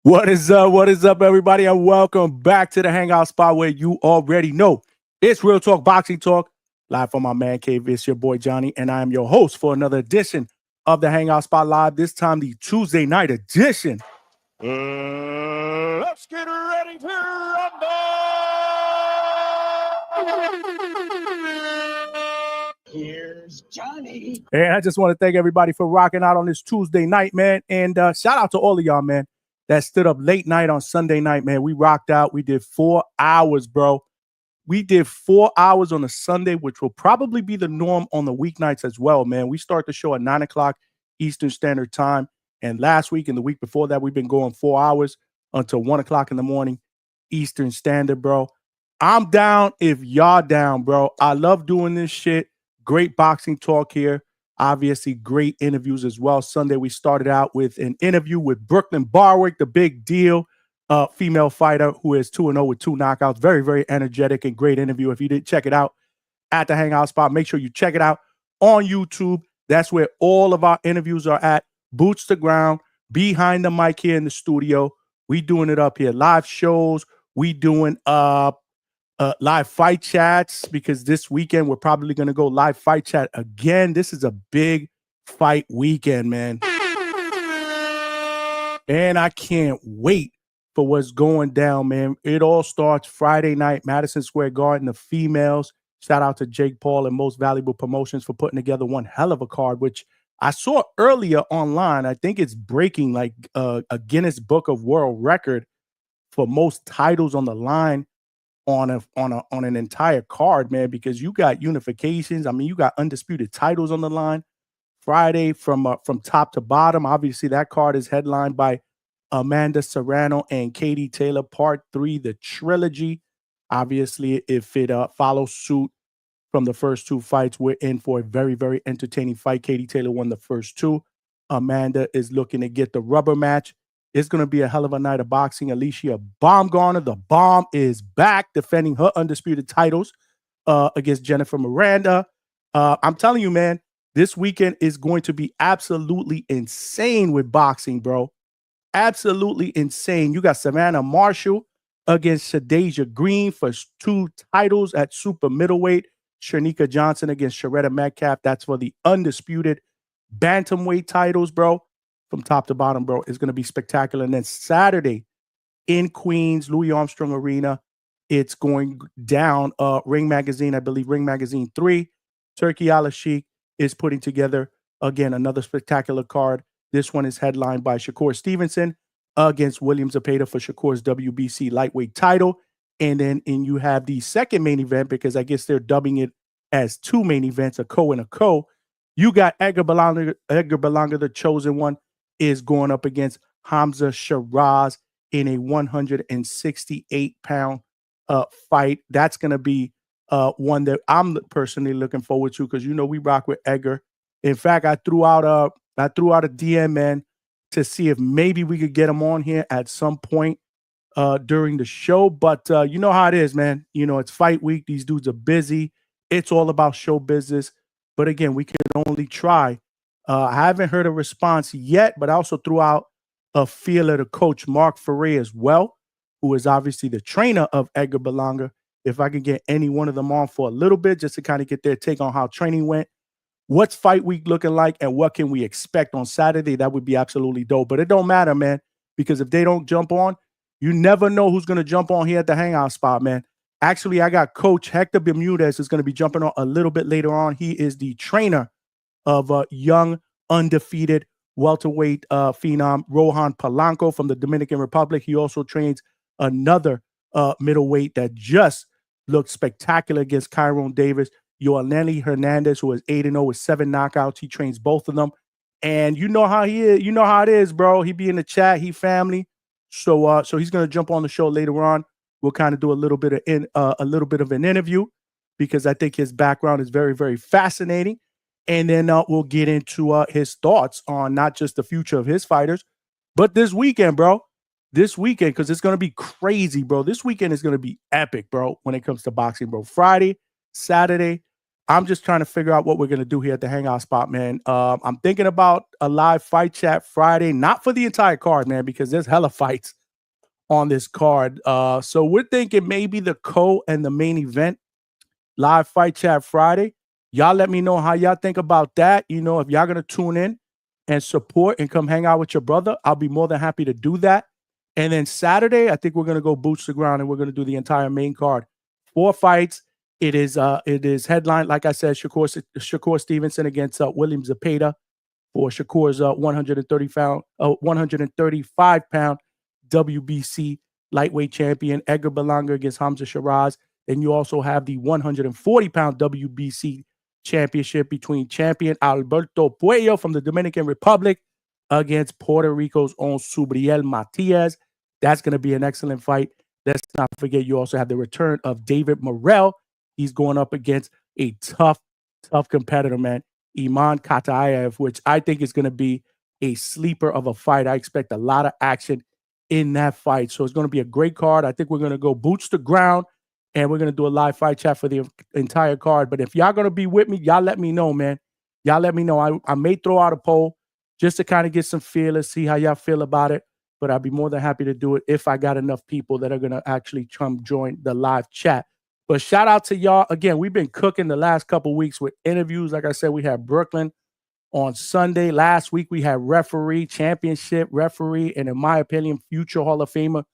What is up? What is up, everybody? And welcome back to the Hangout Spot where you already know it's Real Talk Boxing Talk. Live from my man cave. It's your boy Johnny, and I am your host for another edition of the Hangout Spot Live. This time, the Tuesday night edition. Let's get ready to rumble! Here's Johnny. And I just want to thank everybody for rocking out on this Tuesday night, man. And shout out to all of y'all, man, that stood up late night on Sunday night, man. We rocked out. We did 4 hours, bro. We did 4 hours on a Sunday, which will probably be the norm on the weeknights as well, man. We start the show at 9 o'clock Eastern Standard Time. And last week and the week before that, we've been going 4 hours until 1 o'clock in the morning Eastern Standard, bro. I'm down if y'all down, bro. I love doing this shit. Great boxing talk here. Obviously, great interviews as well. Sunday, we started out with an interview with Brooklyn Barwick, the big deal. Female fighter who is 2-0 with 2 knockouts. Very, very energetic and great interview. If you didn't check it out at the Hangout Spot, make sure you check it out on YouTube. That's where all of our interviews are at. Boots to ground, behind the mic here in the studio. We doing it up here. Live shows. We doing live fight chats because this weekend we're probably going to go live fight chat again. This is a big fight weekend, man. And I can't wait for what's going down, man. It all starts Friday night, Madison Square Garden, the females. Shout out to Jake Paul and Most Valuable Promotions for putting together one hell of a card, which I saw earlier online. I think it's breaking like a Guinness Book of World Record for most titles on the line on an entire card, man, because you got unifications. I mean, you got undisputed titles on the line Friday from top to bottom. Obviously, that card is headlined by Amanda Serrano and Katie Taylor, Part 3, the trilogy. Obviously, if it follows suit from the first 2 fights, we're in for a very, very entertaining fight. Katie Taylor won the first 2. Amanda is looking to get the rubber match. It's going to be a hell of a night of boxing. Alicia Baumgartner, the bomb, is back defending her undisputed titles against Jennifer Miranda. I'm telling you, man, this weekend is going to be absolutely insane with boxing, bro. Absolutely insane. You got Savannah Marshall against Shadeja Green for 2 titles at super middleweight. Shanika Johnson against Sharetta Metcalf. That's for the undisputed bantamweight titles, bro. From top to bottom, bro. It's going to be spectacular. And then Saturday in Queens, Louis Armstrong Arena, it's going down. Ring Magazine, I believe Ring Magazine 3. Turki Al-Sheikh is putting together, again, another spectacular card. This one is headlined by Shakur Stevenson against William Zepeda for Shakur's WBC lightweight title. And then you have the second main event, because I guess they're dubbing it as 2 main events, a co and a co. You got Edgar Berlanga, the chosen one, is going up against Hamzah Sheeraz in a 168-pound fight. That's going to be one that I'm personally looking forward to because, you know, we rock with Edgar. In fact, I threw out a DM, man, to see if maybe we could get him on here at some point during the show. But you know how it is, man. You know, it's fight week. These dudes are busy. It's all about show business. But again, we can only try. I haven't heard a response yet, but I also threw out a feeler to coach Mark Ferrer as well, who is obviously the trainer of Edgar Berlanga. If I could get any one of them on for a little bit, just to kind of get their take on how training went, what's fight week looking like, and what can we expect on Saturday, that would be absolutely dope. But it don't matter, man, because if they don't jump on, you never know who's going to jump on here at the Hangout Spot, man. Actually, I got Coach Hector Bermudez is going to be jumping on a little bit later on. He is the trainer of young, undefeated welterweight phenom Rohan Polanco from the Dominican Republic. He also trains another middleweight that just looked spectacular against Kyron Davis, Yoaneli Hernandez, who is 8-0 with 7 knockouts. He trains both of them. And you know how he is. You know how it is, bro. He be in the chat. He family. So he's going to jump on the show later on. We'll kind of do a little bit of an interview because I think his background is very, very fascinating. And then we'll get into his thoughts on not just the future of his fighters, but this weekend, bro. This weekend, because it's going to be crazy, bro. This weekend is going to be epic, bro, when it comes to boxing, bro. Friday, Saturday, I'm just trying to figure out what we're going to do here at the Hangout Spot, man. I'm thinking about a live fight chat Friday, not for the entire card, man, because there's hella fights on this card. So we're thinking maybe the and the main event live fight chat Friday. Y'all let me know how y'all think about that. You know, if y'all going to tune in and support and come hang out with your brother, I'll be more than happy to do that. And then Saturday, I think we're going to go boots to ground and we're going to do the entire main card. 4 fights. It is headlined, like I said, Shakur Stevenson against William Zepeda for Shakur's 135-pound WBC lightweight champion. Edgar Berlanga against Hamzah Sheeraz. Then you also have the 140-pound WBC championship between champion Alberto Puello from the Dominican Republic against Puerto Rico's own Subriel Matias. That's going to be an excellent fight. Let's not forget you also have the return of David Morrell. He's going up against a tough competitor, man. Iman Kataev, which I think is going to be a sleeper of a fight. I expect a lot of action in that fight. So it's going to be a great card. I think we're going to go boots to ground, and we're going to do a live fight chat for the entire card. But if y'all going to be with me, y'all let me know, man. Y'all let me know. I may throw out a poll just to kind of get some feelers, see how y'all feel about it. But I'd be more than happy to do it if I got enough people that are going to actually come join the live chat. But shout out to y'all. Again, we've been cooking the last couple weeks with interviews. Like I said, we had Brooklyn on Sunday. Last week, we had championship referee, and in my opinion, future Hall of Famer,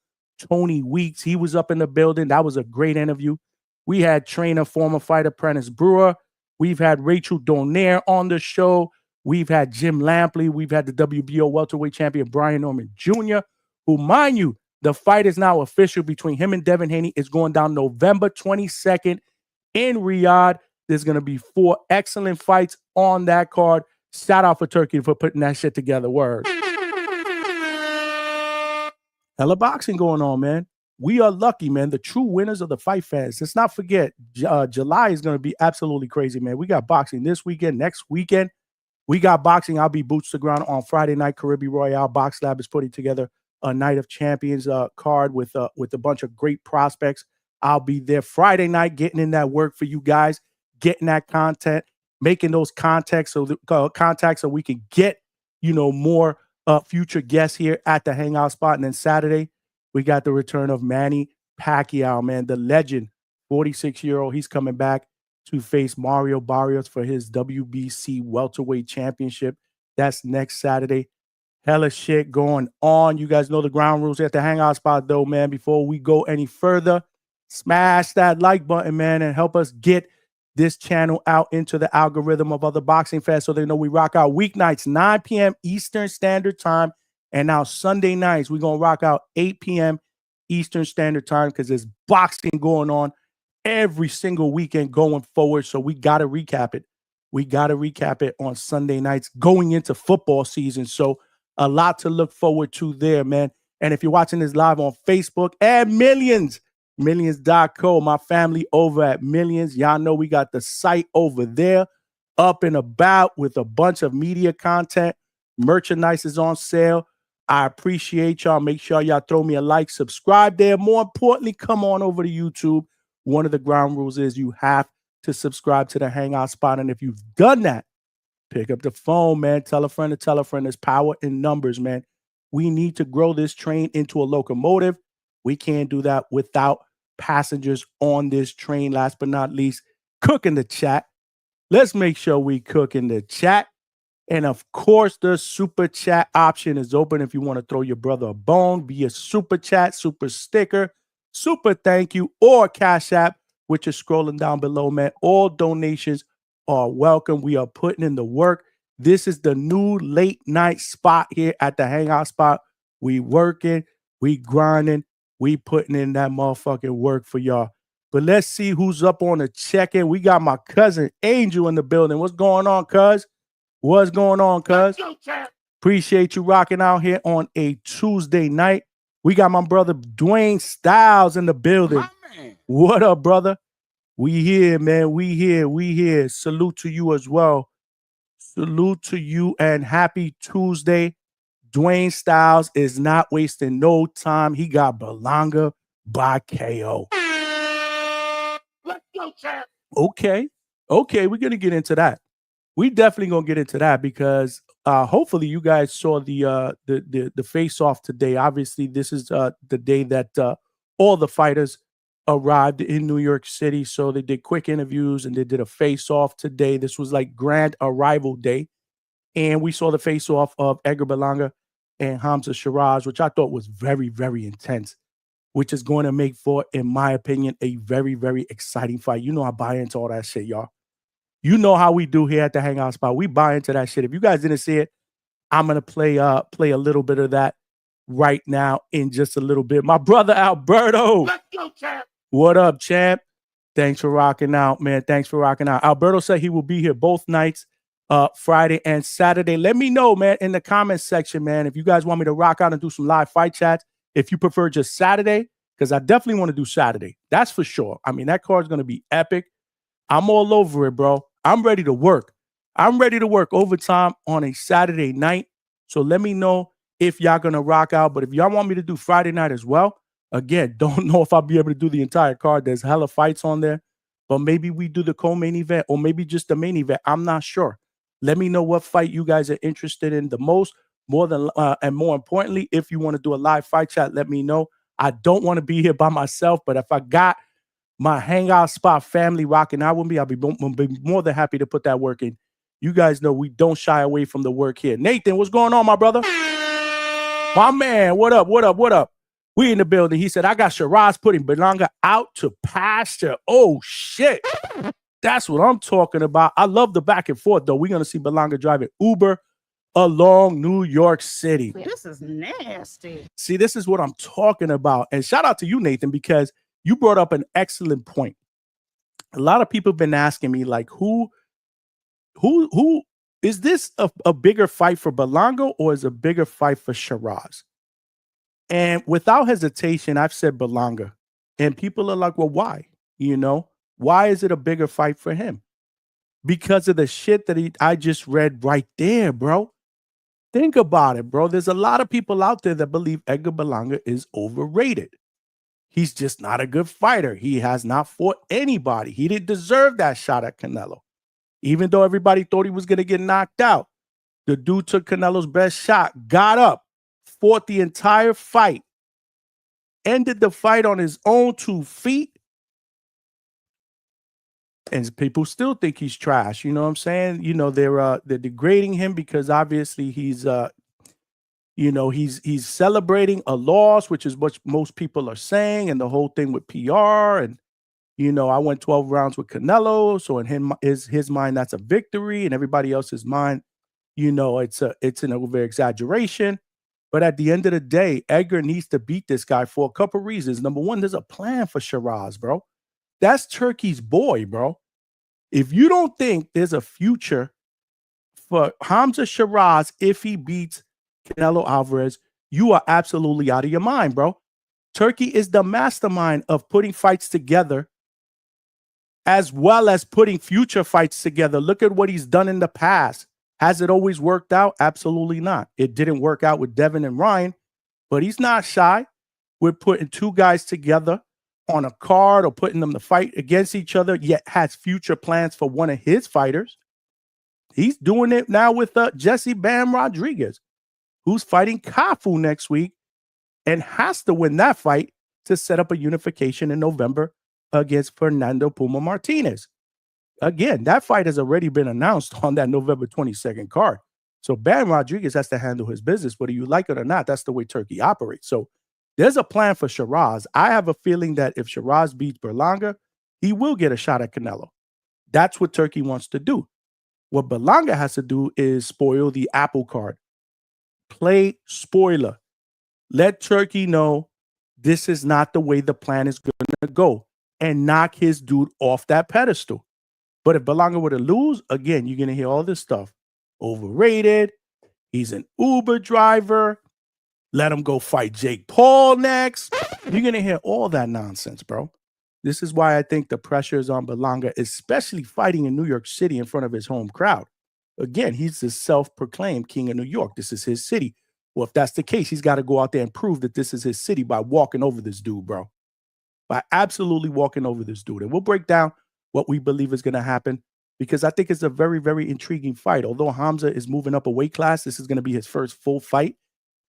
Tony Weeks. He was up in the building. That was a great interview. We had trainer, former fighter, Prentice Brewer. We've had Rachel Donaire on the show. We've had Jim Lampley. We've had the WBO welterweight champion, Brian Norman Jr., who, mind you, the fight is now official between him and Devin Haney. It's going down November 22nd in Riyadh. There's going to be 4 excellent fights on that card. Shout out for Turkey for putting that shit together. Word. Hella boxing going on, man. We are lucky, man. The true winners of the fight fans. Let's not forget, July is going to be absolutely crazy, man. We got boxing this weekend, next weekend. We got boxing. I'll be boots to ground on Friday night. Caribbean Royale Box Lab is putting together a Night of Champions card with a bunch of great prospects. I'll be there Friday night getting in that work for you guys, getting that content, making those contacts so we can get, more future guests here at the Hangout Spot. And then Saturday, we got the return of Manny Pacquiao, man, the legend, 46-year-old. He's coming back to face Mario Barrios for his WBC welterweight championship. That's next Saturday. Hella shit going on. You guys know the ground rules at the Hangout Spot, though, man. Before we go any further, smash that like button, man, and help us get this channel out into the algorithm of other boxing fans so they know we rock out weeknights, 9 p.m. Eastern Standard Time. And now Sunday nights, we're going to rock out 8 p.m. Eastern Standard Time because there's boxing going on every single weekend going forward. So we got to recap it. We got to recap it on Sunday nights going into football season. So a lot to look forward to there, man. And if you're watching this live on Facebook and Millions.co, my family over at Millions, y'all know we got the site over there up and about with a bunch of media content. Merchandise is on sale. I appreciate y'all. Make sure y'all throw me a like, subscribe there. More importantly, come on over to YouTube. One of the ground rules is you have to subscribe to the Hangout Spot. And if you've done that, pick up the phone, man. Tell a friend to tell a friend. There's power in numbers, man. We need to grow this train into a locomotive. We can't do that without passengers on this train. Last but not least, cook in the chat. Let's make sure we cook in the chat. And of course, the super chat option is open if you want to throw your brother a bone via super chat, super sticker, super thank you, or Cash App, which is scrolling down below, man. All donations are welcome. We are putting in the work. This is the new late night spot here at the Hangout Spot. We working, we grinding, we putting in that motherfucking work for y'all. But let's see who's up on the check-in. We got my cousin Angel in the building. What's going on, cuz? What's going on, cuz? Appreciate you rocking out here on a Tuesday night. We got my brother Dwayne Styles in the building. What up, brother? We here, man. We here. Salute to you as well. Salute to you and happy Tuesday. Dwayne Styles is not wasting no time. He got Berlanga by KO. Let's go, champ. Okay. Okay, we're gonna get into that. We definitely gonna get into that because hopefully you guys saw the face off today. Obviously, this is the day that all the fighters arrived in New York City. So they did quick interviews and they did a face off today. This was like grand arrival day. And we saw the face off of Edgar Berlanga and Hamzah Sheeraz, which I thought was very, very intense, which is going to make for, in my opinion, a very, very exciting fight. You know, I buy into all that shit, y'all. You know how we do here at the Hangout Spot. We buy into that shit. If you guys didn't see it, I'm gonna play a little bit of that right now in just a little bit. My brother Alberto. Let's go, champ. What up, champ? Thanks for rocking out, man. Thanks for rocking out. Alberto said he will be here both nights, Friday and Saturday. Let me know, man, in the comments section, man, if you guys want me to rock out and do some live fight chats. If you prefer just Saturday, because I definitely want to do Saturday. That's for sure. I mean, that card's gonna be epic. I'm all over it, bro. I'm ready to work. I'm ready to work overtime on a Saturday night. So let me know if y'all gonna rock out. But if y'all want me to do Friday night as well, again, don't know if I'll be able to do the entire card. There's hella fights on there. But maybe we do the co-main event or maybe just the main event. I'm not sure. Let me know what fight you guys are interested in the most. And more importantly, if you want to do a live fight chat, let me know. I don't want to be here by myself, but if I got my Hangout Spot family rocking out with me, I'll be more than happy to put that work in. You guys know we don't shy away from the work here. Nathan, what's going on, my brother? My man, what up, what up, what up? We in the building. He said, I got Shiraz putting Berlanga out to pasture. Oh, shit. That's what I'm talking about. I love the back and forth, though. We're going to see Berlanga driving Uber along New York City. This is nasty. See, this is what I'm talking about. And shout out to you, Nathan, because you brought up an excellent point. A lot of people have been asking me, like, who is this a bigger fight for Berlanga or is a bigger fight for Shiraz? And without hesitation, I've said Berlanga. And people are like, well, why? You know, why is it a bigger fight for him? Because of the shit that I just read right there, bro. Think about it, bro. There's a lot of people out there that believe Edgar Berlanga is overrated. He's just not a good fighter. He has not fought anybody. He didn't deserve that shot at Canelo. Even though everybody thought he was going to get knocked out, the dude took Canelo's best shot, got up, fought the entire fight, ended the fight on his own 2 feet, and people still think he's trash. You know what I'm saying? You know, they're degrading him because obviously he's he's celebrating a loss, which is what most people are saying, and the whole thing with PR. And I went 12 rounds with Canelo, so in his mind that's a victory, and everybody else's mind, it's an over exaggeration. But at the end of the day, Edgar needs to beat this guy for a couple reasons. Number one, there's a plan for Shiraz, bro. That's Turkey's boy, bro. If you don't think there's a future for Hamzah Sheeraz if he beats Canelo Alvarez, you are absolutely out of your mind, bro. Turkey is the mastermind of putting fights together as well as putting future fights together. Look at what he's done in the past. Has it always worked out? Absolutely not. It didn't work out with Devin and Ryan, but he's not shy with putting 2 guys together on a card or putting them to fight against each other, yet has future plans for one of his fighters. He's doing it now with Jesse Bam Rodriguez, who's fighting Kafu next week and has to win that fight to set up a unification in November against Fernando Puma Martinez. Again, that fight has already been announced on that November 22nd card. So Bam Rodriguez has to handle his business, whether you like it or not. That's the way Turkey operates. So there's a plan for Shiraz. I have a feeling that if Shiraz beats Berlanga, he will get a shot at Canelo. That's what Turkey wants to do. What Berlanga has to do is spoil the apple card. Play spoiler. Let Turkey know this is not the way the plan is going to go and knock his dude off that pedestal. But if Berlanga were to lose, again, you're going to hear all this stuff. Overrated. He's an Uber driver. Let him go fight Jake Paul next. You're going to hear all that nonsense, bro. This is why I think the pressure is on Berlanga, especially fighting in New York City in front of his home crowd. Again, he's the self-proclaimed king of New York. This is his city. Well, if that's the case, he's got to go out there and prove that this is his city by walking over this dude, bro. By absolutely walking over this dude. And we'll break down what we believe is going to happen because I think it's a very, very intriguing fight. Although Hamzah is moving up a weight class, this is going to be his first full fight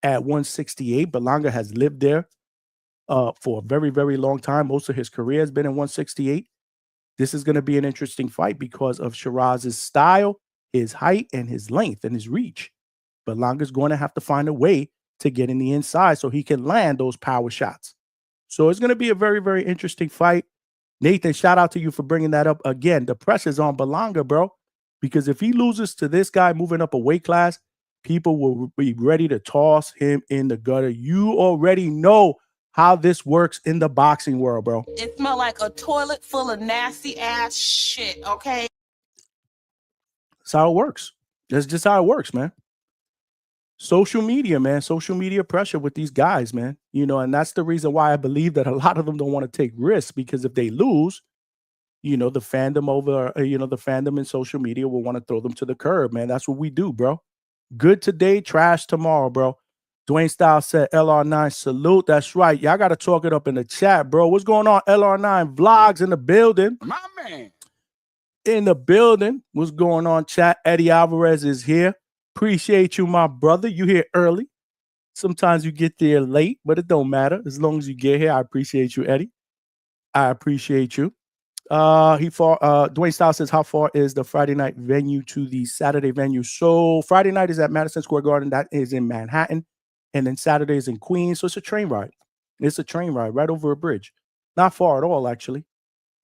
at 168. Berlanga has lived there for a very, very long time. Most of his career has been in 168. This is going to be an interesting fight because of Shiraz's style, his height, and his length and his reach. Berlanga's going to have to find a way to get in the inside so he can land those power shots. So it's going to be a very, very interesting fight. Nathan, shout out to you for bringing that up. Again, the pressure's on Berlanga, bro, because if he loses to this guy moving up a weight class, people will be ready to toss him in the gutter. You already know how this works in the boxing world, bro. It smelled like a toilet full of nasty ass shit, okay? That's how it works. That's just how it works, man. Social media, man. Social media pressure with these guys, man. And that's the reason why I believe that a lot of them don't want to take risks, because if they lose, the fandom the fandom in social media will want to throw them to the curb, man. That's what we do, bro. Good today, trash tomorrow, bro. Dwayne Styles said, LR9 salute. That's right. Y'all got to talk it up in the chat, bro. What's going on? LR9 vlogs in the building. My man. In the building. What's going on, chat? Eddie Alvarez is here. Appreciate you, my brother. You here early. Sometimes you get there late, but it don't matter. As long as you get here, I appreciate you, Eddie. I appreciate you. Dwayne Styles says, how far is the Friday night venue to the Saturday venue? So Friday night is at Madison Square Garden. That is in Manhattan. And then Saturday is in Queens. So it's a train ride. It's a train ride right over a bridge. Not far at all, actually.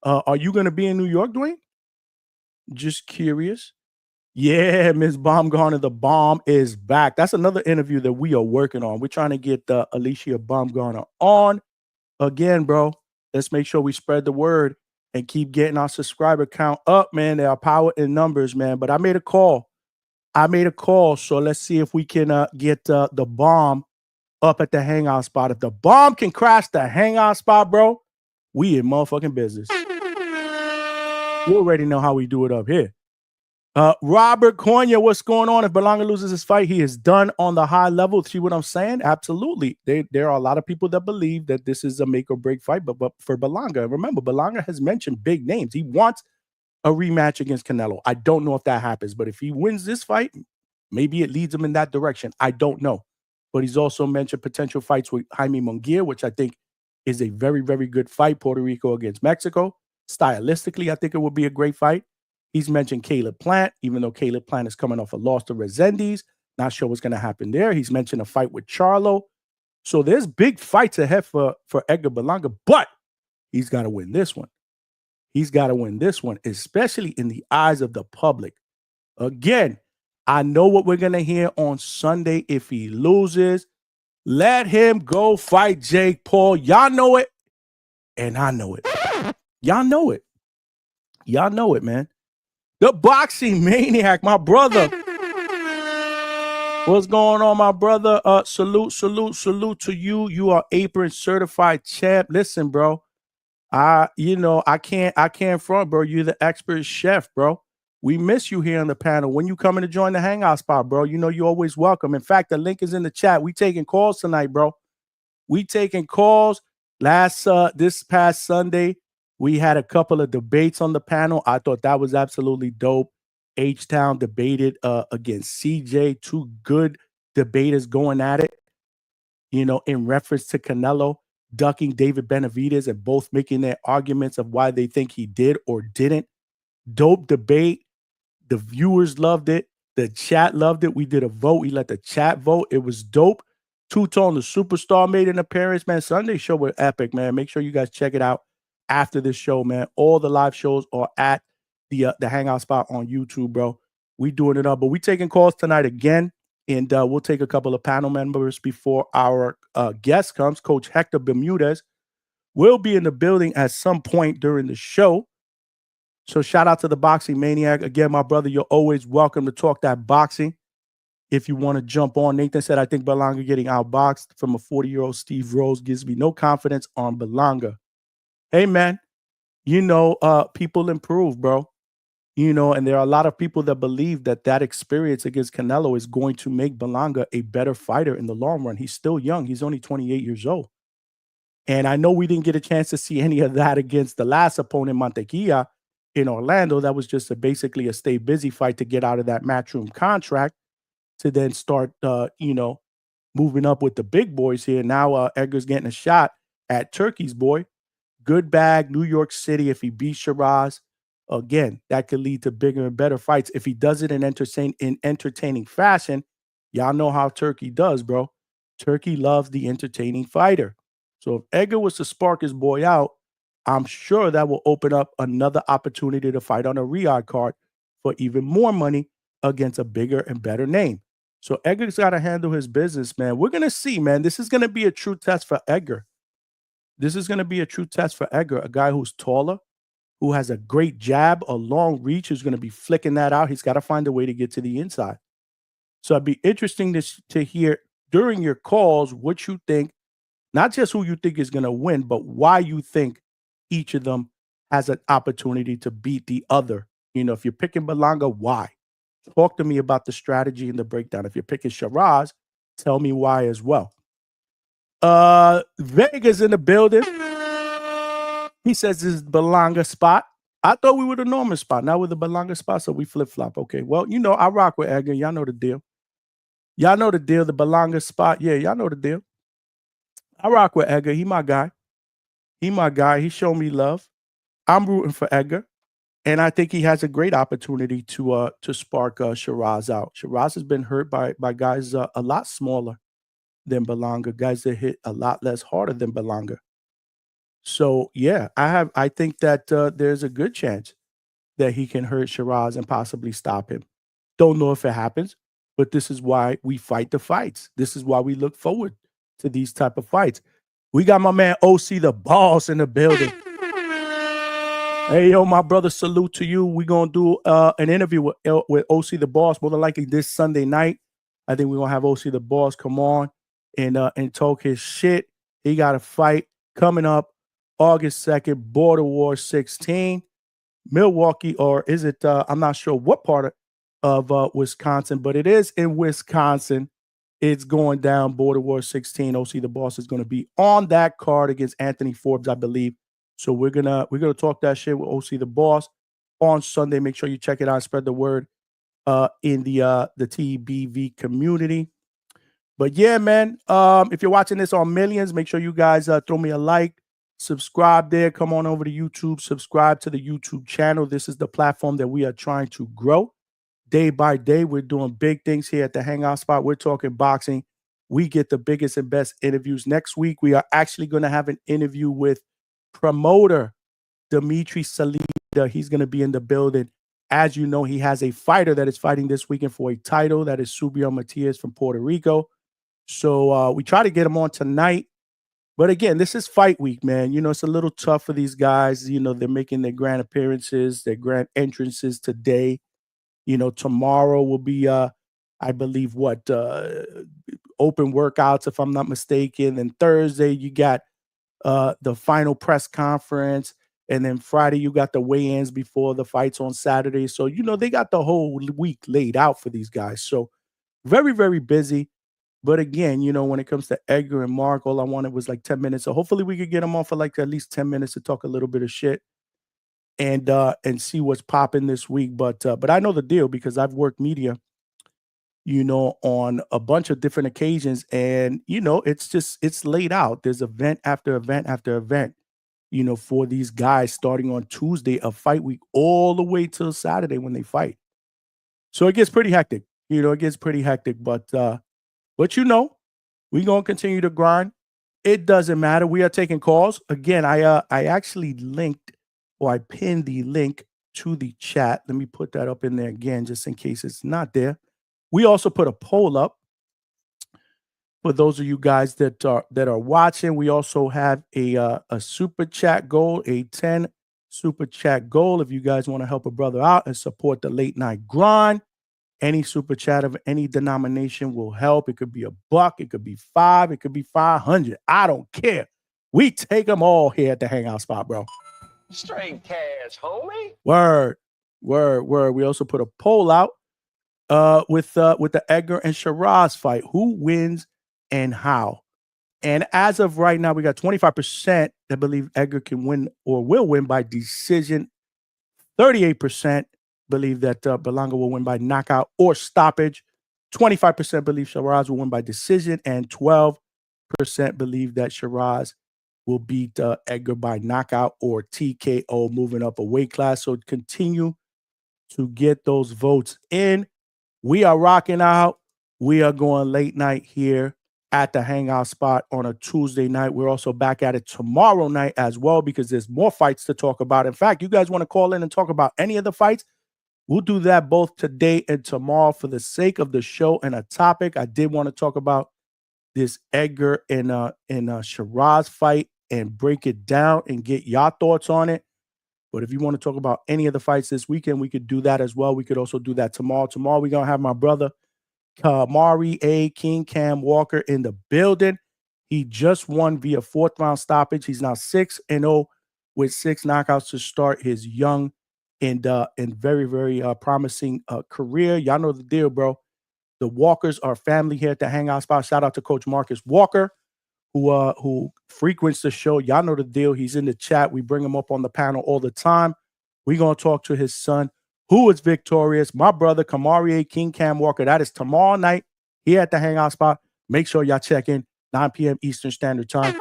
Are you going to be in New York, Dwayne? Just curious. Yeah, Ms. Baumgartner, the bomb is back. That's another interview that we are working on. We're trying to get Alicia Baumgartner on again, bro. Let's make sure we spread the word and keep getting our subscriber count up, man. There are power in numbers, man. But I made a call. So let's see if we can get the bomb up at the Hangout Spot. If the bomb can crash the Hangout Spot, bro, we in motherfucking business. We already know how we do it up here. Robert Cornia, what's going on? If Berlanga loses his fight, he is done on the high level. See what I'm saying? Absolutely. There are a lot of people that believe that this is a make or break fight, but for Berlanga, remember, Berlanga has mentioned big names. He wants a rematch against Canelo. I don't know if that happens, but if he wins this fight, maybe it leads him in that direction. I don't know. But he's also mentioned potential fights with Jaime Munguia, which I think is a very, very good fight. Puerto Rico against Mexico. Stylistically, I think it would be a great fight. He's mentioned Caleb Plant, even though Caleb Plant is coming off a loss to Resendiz. Not sure what's going to happen there. He's mentioned a fight with Charlo. So there's big fights ahead for Edgar Berlanga, but he's got to win this one. He's got to win this one, especially in the eyes of the public. Again, I know what we're going to hear on Sunday if he loses. Let him go fight Jake Paul. Y'all know it, and I know it. Y'all know it. Y'all know it, man. The boxing maniac, my brother. What's going on, my brother? Salute to you. You are apron certified champ. Listen, bro. I can't front, bro. You're the expert chef, bro. We miss you here on the panel. When you coming to join the Hangout Spot, bro, you're always welcome. In fact, the link is in the chat. We taking calls tonight, bro. We taking calls. This past Sunday, we had a couple of debates on the panel. I thought that was absolutely dope. H-Town debated against CJ. Two good debaters going at it, in reference to Canelo ducking David Benavidez and both making their arguments of why they think he did or didn't. Dope debate. The viewers loved it. The chat loved it. We did a vote. We let the chat vote. It was dope. Two-Tone, the superstar, made an appearance, man. Sunday show was epic, man. Make sure you guys check it out after this show, man. All the live shows are at the Hangout Spot on YouTube, bro. We doing it up. But we taking calls tonight again, and we'll take a couple of panel members before our guest comes. Coach Hector Bermudez will be in the building at some point during the show. So shout out to the Boxing Maniac. Again, my brother, you're always welcome to talk that boxing. If you want to jump on, Nathan said, I think Berlanga getting outboxed from a 40-year-old Steve Rose gives me no confidence on Berlanga. Hey, man, people improve, bro. And there are a lot of people that believe that experience against Canelo is going to make Berlanga a better fighter in the long run. He's still young. He's only 28 years old. And I know we didn't get a chance to see any of that against the last opponent, Mantequilla, in Orlando. That was just basically a stay busy fight to get out of that Matchroom contract to then start, moving up with the big boys here. Now Edgar's getting a shot at Turkey's boy. Good bag, New York City. If he beats Shiraz, again, that could lead to bigger and better fights. If he does it in entertaining fashion, y'all know how Turkey does, bro. Turkey loves the entertaining fighter. So if Edgar was to spark his boy out, I'm sure that will open up another opportunity to fight on a Riyadh card for even more money against a bigger and better name. So Edgar's got to handle his business, man. We're going to see, man. This is going to be a true test for Edgar. This is going to be a true test for Edgar, a guy who's taller, who has a great jab, a long reach, who's going to be flicking that out. He's got to find a way to get to the inside. So it'd be interesting to hear during your calls what you think, not just who you think is going to win, but why you think each of them has an opportunity to beat the other. If you're picking Berlanga, why? Talk to me about the strategy and the breakdown. If you're picking Shiraz, tell me why as well. Vega's in the building. He says this is Berlanga spot. I thought we were the Norman spot. Now we're the Berlanga spot, so we flip-flop. Okay, well, I rock with Edgar. Y'all know the deal. Y'all know the deal, the Berlanga spot. Yeah, y'all know the deal. I rock with Edgar. He my guy. He showed me love. I'm rooting for Edgar. And I think he has a great opportunity to spark Shiraz out. Shiraz has been hurt by guys a lot smaller than Berlanga, guys that hit a lot less harder than Berlanga. So yeah, I think that there's a good chance that he can hurt Shiraz and possibly stop him. Don't know if it happens, but this is why we fight the fights. This is why we look forward to these type of fights. We got my man OC the Boss in the building. Hey, yo, my brother, salute to you. We're going to do an interview with OC the Boss, more than likely this Sunday night. I think we're going to have OC the Boss come on and talk his shit. He got a fight coming up August 2nd, Border War 16, Milwaukee, or is it, I'm not sure what part of Wisconsin, but it is in Wisconsin. It's going down, Border War 16. OC the Boss is going to be on that card against Anthony Forbes, I believe. So we're gonna talk that shit with OC the Boss on Sunday. Make sure you check it out. Spread the word in the TBV community. But yeah, man, if you're watching this on Millions, make sure you guys throw me a like, subscribe there. Come on over to YouTube, subscribe to the YouTube channel. This is the platform that we are trying to grow day by day. We're doing big things here at the Hangout Spot. We're talking boxing. We get the biggest and best interviews. Next week, we are actually going to have an interview with promoter Dimitri Salida. He's going to be in the building. As you know, he has a fighter that is fighting this weekend for a title. That is Subio Matias from Puerto Rico. So we try to get him on tonight. But again, this is fight week, man. It's a little tough for these guys. They're making their grand appearances, their grand entrances today. Tomorrow will be, I believe, open workouts, if I'm not mistaken. And Thursday, you got the final press conference, and then Friday you got the weigh-ins before the fights on Saturday. So they got the whole week laid out for these guys. So very, very busy. But again, when it comes to Edgar and Mark, all I wanted was like 10 minutes. So hopefully we could get them on for like at least 10 minutes to talk a little bit of shit and see what's popping this week. But I know the deal because I've worked media on a bunch of different occasions. And, it's laid out. There's event after event after event, for these guys starting on Tuesday of fight week all the way till Saturday when they fight. So it gets pretty hectic. But we're going to continue to grind. It doesn't matter. We are taking calls. Again, I actually I pinned the link to the chat. Let me put that up in there again, just in case it's not there. We also put a poll up for those of you guys that are watching. We also have a super chat goal, a 10 super chat goal. If you guys want to help a brother out and support the late night grind, any super chat of any denomination will help. It could be $1, it could be $5, it could be 500. I don't care. We take them all here at the Hangout Spot, bro. Straight cash, homie. Word. We also put a poll out with the Edgar and Shiraz fight. Who wins and how? And as of right now, we got 25% that believe Edgar can win or will win by decision. 38% believe that Berlanga will win by knockout or stoppage. 25% believe Shiraz will win by decision, and 12% believe that Shiraz will beat Edgar by knockout or TKO, moving up a weight class. So continue to get those votes in. We are rocking out. We are going late night here at the Hangout Spot on a Tuesday night. We're also back at it tomorrow night as well because there's more fights to talk about. In fact, you guys want to call in and talk about any of the fights? We'll do that both today and tomorrow for the sake of the show and a topic. I did want to talk about this Edgar and Shiraz fight and break it down and get your thoughts on it. But if you want to talk about any of the fights this weekend, we could do that as well. We could also do that tomorrow. Tomorrow, we're going to have my brother, Kamari A. King Cam Walker in the building. He just won via fourth round stoppage. He's now 6-0 with 6 knockouts to start his young and very, very promising career. Y'all know the deal, bro. The Walkers are family here at the Hangout Spot. Shout out to Coach Marcus Walker, who frequents the show. Y'all know the deal. He's in the chat. We bring him up on the panel all the time. We're going to talk to his son, who is victorious. My brother, Kamari A. King Cam Walker. That is tomorrow night here at the Hangout Spot. Make sure y'all check in 9 p.m. Eastern Standard Time.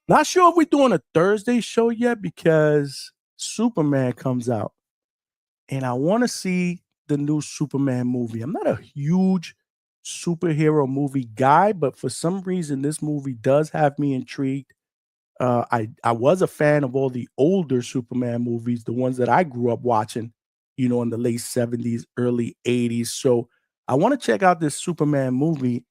Not sure if we're doing a Thursday show yet because Superman comes out. And I want to see the new Superman movie. I'm not a huge superhero movie guy, but for some reason, this movie does have me intrigued. I was a fan of all the older Superman movies, the ones that I grew up watching, in the late 70s, early 80s. So I want to check out this Superman movie.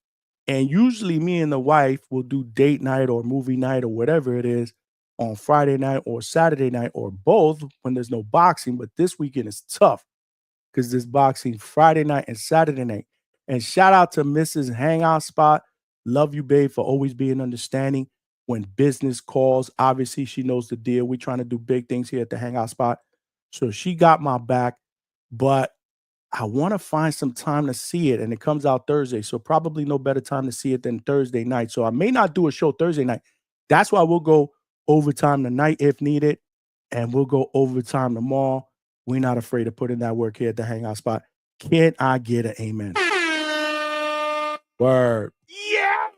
And usually me and the wife will do date night or movie night or whatever it is on Friday night or Saturday night or both when there's no boxing. But this weekend is tough because there's boxing Friday night and Saturday night. And shout out to Mrs. Hangout Spot. Love you, babe, for always being understanding when business calls. Obviously, she knows the deal. We're trying to do big things here at the Hangout Spot. So she got my back, but I want to find some time to see it. And it comes out Thursday. So probably no better time to see it than Thursday night. So I may not do a show Thursday night. That's why we'll go overtime tonight if needed. And we'll go overtime tomorrow. We're not afraid to put in that work here at the Hangout Spot. Can I get an amen? Word. Yeah.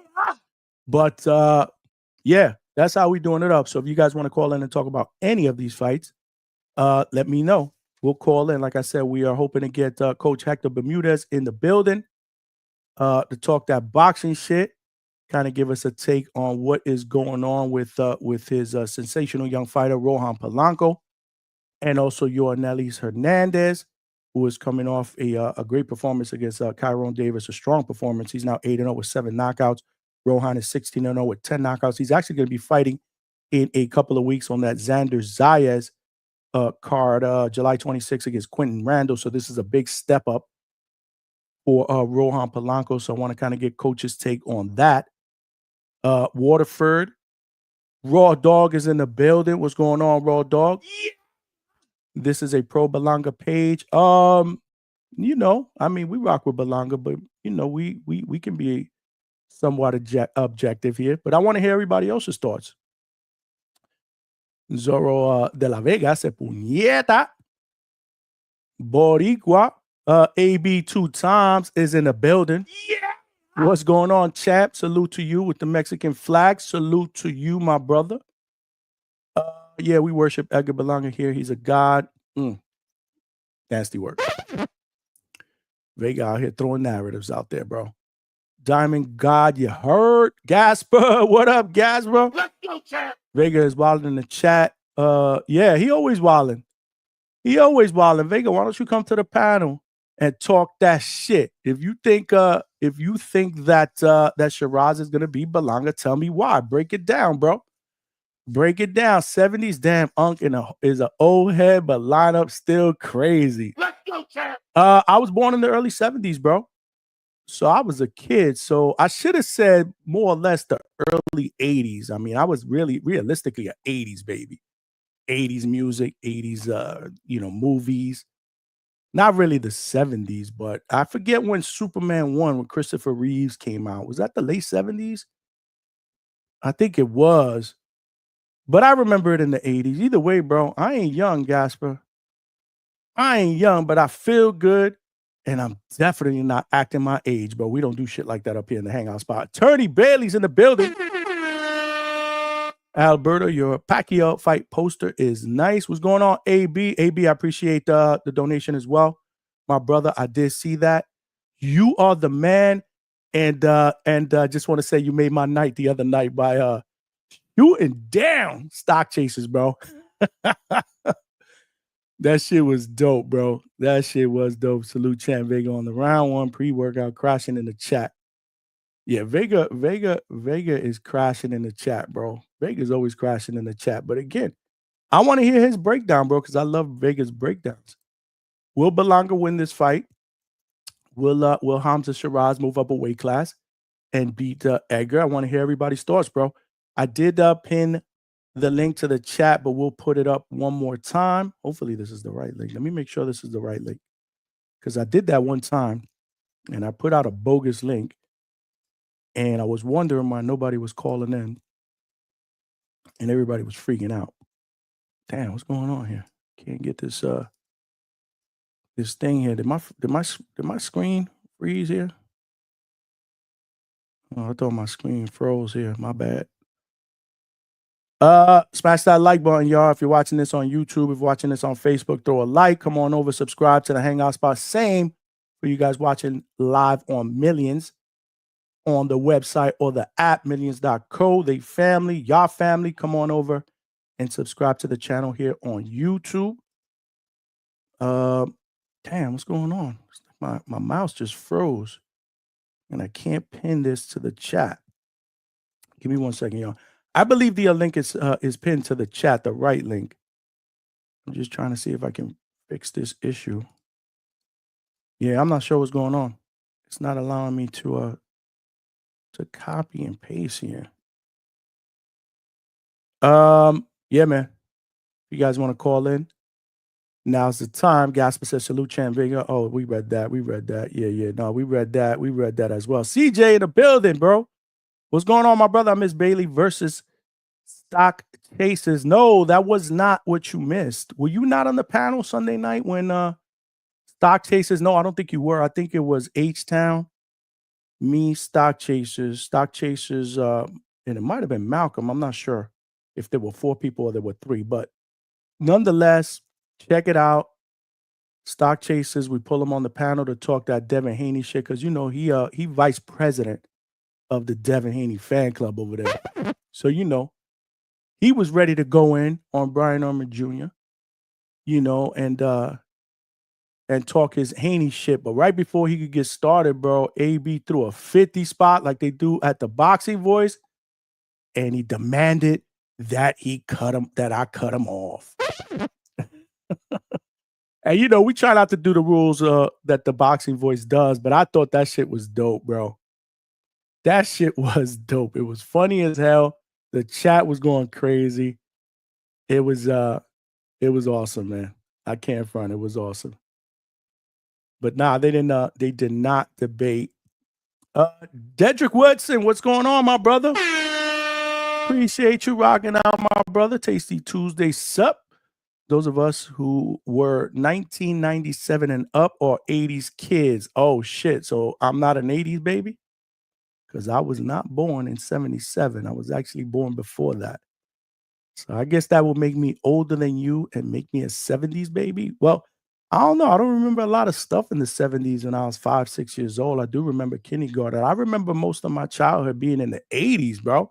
But yeah, that's how we doing it up. So if you guys want to call in and talk about any of these fights, let me know. We'll call in. Like I said, we are hoping to get Coach Hector Bermudez in the building to talk that boxing shit, kind of give us a take on what is going on with his sensational young fighter, Rohan Polanco, and also Yornelis Hernandez, who is coming off a great performance against Kyron Davis, a strong performance. He's now 8-0 with 7 knockouts. Rohan is 16-0 with 10 knockouts. He's actually going to be fighting in a couple of weeks on that Xander Zayas card, July 26th against Quentin Randall. So this is a big step up for Rohan Polanco. So I want to kind of get Coach's take on that. Waterford, Raw Dog is in the building. What's going on, Raw Dog? Yeah. This is a pro Berlanga page. We rock with Berlanga, but we can be somewhat objective here. But I want to hear everybody else's thoughts. Zorro de la Vega se puñeta. Boricua, AB 2 times is in the building. Yeah. What's going on, chap? Salute to you with the Mexican flag. Salute to you, my brother. Yeah, we worship Edgar Berlanga here. He's a god. Nasty work. Vega out here throwing narratives out there, bro. Diamond God, you heard? Gasper, what up, Gasper? Let's go, champ. Vega is wilding in the chat. Yeah, he always wilding. Vega, why don't you come to the panel and talk that shit? If you think that Shiraz is gonna be Berlanga, tell me why. Break it down, bro. Break it down. 70s damn Unk is an old head, but lineup still crazy. Let's go, champ. I was born in the early 70s, bro. So I was a kid. So I should have said more or less the early 80s. I mean, I was really realistically an 80s baby. 80s music, 80s movies. Not really the 70s, but I forget when Superman 1 with Christopher Reeves came out. Was that the late 70s? I think it was. But I remember it in the 80s. Either way, bro, I ain't young, Gasper. I ain't young, but I feel good. And I'm definitely not acting my age, bro. We don't do shit like that up here in the Hangout Spot. Attorney Bailey's in the building. Alberta, your Pacquiao fight poster is nice. What's going on, AB? AB, I appreciate the donation as well. My brother, I did see that. You are the man. And just want to say you made my night the other night by shooting down stock chasers, bro. That shit was dope, bro. That shit was dope. Salute Champ Vega on the round one pre-workout crashing in the chat. Yeah, Vega is crashing in the chat, bro. Vega's always crashing in the chat. But again, I want to hear his breakdown, bro, because I love Vega's breakdowns. Will Berlanga win this fight? Will Hamzah Sheeraz move up a weight class and beat Edgar? I want to hear everybody's thoughts, bro. I did pin the link to the chat, but we'll put it up one more time. Hopefully this is the right link. Let me make sure this is the right link, because I did that one time and I put out a bogus link and I was wondering why nobody was calling in and everybody was freaking out. Damn, what's going on here? Can't get this this thing here. Did my screen freeze here? Oh, I thought my screen froze here. My bad. Smash that like button, y'all. If you're watching this on YouTube, if you're watching this on Facebook, throw a like. Come on over, subscribe to the Hangout Spot. Same for you guys watching live on Millions on the website or the app, millions.co. They family, y'all family. Come on over and subscribe to the channel here on YouTube. Damn, what's going on? My mouse just froze and I can't pin this to the chat. Give me 1 second, y'all. I believe the link is pinned to the chat, the right link. I'm just trying to see if I can fix this issue. Yeah, I'm not sure what's going on. It's not allowing me to copy and paste here. Yeah, man. If you guys want to call in, now's the time. Gasper says salute Champ Vega. Oh, we read that. Yeah. No, we read that as well. CJ in the building, bro. What's going on, my brother? I Miss Bailey versus Stock Chasers. No, that was not what you missed. Were you not on the panel Sunday night when Stock Chasers? No, I don't think you were. I think it was H-Town, me, Stock Chasers, and it might have been Malcolm. I'm not sure if there were 4 people or there were 3, but nonetheless, check it out. Stock Chasers, we pull him on the panel to talk that Devin Haney shit, because you know he vice president of the Devin Haney fan club over there. So you know, he was ready to go in on Brian Orman Jr., you know, and talk his Haney shit. But right before he could get started, bro, AB threw a 50 spot like they do at the Boxing Voice, and he demanded that I cut him off. And you know, we try not to do the rules that the Boxing Voice does, but I thought that shit was dope, bro. That shit was dope. It was funny as hell. The chat was going crazy. It was awesome, man. I can't front. It was awesome. But nah, they did not debate. Dedrick Woodson, what's going on, my brother? Appreciate you rocking out, my brother. Tasty Tuesday sup. Those of us who were 1997 and up or 80s kids. Oh shit. So I'm not an 80s baby? Because I was not born in 77. I was actually born before that. So I guess that will make me older than you and make me a 70s baby. Well, I don't know. I don't remember a lot of stuff in the 70s when I was 5, 6 years old. I do remember kindergarten. I remember most of my childhood being in the 80s, bro.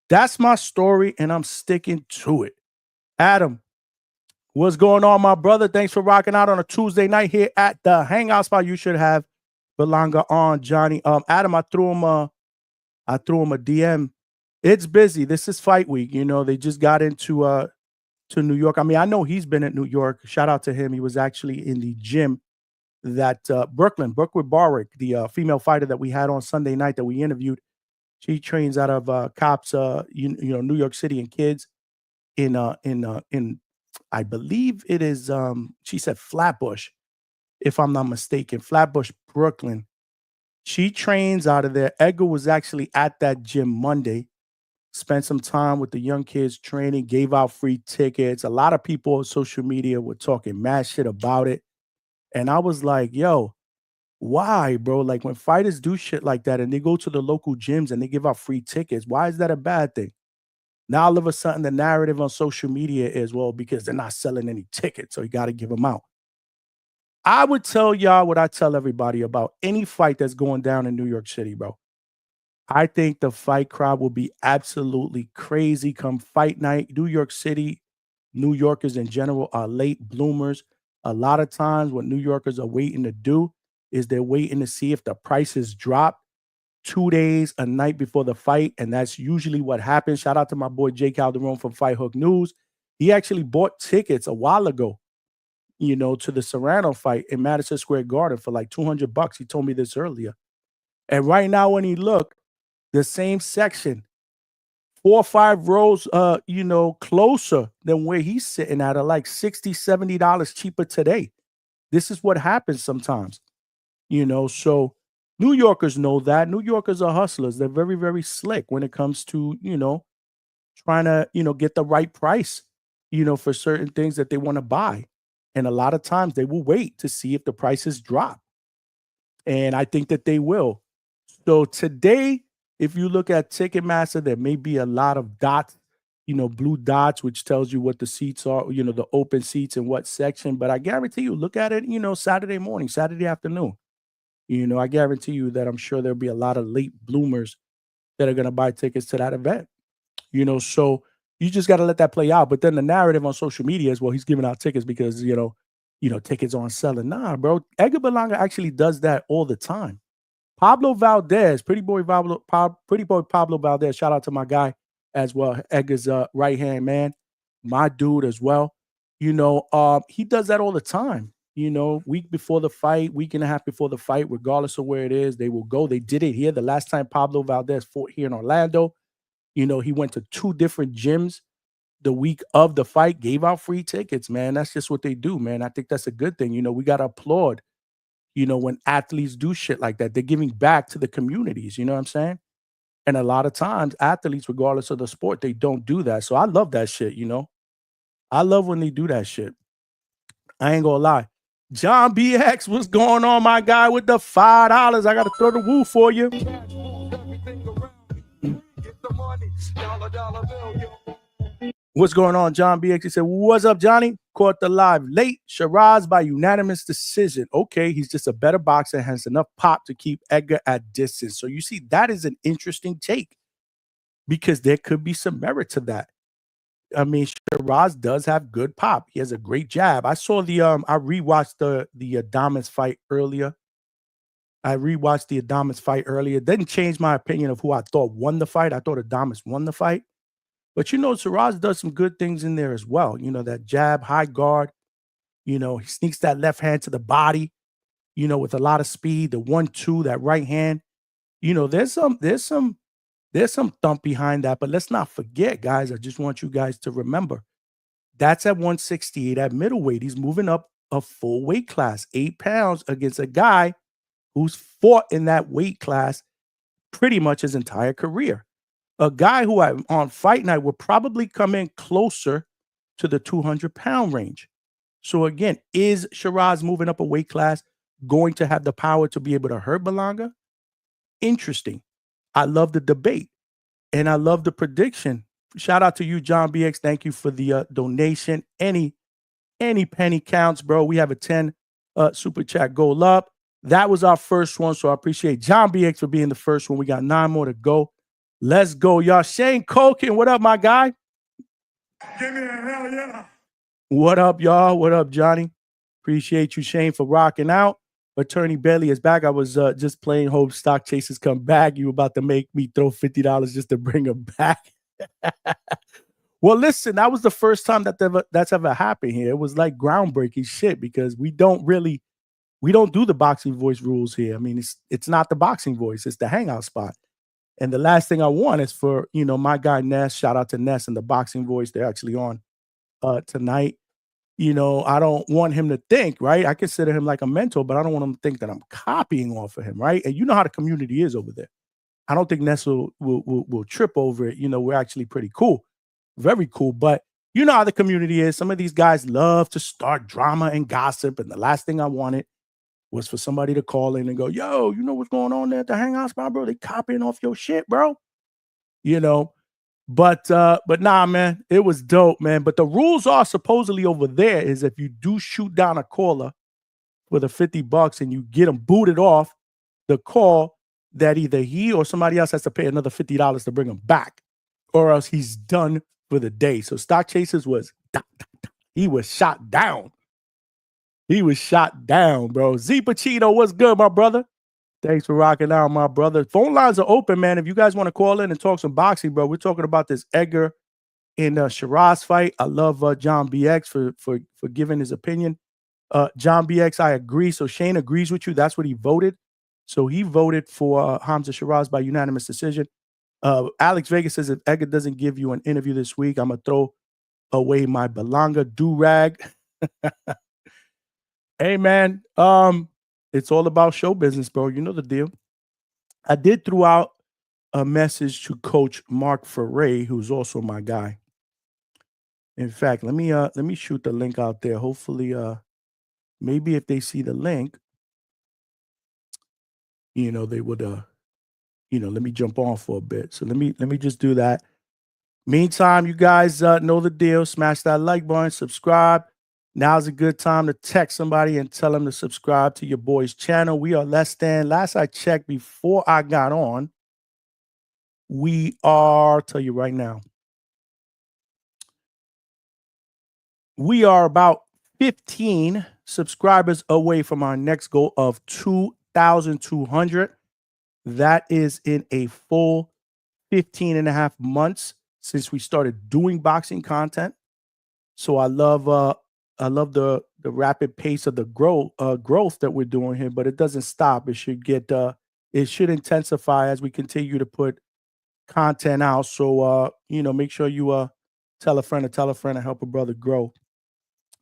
That's my story, and I'm sticking to it. Adam, what's going on, my brother? Thanks for rocking out on a Tuesday night here at the Hangout Spot. You should have Berlanga on, Johnny. Adam, I threw him a DM. It's busy. This is fight week. You know, they just got into to New York. I mean, I know he's been at New York. Shout out to him. He was actually in the gym that Brooklyn Barrick, the female fighter that we had on Sunday night that we interviewed. She trains out of Cops, you know, New York City, and kids in I believe it is she said Flatbush, if I'm not mistaken, Flatbush, Brooklyn. She trains out of there. Edgar was actually at that gym Monday. spent some time with the young kids training, gave out free tickets. A lot of people on social media were talking mad shit about it. And I was like, yo, why, bro? Like when fighters do shit like that and they go to the local gyms and they give out free tickets, why is that a bad thing? Now all of a sudden the narrative on social media is, well, because they're not selling any tickets, so you got to give them out. I would tell y'all what I tell everybody about any fight that's going down in New York City, bro. I think the fight crowd will be absolutely crazy come fight night. New York City, New Yorkers in general are late bloomers. A lot of times what New Yorkers are waiting to do is they're waiting to see if the prices drop 2 days, a night before the fight, and that's usually what happens. Shout out to my boy Jake Calderon from Fight Hook News. He actually bought tickets a while ago, to the Serrano fight in Madison Square Garden for like $200. He told me this earlier. And right now when he looked, the same section, 4 or 5 rows, closer than where he's sitting at are like $60, $70 cheaper today. This is what happens sometimes, so New Yorkers know that. New Yorkers are hustlers. They're very, very slick when it comes to, trying to, get the right price, for certain things that they want to buy. And a lot of times they will wait to see if the prices drop. And I think that they will. So today, if you look at Ticketmaster, there may be a lot of dots, blue dots, which tells you what the seats are, the open seats and what section. But I guarantee you, look at it, Saturday morning, Saturday afternoon. I guarantee you that I'm sure there'll be a lot of late bloomers that are going to buy tickets to that event. So you just got to let that play out. But then the narrative on social media is, well, he's giving out tickets because, tickets aren't selling. Nah, bro. Edgar Berlanga actually does that all the time. Pablo Valdez, pretty boy Pablo Valdez. Shout out to my guy as well. Edgar's right hand man, my dude as well. He does that all the time. Week before the fight, week and a half before the fight, regardless of where it is, they will go. They did it here. The last time Pablo Valdez fought here in Orlando, he went to 2 different gyms the week of the fight, gave out free tickets, man. That's just what they do, man. I think that's a good thing. We got to applaud when athletes do shit like that. They're giving back to the communities, you know what I'm saying? And a lot of times athletes, regardless of the sport, they don't do that. So I love that shit, I love when they do that shit. I ain't gonna lie. John BX, what's going on, my guy, with the $5? I got to throw the woo for you. What's going on, John BX? He said, what's up, Johnny? Caught the live late. Shiraz by unanimous decision. Okay, he's just a better boxer, has enough pop to keep Edgar at distance. So you see, that is an interesting take because there could be some merit to that. I mean, Shiraz does have good pop. He has a great jab. I saw I rewatched the Adames fight earlier. It didn't change my opinion of who I thought won the fight. I thought Adames won the fight. But, Shiraz does some good things in there as well. That jab, high guard. He sneaks that left hand to the body, with a lot of speed. The 1-2, that right hand. There's some thump behind that. But let's not forget, guys, I just want you guys to remember, that's at 168 at middleweight. He's moving up a full weight class, 8 pounds against a guy who's fought in that weight class pretty much his entire career. A guy who on fight night will probably come in closer to the 200-pound range. So again, is Shiraz moving up a weight class going to have the power to be able to hurt Berlanga? Interesting. I love the debate and I love the prediction. Shout out to you, John BX. Thank you for the donation. Any penny counts, bro. We have a 10 super chat goal up. That was our first one. So I appreciate John BX for being the first one. We got 9 more to go. Let's go, y'all. Shane Colkin, what up, my guy? Give me a hell yeah. What up, y'all? What up, Johnny? Appreciate you, Shane, for rocking out. Attorney Bailey is back. I was just playing Hope Stock Chasers Come Back. You about to make me throw $50 just to bring him back. Well, listen, that was the first time that's ever happened here. It was like groundbreaking shit because we don't do the boxing voice rules here. I mean, it's not the boxing voice, it's the Hangout Spot. And the last thing I want is for, my guy Ness, shout out to Ness and the boxing voice. They're actually on tonight. I don't want him to think, right? I consider him like a mentor, but I don't want him to think that I'm copying off of him, right? And you know how the community is over there. I don't think Ness will trip over it. You know, we're actually pretty cool, very cool. But you know how the community is. Some of these guys love to start drama and gossip. And the last thing I wanted was for somebody to call in and go, yo, you know what's going on there at the Hangout Spot, bro? They copying off your shit, bro. You know, but nah, man, it was dope, man. But the rules are supposedly over there is if you do shoot down a caller with a $50 and you get them booted off the call, that either he or somebody else has to pay another $50 to bring him back, or else he's done for the day. So Stock Chasers he was shot down. He was shot down, bro. Z Pacino, what's good, my brother? Thanks for rocking out, my brother. Phone lines are open, man. If you guys want to call in and talk some boxing, bro, we're talking about this Edgar and Shiraz fight. I love John BX for giving his opinion. John BX, I agree. So Shane agrees with you. That's what he voted. So he voted for Hamzah Sheeraz by unanimous decision. Alex Vegas says if Edgar doesn't give you an interview this week, I'm going to throw away my Berlanga do-rag. Hey, man, it's all about show business, bro. You know the deal. I did throw out a message to Coach Mark Ferre, who's also my guy. In fact, let me shoot the link out there. Hopefully, maybe if they see the link, you know, they would, you know, let me jump on for a bit. So let me just do that. Meantime, you guys know the deal. Smash that like button, subscribe. Now's a good time to text somebody and tell them to subscribe to your boy's channel. We are last I checked before I got on, we are, tell you right now, we are about 15 subscribers away from our next goal of 2,200. That is in a full 15 and a half months since we started doing boxing content. So I love the rapid pace of the growth that we're doing here, but it doesn't stop. It should intensify as we continue to put content out. So you know, make sure you tell a friend and help a brother grow.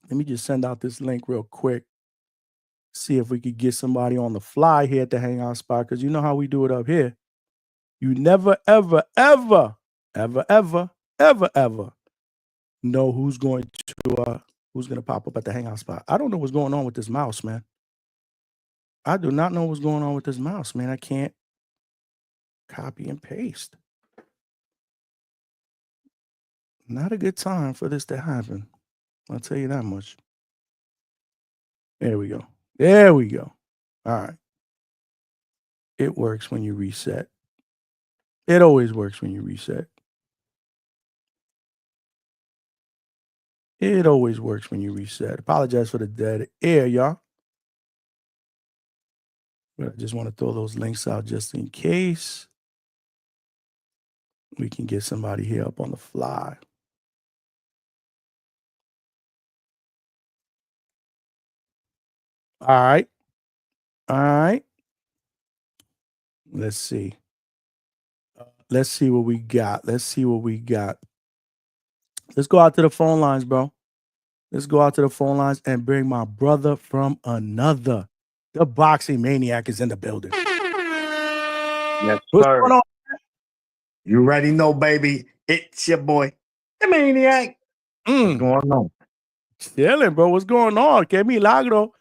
Let me just send out this link real quick. See if we could get somebody on the fly here at the Hangout Spot, because you know how we do it up here. You never, ever, ever, ever, ever, ever, ever know who's going to pop up at the Hangout Spot. I don't know what's going on with this mouse, man. I do not know what's going on with this mouse, man. I can't copy and paste. Not a good time for this to happen. I'll tell you that much. There we go. There we go. All right. It works when you reset. It always works when you reset. It always works when you reset. Apologize for the dead air, y'all. But I just want to throw those links out just in case we can get somebody here up on the fly. All right. All right. Let's see. Let's see what we got. Let's see what we got. Let's go out to the phone lines, bro. Let's go out to the phone lines and bring my brother from another. The boxing maniac is in the building. Yes, What's sir. going on? You already know, baby. It's your boy, the Maniac. What's going on? Chilling, bro. What's going on? Que milagro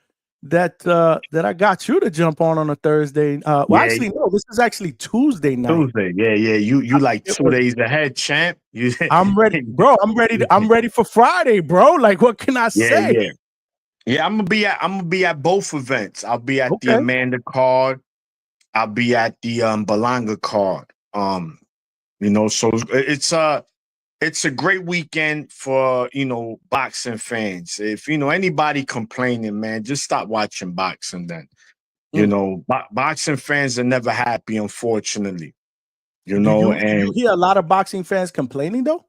that I got you to jump on a Thursday. Well, Yeah. actually, no. This is actually Tuesday night. Tuesday. Yeah. You like 2 days ahead, champ. I'm ready, bro. I'm ready for Friday, bro. Like, what can I say? Yeah. I'm gonna be at both events. I'll be at the Amanda card. I'll be at the Berlanga card. You know, so it's a great weekend for, you know, boxing fans. If, you know, anybody complaining, man, just stop watching boxing then. You know, boxing fans are never happy, unfortunately. You know, and you hear a lot of boxing fans complaining, though?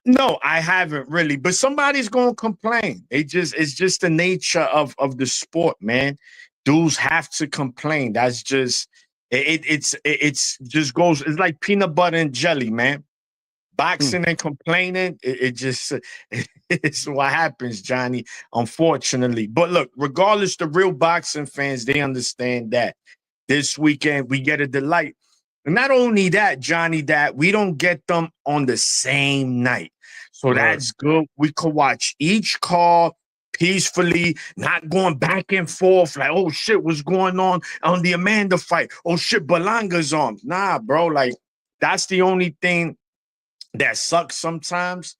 No, I haven't really, but somebody's gonna complain. It's just the nature of the sport, man. Dudes have to complain. That's just it's just goes. It's like peanut butter and jelly, man. Boxing and complaining, it just it's what happens, Johnny. Unfortunately, but look, regardless, the real boxing fans, they understand that this weekend we get a delight. not only that, Johnny, that we don't get them on the same night. So that's good. We could watch each call peacefully, not going back and forth like, oh shit, what's going on the Amanda fight? Oh shit, Berlanga's on. Nah, bro, like that's the only thing that sucks sometimes,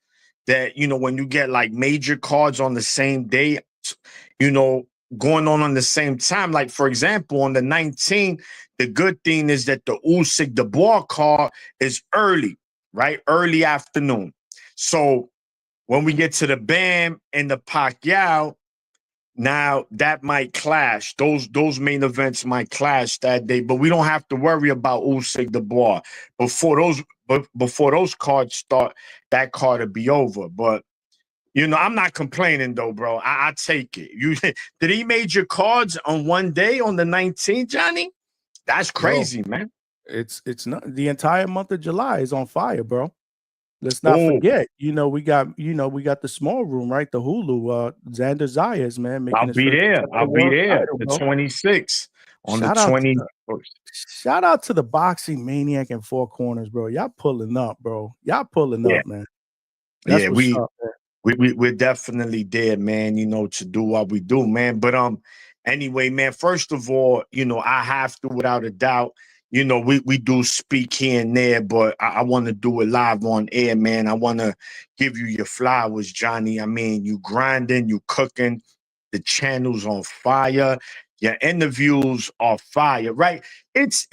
that, you know, when you get like major cards on the same day, you know, going on the same time. Like, for example, on the 19th, the good thing is that the Usyk Dubois card is early, right? Early afternoon. So when we get to the Bam and the Pacquiao, now that might clash. Those main events might clash that day, but we don't have to worry about Usyk Dubois before those cards start. That card will be over. But you know, I'm not complaining though, bro. I take it. You did he major cards on one day on the 19th, Johnny? That's crazy, man. It's not, the entire month of July is on fire, bro. Let's not forget, we got the small room, right? The Hulu, Xander Zayas, man, making I'll be there. The 26th on the 21st. Shout out to the boxing Maniac in Four Corners, bro. Y'all pulling up, bro. Y'all pulling up, man. That's what's up, man. We're definitely there, man, you know, to do what we do, man. But anyway, man, first of all, you know, I have to, without a doubt, you know, we do speak here and there, but I want to do it live on air, man. I want to give you your flowers, Johnny. I mean, you grinding, you cooking, the channel's on fire, your interviews are fire, right? It's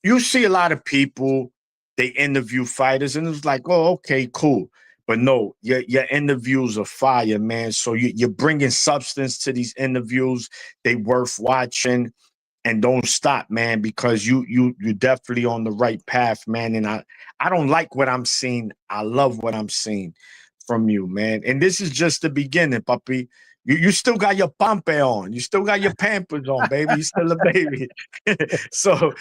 you see a lot of people, they interview fighters, and it's like, oh, okay, cool. But no, your interviews are fire, man. So you're bringing substance to these interviews. They worth watching. And don't stop, man, because you're definitely on the right path, man. And I don't like what I'm seeing. I love what I'm seeing from you, man. And this is just the beginning, puppy. You still got your pampe on. You still got your Pampers on, baby. You still a baby. Bro.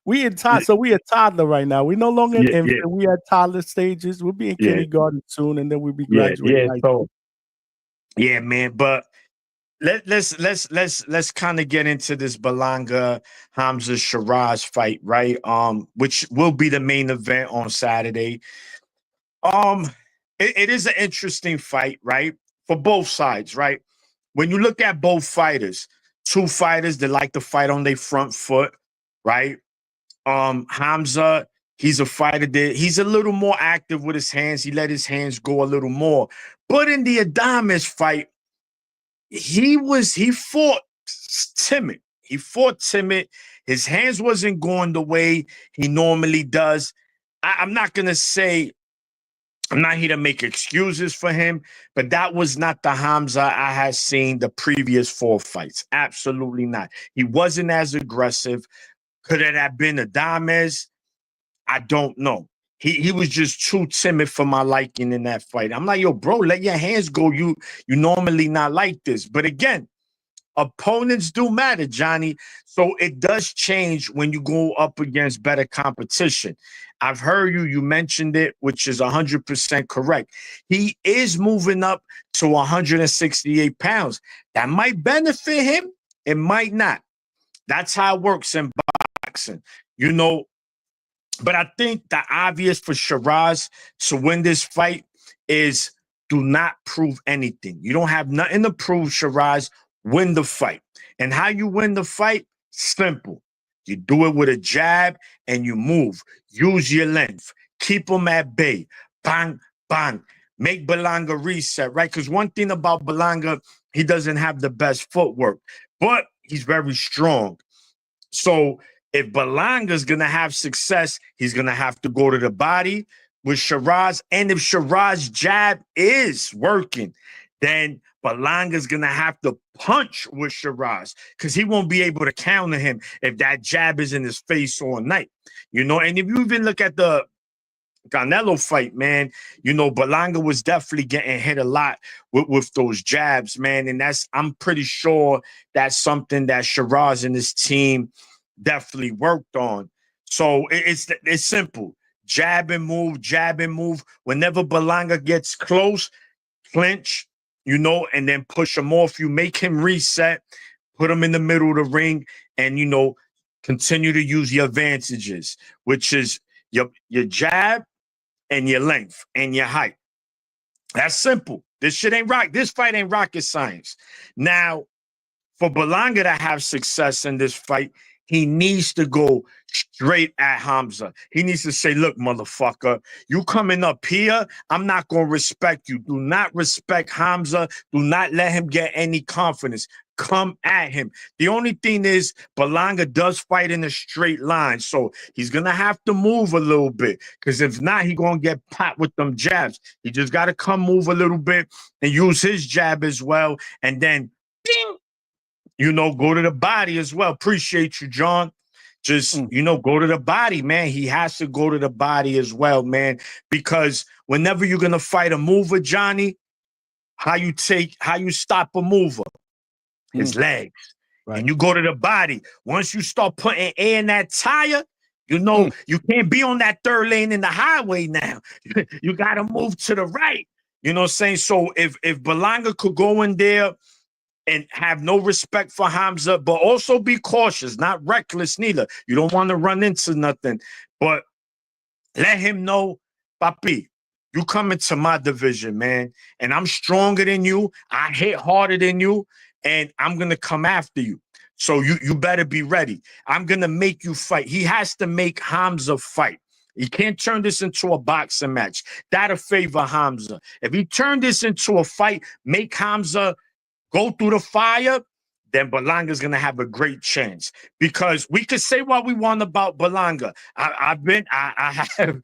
We in so we a toddler right now. We no longer in infant. We at toddler stages. We'll be in kindergarten soon, and then we'll be graduating. Yeah, man. But let's kind of get into this Berlanga Hamzah Sheeraz fight, right? Which will be the main event on Saturday. It is an interesting fight, right? For both sides, right? When you look at both fighters, two fighters that like to fight on their front foot, right? Hamzah, he's a fighter that he's a little more active with his hands. He let his hands go a little more. But in the Adames fight, he fought timid. He fought timid. His hands wasn't going the way he normally does. I'm not going to say, I'm not here to make excuses for him, but that was not the Hamzah I had seen the previous 4 fights. Absolutely not. He wasn't as aggressive. Could it have been Adames? I don't know. He was just too timid for my liking in that fight. I'm like, yo, bro, let your hands go. You normally not like this. But again, opponents do matter, Johnny. So it does change when you go up against better competition. I've heard you mentioned it, which is 100% correct. He is moving up to 168 pounds. That might benefit him. It might not. That's how it works in boxing. You know, but I think the obvious for Shiraz to win this fight is do not prove anything. You don't have nothing to prove, Shiraz. Win the fight. And how you win the fight? Simple. You do it with a jab and you move. Use your length. Keep them at bay. Bang, bang. Make Berlanga reset, right? Because one thing about Berlanga, he doesn't have the best footwork, but he's very strong. So if Berlanga's going to have success, he's going to have to go to the body with Shiraz. And if Shiraz's jab is working, then Berlanga's going to have to punch with Shiraz because he won't be able to counter him if that jab is in his face all night. You know, and if you even look at the Canelo fight, man, you know, Berlanga was definitely getting hit a lot with those jabs, man. And I'm pretty sure that's something that Shiraz and his team definitely worked on. So it's simple. Jab and move, jab and move. Whenever Berlanga gets close, clinch, you know, and then push him off. You make him reset, put him in the middle of the ring, and, you know, continue to use your advantages, which is your jab and your length and your height. That's simple. This fight ain't rocket science. Now, for Berlanga to have success in this fight, he needs to go straight at Hamzah. He needs to say, look, motherfucker, you coming up here, I'm not going to respect you. Do not respect Hamzah. Do not let him get any confidence. Come at him. The only thing is Berlanga does fight in a straight line, so he's going to have to move a little bit, because if not, he's going to get popped with them jabs. He just got to move a little bit and use his jab as well, and then ding, go to the body as well. Appreciate you, John. Just, go to the body, man. He has to go to the body as well, man, because whenever you're going to fight a mover, Johnny, how you stop a mover? His legs. Right. And you go to the body. Once you start putting air in that tire, you can't be on that third lane in the highway now. You got to move to the right. You know what I'm saying? So if Berlanga could go in there and have no respect for Hamzah, but also be cautious, not reckless neither. You don't want to run into nothing, but let him know, papi, you come into my division, man, and I'm stronger than you. I hit harder than you, and I'm going to come after you. So you better be ready. I'm going to make you fight. He has to make Hamzah fight. He can't turn this into a boxing match. That'll favor Hamzah. If he turned this into a fight, make Hamzah go through the fire, then Berlanga's going to have a great chance. Because we could say what we want about Berlanga. I have,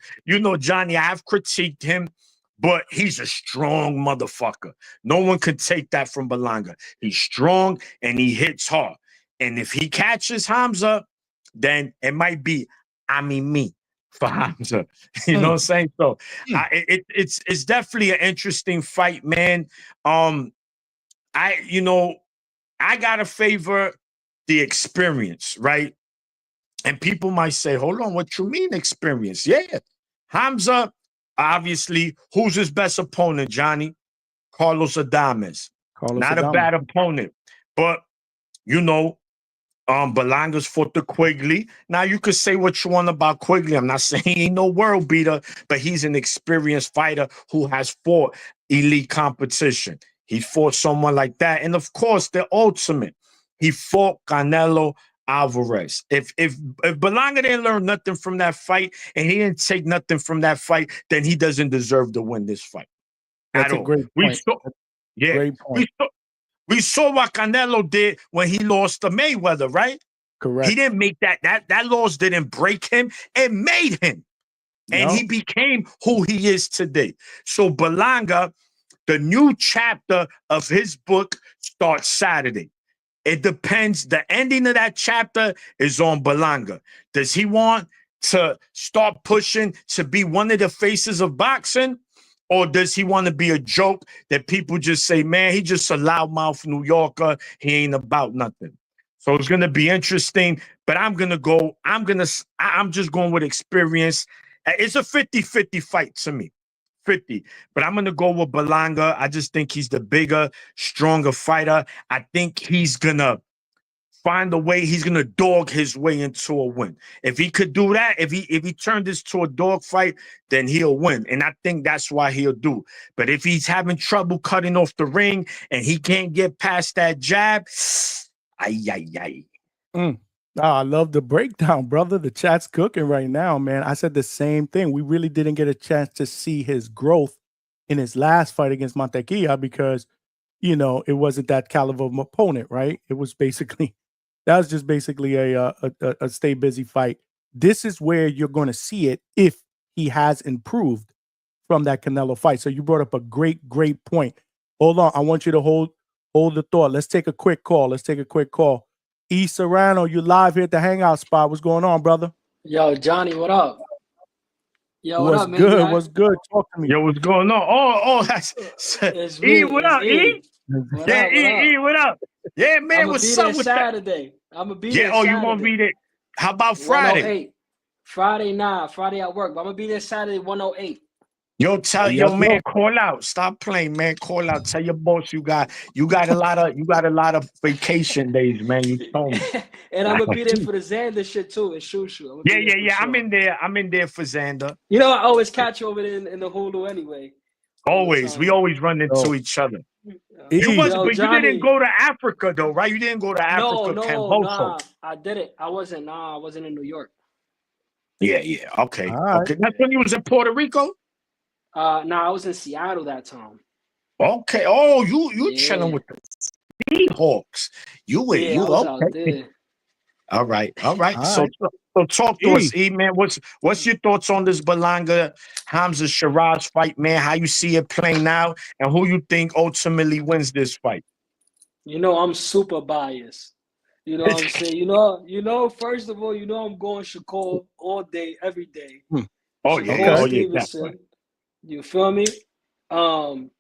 Johnny, I have critiqued him, but he's a strong motherfucker. No one could take that from Berlanga. He's strong and he hits hard. And if he catches Hamzah, then it might be me for Hamzah. You know what I'm saying? So it's definitely an interesting fight, man. I gotta favor the experience, right? And people might say, hold on, what you mean experience? Yeah. Hamzah, obviously, who's his best opponent, Johnny? Carlos Adames. Not a bad opponent. But, Berlanga's fought the Quigley. Now, you could say what you want about Quigley. I'm not saying he ain't no world beater, but he's an experienced fighter who has fought elite competition. He fought someone like that. And, of course, the ultimate, he fought Canelo Alvarez. If Berlanga didn't learn nothing from that fight and he didn't take nothing from that fight, then he doesn't deserve to win this fight. That's a great point. Great point. We saw what Canelo did when he lost to Mayweather, right? Correct. He didn't make that loss didn't break him. It made him. And he became who he is today. So Berlanga, the new chapter of his book starts Saturday. It depends. The ending of that chapter is on Berlanga. Does he want to start pushing to be one of the faces of boxing? Or does he want to be a joke that people just say, man, he just a loudmouth New Yorker. He ain't about nothing. So it's going to be interesting. But I'm just going with experience. It's a 50-50 fight to me. 50. But I'm going to go with Berlanga. I just think he's the bigger, stronger fighter. I think he's going to find a way. He's going to dog his way into a win. If he could do that, if he turned this to a dog fight, then he'll win. And I think that's why he'll do. But if he's having trouble cutting off the ring and he can't get past that jab, I love the breakdown, brother. The chat's cooking right now, man. I said the same thing. We really didn't get a chance to see his growth in his last fight against Montequilla because, it wasn't that caliber of opponent, right? It was basically, that was just basically a stay busy fight. This is where you're going to see it if he has improved from that Canelo fight. So you brought up a great point. Hold on. I want you to hold the thought. Let's take a quick call. E. Serrano, you live here at the Hangout Spot. What's going on, brother? Yo, Johnny, what up? Yo, what up, man? Good? What's good? Talk to me. Yo, what's going on? Oh, that's E. What up, E? E. What up? Yeah, man. What's up with Saturday? I'm gonna be there. Yeah. Oh, you gonna be there? How about Friday? Friday at work, but I'm gonna be there Saturday 108. Yo, tell Yes, yo man, no. call out. Stop playing, man. Call out. Tell your boss you got a lot of vacation days, man. You told me. And I'm gonna be there for the Xander shit too, and Shushu. Yeah. I'm in there for Xander. You know, I always catch you over there in the Hulu anyway. Always. We always run into each other. But you didn't go to Africa though, right? You didn't go to Africa, nah. I didn't. I wasn't in New York. Yeah. Okay. Right. Okay. That's when you was in Puerto Rico? I was in Seattle that time. Okay. Oh, you chilling with the Seahawks. You okay. Out there. All right. So talk to us, E, man. What's your thoughts on this Berlanga Hamzah Sheeraz fight, man? How you see it playing out, and who you think ultimately wins this fight? You know, I'm super biased. You know what I'm saying? You know, first of all, I'm going Shakur all day, every day. Shakur Stevenson. You feel me? And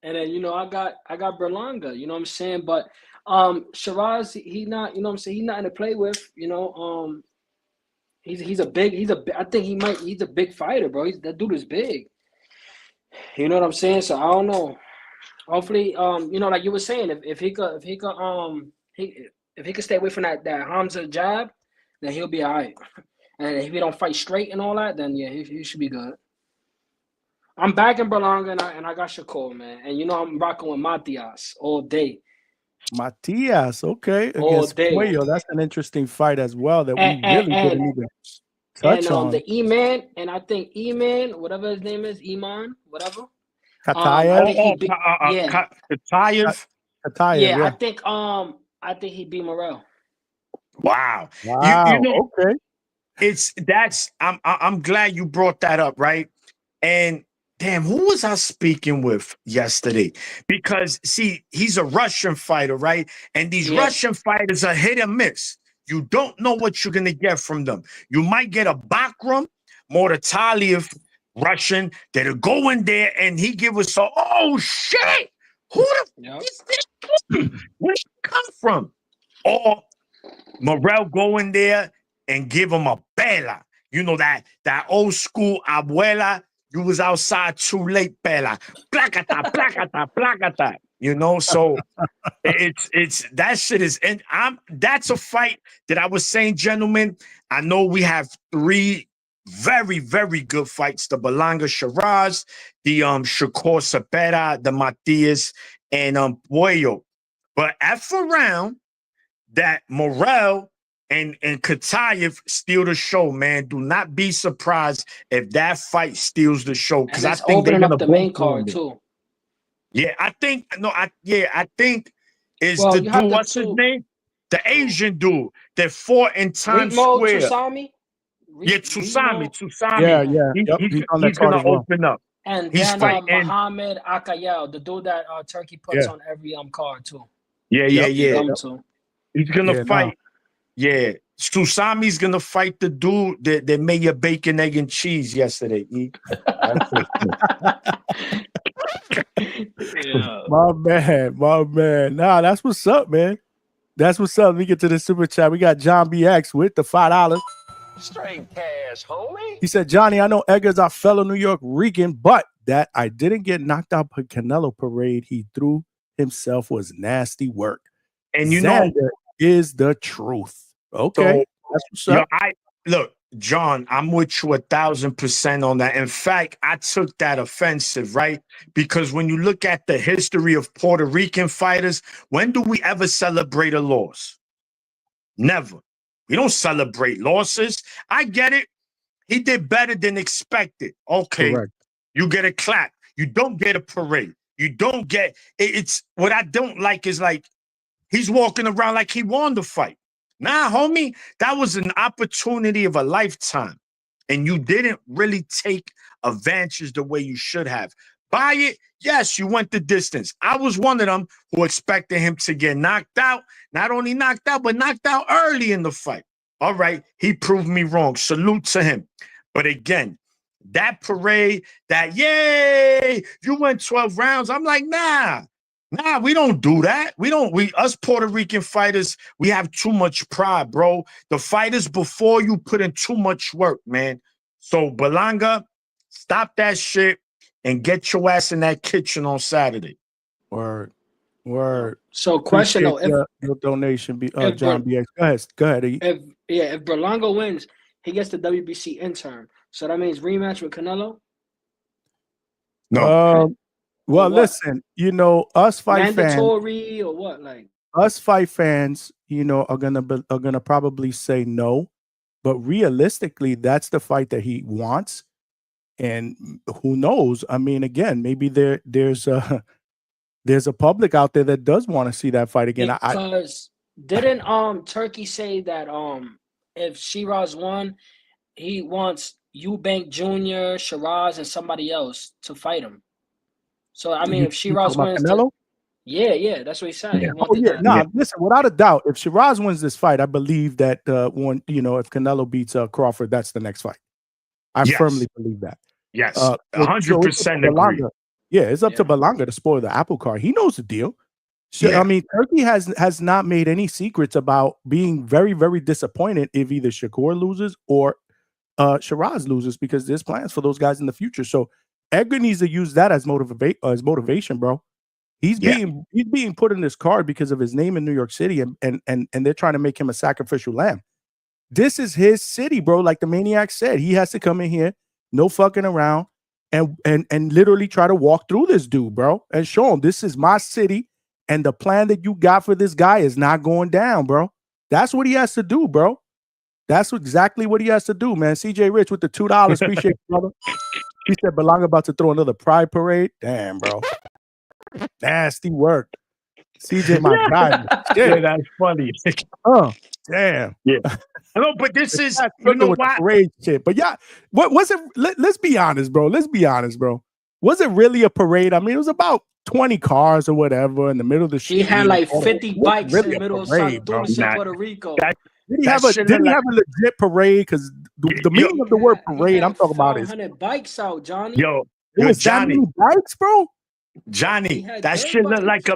then, I got Berlanga, you know what I'm saying? But Shiraz, he not, you know what I'm saying, he's nothing to play with, he's a big fighter, bro. That dude is big. You know what I'm saying? So I don't know. Hopefully, like you were saying, if he could stay away from that Hamzah jab, then he'll be all right. And if he don't fight straight and all that, then yeah, he should be good. I'm back in Berlanga and I got Shakur, man. And I'm rocking with Matias all day. Matias, okay. Against Puello. That's an interesting fight as well that we really didn't even touch on. The E-Man, and I think E-Man, whatever his name is, Iman, whatever. Katayev. Yeah, I think he beat Morel. Wow. Okay. I'm glad you brought that up, right? And damn, who was I speaking with yesterday? Because see, he's a Russian fighter, right? And these Russian fighters are hit and miss. You don't know what you're gonna get from them. You might get a Bakram, Mortaliev Russian that'll go in there and he give us oh shit! Who the f is this? Where did it come from? Or Morel go in there and give him a bela. You know that old school abuela. You was outside too late, bela. Placata, placata, placata. So it's that shit is, and that's a fight that I was saying, gentlemen. I know we have 3 very, very good fights: the Berlanga Shiraz, the Shakur Zepeda, the Matias, and Puello. But at round, that Morel and Katayev steal the show, man. Do not be surprised if that fight steals the show, because I think they're gonna up the main card too. Yeah, I think is the dude. What's his name? The Asian dude that fought in Times Square. Tsusami? Tsusami. Yeah. He's gonna open up. And he's then Muhammad Akayel, the dude that Turkey puts on every card too. Yeah. He's gonna fight. Yeah, Tsusami's gonna fight the dude that made your bacon, egg, and cheese yesterday. My man. Nah, that's what's up, man. That's what's up. Let me get to the super chat. We got John BX with the $5. Straight cash, homie. He said, Johnny, I know Edgar's our fellow New York Rican, but that I didn't get knocked out per Canelo parade he threw himself was nasty work. And Xander is the truth. Okay. So, that's what's up. Look, John, I'm with you 1,000% on that. In fact, I took that offensive, right? Because when you look at the history of Puerto Rican fighters, when do we ever celebrate a loss? Never. We don't celebrate losses. I get it. He did better than expected. Okay. Correct. You get a clap. You don't get a parade. You don't get it's what I don't like is like he's walking around like he won the fight. Nah, homie, that was an opportunity of a lifetime. And you didn't really take advantage the way you should have. By it, yes, you went the distance. I was one of them who expected him to get knocked out. Not only knocked out, but knocked out early in the fight. All right, he proved me wrong. Salute to him. But again, that parade, that, yay, you went 12 rounds. I'm like, nah, we don't do that. Us Puerto Rican fighters, we have too much pride, bro. The fighters before you put in too much work, man. So Berlanga, Stop that shit and get your ass in that kitchen on Saturday. Word. So, question though, your donation, John BX. Go ahead. If Berlanga wins, he gets the WBC intern. So that means rematch with Canelo. No. Well, listen, us fight mandatory fans, or what? Like us fight fans, are gonna probably say no, but realistically, that's the fight that he wants. And who knows? I mean, again, maybe there's a public out there that does want to see that fight again. Because didn't Turki say that if Shiraz won, he wants Eubank Jr., Shiraz, and somebody else to fight him. So I mean, if Shiraz wins, yeah, that's what he said. Yeah. Listen, without a doubt, if Shiraz wins this fight, I believe that if Canelo beats Crawford, that's the next fight. I firmly believe that. Yes, 100% agree. Yeah, it's up to Berlanga to spoil the apple cart. He knows the deal. So, I mean, Turki has not made any secrets about being very, very disappointed if either Shakur loses or Shiraz loses, because there's plans for those guys in the future. So Edgar needs to use that as motivation, bro. He's being put in this card because of his name in New York City, and they're trying to make him a sacrificial lamb. This is his city, bro. Like the Maniac said, he has to come in here, no fucking around, and literally try to walk through this dude, bro, and show him this is my city, and the plan that you got for this guy is not going down, bro. That's what he has to do, bro. That's exactly what he has to do, man. CJ Rich with the $2. Appreciate it, brother. He said Berlanga about to throw another pride parade. Damn, bro. Nasty work. CJ, my guy. Yeah, that's funny. Oh, damn. Yeah. No, but this is, you know what? Parade shit. But yeah, what was it? Let's be honest, bro. Was it really a parade? I mean, it was about 20 cars or whatever in the middle of the street. He had like 50 bikes in the middle of Santurce, Puerto Rico. Did he have a legit parade? Because the meaning of the word parade I'm talking about is 100 bikes out, Johnny. Yo, Johnny, bikes, bro. Johnny, that shit look like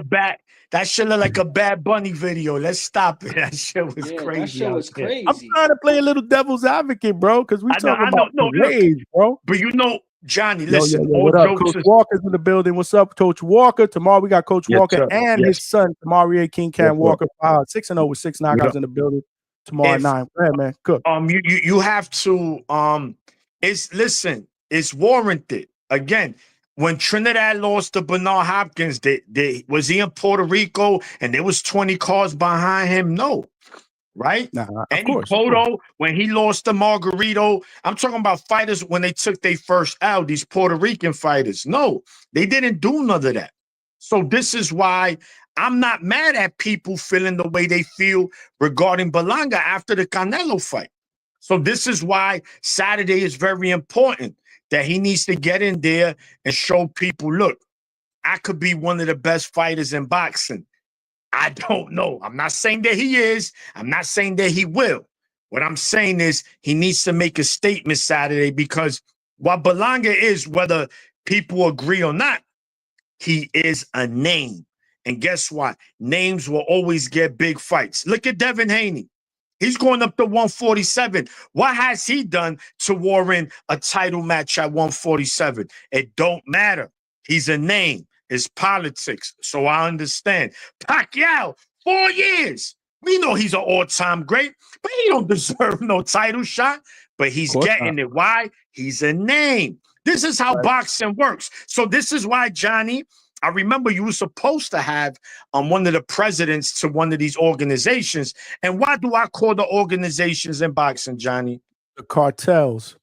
a Bad Bunny video. Let's stop it. That shit was crazy. That shit was crazy. I'm trying to play a little devil's advocate, bro, because we talking about parades, bro. But Johnny, listen. What up? Coach Walker's in the building. What's up, Coach Walker? Tomorrow we got Coach Walker and his son, Tamarie King Can Walker. 6-0 with 6 knockouts in the building. Tomorrow at 9. Go ahead, man. Cook. You have to it's warranted. Again, when Trinidad lost to Bernard Hopkins, they was he in Puerto Rico and there was 20 cars behind him? No. Right? Any photo when he lost to Margarito. I'm talking about fighters when they took their first out, these Puerto Rican fighters. No, they didn't do none of that. So this is why I'm not mad at people feeling the way they feel regarding Berlanga after the Canelo fight. So this is why Saturday is very important, that he needs to get in there and show people, look, I could be one of the best fighters in boxing. I don't know. I'm not saying that he is. I'm not saying that he will. What I'm saying is he needs to make a statement Saturday, because what Berlanga is, whether people agree or not, he is a name. And guess what? Names will always get big fights. Look at Devin Haney. He's going up to 147. What has he done to warrant a title match at 147? It don't matter. He's a name. It's politics. So I understand. Pacquiao, 4 years. We know he's an all-time great, but he don't deserve no title shot. But he's getting it. Why? He's a name. This is how boxing works. So this is why, Johnny, I remember you were supposed to have one of the presidents to one of these organizations. And why do I call the organizations in boxing, Johnny? The cartels.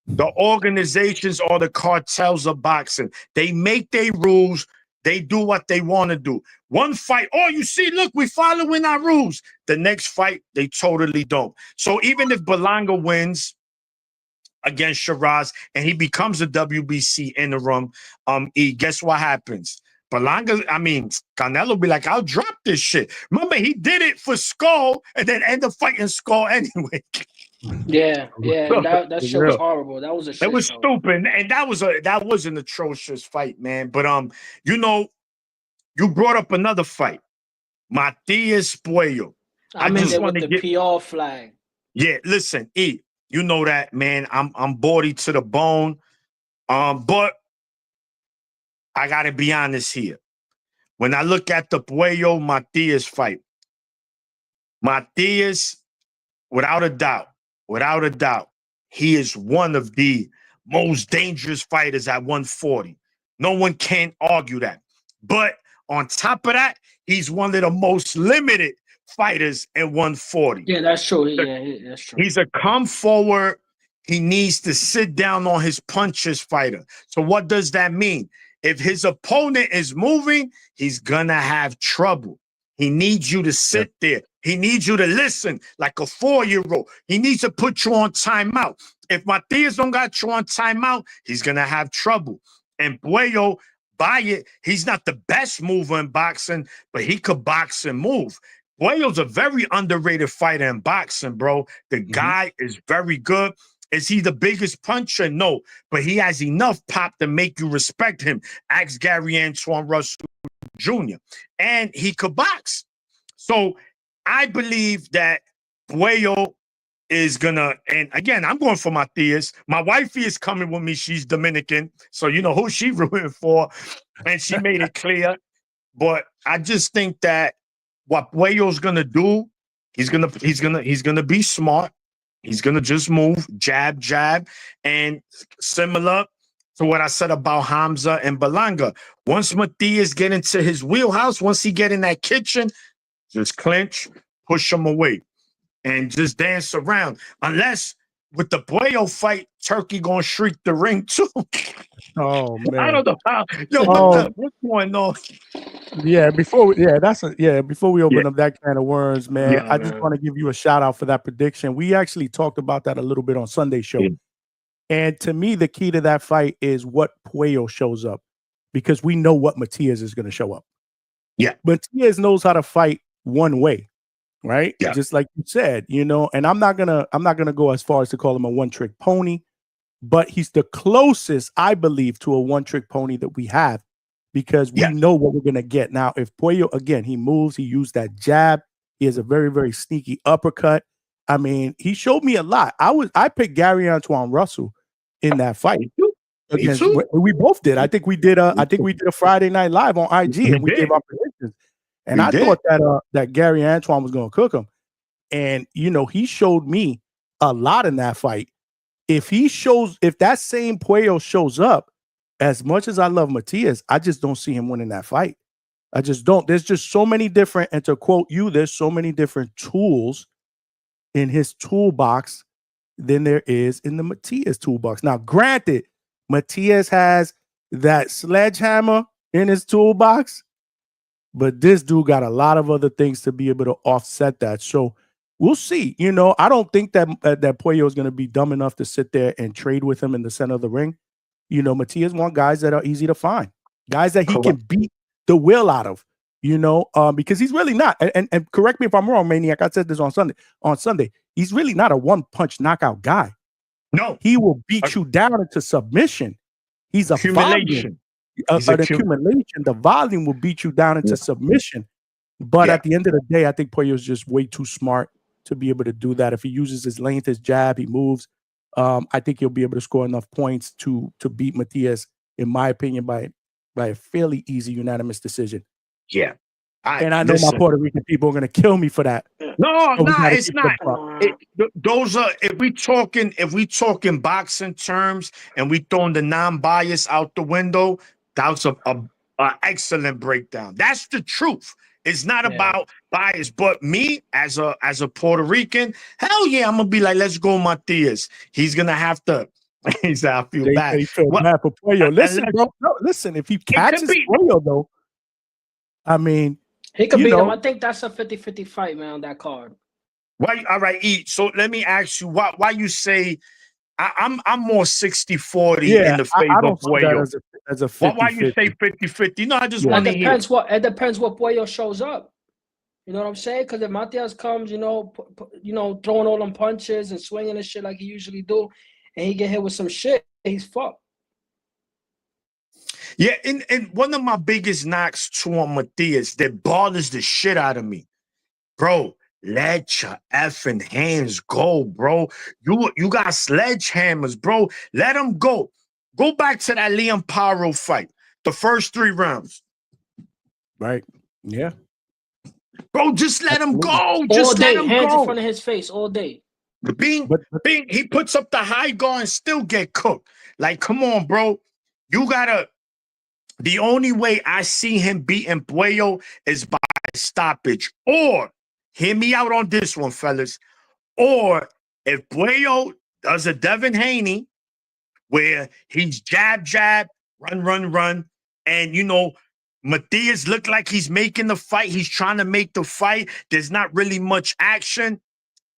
The organizations are the cartels of boxing. They make their rules. They do what they want to do. One fight, you see, look, we're following our rules. The next fight, they totally don't. So even if Berlanga wins against Shiraz and he becomes a WBC interim, guess what happens? Canelo be like, I'll drop this shit. Remember, he did it for Skull and then end up fighting Skull anyway. Yeah, that shit was horrible. That was a shit It was show. stupid, and that was an atrocious fight, man. But you brought up another fight, Matias Puello. I just want to get PR flag. Yeah, listen, E, you know that, man. I'm bawdy to the bone. But I gotta be honest here. When I look at the Puello Matias fight, Matias, without a doubt, he is one of the most dangerous fighters at 140. No one can argue that. But on top of that, he's one of the most limited fighters in 140. Yeah, that's true. Yeah, that's true. He's a come forward. He needs to sit down on his punches fighter. So what does that mean? If his opponent is moving, he's gonna have trouble. He needs you to sit there. He needs you to listen like a 4-year-old. He needs to put you on timeout. If Matias don't got you on timeout, he's gonna have trouble. And Puello, by it, he's not the best mover in boxing, but he could box and move. Puello's a very underrated fighter in boxing, bro. The guy is very good. Is he the biggest puncher? No, but he has enough pop to make you respect him. Ask Gary Antoine Russell Jr. And he could box. So I believe that Puello is gonna, and again, I'm going for Matias. My wifey is coming with me. She's Dominican, so you know who she rooting for, and she made it clear. But I just think that what Puello's gonna do, he's gonna be smart. He's gonna just move, jab, and similar to what I said about Hamzah and Berlanga. Once Matias get into his wheelhouse, once he get in that kitchen, just clinch, push him away, and just dance around. Unless with the Puello fight, Turki gonna shriek the ring too. Oh man, I don't know how. What's going on? Yeah, before we open up that can of worms, man, I just want to give you a shout out for that prediction. We actually talked about that a little bit on Sunday's show. And to me, the key to that fight is what Puello shows up, because we know what Matias is going to show up. Yeah. Matias knows how to fight one way, right? Yeah. Just like you said, and I'm not gonna go as far as to call him a one-trick pony, but he's the closest, I believe, to a one-trick pony that we have, because we know what we're going to get. Now, if Puello, again, he moves, he used that jab, he has a very, very sneaky uppercut. I mean, he showed me a lot. I picked Gary Antoine Russell in that fight. We both did. I think we did a Friday Night Live on IG, and we gave our predictions. And I thought that Gary Antoine was going to cook him. And, he showed me a lot in that fight. If that same Puello shows up, as much as I love Matias, I just don't see him winning that fight. I just don't. There's just so many different, and to quote you, there's so many different tools in his toolbox than there is in the Matias toolbox. Now, granted, Matias has that sledgehammer in his toolbox, but this dude got a lot of other things to be able to offset that. So we'll see. I don't think that Puello is going to be dumb enough to sit there and trade with him in the center of the ring. Matias want guys that are easy to find, guys that he can beat the will out of, because he's really not. And correct me if I'm wrong, Maniac. I said this on Sunday. He's really not a one-punch knockout guy. No, he will beat you down into submission. He's a accumulation. An accumulation. The volume will beat you down into submission. But at the end of the day, I think Puello is just way too smart to be able to do that. If he uses his length, his jab, he moves. I think he'll be able to score enough points to beat Matias, in my opinion, by a fairly easy unanimous decision. Yeah. I know my Puerto Rican people are going to kill me for that. No, it's not. Those are if we talking boxing terms and we throwing the non-bias out the window, that's a excellent breakdown. That's the truth. It's not about bias, but me as a Puerto Rican, hell yeah, I'm gonna be like, let's go, Matias. He's gonna have to. He said, I feel bad. He feel bad for Puello. Listen, bro. No, listen. If he catches Puello, though, I mean, he could beat him. I think that's a 50-50 fight, man, on that card. Why? All right, E. So let me ask you, why you say I'm more 60-40 in the favor of Puello? As a 50-50. Why you say 50-50? No, I just want to hear. It depends what Puello shows up. You know what I'm saying? Because if Matias comes, throwing all them punches and swinging and shit like he usually do, and he get hit with some shit, he's fucked. Yeah, and one of my biggest knocks to on Matias that bothers the shit out of me, bro. Let your effing hands go, bro. You got sledgehammers, bro. Let them go. Go back to that Liam Paro fight. The first 3 rounds. Right. Yeah. Bro, just let him go. All Just day, let him hands go. in front of his face all day. Bing, he puts up the high guard and still get cooked. Like, come on, bro. You gotta. The only way I see him beating Puello is by stoppage. Or, hear me out on this one, fellas. Or if Puello does a Devin Haney, where he's jab, run, and, you know, Matias look like he's making the fight. He's trying to make the fight. There's not really much action.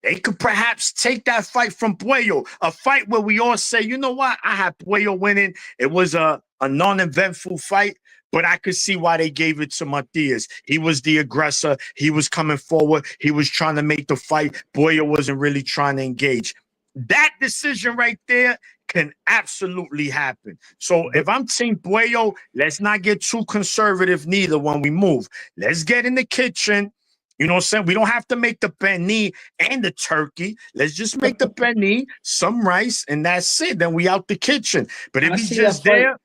They could perhaps take that fight from Puello, a fight where we all say, you know what, I had Puello winning. It was a non-eventful fight, but I could see why they gave it to Matias. He was the aggressor. He was coming forward. He was trying to make the fight. Puello wasn't really trying to engage. That decision right there can absolutely happen. So if I'm Team Puello, let's not get too conservative neither when we move. Let's get in the kitchen. You know what I'm saying? We don't have to make the penne and the turkey. Let's just make the penne, some rice, and that's it. Then we out the kitchen. But if he's just there,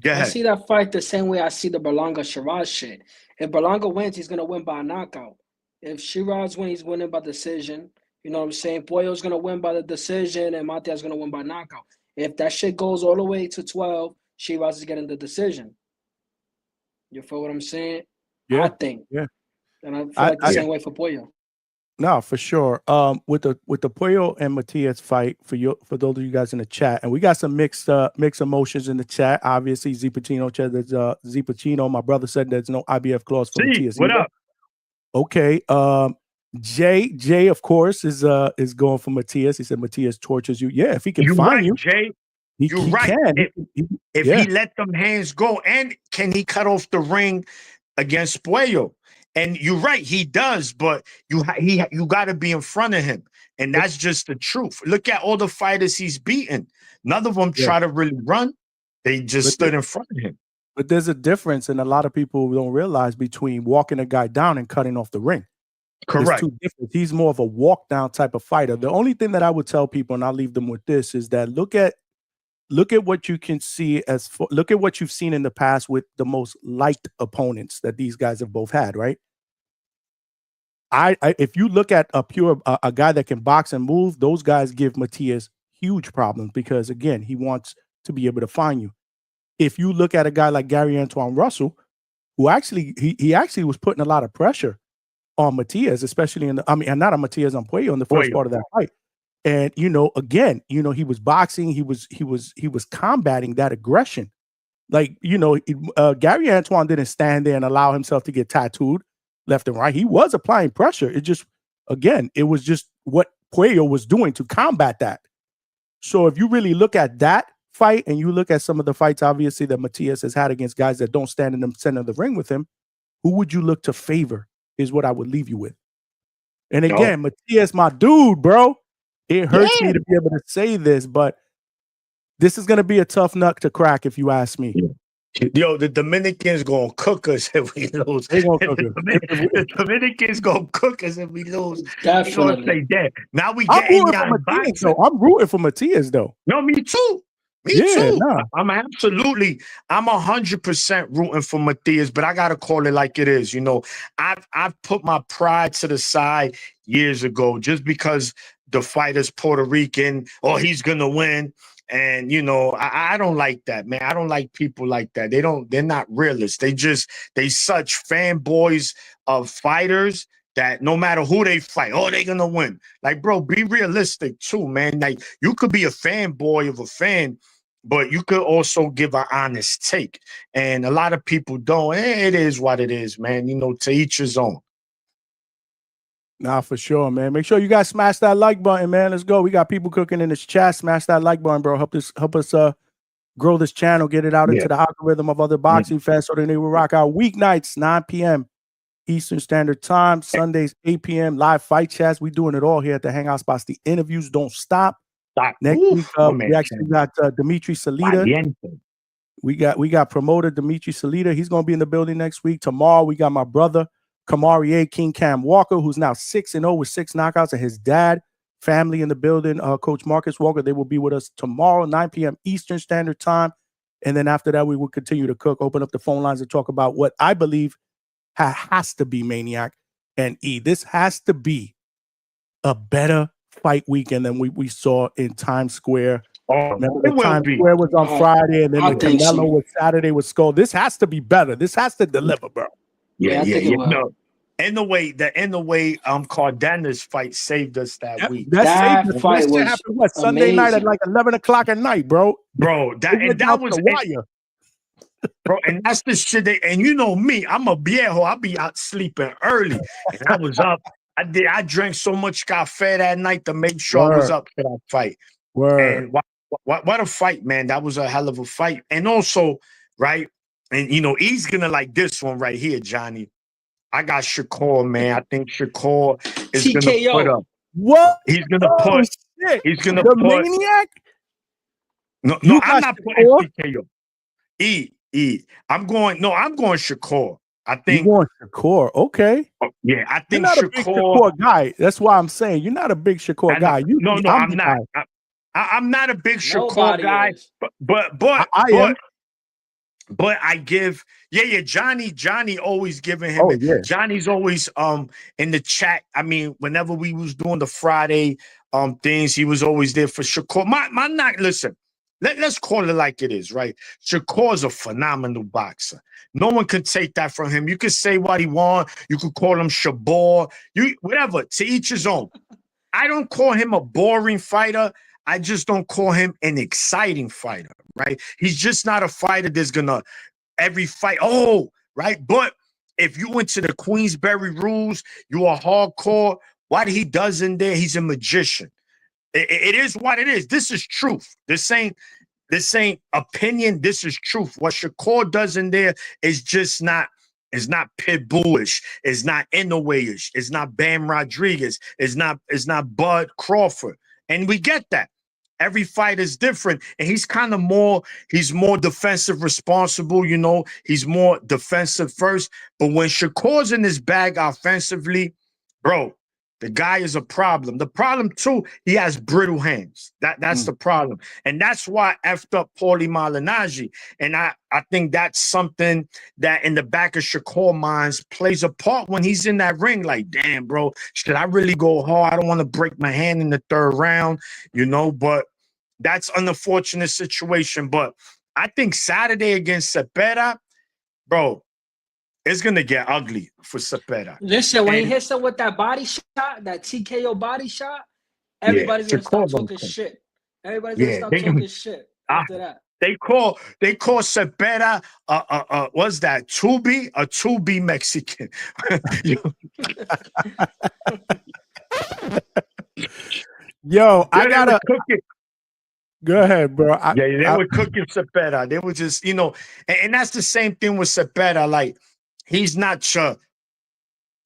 go ahead. I see that fight the same way I see the Berlanga Shiraz shit. If Berlanga wins, he's gonna win by a knockout. If Shiraz wins, he's winning by decision. You know what I'm saying? Puello's gonna win by the decision, and Matias is gonna win by knockout. If that shit goes all the way to 12, Shiraz is getting the decision. You feel what I'm saying? Yeah. I think. Yeah. And I feel like the same way for Puello. No, for sure. With the Puello and Matias fight, for those of you guys in the chat, and we got some mixed emotions in the chat. Obviously, Zepachino, my brother said there's no IBF clause for Matias. What up? Okay. Jay, of course, is going for Matias. He said Matias tortures you. Yeah, if he can find you, Jay. He can. If he let them hands go, and can he cut off the ring against Puello? And you're right, he does, but you got to be in front of him, and that's just the truth. Look at all the fighters he's beaten. None of them try to really run; they just stood in front of him. But there's a difference, and a lot of people don't realize, between walking a guy down and cutting off the ring. Correct. There's two different. He's more of a walk down type of fighter. The only thing that I would tell people, and I'll leave them with this, is that look at what you can see look at what you've seen in the past with the most liked opponents that these guys have both had, right? If you look at a guy that can box and move, those guys give Matias huge problems because, again, he wants to be able to find you. If you look at a guy like Gary Antoine Russell, who actually he actually was putting a lot of pressure on Matias, especially and not on Matias, on Puello in the first part of that fight. And again, he was boxing, he was combating that aggression. Like, Gary Antoine didn't stand there and allow himself to get tattooed left and right. He was applying pressure. It just, again, it was just what Puello was doing to combat that. So if you really look at that fight and you look at some of the fights, obviously, that Matias has had against guys that don't stand in the center of the ring with him, who would you look to favor is what I would leave you with. And again, Matias, my dude, bro. It hurts me to be able to say this, but this is going to be a tough nut to crack if you ask me. Yo, the Dominicans going to cook us if we lose. The Dominicans going to cook us if we lose. Definitely. Now we I'm getting I'm rooting for Matias, though. No, me too. Me too. Nah. I'm 100% rooting for Matias, but I gotta call it like it is. I've put my pride to the side years ago just because the fighter's Puerto Rican, or he's gonna win. And I don't like that, man. I don't like people like that. They're not realists. They such fanboys of fighters that no matter who they fight, they're gonna win. Like, bro, be realistic too, man. Like, you could be a fanboy of a fan, but you could also give an honest take. And a lot of people don't. It is what it is, man. To each his own. Nah, for sure, man. Make sure you guys smash that like button, man. Let's go. We got people cooking in this chat. Smash that like button, bro. Help us grow this channel, get it out into the algorithm of other boxing fans so that they will rock out weeknights, 9 p.m. Eastern Standard Time, Sundays, 8 p.m. live fight chats. We doing it all here at the Hangout Spots. The interviews don't stop. Next week, we actually got Dimitri Salita. We got promoter Dimitri Salita. He's going to be in the building next week. Tomorrow, we got my brother, Kamarie King Cam Walker, who's now 6-0 with 6 knockouts, and his dad, family in the building. Coach Marcus Walker, they will be with us tomorrow, 9 p.m. Eastern Standard Time. And then after that, we will continue to cook, open up the phone lines and talk about what I believe has to be Maniac and E. This has to be a better fight weekend than we saw in Times Square. Remember, the Times Square was on Friday, and then the Canelo was Saturday with Skull. This has to be better. This has to deliver, bro. Yeah. No. In the way Cardenas fight saved us that week. That fight was happened, Sunday night at like 11 o'clock at night, bro. Bro, that was the wire. Bro, and that's the shit. And you know me, I'm a viejo. I'll be out sleeping early. And I was up. I drank so much cafe that night to make sure I was up for that fight. And what a fight, man. That was a hell of a fight. And also, right, and he's gonna like this one right here, Johnny. I got Shakur, man. I think Shakur is TKO. Gonna put up. What? He's gonna put. Shit. He's gonna the put. Maniac? No, I'm not putting TKO. I'm going Shakur. I think you going Shakur. Okay. Yeah, I think you're not a big Shakur guy. That's why I'm saying you're not a big Shakur guy. I'm not. I'm not a big Shakur guy. But I am. But I give, Johnny always giving him. Johnny's always in the chat. I mean, whenever we was doing the Friday things, he was always there for Shakur. Listen, let's call it like it is, right? Shakur's a phenomenal boxer. No one can take that from him. You can say what he want. You could call him Shabor. Whatever. To each his own. I don't call him a boring fighter. I just don't call him an exciting fighter, right? He's just not a fighter that's gonna every fight. Right. But if you went to the Queensberry rules, you are hardcore. What he does in there, he's a magician. It is what it is. This is truth. This ain't opinion. This is truth. What Shakur does in there is just not. It's not Pitbullish. It's not Inoue-ish. It's not Bam Rodriguez. It's not Bud Crawford. And we get that. Every fight is different. And he's more defensive responsible, He's more defensive first. But when Shakur's in his bag offensively, bro, the guy is a problem. The problem, too, he has brittle hands. That's the problem. And that's why I effed up Paulie Malignaggi. And I think that's something that in the back of Shakur minds plays a part when he's in that ring. Like, damn, bro, should I really go hard? I don't want to break my hand in the third round, But that's an unfortunate situation. But I think Saturday against Zepeda, bro, it's going to get ugly for Zepeda. Listen, when he hits him with that body shot, that TKO body shot, everybody's going to start talking shit. Everybody's going to start talking shit after that. They call Zepeda what's that? A 2B Mexican. Yo, I gotta cook it. Go ahead, bro. They were cooking Zepeda. They were just, and that's the same thing with Zepeda. Like, he's not your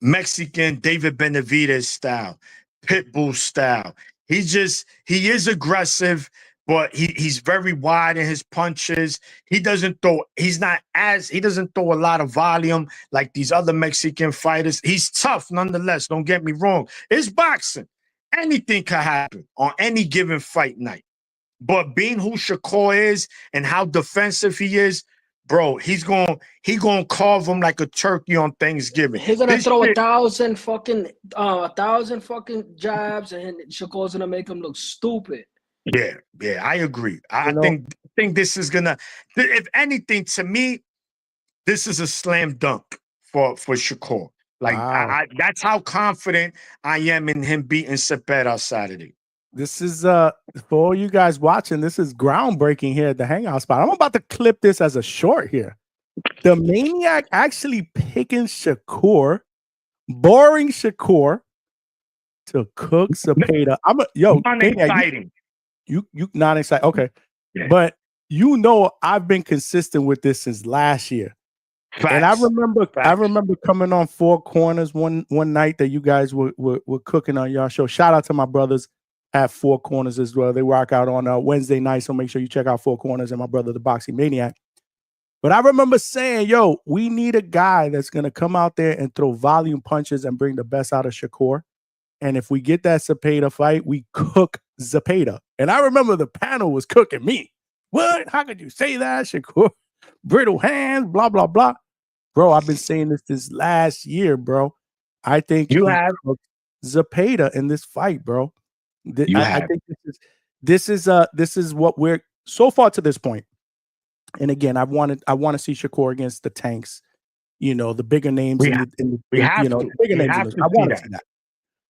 Mexican David Benavidez style, Pitbull style. He is aggressive, but he's very wide in his punches. He doesn't throw a lot of volume like these other Mexican fighters. He's tough nonetheless. Don't get me wrong. It's boxing. Anything can happen on any given fight night. But being who Shakur is and how defensive he is, bro, he gonna carve him like a turkey on Thanksgiving. He's gonna throw 1,000 fucking jabs, and Shakur's gonna make him look stupid. Yeah, I agree. I think this is gonna, if anything, to me, this is a slam dunk for Shakur. Like, wow. That's how confident I am in him beating Zepeda Saturday. This is for all you guys watching. This is groundbreaking here at the Hangout Spot. I'm about to clip this as a short here. The Maniac actually picking Shakur, boring Shakur, to cook Zepeda. Not exciting. You not excited? Okay, but I've been consistent with this since last year. Facts. And I remember coming on Four Corners one night that you guys were cooking on y'all show. Shout out to my brothers at Four Corners as well. They rock out on Wednesday night, so make sure you check out Four Corners and my brother, the Boxing Maniac. But I remember saying, we need a guy that's going to come out there and throw volume punches and bring the best out of Shakur. And if we get that Zepeda fight, we cook Zepeda. And I remember the panel was cooking me. What? How could you say that? Shakur, brittle hands, blah, blah, blah. Bro, I've been saying this last year, bro. I think you have Zepeda in this fight, bro. I think this is what we're so far to this point. And again, I want to see Shakur against the tanks, you know, the bigger names bigger names. I want to see that.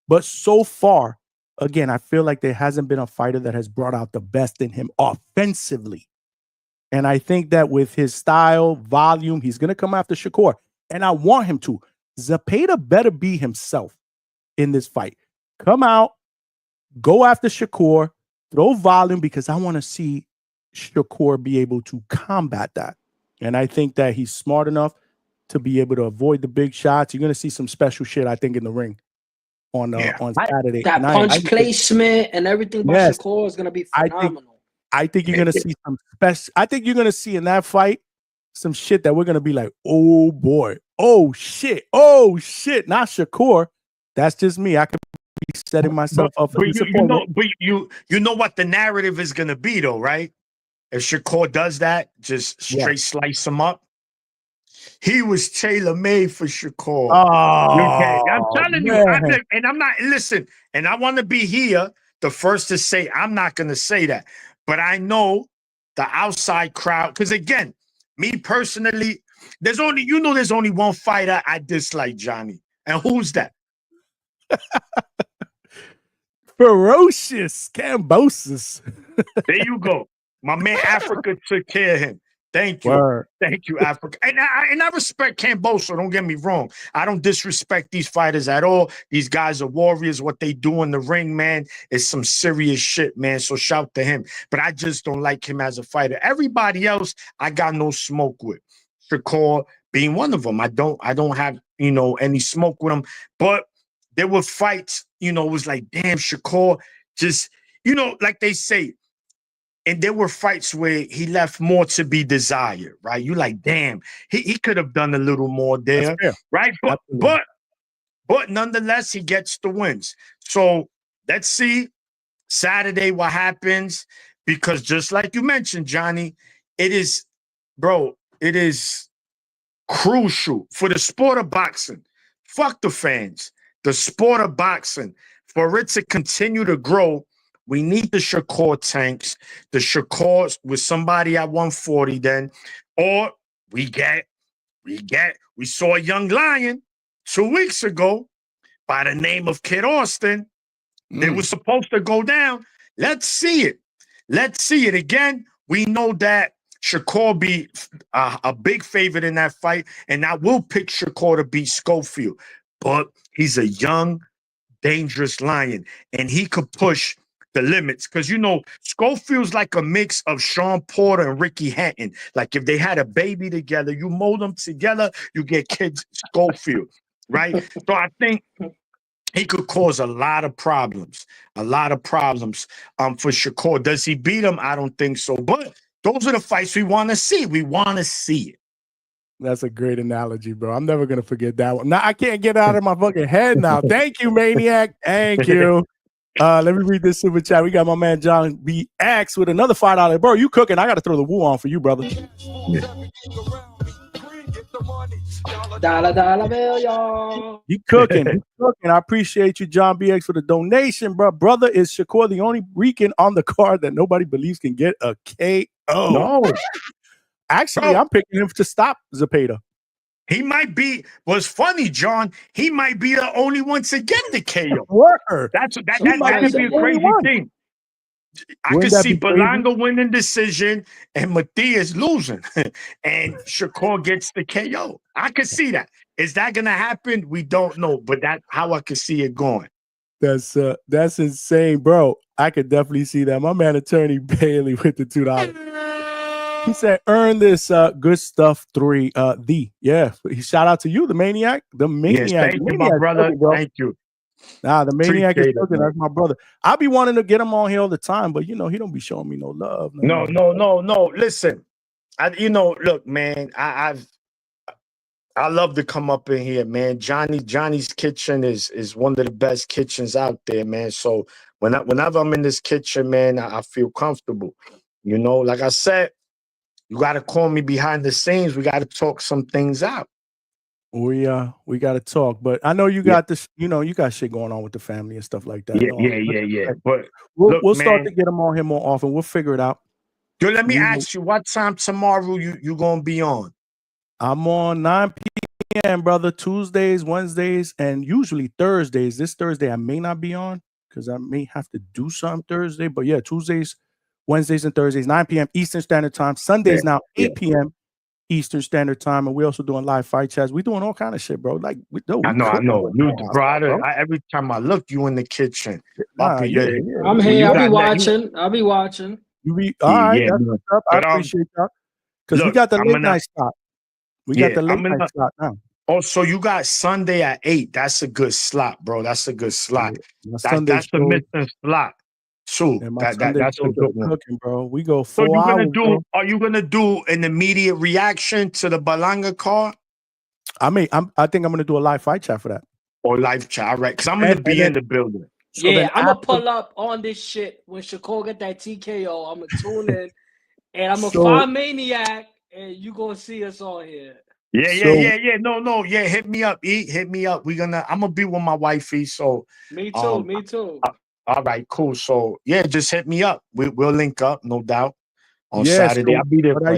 But so far, again, I feel like there hasn't been a fighter that has brought out the best in him offensively. And I think that with his style, volume, he's going to come after Shakur. And I want him to. Zepeda better be himself in this fight. Come out, go after Shakur, throw volume, because I want to see Shakur be able to combat that. And I think that he's smart enough to be able to avoid the big shots. You're going to see some special shit, I think, in the ring on Saturday. That punch placement and everything by Shakur is going to be phenomenal. I think you're going to see some special. I think you're going to see in that fight some shit that we're going to be like, oh boy, oh shit, not Shakur. That's just me. I could be setting myself up for disappointment. You know what the narrative is going to be, though, right? If Shakur does that, just straight slice him up. He was tailor-made for Shakur. Oh, I'm telling you, I'm not, listen, and I want to be here, the first to say, I'm not going to say that. But I know the outside crowd, because again, me personally, there's only one fighter I dislike, Johnny. And who's that? Ferocious Cambosis. There you go. My man Africa took care of him. Thank you. Word. Thank you, Africa. And I respect Camboso, don't get me wrong. I don't disrespect these fighters at all. These guys are warriors. What they do in the ring, man, is some serious shit, man. So shout to him. But I just don't like him as a fighter. Everybody else, I got no smoke with. Shakur being one of them. I don't have, any smoke with him. But there were fights, it was like, damn, Shakur just, like they say, and there were fights where he left more to be desired, right? You like, damn, he could have done a little more there, right? But nonetheless, he gets the wins. So let's see Saturday what happens, because just like you mentioned, Johnny, it is crucial for the sport of boxing. Fuck the fans. The sport of boxing, for it to continue to grow, we need the Shakur tanks, the Shakurs with somebody at 140 then, or we saw a young lion 2 weeks ago by the name of Kid Austin. It was supposed to go down. Let's see it. Let's see it again. We know that Shakur be a big favorite in that fight, and I will pick Shakur to beat Schofield. But he's a young, dangerous lion, and he could push the limits, because Schofield's like a mix of Sean Porter and Ricky Hatton. Like if they had a baby together, you mold them together, you get kids Schofield, right? So I think he could cause a lot of problems for Shakur. Does he beat him? I don't think so. But those are the fights we want to see. We want to see it. That's a great analogy, bro. I'm never going to forget that one. Now, I can't get out of my fucking head now. Thank you, Maniac. Thank you. Let me read this super chat. We got my man John BX with another $5. Bro, you cooking. I got to throw the woo on for you, brother. Dollar bill, y'all. You cooking. I appreciate you, John BX, for the donation, bro. Brother, is Shakur the only Rican on the card that nobody believes can get a KO? No. Actually, I'm picking him to stop Zepeda. He might be. What's funny, John? He might be the only one to get the KO. That could be a crazy thing. I could see Berlanga winning decision and Matias losing, and Shakur gets the KO. I could see that. Is that gonna happen? We don't know, but that's how I could see it going. That's insane, bro. I could definitely see that. My man, Attorney Bailey, with the $2. He said, earn this good stuff 3. Shout out to you, the Maniac. The Maniac. Yes, thank you, my brother. Thank you. Nah, the Maniac is cooking. That's my brother. I be wanting to get him on here all the time, but he don't be showing me no love. No. Listen, look, man, I love to come up in here, man. Johnny's kitchen is one of the best kitchens out there, man. So whenever I'm in this kitchen, man, I feel comfortable. You know, like I said, you got to call me behind the scenes. We got to talk some things out. We got to talk, but I know you got this. You know, you got shit going on with the family and stuff like that. Yeah. But we'll look, start man, to get him on here more often. We'll figure it out. yo, let me ask you, what time tomorrow you gonna be on? I'm on 9 p.m., brother. Tuesdays, Wednesdays, and usually Thursdays. This Thursday I may not be on because I may have to do something Thursday. But yeah, Tuesdays, Wednesdays, and Thursdays, 9 p.m. Eastern Standard Time. Sundays now, 8 p.m. Eastern Standard Time, and we're also doing live fight chats. We're doing all kind of shit, bro. Like, I know. You, bro, every time I look, you in the kitchen. I'm here. I'll be watching. You be all right. That's what's up. I appreciate that because we got the late night slot. We got the late night slot now. Oh, so you got Sunday at 8. That's a good slot, bro. That's a good slot. Yeah, that's the missing slot. Too. That's a good one. Cooking, bro. We go 4 hours. Are you gonna do an immediate reaction to the Berlanga card? I think I'm gonna do a live fight chat for that. Or live chat, all right? Because I'm gonna be in the building. So yeah, I'm gonna pull up on this shit when Shakur get that TKO. I'm gonna tune in, and I'm gonna find Maniac, and you gonna see us on here. Yeah. No. Yeah, hit me up, E. Hit me up. I'm gonna be with my wifey. So me too. All right, cool. So yeah, just hit me up. We'll link up, no doubt. On Saturday, I'll be there. What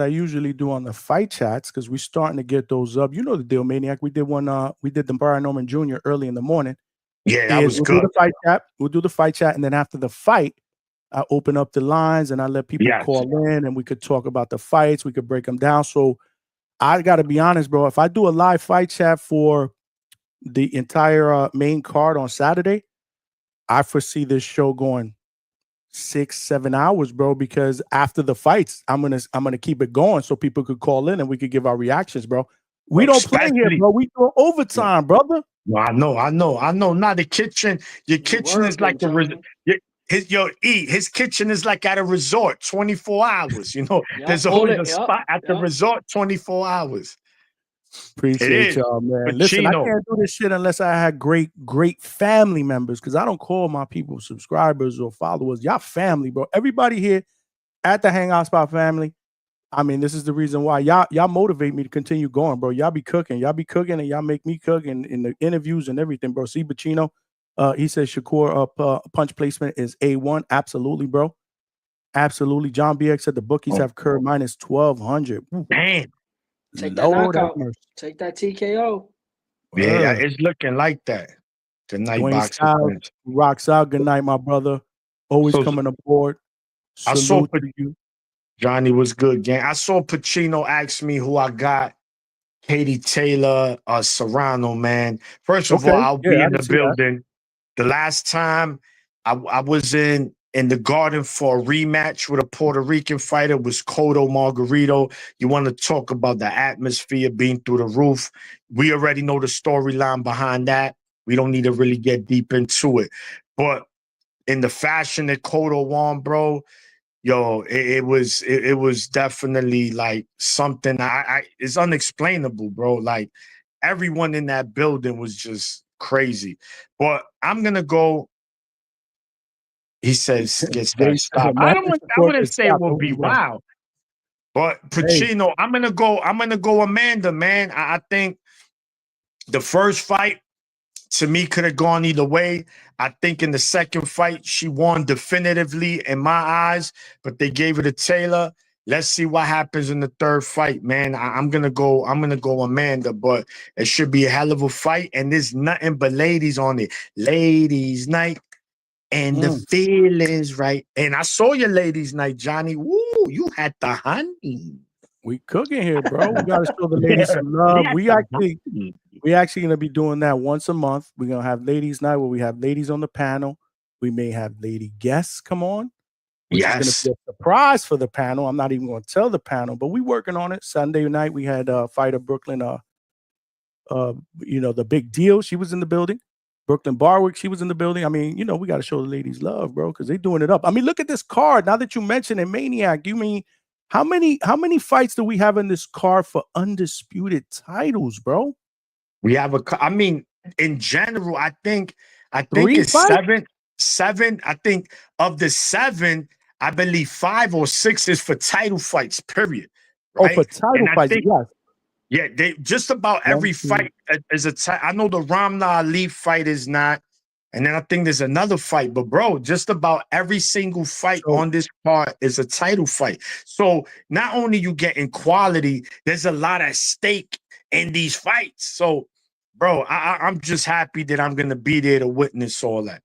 I usually do on the fight chats, because we're starting to get those up. You know the deal, Maniac. We did the Brian Norman Jr. early in the morning. Yeah, that was good. Do the fight chat. We'll do the fight chat, and then after the fight, I open up the lines and I let people call in, and we could talk about the fights. We could break them down. So I got to be honest, bro. If I do a live fight chat for the entire main card on Saturday, I foresee this show going 6-7 hours, bro, because after the fights, I'm gonna keep it going so people could call in and we could give our reactions, bro. We don't play here, bro. We do overtime, brother. No, I know. Not the kitchen. Your kitchen is like his kitchen is like at a resort, 24 hours. You know, there's always a spot at the resort, 24 hours. Appreciate y'all, man. Listen, I can't do this shit unless I had great family members, because I don't call my people subscribers or followers. Y'all family, bro. Everybody here at the Hangout Spot family. I mean, this is the reason why y'all motivate me to continue going, bro. Y'all be cooking, and y'all make me cook in the interviews and everything, bro. See, Bacino, he says Shakur punch placement is A1. Absolutely, bro. Absolutely. John BX said the bookies have curved minus 1,200. Damn. Take that knockout. Take that TKO. Yeah, it's looking like that. Good night, boxing. Rocks out. Good night, my brother. Always coming aboard. I saw you. Johnny was good, gang. I saw Pacino ask me who I got. Katie Taylor, Serrano, man. First of all, I'll be in the building. The last time I was in the Garden for a rematch with a Puerto Rican fighter was Cotto Margarito. You want to talk about the atmosphere being through the roof. We already know the storyline behind that. We don't need to really get deep into it. But in the fashion that Cotto won, bro, yo, it was definitely like something it's unexplainable, bro. Like everyone in that building was just crazy. But I'm gonna go. He says, "Gets that stop." I wouldn't say it will be wow, but Pacino. I'm gonna go Amanda, man. I think the first fight to me could have gone either way. I think in the second fight she won definitively in my eyes, but they gave it to Taylor. Let's see what happens in the third fight, man. I'm gonna go Amanda, but it should be a hell of a fight, and there's nothing but ladies on it. Ladies' night. And the feelings right. And I saw your ladies' night, Johnny. Woo, you had the honey. We cooking here, bro. We gotta show the ladies some love. We actually gonna be doing that once a month. We're gonna have ladies' night where we have ladies on the panel. We may have lady guests come on. Which is gonna be a surprise for the panel. I'm not even gonna tell the panel, but we working on it. Sunday night we had fighter Brooklyn, the big deal. She was in the building. Brooklyn Barwick, she was in the building. I mean, we got to show the ladies love, bro, because they're doing it up. I mean, look at this card. Now that you mention it, Maniac, you mean How many fights do we have in this card for undisputed titles, bro? We have I mean, in general, I think Three it's fights? seven. I think of the 7, I believe 5 or 6 is for title fights, period. Right? Oh, for title fights, yes. Yeah, they just about every fight is a title. I know the Ramna Ali fight is not, and then I think there's another fight, but bro, just about every single fight on this card is a title fight. So not only you getting quality, there's a lot at stake in these fights. So, bro, I'm just happy that I'm gonna be there to witness all that.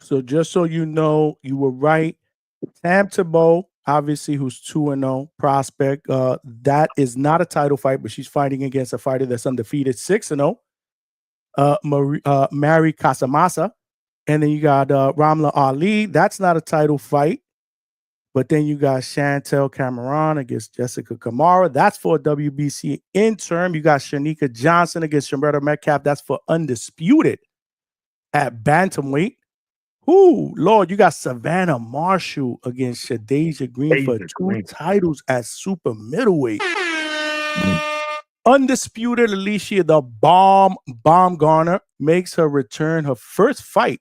So just so you know, you were right. Tam Tebow, obviously, who's 2-0 prospect. That is not a title fight, but she's fighting against a fighter that's undefeated, 6-0. Mary Casamasa. And then you got Ramla Ali. That's not a title fight. But then you got Chantel Cameron against Jessica Kamara. That's for a WBC interim. You got Shanika Johnson against Shamretta Metcalf. That's for undisputed at bantamweight. Ooh, Lord, you got Savannah Marshall against Shadeja Green for 2 titles at super middleweight. Undisputed Alicia the Bomb Baumgartner makes her return, her first fight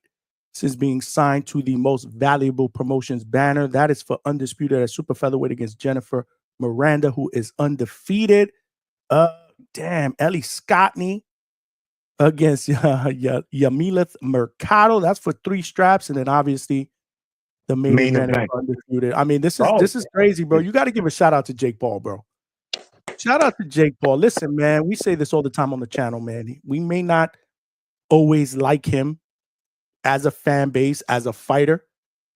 since being signed to the Most Valuable Promotions banner. That is for undisputed at super featherweight against Jennifer Miranda, who is undefeated. Ellie Scottney against Yamileth Mercado. That's for 3 straps. And then obviously the main event is undisputed. I mean, this is crazy, bro. You got to give a shout out to Jake Paul, bro. Shout out to Jake Paul. Listen, man, we say this all the time on the channel, man. We may not always like him as a fan base, as a fighter.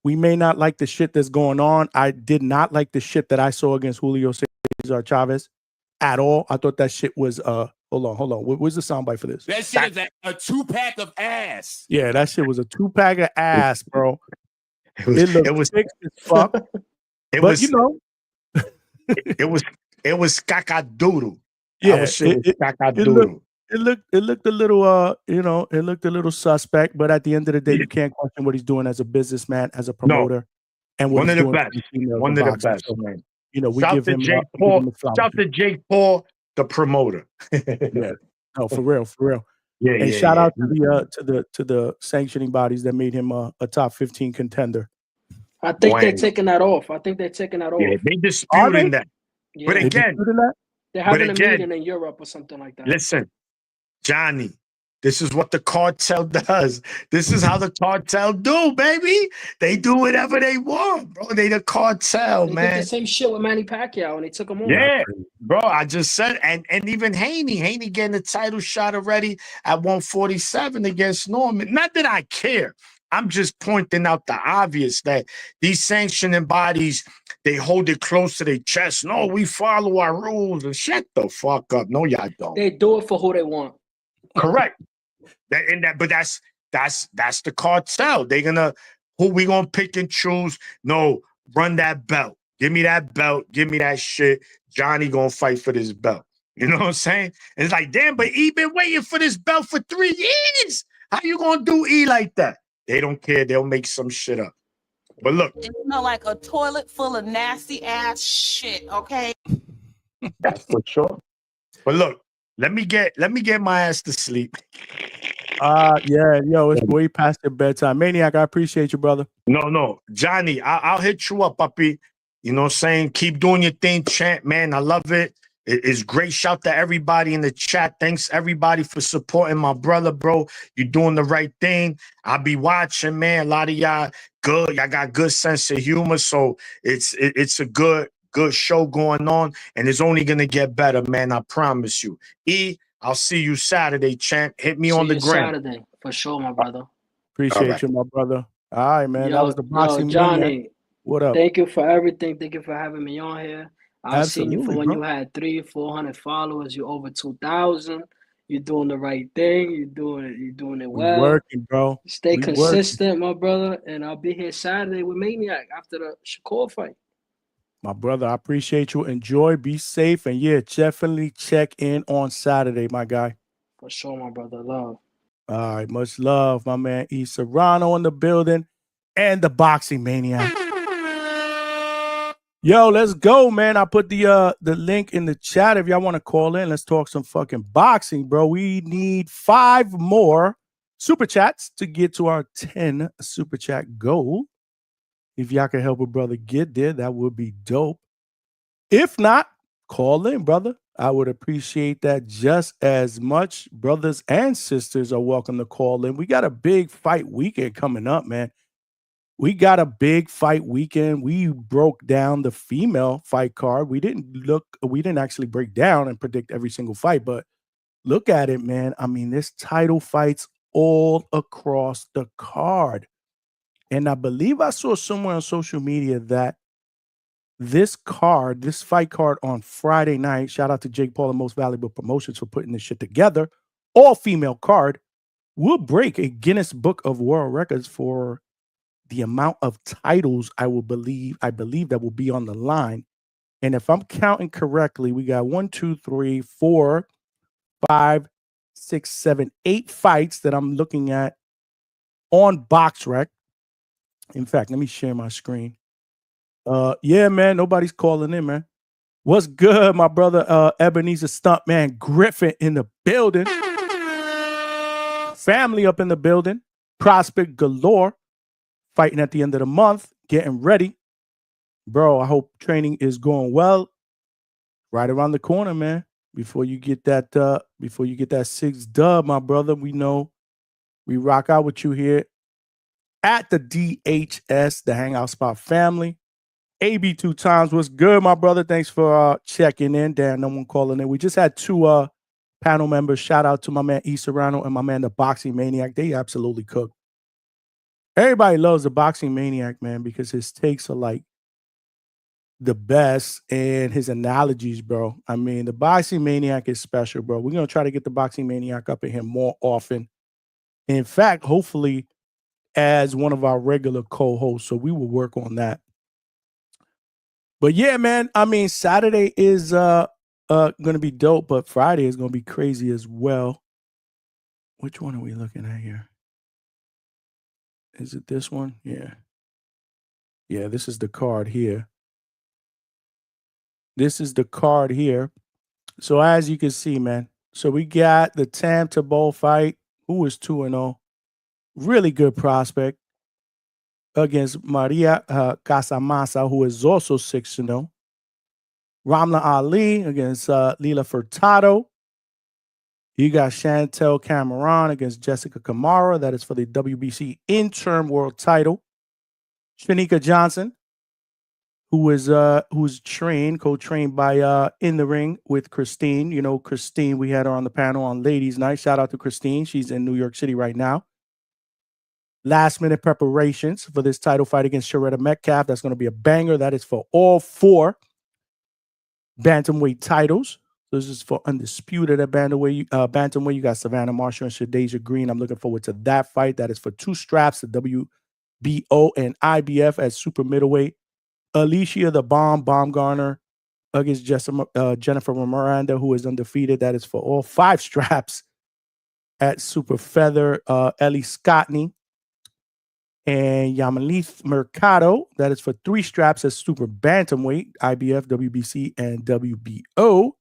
We may not like the shit that's going on. I did not like the shit that I saw against Julio Cesar Chavez at all. I thought that shit was hold on. Where's the soundbite for this? That shit is a 2-pack of ass. Yeah, that shit was a 2-pack of ass, bro. It was thick as fuck. It was cacadoodle. Yeah, it looked a little it looked a little suspect, but at the end of the day, you can't question what he's doing as a businessman, as a promoter, and what one of the best. One of the best, man. You know, we give him Jake Paul. Shout to Jake Paul, the promoter. Yeah, no, for real. Yeah, and shout out to the sanctioning bodies that made him a top 15 contender. I think they're taking that off. Yeah, they disputing that. Yeah. But again, they're having a meeting in Europe or something like that. Listen, Johnny, this is what the cartel does. This is how the cartel do, baby. They do whatever they want, bro. They the cartel, they man. Did the same shit with Manny Pacquiao and they took him on. Yeah, bro. I just said, and even Haney getting a title shot already at 147 against Norman. Not that I care. I'm just pointing out the obvious that these sanctioning bodies, they hold it close to their chest. No, we follow our rules and shut the fuck up. No, y'all don't. They do it for who they want. Correct. But that's the cartel. They're gonna who we gonna pick and choose. No, run that belt. Give me that belt. Give me that shit. Johnny gonna fight for this belt. You know what I'm saying? And it's like, damn, but he been waiting for this belt for 3 years. How you gonna do E like that? They don't care. They'll make some shit up. But look, it smell like a toilet full of nasty ass shit. Okay, that's for sure. But look, let me get my ass to sleep. It's way past your bedtime. Maniac, I appreciate you, brother. No, Johnny, I'll hit you up, puppy. You know what I'm saying? Keep doing your thing, champ, man. I love it. It's great. Shout to everybody in the chat. Thanks everybody for supporting my brother, bro. You're doing the right thing. I'll be watching, man. A lot of y'all good. Y'all got good sense of humor. So it's a good show going on. And it's only gonna get better, man. I promise you. I'll see you Saturday, champ. Hit me on the gram. Saturday, for sure, my brother. Appreciate you, my brother. All right, man. That was the boxing. Johnny. What up? Thank you for everything. Thank you for having me on here. I've seen you for when you had 300-400 followers. You're over 2,000. You're doing the right thing. You're doing it well. Working, bro. Stay consistent, my brother. And I'll be here Saturday with Maniac after the Shakur fight. My brother, I appreciate you. Enjoy, be safe, and definitely check in on Saturday, my guy. For sure, my brother. Love. All right, much love, my man. Serrano in the building and the boxing maniac. Yo, let's go, man. I put the link in the chat if y'all want to call in. Let's talk some fucking boxing, bro. We need 5 more super chats to get to our 10 super chat goal. If y'all can help a brother get there, that would be dope. If not, call in, brother. I would appreciate that just as much. Brothers and sisters are welcome to call in. We got a big fight weekend coming up, man. We got a big fight weekend. We broke down the female fight card. We didn't actually break down and predict every single fight, but look at it, man. I mean, there's title fights all across the card. And I believe I saw somewhere on social media that this fight card on Friday night, shout out to Jake Paul and Most Valuable Promotions for putting this shit together, all female card, will break a Guinness Book of World Records for the amount of titles I believe that will be on the line. And if I'm counting correctly, we got 1, 2, 3, 4, 5, 6, 7, 8 fights that I'm looking at on BoxRec. In fact, let me share my screen. Yeah, man, nobody's calling in, man. What's good, my brother Ebenezer Stuntman Griffin in the building. Family up in the building. Prospect galore. Fighting at the end of the month, getting ready. Bro, I hope training is going well. Right around the corner, man. Before you get that 6 dub, my brother, we know we rock out with you here at the DHS, the Hangout Spot family. AB 2 times. What's good, my brother? Thanks for checking in. Damn, no one calling in. We just had 2 panel members. Shout out to my man E. Serrano and my man, the Boxing Maniac. They absolutely cooked. Everybody loves the Boxing Maniac, man, because his takes are like the best and his analogies, bro. I mean, the Boxing Maniac is special, bro. We're going to try to get the Boxing Maniac up in here more often. In fact, hopefully as one of our regular co-hosts. So we will work on that. But yeah, man, I mean, Saturday is going to be dope, but Friday is going to be crazy as well. Which one are we looking at here? Is it this one? Yeah. Yeah, this is the card here. This is the card here. So as you can see, man, so we got the Tam Tabol fight, who is 2-0. Really good prospect against Maria Casamasa, who is also 6-0. Ramla Ali against Lila Furtado. You got Chantel Cameron against Jessica Kamara. That is for the WBC interim world title. Shanika Johnson, who's co-trained by In the Ring with Christine. You know, Christine, we had her on the panel on Ladies Night. Shout out to Christine. She's in New York City right now. Last minute preparations for this title fight against Sharetta Metcalf. That's going to be a banger. That is for all 4 bantamweight titles. This is for undisputed at bantamweight. You got Savannah Marshall and Shadeja Green. I'm looking forward to that fight. That is for 2 straps, the WBO and IBF at super middleweight. Alicia the Baumgartner against Jennifer Miranda, who is undefeated. That is for all 5 straps at super feather. Ellie Scottney and Yamalith Mercado. That is for 3 straps at super bantamweight, IBF, WBC, and WBO.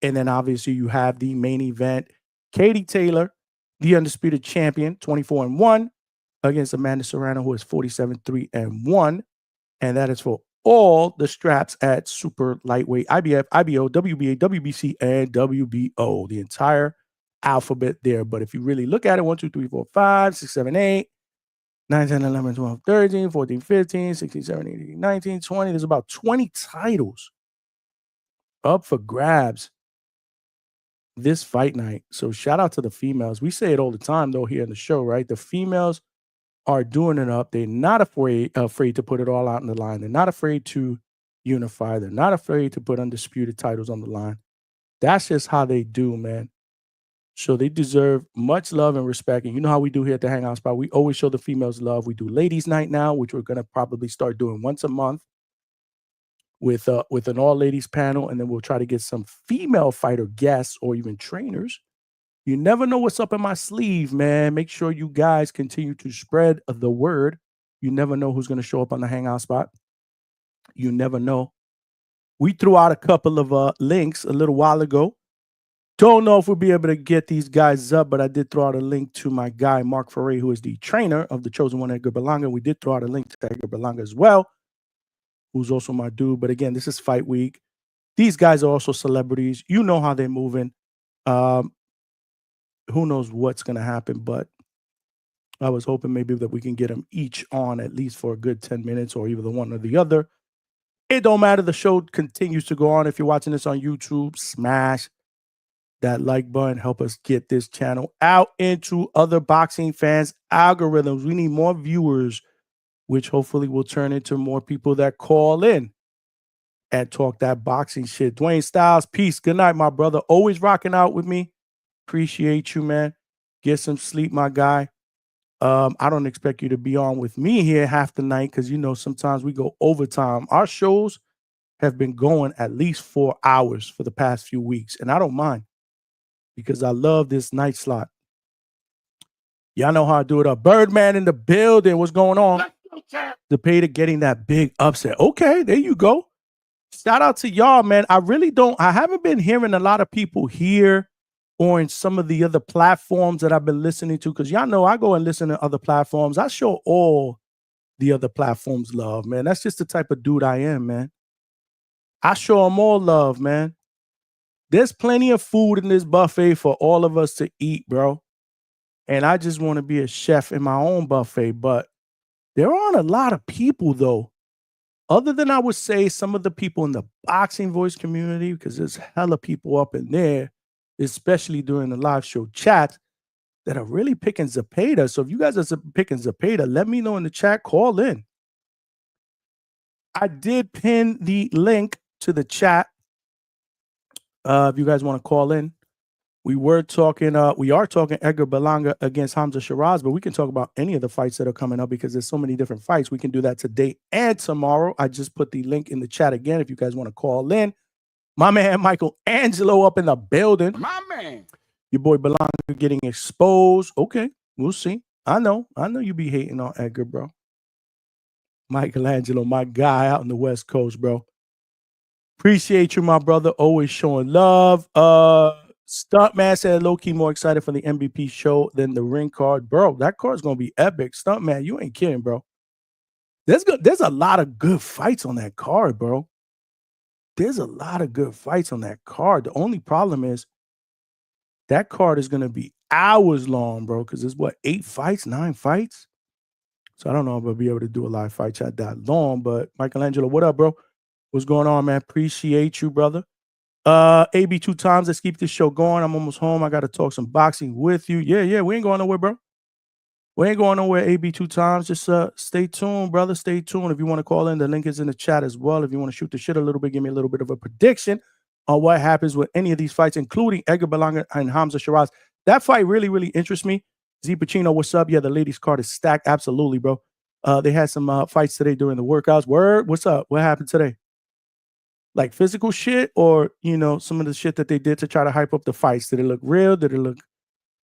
And then obviously you have the main event, Katie Taylor, the undisputed champion, 24-1, against Amanda Serrano, who is 47-3-1. And that is for all the straps at super lightweight, IBF, IBO, WBA, WBC, and WBO. The entire alphabet there. But if you really look at it, 1, 2, 3, 4, 5, 6, 7, 8, 9, 10, 11, 12, 13, 14, 15, 16, 17, 18, 19, 20. There's about 20 titles up for grabs this fight night. So shout out to the females. We say it all the time, though, here in the show, right? The females are doing it up. They're not afraid to put it all out in the line. They're not afraid to unify. They're not afraid to put undisputed titles on the line. That's just how they do, man. So they deserve much love and respect. And you know how we do here at the Hangout Spot. We always show the females love. We do Ladies Night now, which we're going to probably start doing once a month with an all-ladies panel. And then we'll try to get some female fighter guests or even trainers. You never know what's up in my sleeve, man. Make sure you guys continue to spread the word. You never know who's going to show up on the Hangout Spot. you never know. We threw out a couple of links a little while ago. Don't know if we'll be able to get these guys up, but I did throw out a link to my guy, Mark Ferre, who is the trainer of the chosen one, Edgar Berlanga. We did throw out a link to Edgar Berlanga as well, who's also my dude. But again, this is fight week. These guys are also celebrities. You know how they're moving. Who knows what's going to happen, but I was hoping maybe that we can get them each on at least for a good 10 minutes or either the one or the other. It don't matter. The show continues to go on. If you're watching this on YouTube, smash that like button. Help us get this channel out into other boxing fans' algorithms. We need more viewers, which hopefully will turn into more people that call in and talk that boxing shit. Dwayne Styles, peace. Good night, my brother. Always rocking out with me. Appreciate you, man. Get some sleep, my guy. I don't expect you to be on with me here half the night because, you know, sometimes we go overtime. Our shows have been going at least 4 hours for the past few weeks, and I don't mind because I love this night slot. Y'all know how I do it up. Birdman in the building. What's going on? Zepeda getting that big upset. Okay, there you go. Shout out to y'all, man. I haven't been hearing a lot of people here or in some of the other platforms that I've been listening to, because y'all know I go and listen to other platforms. I show all the other platforms love, man. That's just the type of dude I am, man. I show them all love, man. There's plenty of food in this buffet for all of us to eat, bro. And I just want to be a chef in my own buffet. But there aren't a lot of people, though, other than I would say some of the people in the Boxing Voice community, because there's hella people up in there, especially during the live show chat, that are really picking Zepeda. So if you guys are picking Zepeda, let me know in the chat. Call in. I did pin the link to the chat. If you guys want to call in, we are talking Edgar Berlanga against Hamzah Sheeraz, but we can talk about any of the fights that are coming up because there's so many different fights. We can do that today and tomorrow. I just put the link in the chat again if you guys want to call in. My man Michael Angelo up in the building. My man. Your boy Berlanga getting exposed. Okay, we'll see. I know you be hating on Edgar, bro. Michelangelo, my guy out in the West Coast, bro. Appreciate you, my brother. Always showing love. Stuntman said low-key more excited for the MVP show than the ring card. Bro, that card's gonna be epic. Stuntman, you ain't kidding, bro. There's a lot of good fights on that card, bro. There's a lot of good fights on that card. The only problem is that card is gonna be hours long, bro, because there's 8 fights, 9 fights. So I don't know if I'll be able to do a live fight chat that long, but Michelangelo, what up, bro? What's going on, man? Appreciate you, brother. AB 2 times. Let's keep this show going. I'm almost home. I got to talk some boxing with you. Yeah. We ain't going nowhere, bro. We ain't going nowhere, AB 2 times. Just stay tuned, brother. Stay tuned. If you want to call in, the link is in the chat as well. If you want to shoot the shit a little bit, give me a little bit of a prediction on what happens with any of these fights, including Edgar Berlanga and Hamzah Sheeraz. That fight really, really interests me. Z Pacino, what's up? Yeah, the ladies' card is stacked. Absolutely, bro. They had some fights today during the workouts. Word, what's up? What happened today? Like physical shit, or some of the shit that they did to try to hype up the fights? Did it look real? Did it look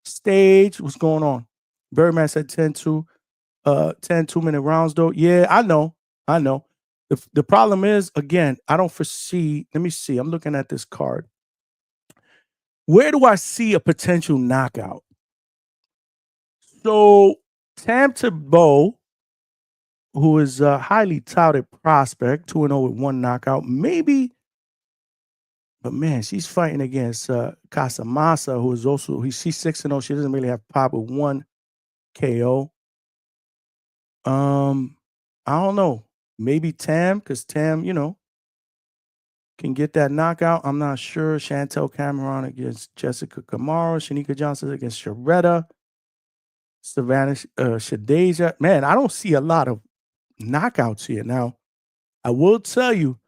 staged? What's going on? Birdman said 10 2-minute rounds though. Yeah, I know. The problem is, again, I don't foresee. Let me see. I'm looking at this card. Where do I see a potential knockout? So Tam Tebow, who is a highly touted prospect, 2-0 with 1 knockout, maybe. But man, she's fighting against Casamassa, who is also she's 6-0. She doesn't really have pop with 1 KO. I don't know. Maybe Tam, because Tam, can get that knockout. I'm not sure. Chantel Cameron against Jessica Camaro. Shanika Johnson against Sharetta. Savannah Shadeja. Man, I don't see a lot of knockouts here. Now, I will tell you,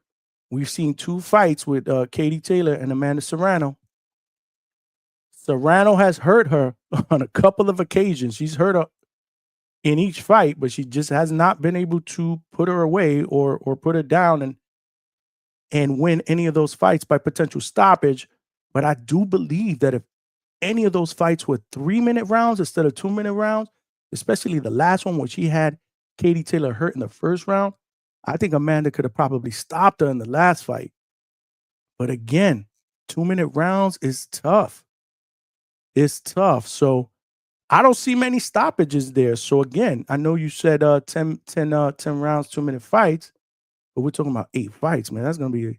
we've seen 2 fights with Katie Taylor and Amanda Serrano. Serrano has hurt her on a couple of occasions. She's hurt her in each fight, but she just has not been able to put her away or put her down and win any of those fights by potential stoppage. But I do believe that if any of those fights were 3-minute rounds instead of 2-minute rounds, especially the last one where she had Katie Taylor hurt in the first round, I think Amanda could have probably stopped her in the last fight. But again, 2-minute rounds is tough. It's tough. So I don't see many stoppages there. So again, I know you said 10 rounds, 2-minute fights, but we're talking about 8 fights, man. That's going to be,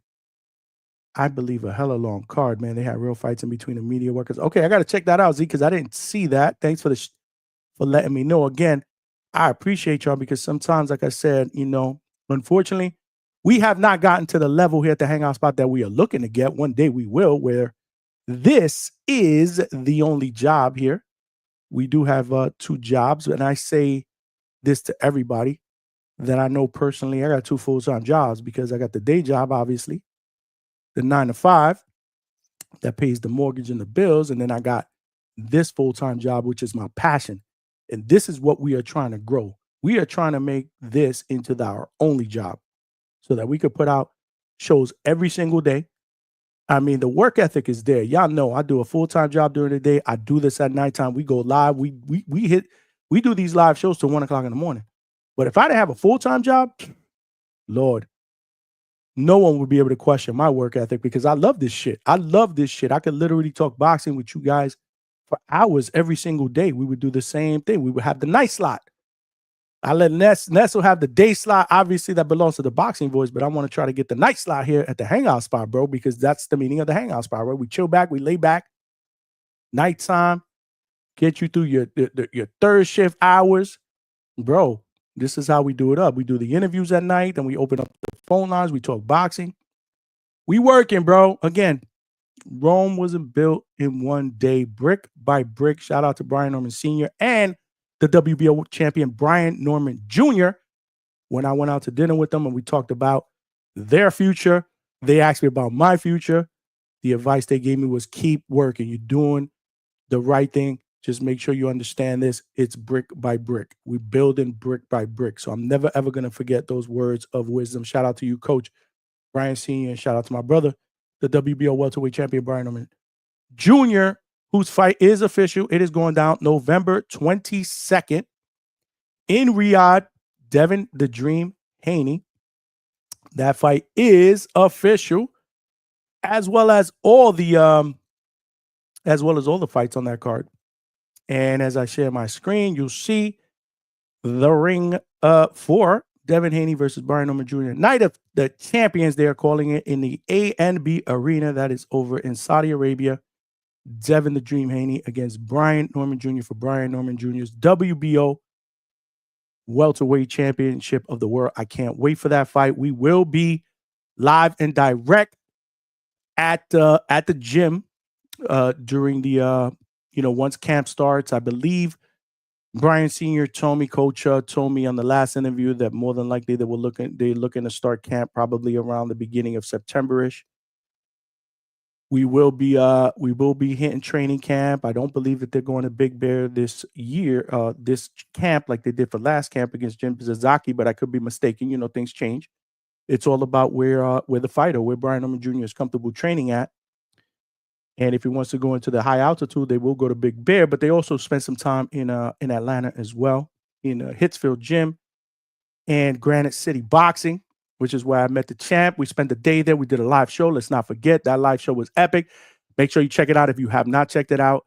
I believe, a hella long card, man. They had real fights in between the media workers. Okay, I got to check that out, Z, because I didn't see that. Thanks for for letting me know. Again, I appreciate y'all because sometimes, like I said, unfortunately, we have not gotten to the level here at the Hangout Spot that we are looking to get. One day we will, where this is the only job here. We do have 2 jobs, and I say this to everybody that I know personally. I got 2 full-time jobs because I got the day job, obviously, the 9 to 5 that pays the mortgage and the bills, and then I got this full-time job, which is my passion, and this is what we are trying to grow. We are trying to make this into our only job so that we could put out shows every single day. I mean, the work ethic is there. Y'all know I do a full-time job during the day. I do this at nighttime. We go live. We do these live shows till 1 o'clock in the morning. But if I didn't have a full-time job, Lord, no one would be able to question my work ethic because I love this shit. I love this shit. I could literally talk boxing with you guys for hours every single day. We would do the same thing. We would have the night slot. I let Ness will have the day slot. Obviously, that belongs to the Boxing Voice, but I want to try to get the night slot here at the Hangout Spot, bro, because that's the meaning of the Hangout Spot, right? We chill back, we lay back, nighttime, get you through your third shift hours. Bro, this is how we do it up. We do the interviews at night, then we open up the phone lines, we talk boxing. We working, bro. Again, Rome wasn't built in one day, brick by brick. Shout out to Brian Norman Sr. and the WBO champion Brian Norman Jr. When I went out to dinner with them and we talked about their future, they asked me about my future. The advice they gave me was keep working. You're doing the right thing. Just make sure you understand this. It's brick by brick. We're building brick by brick. So I'm never, ever going to forget those words of wisdom. Shout out to you, Coach Brian Sr. And shout out to my brother, the WBO welterweight champion Brian Norman Jr., whose fight is official. It is going down November 22nd in Riyadh. Devin the Dream Haney. That fight is official, as well as all the fights on that card. And as I share my screen, you'll see the ring for Devin Haney versus Brian Norman Jr. Night of the Champions, they are calling it, in the ANB Arena. That is over in Saudi Arabia. Devin the Dream Haney against Brian Norman Jr. for Brian Norman Jr.'s WBO welterweight championship of the world. I can't wait for that fight. We will be live and direct at the gym during the once camp starts. I believe Brian Sr. told me, Coach told me on the last interview that more than likely they're looking to start camp probably around the beginning of September-ish. We will be hitting training camp. I don't believe that they're going to Big Bear this year, this camp, like they did for last camp against Jim Zazaki, but I could be mistaken. Things change. It's all about where the fighter, where Brian Norman Jr. is comfortable training at. And if he wants to go into the high altitude, they will go to Big Bear, but they also spend some time in Atlanta as well, in Hitsfield Gym and Granite City Boxing, which is where I met the champ. We spent the day there. We did a live show. Let's not forget that live show was epic. Make sure you check it out if you have not checked it out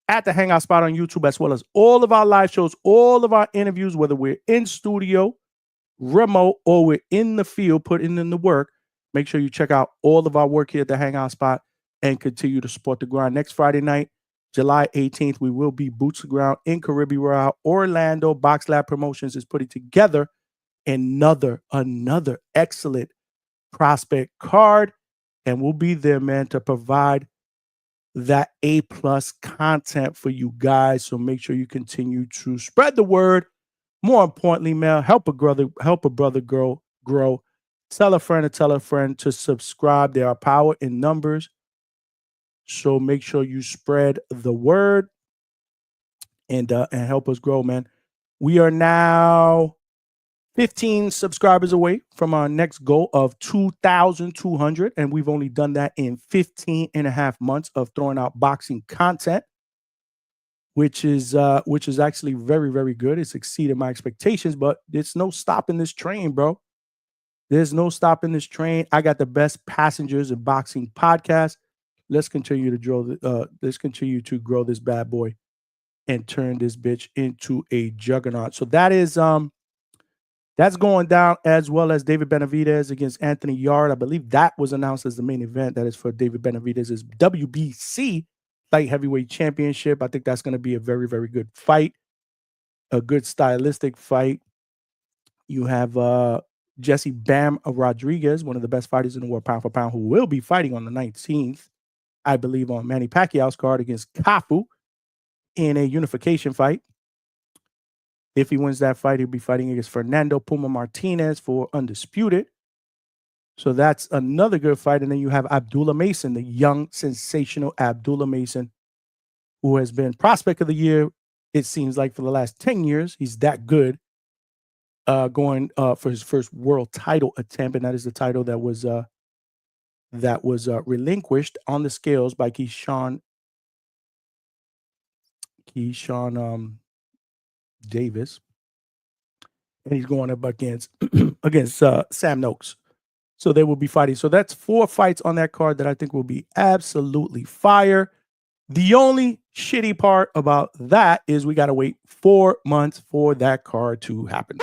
at the Hangout Spot on YouTube, as well as all of our live shows, all of our interviews, whether we're in studio, remote, or we're in the field putting in the work. Make sure you check out all of our work here at the Hangout Spot and continue to support the grind. Next Friday night, July 18th, we will be boots to ground in Caribbean Royale, Orlando. Box Lab Promotions is putting together another excellent prospect card, and we'll be there, man, to provide that A+ content for you guys. So make sure you continue to spread the word. More importantly, man, help a brother grow. Tell a friend to subscribe. There are power in numbers. So make sure you spread the word and help us grow, man. We are now 15 subscribers away from our next goal of 2,200, and we've only done that in 15 and a half months of throwing out boxing content, which is actually very, very good. It's exceeded my expectations, but it's no stopping this train, bro. There's no stopping this train. I got the best passengers in boxing podcast. Let's continue to grow this bad boy and turn this bitch into a juggernaut. So that is that's going down, as well as David Benavidez against Anthony Yarde. I believe that was announced as the main event. That is for David Benavidez's WBC light heavyweight championship. I think that's going to be a very, very good fight, a good stylistic fight. You have Jesse Bam Rodriguez, one of the best fighters in the world, pound for pound, who will be fighting on the 19th, I believe, on Manny Pacquiao's card against Cafu in a unification fight. If he wins that fight, he'll be fighting against Fernando Puma Martinez for undisputed. So that's another good fight. And then you have Abdullah Mason, the young, sensational Abdullah Mason, who has been prospect of the year, it seems like, for the last 10 years. He's that good, going for his first world title attempt. And that is the title that was relinquished on the scales by Keyshawn Davis, and he's going up against Sam Noakes. So they will be fighting. So that's 4 fights on that card that I think will be absolutely fire. The only shitty part about that is we got to wait 4 months for that card to happen.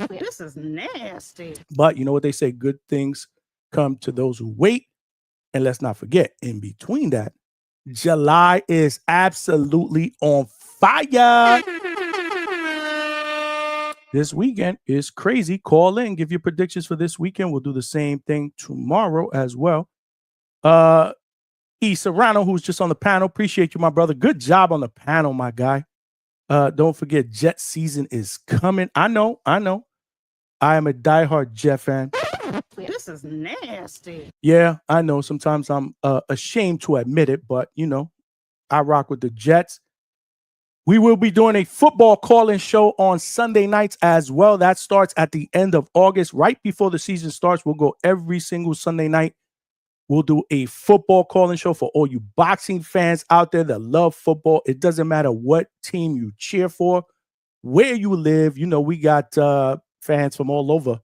This is nasty. But you know what they say, good things come to those who wait. And let's not forget, in between that, July is absolutely on fire. This weekend is crazy. Call in, give your predictions for this weekend. We'll do the same thing tomorrow as well. Serrano, who's just on the panel. Appreciate you, my brother. Good job on the panel, my guy. Don't forget, Jet season is coming. I know. I am a diehard Jet fan. This is nasty. Yeah, I know. Sometimes I'm ashamed to admit it, but, you know, I rock with the Jets. We will be doing a football call-in show on Sunday nights as well. That starts at the end of August, right before the season starts. We'll go every single Sunday night. We'll do a football call-in show for all you boxing fans out there that love football. It doesn't matter what team you cheer for, where you live. You know, we got fans from all over,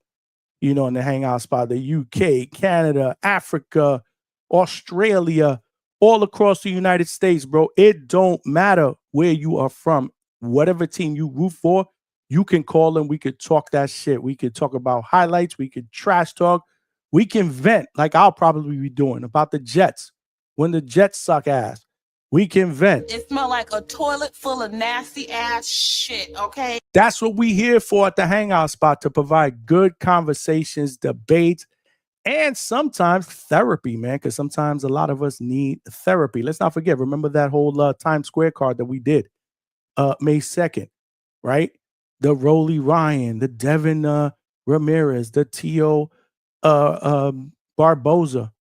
you know, in the Hangout Spot, the UK, Canada, Africa, Australia, all across the United States, bro. It don't matter where you are from. Whatever team you root for, you can call and we could talk that shit. We could talk about highlights. We could trash talk. We can vent, like I'll probably be doing, about the Jets when the Jets suck ass. We can vent. It smells like a toilet full of nasty ass shit, okay? That's what we here for at the Hangout Spot, to provide good conversations, debates, and sometimes therapy, man, because sometimes a lot of us need therapy. Let's not forget, remember that whole Times Square card that we did May 2nd, right? The Rolly Ryan, the Devin Ramirez, the Tio Barboza.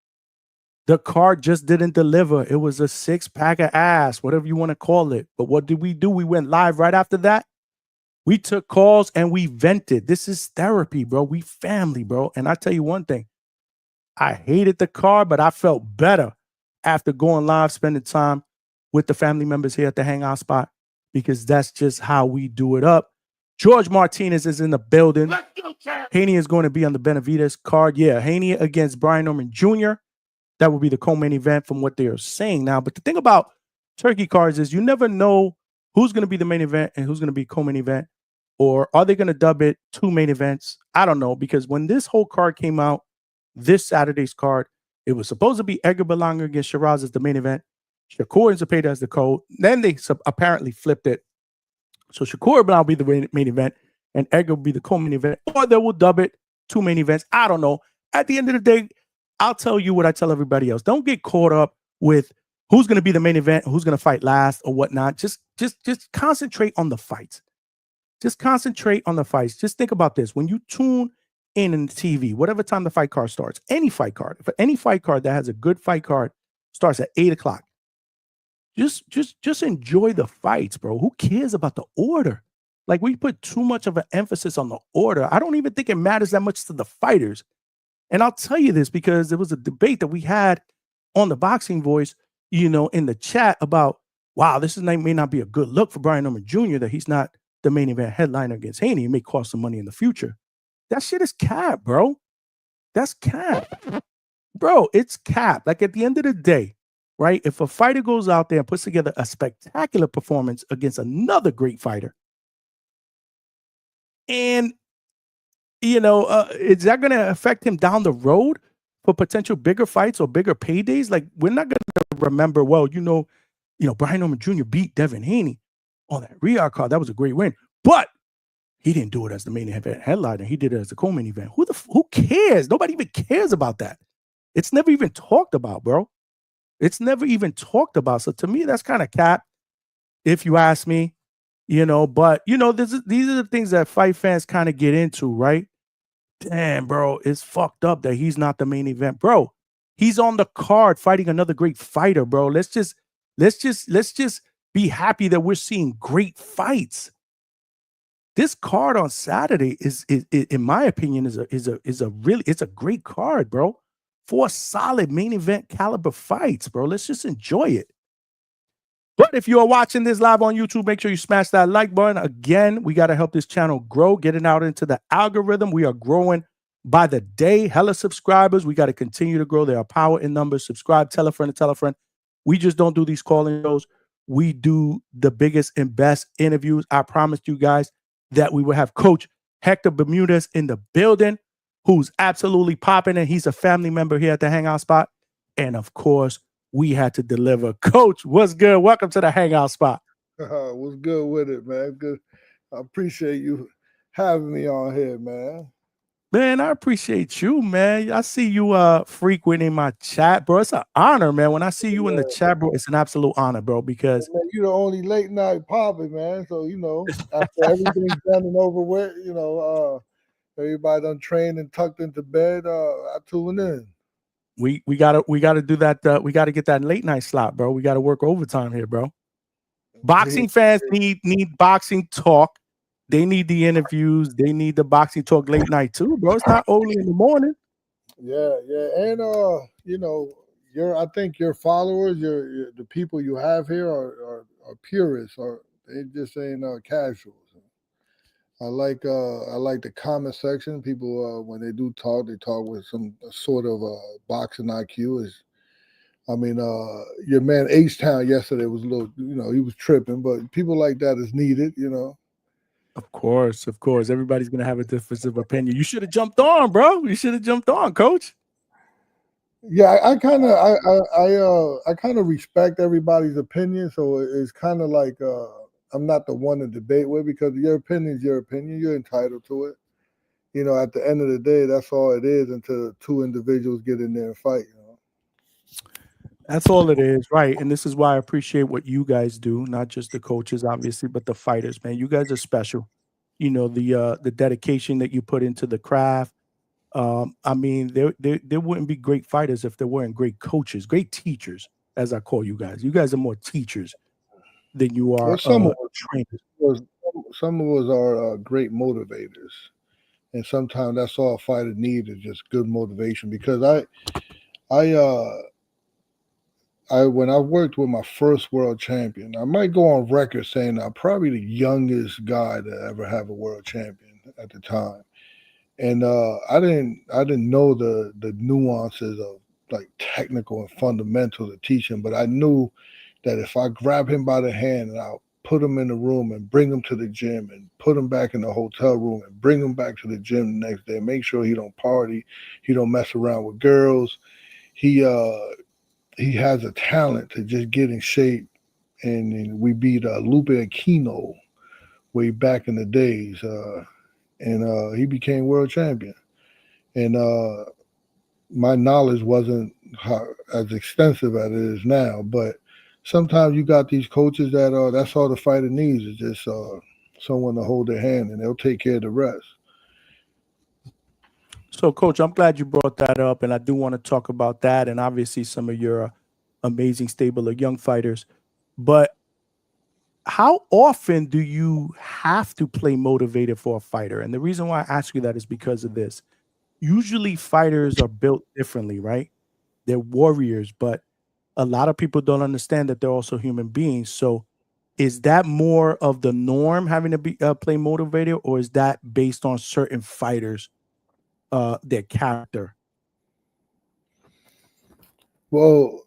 The card just didn't deliver. It was a 6-pack of ass, whatever you want to call it. But what did we do? We went live right after that. We took calls and we vented. This is therapy, bro. We family, bro. And I tell you one thing. I hated the card, but I felt better after going live, spending time with the family members here at the Hangout Spot, because that's just how we do it up. George Martinez is in the building. Haney is going to be on the Benavidez card. Yeah, Haney against Brian Norman Jr. That will be the co-main event from what they are saying now. But the thing about Turkey cards is you never know who's going to be the main event and who's going to be co-main event. Or are they going to dub it 2 main events? I don't know, because when this whole card came out, this Saturday's card, it was supposed to be Edgar Berlanga against Shiraz as the main event. Shakur and Zepeda as the co. Then they apparently flipped it. So Shakur will now be the main event and Edgar will be the co-main event. Or they will dub it 2 main events. I don't know. At the end of the day, I'll tell you what I tell everybody else. Don't get caught up with who's going to be the main event, who's going to fight last or whatnot. Just concentrate on the fights. Just concentrate on the fights. Just think about this. When you tune in the TV, whatever time the fight card starts, any fight card, if any fight card that has a good fight card starts at 8 o'clock, just enjoy the fights, bro. Who cares about the order? Like, we put too much of an emphasis on the order. I don't even think it matters that much to the fighters. And I'll tell you this because there was a debate that we had on the Boxing Voice, you know, in the chat about, wow, this may not be a good look for Brian Norman Jr. that he's not the main event headliner against Haney. It may cost some money in the future. That shit is cap, bro. That's cap. Bro, it's cap. Like at the end of the day, right? If a fighter goes out there and puts together a spectacular performance against another great fighter, and is that going to affect him down the road for potential bigger fights or bigger paydays? Like, we're not going to remember, well, Brian Norman Jr. beat Devin Haney on that Riyadh card. That was a great win. But he didn't do it as the main event headliner. He did it as a co-main event. Who cares? Nobody even cares about that. It's never even talked about, bro. It's never even talked about. So to me, that's kind of cap, if you ask me. But these are the things that fight fans kind of get into, right? Damn, bro, it's fucked up that he's not the main event, bro. He's on the card fighting another great fighter, bro. Let's just be happy that we're seeing great fights. This card on Saturday is in my opinion, is a great card, bro. 4 solid main event caliber fights, bro. Let's just enjoy it. But if you are watching this live on YouTube, make sure you smash that like button. Again, we got to help this channel grow, getting out into the algorithm. We are growing by the day. Hella subscribers. We got to continue to grow. There are power in numbers. Subscribe, tell a friend to tell a friend. We just don't do these calling shows. We do the biggest and best interviews. I promised you guys that we will have Coach Hector Bermudez in the building, who's absolutely popping, and he's a family member here at the Hangout Spot. And of course, we had to deliver. Coach, what's good? Welcome to the Hangout Spot. What's good with it, man? Good. I appreciate you having me on here, man. Man, I appreciate you, man. I see you frequenting my chat, bro. It's an honor, man. When I see you in the chat, bro, it's an absolute honor, bro, because man, you're the only late night popping, man. So, after everything's done and over with, everybody done trained and tucked into bed, I tune in. We gotta do that. We gotta get that late night slot, bro. We gotta work overtime here, bro. Boxing fans need boxing talk. They need the interviews. They need the boxing talk late night too, bro. It's not early in the morning. Yeah, and I think your followers, the people you have here are purists, or they just ain't casuals. I like the comment section. People when they do talk, they talk with some sort of boxing IQ. Your man H-Town yesterday was a little, he was tripping, but people like that is needed, Of course. Everybody's gonna have a difference of opinion. You should have jumped on, bro. You should have jumped on, Coach. Yeah, I kind of respect everybody's opinion. So it's kind of like I'm not the one to debate with, because your opinion is your opinion. You're entitled to it. At the end of the day, that's all it is until 2 individuals get in there and fight. That's all it is, right? And this is why I appreciate what you guys do, not just the coaches, obviously, but the fighters, man. You guys are special. The dedication that you put into the craft. There wouldn't be great fighters if there weren't great coaches, great teachers, as I call you guys. You guys are more teachers than you are trainers. Some of us are great motivators, and sometimes that's all a fighter needs, is just good motivation. Because when I worked with my first world champion, I might go on record saying I'm probably the youngest guy to ever have a world champion at the time. And I didn't know the nuances of like technical and fundamental of teaching, but I knew that if I grab him by the hand and I'll put him in the room and bring him to the gym and put him back in the hotel room and bring him back to the gym the next day, make sure he don't party, he don't mess around with girls. He has a talent to just get in shape. And we beat Lupe Aquino way back in the days. And he became world champion. And my knowledge wasn't as extensive as it is now, but sometimes you got these coaches that that's all the fighter needs, is just someone to hold their hand, and they'll take care of the rest. So, Coach, I'm glad you brought that up, and I do want to talk about that, and obviously some of your amazing stable of young fighters. But how often do you have to play motivated for a fighter? And the reason why I ask you that is because of this. Usually fighters are built differently, right? They're warriors, but a lot of people don't understand that they're also human beings. So is that more of the norm, having to be play motivated, or is that based on certain fighters, their character Well,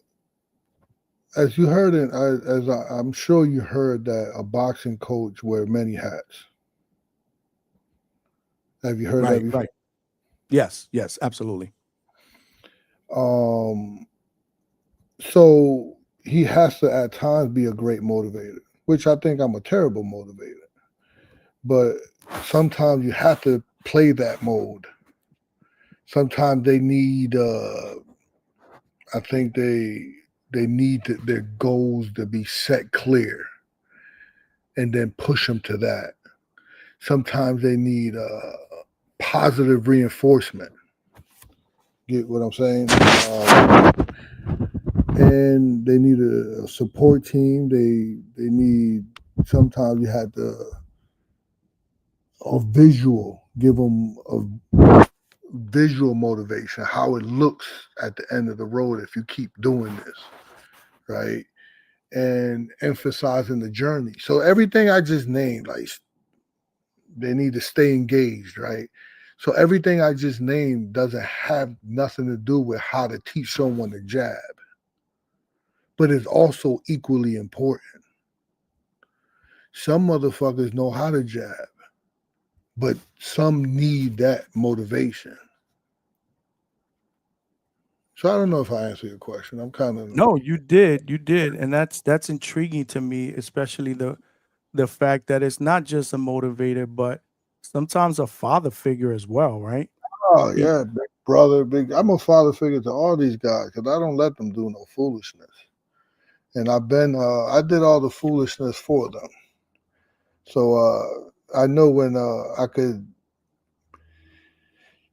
as you heard, I'm sure you heard that a boxing coach wear many hats. Have you heard that before? Right. Yes, absolutely. So he has to at times be a great motivator, which I think I'm a terrible motivator. But sometimes you have to play that mode. Sometimes they need I think they need their goals to be set clear and then push them to that. Sometimes they need positive reinforcement. Get what I'm saying? And they need a support team. They need, sometimes you have to give them a visual motivation, how it looks at the end of the road if you keep doing this, right? And emphasizing the journey. So everything I just named, like, they need to stay engaged, right? So everything I just named doesn't have nothing to do with how to teach someone to jab, but it's also equally important. Some motherfuckers know how to jab, but some need that motivation. So I don't know if I answered your question. I'm kind of No, you did, and that's intriguing to me, especially the fact that it's not just a motivator, but sometimes a father figure as well, right? Oh yeah, big brother, I'm a father figure to all these guys because I don't let them do no foolishness, and I did all the foolishness for them. So I know when I could.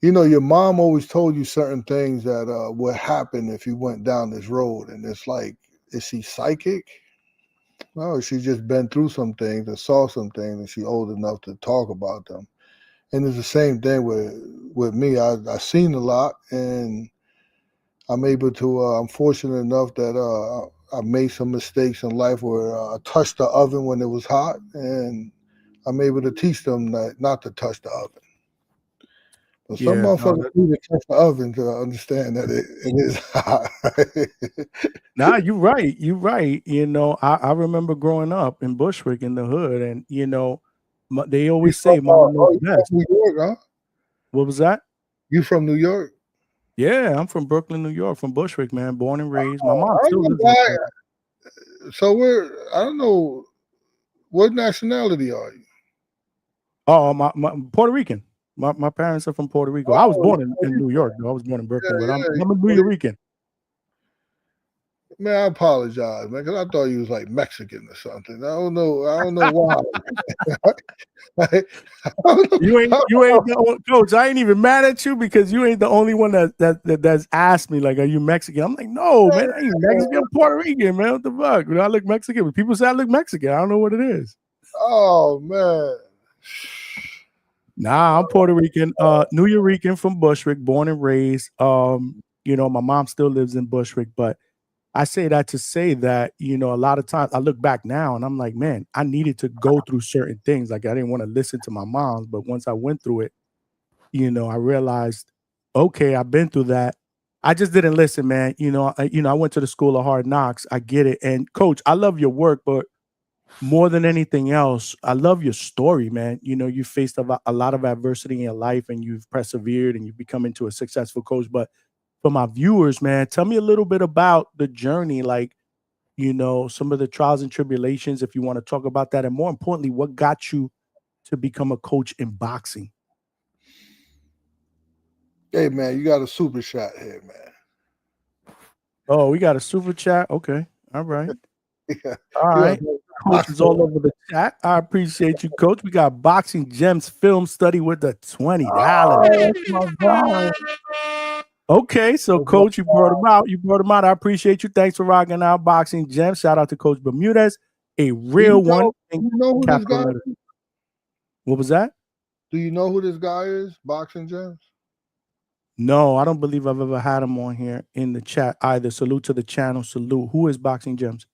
You know, your mom always told you certain things that would happen if you went down this road. And it's like, is she psychic? No, she just been through some things and saw some things and she's old enough to talk about them. And it's the same thing with me. I've seen a lot and I'm able to, I'm fortunate enough that I made some mistakes in life where I touched the oven when it was hot and I'm able to teach them not to touch the oven. But some motherfuckers need to touch the oven to understand that it is hot. Nah, you're right. You're right. You know, I remember growing up in Bushwick in the hood, and you know, they always say "Mama knows best." New York, huh? What was that? You from New York? Yeah, I'm from Brooklyn, New York, from Bushwick, man. Born and raised. My mom still lives in. So I don't know, what nationality are you? Oh, my Puerto Rican. My parents are from Puerto Rico. I was born in New York, though. I was born in Brooklyn, but I'm a Puerto Rican. Man, I apologize, man, because I thought you was like Mexican or something. I don't know why. You ain't the coach. I ain't even mad at you because you ain't the only one that's asked me, like, are you Mexican? I'm like, no, man, I ain't Mexican. I'm Puerto Rican, man. What the fuck? I look Mexican. When people say I look Mexican, I don't know what it is. Oh man. Nah, I'm Puerto Rican, New Yorican from Bushwick, born and raised. You know, my mom still lives in Bushwick, but I say that to say that, you know, a lot of times I look back now and I'm like, man, I needed to go through certain things. Like, I didn't want to listen to my mom, but once I went through it, you know, I realized, okay, I've been through that. I just didn't listen, man. You know, I went to the school of hard knocks. I get it. And coach, I love your work, but more than anything else, I love your story, man. You know, you faced a lot of adversity in your life and you've persevered and you've become into a successful coach. But for my viewers, man, tell me a little bit about the journey, like, you know, some of the trials and tribulations, if you want to talk about that. And more importantly, what got you to become a coach in boxing? Hey, man, you got a super shot here, man. Oh, we got a super chat. Okay. All right. Yeah. All right. Coach is all over the chat. I appreciate you, coach. We got Boxing Gems film study with the $20. Oh my God. Okay, so coach, you brought him out. You brought him out. I appreciate you. Thanks for rocking out Boxing Gems. Shout out to Coach Bermudez, a real one. You know who this guy is? What was that? Do you know who this guy is? Boxing Gems? No, I don't believe I've ever had him on here in the chat either. Salute to the channel. Salute. Who is Boxing Gems?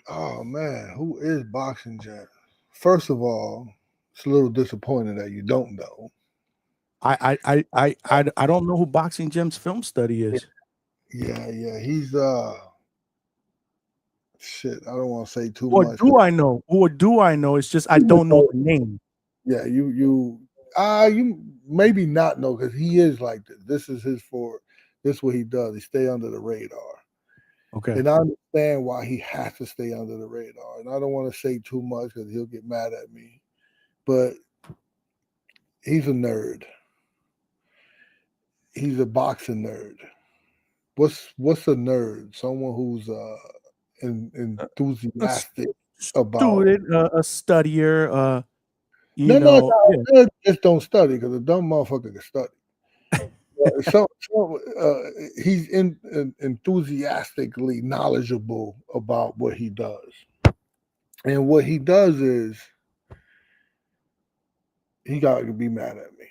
Oh man, who is Boxing Gems? First of all, it's a little disappointing that you don't know. I don't know who Boxing Gems film study is. Yeah. He's shit. I don't want to say too Or much. do I know? Or do I know? It's just I don't know the name. Yeah, you maybe not know because he is like this. This is this is what he does. He stay under the radar. Okay. And I understand why he has to stay under the radar. And I don't want to say too much because he'll get mad at me. But he's a nerd. He's a boxing nerd. What's a nerd? Someone who's enthusiastic about student, a studier, no, just don't study because a dumb motherfucker can study. He's enthusiastically knowledgeable about what he does, and what he does is he got to be mad at me.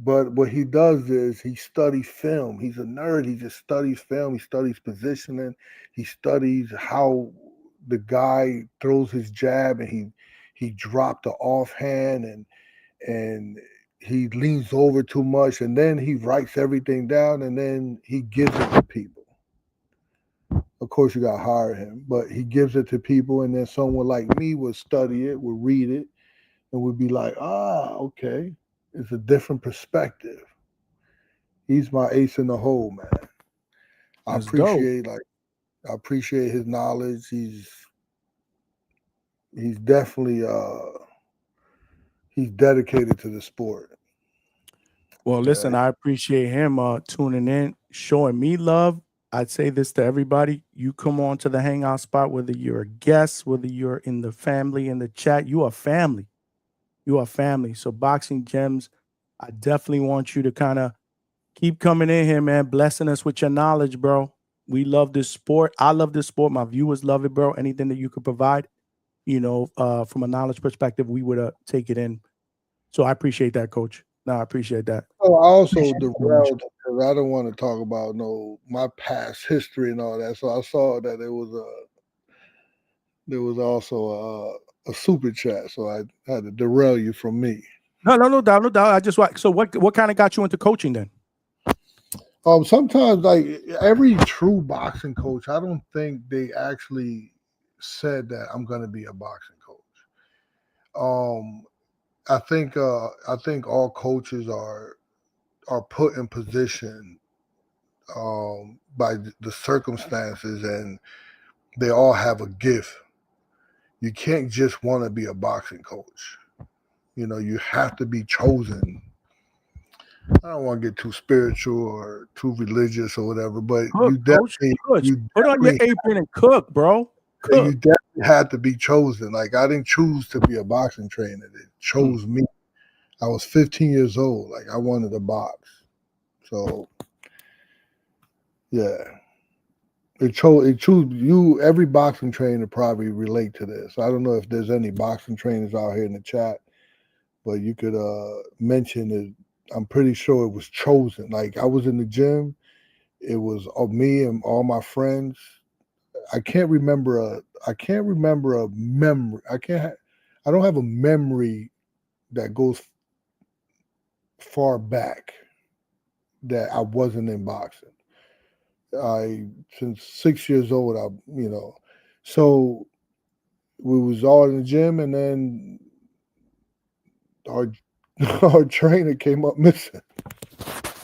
But what he does is he studies film. He's a nerd. He just studies film. He studies positioning. He studies how the guy throws his jab and he dropped the offhand and he leans over too much, and then he writes everything down, and then he gives it to people. Of course, you got to hire him, but he gives it to people, and then someone like me would study it, would read it, and would be like, okay, it's a different perspective. He's my ace in the hole, man. I appreciate his knowledge. He's definitely he's dedicated to the sport. Well, listen, I appreciate him tuning in, showing me love. I'd say this to everybody. You come on to the Hangout Spot, whether you're a guest, whether you're in the family, in the chat, you are family. You are family. So Boxing Gems, I definitely want you to kind of keep coming in here, man, blessing us with your knowledge, bro. We love this sport. I love this sport. My viewers love it, bro. Anything that you could provide, from a knowledge perspective, we would take it in. So I appreciate that, Coach. No, I appreciate that. Oh, I also derailed because I don't want to talk about my past history and all that. So I saw that there was also a super chat. So I had to derail you from me. No doubt, no doubt. I just so what kind of got you into coaching then? Sometimes like every true boxing coach, I don't think they actually said that I'm going to be a boxing coach. I think all coaches are put in position by the circumstances, and they all have a gift. You can't just want to be a boxing coach. You have to be chosen. I don't want to get too spiritual or too religious or whatever, but you definitely put on your apron and cook, bro. Cook. You definitely had to be chosen. Like I didn't choose to be a boxing trainer; they chose me. I was 15 years old. Like I wanted to box, so yeah. It chose you. Every boxing trainer probably relate to this. I don't know if there's any boxing trainers out here in the chat, but you could mention it. I'm pretty sure it was chosen. Like I was in the gym, it was me and all my friends. I can't remember a memory. I don't have a memory that goes far back that I wasn't in boxing. Since 6 years old, so we was all in the gym, and then our trainer came up missing,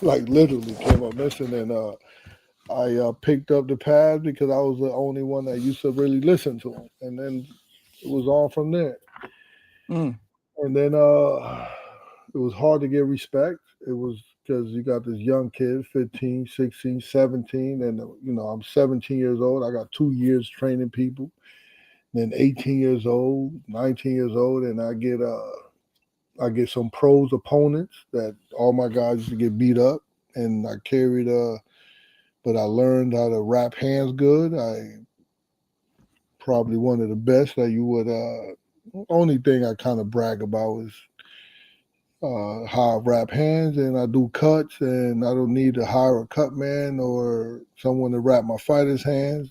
like literally came up missing, and I picked up the pad because I was the only one that used to really listen to him, and then it was on from there. And then it was hard to get respect. It was because you got this young kid, 15, 16, 17, and I'm 17 years old. I got 2 years training people. Then 18 years old, 19 years old, and I get some pros opponents that all my guys used to get beat up, and I carried but I learned how to wrap hands good. I probably one of the best that you would only thing I kind of brag about is how I wrap hands, and I do cuts, and I don't need to hire a cut man or someone to wrap my fighter's hands.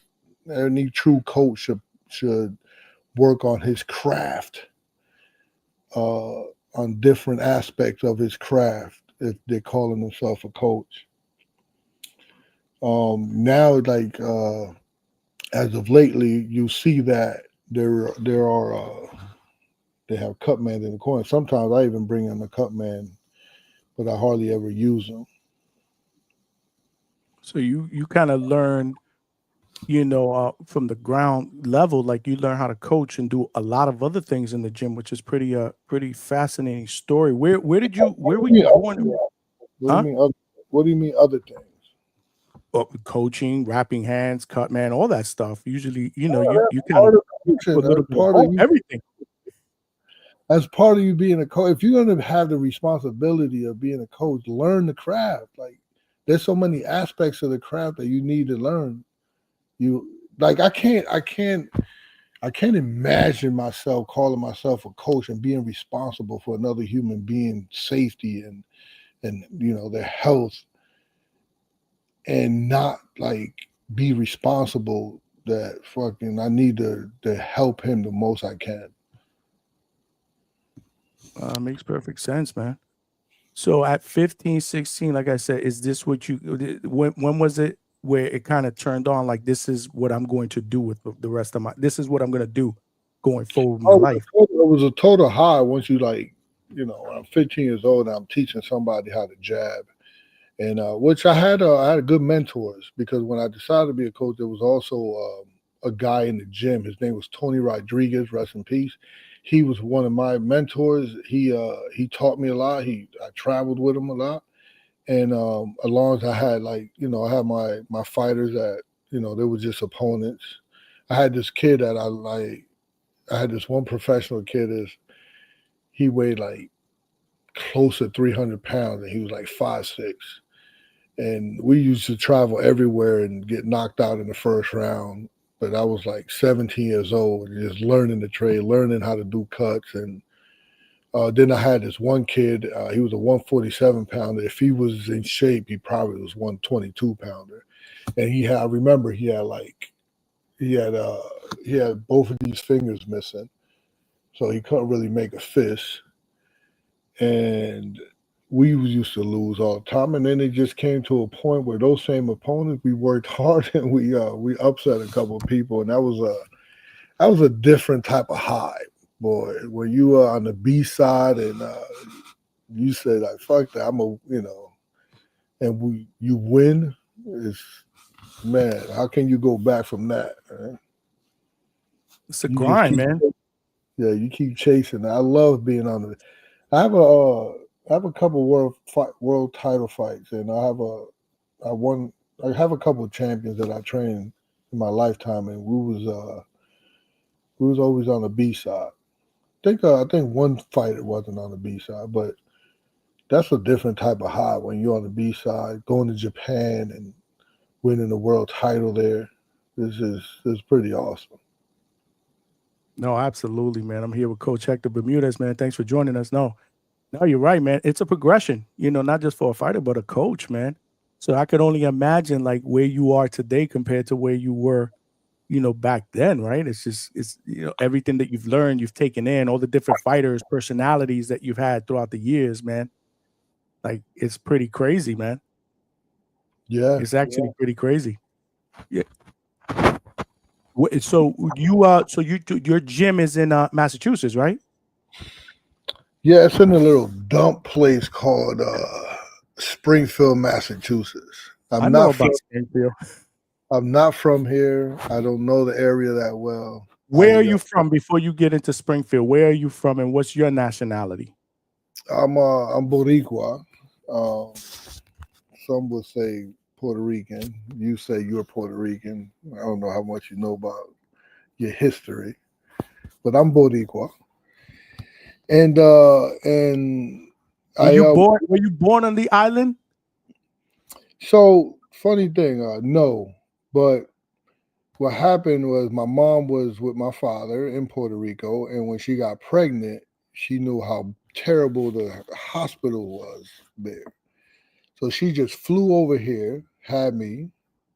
Any true coach should work on his craft, on different aspects of his craft if they're calling themselves a coach. Now, like as of lately, you see that there are they have cut man in the corner. Sometimes I even bring in the cut man, but I hardly ever use them. So you kind of learn, from the ground level, like you learn how to coach and do a lot of other things in the gym, which is pretty fascinating story. Where were you born? What do you mean other things? Coaching, wrapping hands, cut man, all that stuff. Usually, you can do a little bit of everything. As part of you being a coach, if you're going to have the responsibility of being a coach, learn the craft. Like there's so many aspects of the craft that you need to learn. I can't imagine myself calling myself a coach and being responsible for another human being's safety and their health, and not like be responsible that fucking I need to help him the most I can. Makes perfect sense, man. So at 15, 16, like I said, is this what when was it where it kind of turned on? Like, this is what I'm going to do with the rest of this is what I'm going to do going forward in my life. It was a total high once you I'm 15 years old and I'm teaching somebody how to jab. And which I had good mentors, because when I decided to be a coach, there was also a guy in the gym. His name was Tony Rodriguez, rest in peace. He was one of my mentors. He taught me a lot. I traveled with him a lot. And as long as I had I had my fighters that, they were just opponents. I had this kid that I had this one professional kid he weighed like close to 300 pounds, and he was like 5'6". And we used to travel everywhere and get knocked out in the first round. But I was like 17 years old, just learning the trade, learning how to do cuts. And then I had this one kid, he was a 147 pounder. If he was in shape, he probably was 122 pounder. And I remember he had both of these fingers missing. So he couldn't really make a fist. And we used to lose all the time. And then it just came to a point where those same opponents, we worked hard and we upset a couple of people. And that was a different type of high, boy. When you are on the B side and you say like, fuck that, and you win, man, how can you go back from that? Right? It's a grind, man. Yeah, you keep chasing. I love being on the. I have a couple world title fights, and I have a couple of champions that I trained in my lifetime, and we was always on the B side. I think one fighter wasn't on the B side, but that's a different type of high when you're on the B side, going to Japan and winning the world title there. This is pretty awesome. No, absolutely, man. I'm here with Coach Hector Bermudez, man. Thanks for joining us. No, you're right, man. It's a progression, not just for a fighter, but a coach, man. So I could only imagine like where you are today compared to where you were, back then, right? It's everything that you've learned, you've taken in, all the different fighters, personalities that you've had throughout the years, man. Like, it's pretty crazy, man. Yeah. It's actually pretty crazy. Yeah. So your gym is in Massachusetts, right? Yeah, it's in a little dump place called Springfield, Massachusetts. I'm not from Springfield. I'm not from here. I don't know the area that well. Where are you from before you get into Springfield? Where are you from, and what's your nationality? I'm Boricua. Some would say Puerto Rican. You say you're Puerto Rican. I don't know how much you know about your history, but I'm Boricua. And were you born on the island? So funny thing, no, but what happened was my mom was with my father in Puerto Rico, and when she got pregnant, she knew how terrible the hospital was there. So she just flew over here, had me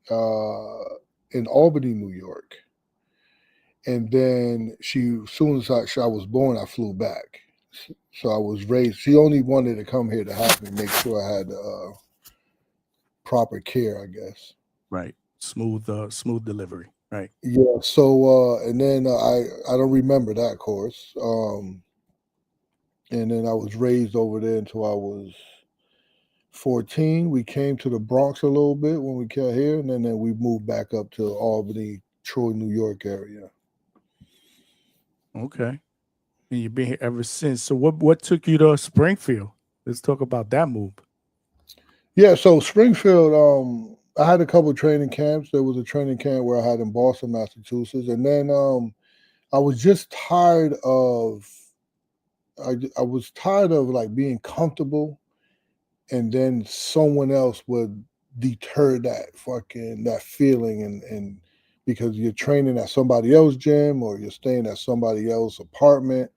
in Albany, New York. And then as soon as I was born, I flew back. So I was raised. She only wanted to come here to have me, make sure I had proper care, I guess. Right. Smooth delivery. Right. Yeah. So and then I don't remember that course. And then I was raised over there until I was 14. We came to the Bronx a little bit when we got here, and then we moved back up to Albany, Troy, New York area. Okay. And you've been here ever since. So what took you to Springfield? Let's talk about that move. Yeah, so Springfield, I had a couple of training camps. There was a training camp where I had in Boston, Massachusetts, and then I was just tired of I was tired of like being comfortable, and then someone else would deter that feeling, and because you're training at somebody else's gym or you're staying at somebody else's apartment,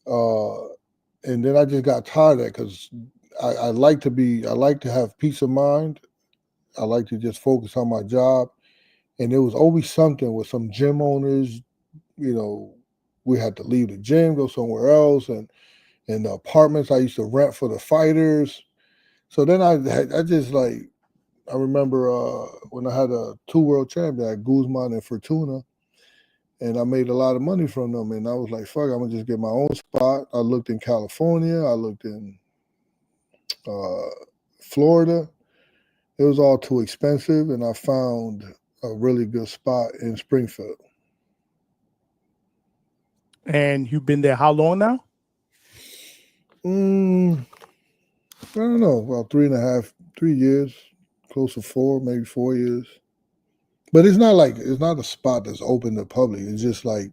and then I just got tired of that because I like to have peace of mind. I like to just focus on my job. And there was always something with some gym owners, we had to leave the gym, go somewhere else. And the apartments I used to rent for the fighters. So then I remember when I had a 2 world champion at Guzman and Fortuna, and I made a lot of money from them. And I was like, fuck, I'm going to just get my own spot. I looked in California. I looked in Florida. It was all too expensive, and I found a really good spot in Springfield. And you've been there how long now? I don't know, about 3 years, close to 4, maybe 4 years. But it's not a spot that's open to public. It's just like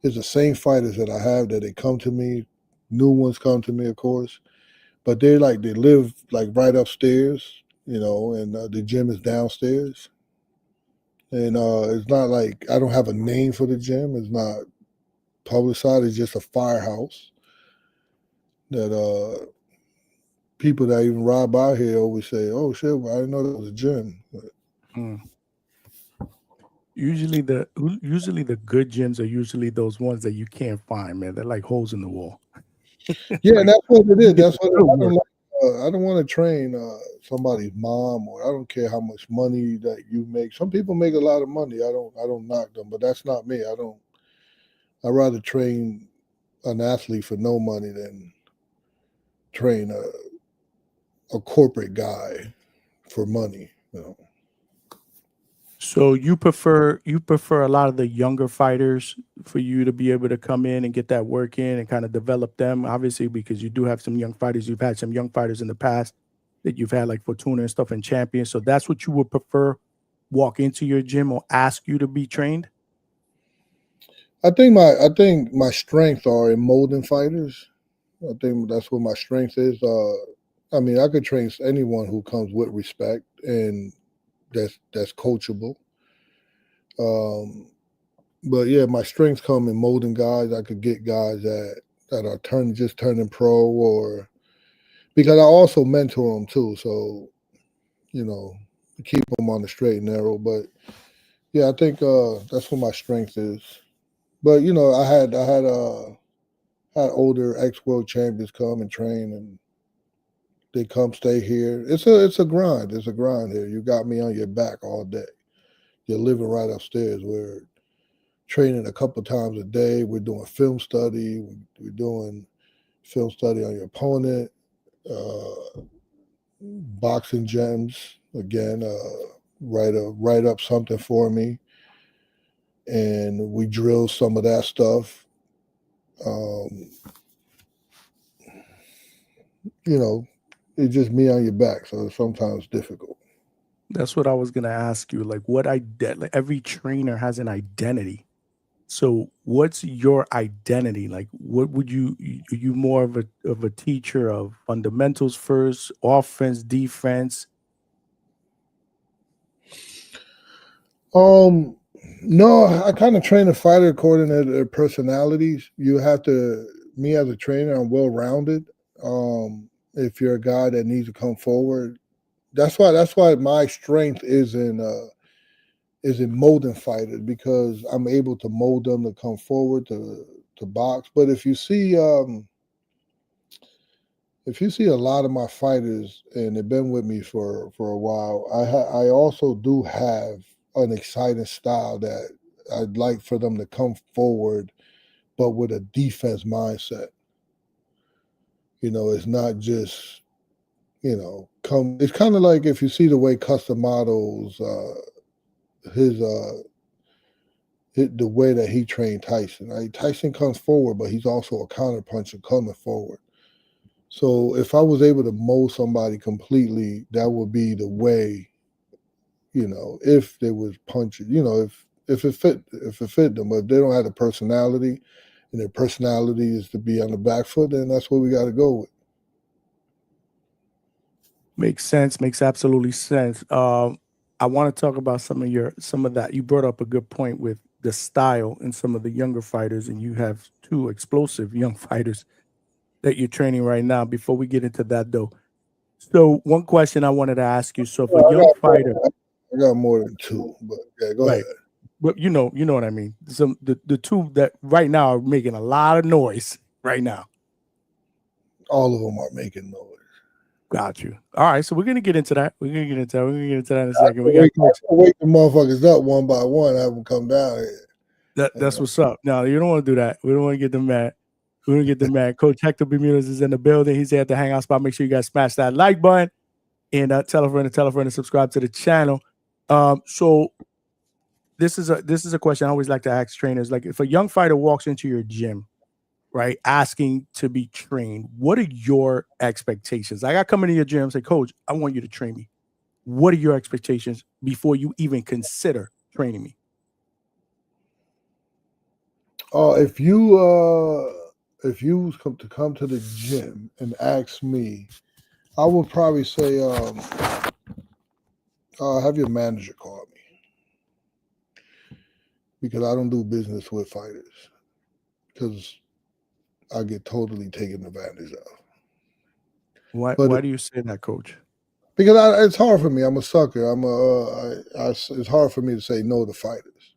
it's the same fighters that I have that they come to me. New ones come to me, of course, but they live like right upstairs, and the gym is downstairs. And it's not like I don't have a name for the gym. It's not publicized. It's just a firehouse that people that even ride by here always say, "Oh shit, I didn't know that was a gym." Usually the good gyms are usually those ones that you can't find, man. They're like holes in the wall. Yeah, and that's what it is. That's what I don't want to train somebody's mom, or I don't care how much money that you make. Some people make a lot of money. I don't knock them, but that's not me. I'd rather train an athlete for no money than train a corporate guy for money. So you prefer a lot of the younger fighters for you to be able to come in and get that work in and kind of develop them, obviously, because you do have some young fighters. You've had some young fighters in the past that you've had like Fortuna and stuff and champions. So that's what you would prefer, walk into your gym or ask you to be trained? I think my strengths are in molding fighters. I think that's what my strength is. I mean, I could train anyone who comes with respect and that's coachable. But yeah, my strengths come in molding guys. I could get guys that are turning pro, or because I also mentor them too. So, keep them on the straight and narrow. But yeah, I think that's what my strength is. But I had older ex-world champions come and train, and they come stay here. It's a grind. It's a grind here. You got me on your back all day. You're living right upstairs. We're training a couple times a day. We're doing film study. We're doing film study on your opponent. Boxing gems again. Write up something for me, and we drill some of that stuff. It's just me on your back, so it's sometimes difficult. That's what I was gonna ask you. Like, every trainer has an identity. So, what's your identity? Like, what would you? Are you more of a teacher of fundamentals first, offense, defense? No, I kind of train a fighter according to their personalities. You have to. Me as a trainer, I'm well rounded. If you're a guy that needs to come forward, that's why my strength is in molding fighters, because I'm able to mold them to come forward to box. But if you see if you see a lot of my fighters, and they've been with me for a while, I also do have an exciting style that I'd like for them to come forward, but with a defense mindset. It's not just, it's kind of like if you see the way Custom Models, the way that he trained Tyson. Right? Tyson comes forward, but he's also a counterpuncher coming forward. So if I was able to mold somebody completely, that would be the way, if they was punching, if it fit them. But if they don't have the personality, and their personality is to be on the back foot, then that's what we got to go with. Makes sense. Makes absolutely sense. I want to talk about some of that. You brought up a good point with the style and some of the younger fighters, and you have two explosive young fighters that you're training right now. Before we get into that, though, so one question I wanted to ask you: so, if a young fighter, I got more than two, but yeah, go ahead. But you know what I mean. The two that right now are making a lot of noise right now. All of them are making noise. Got you. All right, so we're gonna get into that. We're gonna get into that in a second. We got to wake the motherfuckers up one by one. Have them come down here. That's what's up. No, you don't want to do that. We don't want to get them mad. We don't get them mad. Coach Hector Bermudez is in the building. He's here at the Hangout Spot. Make sure you guys smash that like button and tell a friend and subscribe to the channel. So this is a question I always like to ask trainers. Like, if a young fighter walks into your gym, right, asking to be trained, what are your expectations? Like, I come into your gym and say, Coach, I want you to train me. What are your expectations before you even consider training me? If you come to the gym and ask me, I would probably say, have your manager call me, because I don't do business with fighters, because I get totally taken advantage of. Why do you say that, Coach? Because it's hard for me. I'm a sucker. It's hard for me to say no to fighters,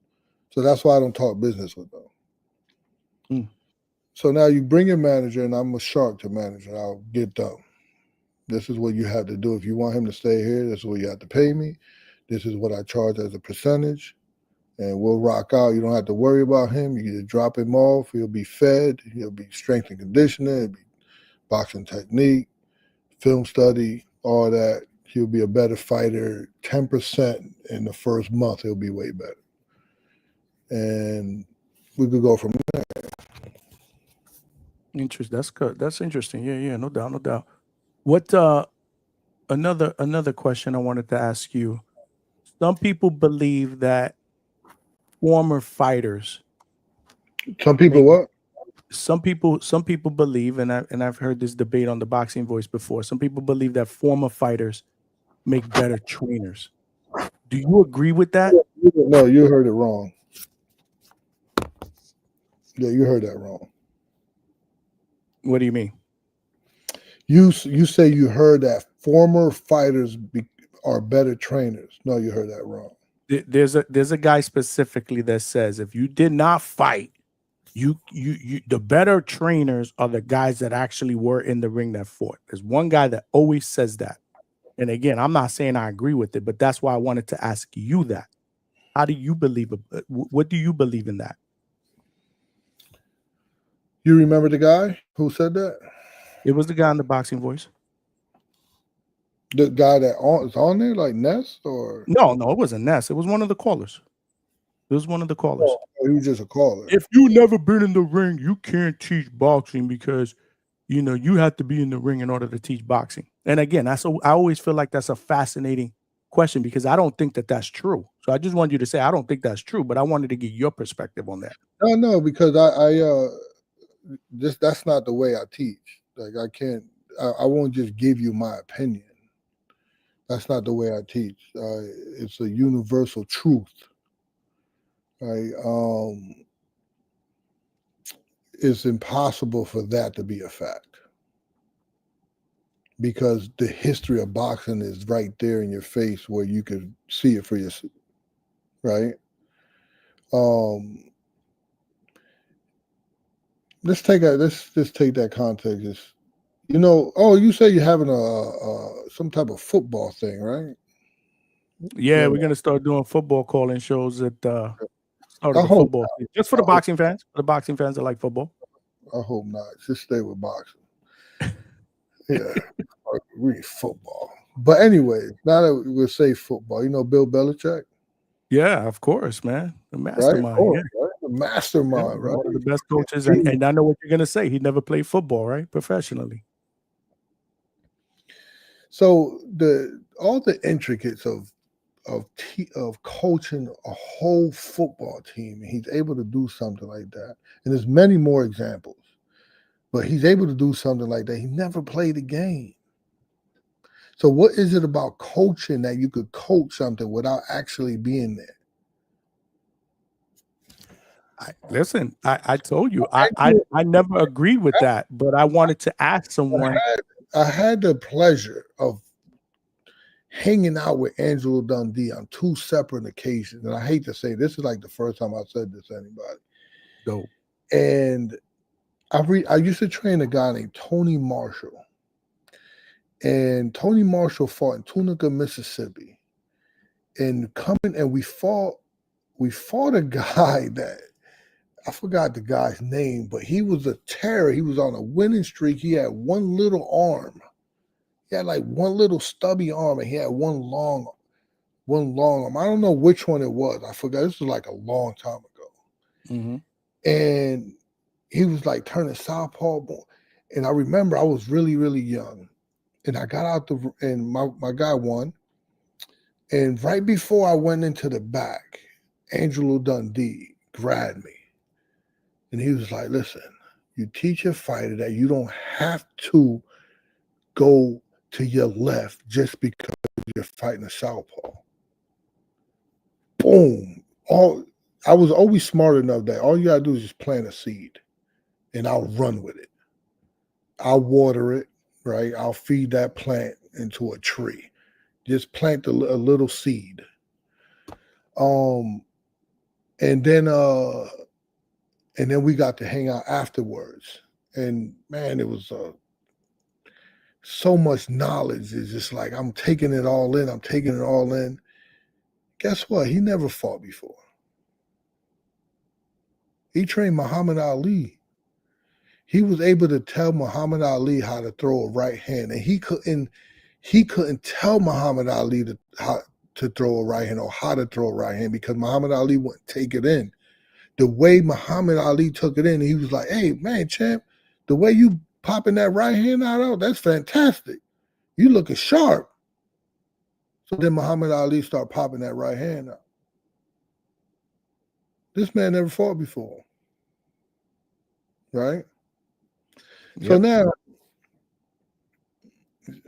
so that's why I don't talk business with them. So now you bring your manager, and I'm a shark to manager. I'll get them. This is what you have to do. If you want him to stay here, this is what you have to pay me. This is what I charge as a percentage, and we'll rock out. You don't have to worry about him. You just drop him off. He'll be fed. He'll be strength and conditioning. He'll be boxing technique, film study, all that. He'll be a better fighter. 10% in the first month, he'll be way better. And we could go from there. Interesting. That's good. That's interesting. Yeah, no doubt. What another question I wanted to ask you. Some people believe that former fighters. Some people what? Some people believe, and I've heard this debate on the Boxing Voice before. Some people believe that former fighters make better trainers. Do you agree with that? No, you heard it wrong. Yeah, you heard that wrong. What do you mean? You say you heard that former fighters are better trainers. No, you heard that wrong. There's a guy specifically that says if you did not fight, you the better trainers are the guys that actually were in the ring that fought. There's one guy that always says that. And again, I'm not saying I agree with it, but that's why I wanted to ask you that. How do you believe it? What do you believe in that? You remember the guy who said that? It was the guy on the Boxing Voice. The guy that is on there, like Ness, or no, it wasn't Ness. It was one of the callers. It was one of the callers. Oh, he was just a caller. If you never been in the ring, you can't teach boxing because you have to be in the ring in order to teach boxing. And again, I always feel like that's a fascinating question because I don't think that that's true. So I just wanted you to say I don't think that's true, but I wanted to get your perspective on that. No, because that's not the way I teach. Like I won't just give you my opinion. That's not the way I teach. It's a universal truth. Right? It's impossible for that to be a fact because the history of boxing is right there in your face where you can see it for yourself. Right? Let's take that context. You know, you say you're having a some type of football thing, right? Yeah, we're gonna start doing football calling shows at start of the hope football season. Just for the boxing fans, for the boxing fans that like football. I hope not. Just stay with boxing. Yeah, we football. But anyway, now that we'll say football, you know Bill Belichick, Yeah, of course, man. The right? mastermind. Course, Yeah. right? The mastermind, Yeah, right? one of the best coaches, and I know what you're gonna say. He never played football, right? Professionally. So all the intricates of coaching a whole football team, and he's able to do something like that. And there's many more examples, but he's able to do something like that. He never played a game. So what is it about coaching that you could coach something without actually being there? I told you I never agreed with that, but I wanted to ask someone. I had the pleasure of hanging out with Angelo Dundee on 2 separate occasions. And I hate to say this is like the first time I said this to anybody. Dope. And I used to train a guy named Tony Marshall. And Tony Marshall fought in Tunica, Mississippi. And we fought a guy that I forgot the guy's name, but he was a terror. He was on a winning streak. He had one little arm. He had like one little stubby arm, and he had one long arm. I don't know which one it was. I forgot. This was like a long time ago. Mm-hmm. And he was like turning southpaw. And I remember I was really, really young. And I got out and my guy won. And right before I went into the back, Angelo Dundee grabbed me. And he was like, listen, you teach a fighter that you don't have to go to your left just because you're fighting a southpaw. Boom. I was always smart enough that all you gotta do is just plant a seed and I'll run with it. I'll water it, right? I'll feed that plant into a tree. Just plant a little seed. And then we got to hang out afterwards. And man, it was so much knowledge. It's just like I'm taking it all in. Guess what? He never fought before. He trained Muhammad Ali. He was able to tell Muhammad Ali how to throw a right hand, and he couldn't tell Muhammad Ali how to throw a right hand or how to throw a right hand because Muhammad Ali wouldn't take it in. The way Muhammad Ali took it in, he was like, hey, man, champ, the way you popping that right hand out, that's fantastic. You looking sharp. So then Muhammad Ali started popping that right hand out. This man never fought before. Right? Yep. So now,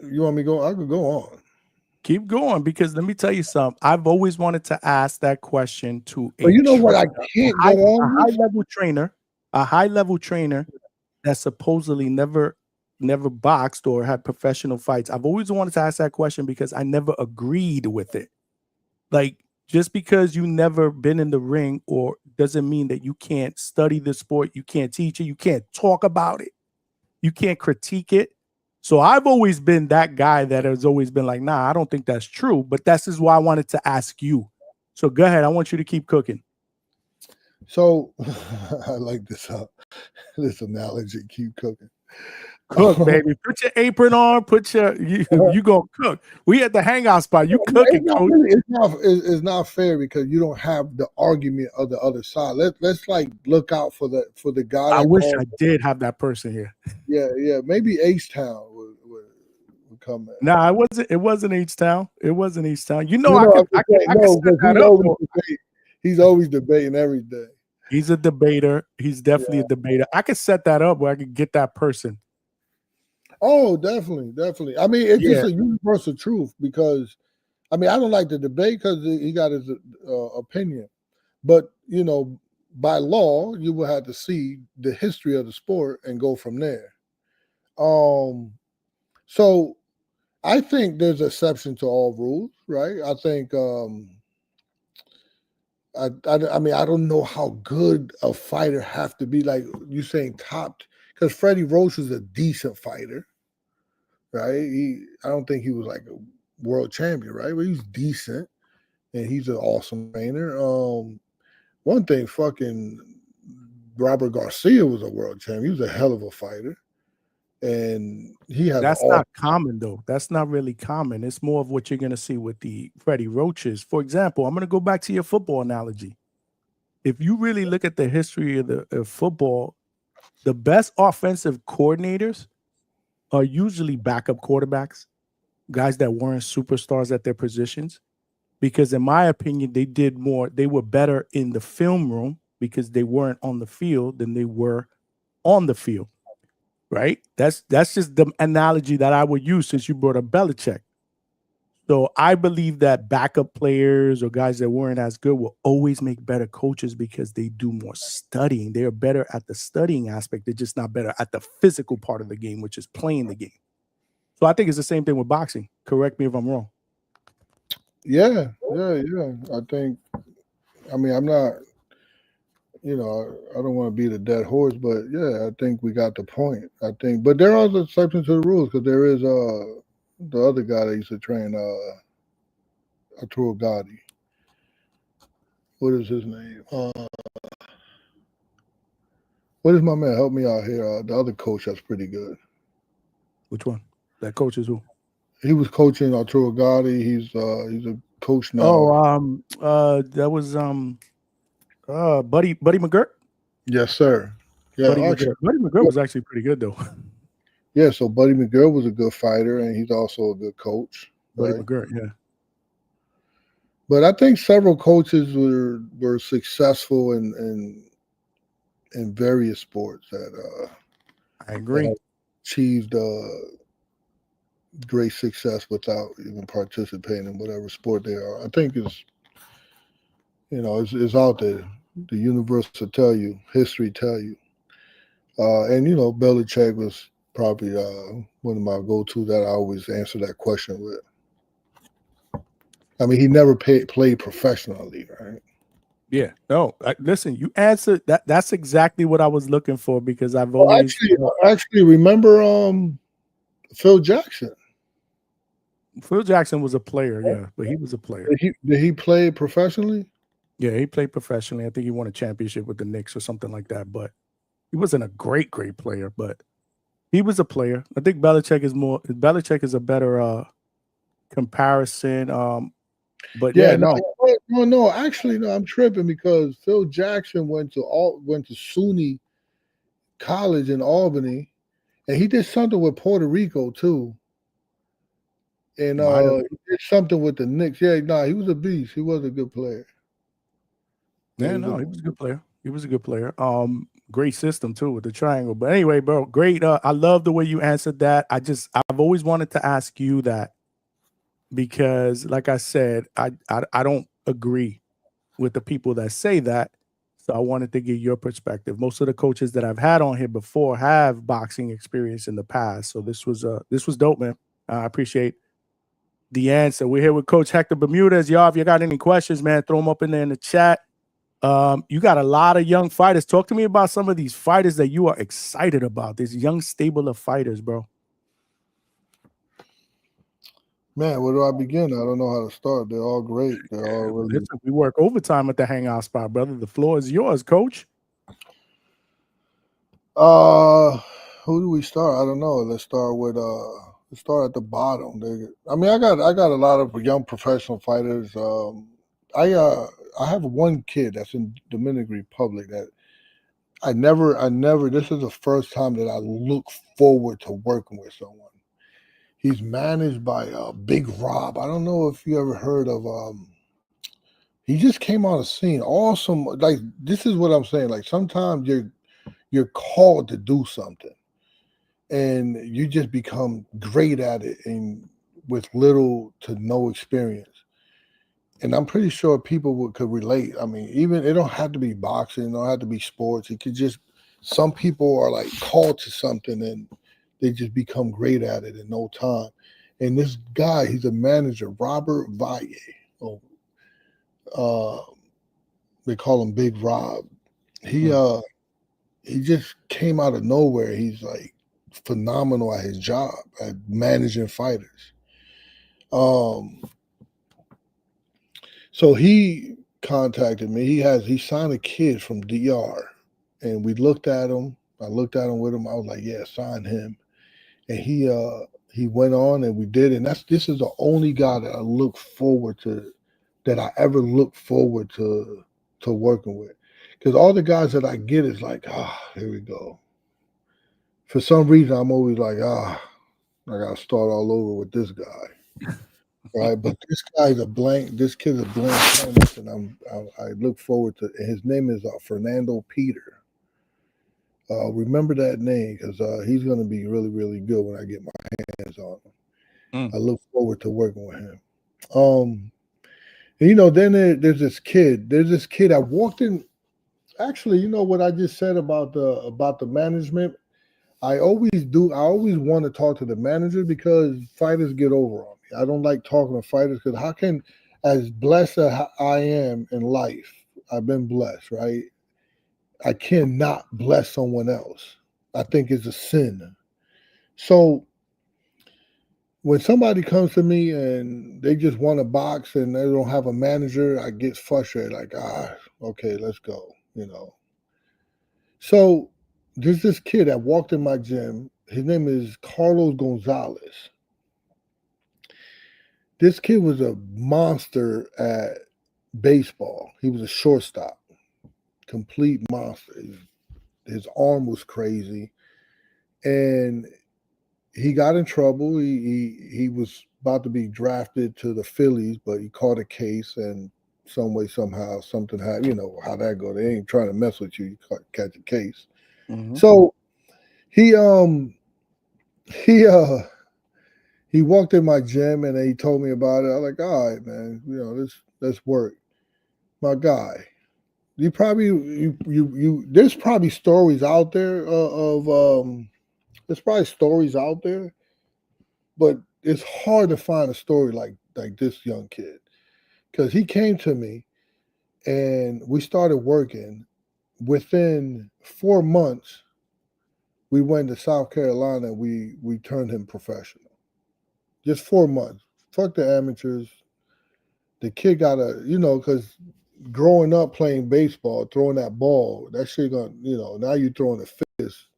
you want me to go? I could go on. Keep going, because let me tell you something. I've always wanted to ask that question to a you know what? I can't go on. A high level trainer that supposedly never boxed or had professional fights. I've always wanted to ask that question because I never agreed with it. Like, just because you never been in the ring or doesn't mean that you can't study the sport, you can't teach it, you can't talk about it, you can't critique it. So I've always been that guy that has always been like, nah, I don't think that's true. But this is why I wanted to ask you. So go ahead. I want you to keep cooking. So I like this analogy, keep cooking. Cook, baby. Put your apron on. You gonna cook. We at the Hangout Spot. You cooking, coach. It's not fair because you don't have the argument of the other side. Let's like look out for the guy. I wish I did have that person here. Yeah. Maybe H-Town would come in. Nah, it wasn't H-Town. It wasn't H-Town. You know, I could he's always debating every day. He's a debater. He's definitely a debater. I could set that up where I could get that person. Oh, definitely. I mean, it's just a universal truth because, I mean, I don't like to debate because he got his opinion. But, you know, by law, you will have to see the history of the sport and go from there. So I think there's exception to all rules, right? I think, I mean, I don't know how good a fighter have to be. Like you saying top, because Freddie Roach is a decent fighter. right? I don't think he was like a world champion, right? But he's decent, and he's an awesome trainer. One thing, fucking Robert Garcia was a world champion. He was a hell of a fighter, and he has. That's not common though. That's not really common. It's more of what you're gonna see with the Freddie Roaches. For example, I'm gonna go back to your football analogy. If you really look at the history of the football, the best offensive coordinators are usually backup quarterbacks, guys that weren't superstars at their positions. Because in my opinion, they were better in the film room because they weren't on the field than they were on the field. Right? That's just the analogy that I would use since you brought up Belichick. So I believe that backup players or guys that weren't as good will always make better coaches because they do more studying. They're better at the studying aspect. They're just not better at the physical part of the game, which is playing the game. So I think it's the same thing with boxing. Correct me if I'm wrong. Yeah. I think, I'm not, I don't want to beat a dead horse, but yeah, I think we got the point. But there are exceptions to the rules because there is the other guy that used to train Arturo Gotti. What is his name? What is my man? Help me out here. The other coach that's pretty good. Which one? That coach is who? He was coaching Arturo Gotti. He's a coach now. That was Buddy McGirt. Yes, sir. Yeah, Buddy McGirt was actually pretty good though. Yeah, so Buddy McGirt was a good fighter, and he's also a good coach. Buddy right? McGirt, yeah. But I think several coaches were successful in various sports that I agree. That achieved great success without even participating in whatever sport they are. I think it's out there. The universe will tell you, history tell you. And Belichick was probably one of my go-to that I always answer that question with. I mean, he never played professionally, right? Yeah. No, listen, you answered that. That's exactly what I was looking for because I've always actually remember Phil Jackson. Phil Jackson was a player, yeah, but he was a player. Did he play professionally? Yeah, he played professionally. I think he won a championship with the Knicks or something like that, but he wasn't a great player, but he was a player. I think Belichick is a better comparison. But no. Actually, no. I'm tripping because Phil Jackson went to SUNY College in Albany, and he did something with Puerto Rico too. And he did something with the Knicks. Yeah, he was a beast. He was a good player. Yeah, he was a good player. He was a good player. Great system too with the triangle. But anyway, bro, great. I love the way you answered that. I've always wanted to ask you that because, like I said, I don't agree with the people that say that. So I wanted to get your perspective. Most of the coaches that I've had on here before have boxing experience in the past. So this was dope, man. I appreciate the answer. We're here with Coach Hector Bermudez. Y'all, if you got any questions, man, throw them up in there in the chat. You got a lot of young fighters. Talk to me about some of these fighters that you are excited about. This young stable of fighters, bro. Man, where do I begin? I don't know how to start. They're all great. They're all really. Listen, we work overtime at the Hangout Spot, brother. The floor is yours, Coach. Who do we start? I don't know. Let's start at the bottom. I got a lot of young professional fighters. I have one kid that's in Dominican Republic that I never. This is the first time that I look forward to working with someone. He's managed by Big Rob. I don't know if you ever heard of. He just came on the scene. Awesome. Like, this is what I'm saying. Like, sometimes you're called to do something, and you just become great at it, and with little to no experience. And I'm pretty sure people could relate. I mean, even it don't have to be boxing, it don't have to be sports. It could just, some people are like called to something and they just become great at it in no time. And this guy, he's a manager, Robert Valle. They call him Big Rob. He just came out of nowhere. He's like phenomenal at his job, at managing fighters. So he contacted me. He signed a kid from DR, and we looked at him. I looked at him with him. I was like, yeah, sign him. And he went on, and we did. And this is the only guy that I look forward to, that I ever look forward to working with. Because all the guys that I get is like, here we go. For some reason, I'm always like, I gotta start all over with this guy. Right, but this kid's a blank canvas, and I look forward to. And his name is Fernando Peter. Remember that name, because he's going to be really, really good when I get my hands on him. I look forward to working with him. And, then there's this kid. I walked in. Actually, you know what I just said about the management. I always want to talk to the manager, because fighters get over on me. I don't like talking to fighters, because how can, as blessed as I am in life, I've been blessed, right? I cannot bless someone else. I think it's a sin. So when somebody comes to me and they just want to box and they don't have a manager, I get frustrated, like, okay, let's go, So there's this kid that walked in my gym. His name is Carlos Gonzalez. This kid was a monster at baseball. He was a shortstop, complete monster. His arm was crazy, and he got in trouble. He was about to be drafted to the Phillies, but he caught a case, and some way, somehow, something happened. You know how that go. They ain't trying to mess with you. You catch a case. Mm-hmm. So he walked in my gym, and he told me about it. I was like, all right, man, let's work. My guy, you probably there's probably stories out there there's probably stories out there, but it's hard to find a story like this young kid, because he came to me and we started working. Within 4 months, we went to South Carolina. We turned him professional. Just 4 months. Fuck the amateurs. The kid got because growing up playing baseball, throwing that ball, that shit gonna, now you're throwing a fist.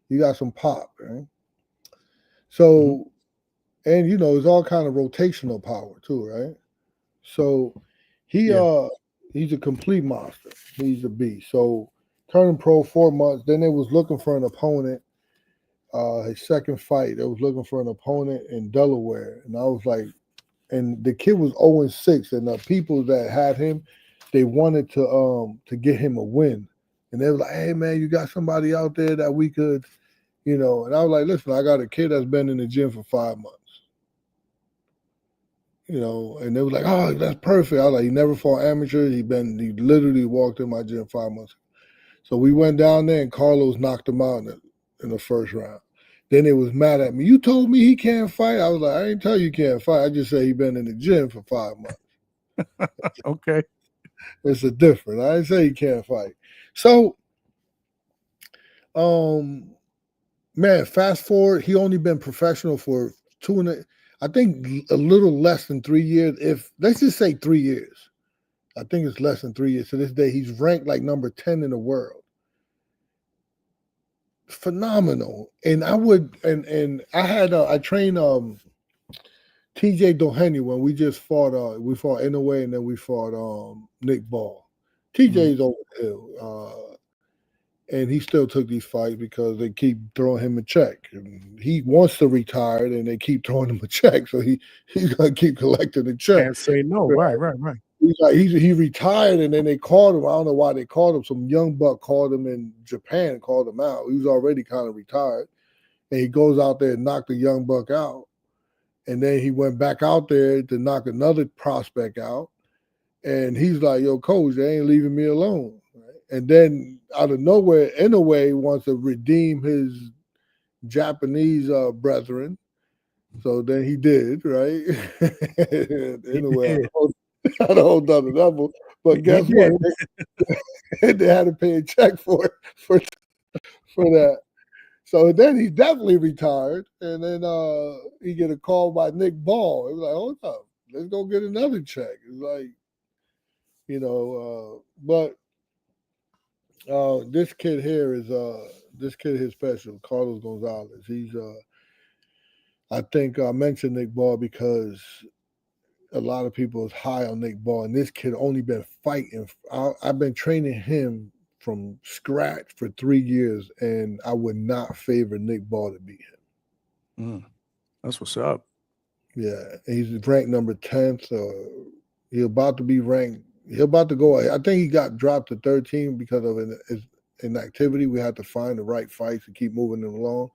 You got some pop, right? So, and it's all kind of rotational power too, right? So he's a complete monster. He's a beast. So turning pro 4 months, then they was looking for an opponent. His second fight, they was looking for an opponent in Delaware. And I was like, and the kid was 0-6, and the people that had him, they wanted to get him a win. And they were like, hey man, you got somebody out there that we could, and I was like, listen, I got a kid that's been in the gym for 5 months. And they were like, oh, that's perfect. I was like, he never fought amateur. He literally walked in my gym 5 months. So we went down there, and Carlos knocked him out in the first round. Then they was mad at me. You told me he can't fight. I was like, I didn't tell you he can't fight. I just said he been in the gym for 5 months. Okay. It's a difference. I didn't say he can't fight. So, man, fast forward, he only been professional for I think a little less than 3 years. Let's just say 3 years. I think it's less than 3 years. To this day, he's ranked like number 10 in the world. Phenomenal. And I trained TJ Doheny when we just fought. We fought Inoue, and then we fought Nick Ball. TJ's over the hill, and he still took these fights because they keep throwing him a check. And he wants to retire, and they keep throwing him a check, so he's gonna keep collecting the check. Can't say no. Right. He retired, and then they called him. I don't know why they called him. Some young buck called him in Japan, called him out. He was already kind of retired, and he goes out there and knocked the young buck out. And then he went back out there to knock another prospect out. And he's like, yo, coach, they ain't leaving me alone. Right? And then out of nowhere, Inoue wants to redeem his Japanese brethren. So then he did, right? Anyway, at a whole other level. But guess what? They had to pay a check for that. So then he definitely retired, and then he get a call by Nick Ball. It was like, hold up, let's go get another check. It's like, but this kid here is special, Carlos Gonzalez. He's I think I mentioned Nick Ball because a lot of people is high on Nick Ball, and this kid only been fighting. I've been training him from scratch for 3 years, and I would not favor Nick Ball to beat him. That's what's up. Yeah, he's ranked number 10th. He's about to be ranked. He's about to go. I think he got dropped to 13 because of inactivity. We had to find the right fights to keep moving him along.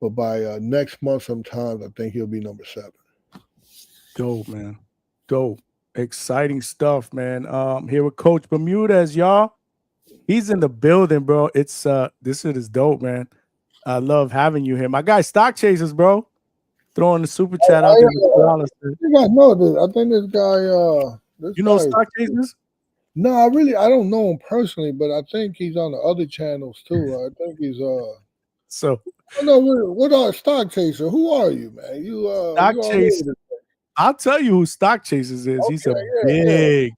But by next month sometime, I think he'll be number 7. Dope, man. Dope. Exciting stuff, man. Here with Coach Bermudez, y'all. He's in the building, bro. It's this shit is dope, man. I love having you here. My guy, Stock Chasers, bro. Throwing the super chat out there. You guys know this. I think this guy. You know Stock Chasers? No, I don't know him personally, but I think he's on the other channels too. I think he's So. I know what are Stock Chaser? Who are you, man? You Stock Chasers. I'll tell you who Stock Chasers is. Okay, he's a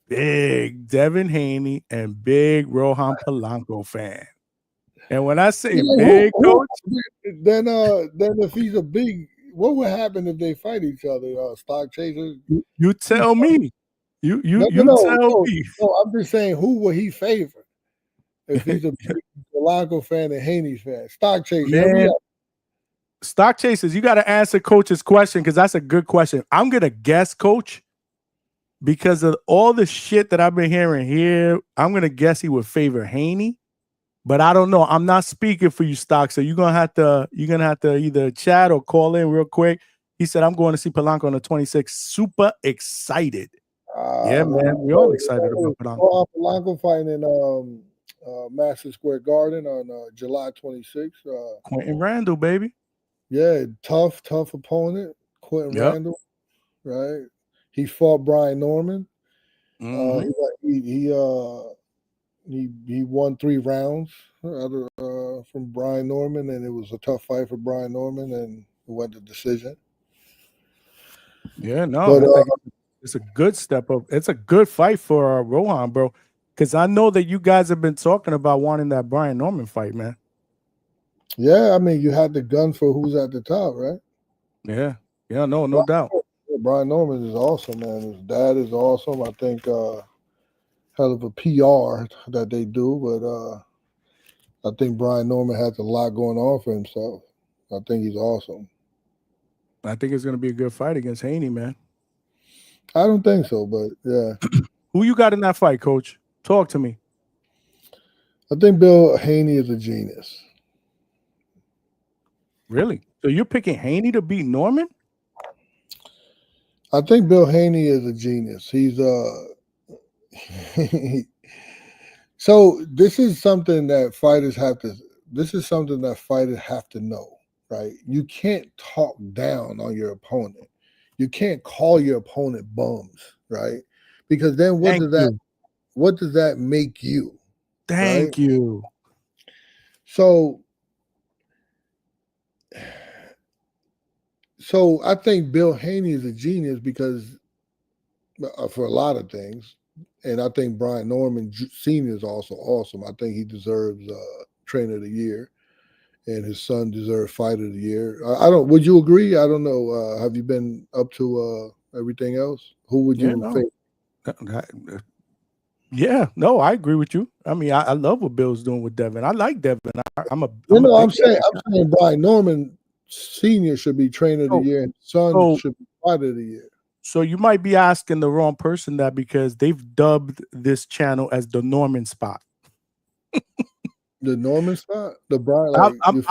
big Devin Haney and big Rohan Polanco fan. And when I say big, coach, then if he's a big, what would happen if they fight each other? Stock Chasers. You tell me. You tell me. No, I'm just saying, who would he favor if he's a big Polanco fan and Haney fan? Stock Chasers. Stock Chasers, you got to answer Coach's question because that's a good question. I'm going to guess, Coach, because of all the shit that I've been hearing here, I'm going to guess he would favor Haney, but I don't know. I'm not speaking for you, Stock, so you're going to have to either chat or call in real quick. He said, I'm going to see Polanco on the 26th. Super excited. Yeah, man. We're all excited about Polanco. Polanco fighting in Madison Square Garden on July 26th. Quentin Randall, baby. Yeah, tough opponent, Quentin Randall, right? He fought Brian Norman. He won 3 rounds from Brian Norman, and it was a tough fight for Brian Norman, and it went to decision. Yeah, no, but, it's a good step up. It's a good fight for Rohan, bro, because I know that you guys have been talking about wanting that Brian Norman fight, man. Yeah, I mean, you had the gun for who's at the top, right? Yeah, no doubt. Brian Norman is awesome, man. His dad is awesome. I think hell of a PR that they do, but I think Brian Norman has a lot going on for himself. I think he's awesome. I think it's going to be a good fight against Haney, man. I don't think so, but yeah. Who you got in that fight, Coach? Talk to me. I think Bill Haney is a genius. Really? So you're picking Haney to beat Norman? I think Bill Haney is a genius. He's so this is something that fighters have to know, right? You can't talk down on your opponent. You can't call your opponent bums, right? Because then what does that make you? Thank you. So I think Bill Haney is a genius because for a lot of things, and I think Brian Norman Sr. is also awesome. I think he deserves Trainer of the Year, and his son deserves Fighter of the Year. Would you agree? I don't know. Have you been up to everything else? Who would you think? Yeah, no, I agree with you. I mean, I love what Bill's doing with Devin. I like Devin. I'm saying Brian Norman Senior should be Trainer of the Year, and son should be Fighter of the Year. So you might be asking the wrong person that because they've dubbed this channel as the Norman Spot. The Norman Spot, the Brian. I'm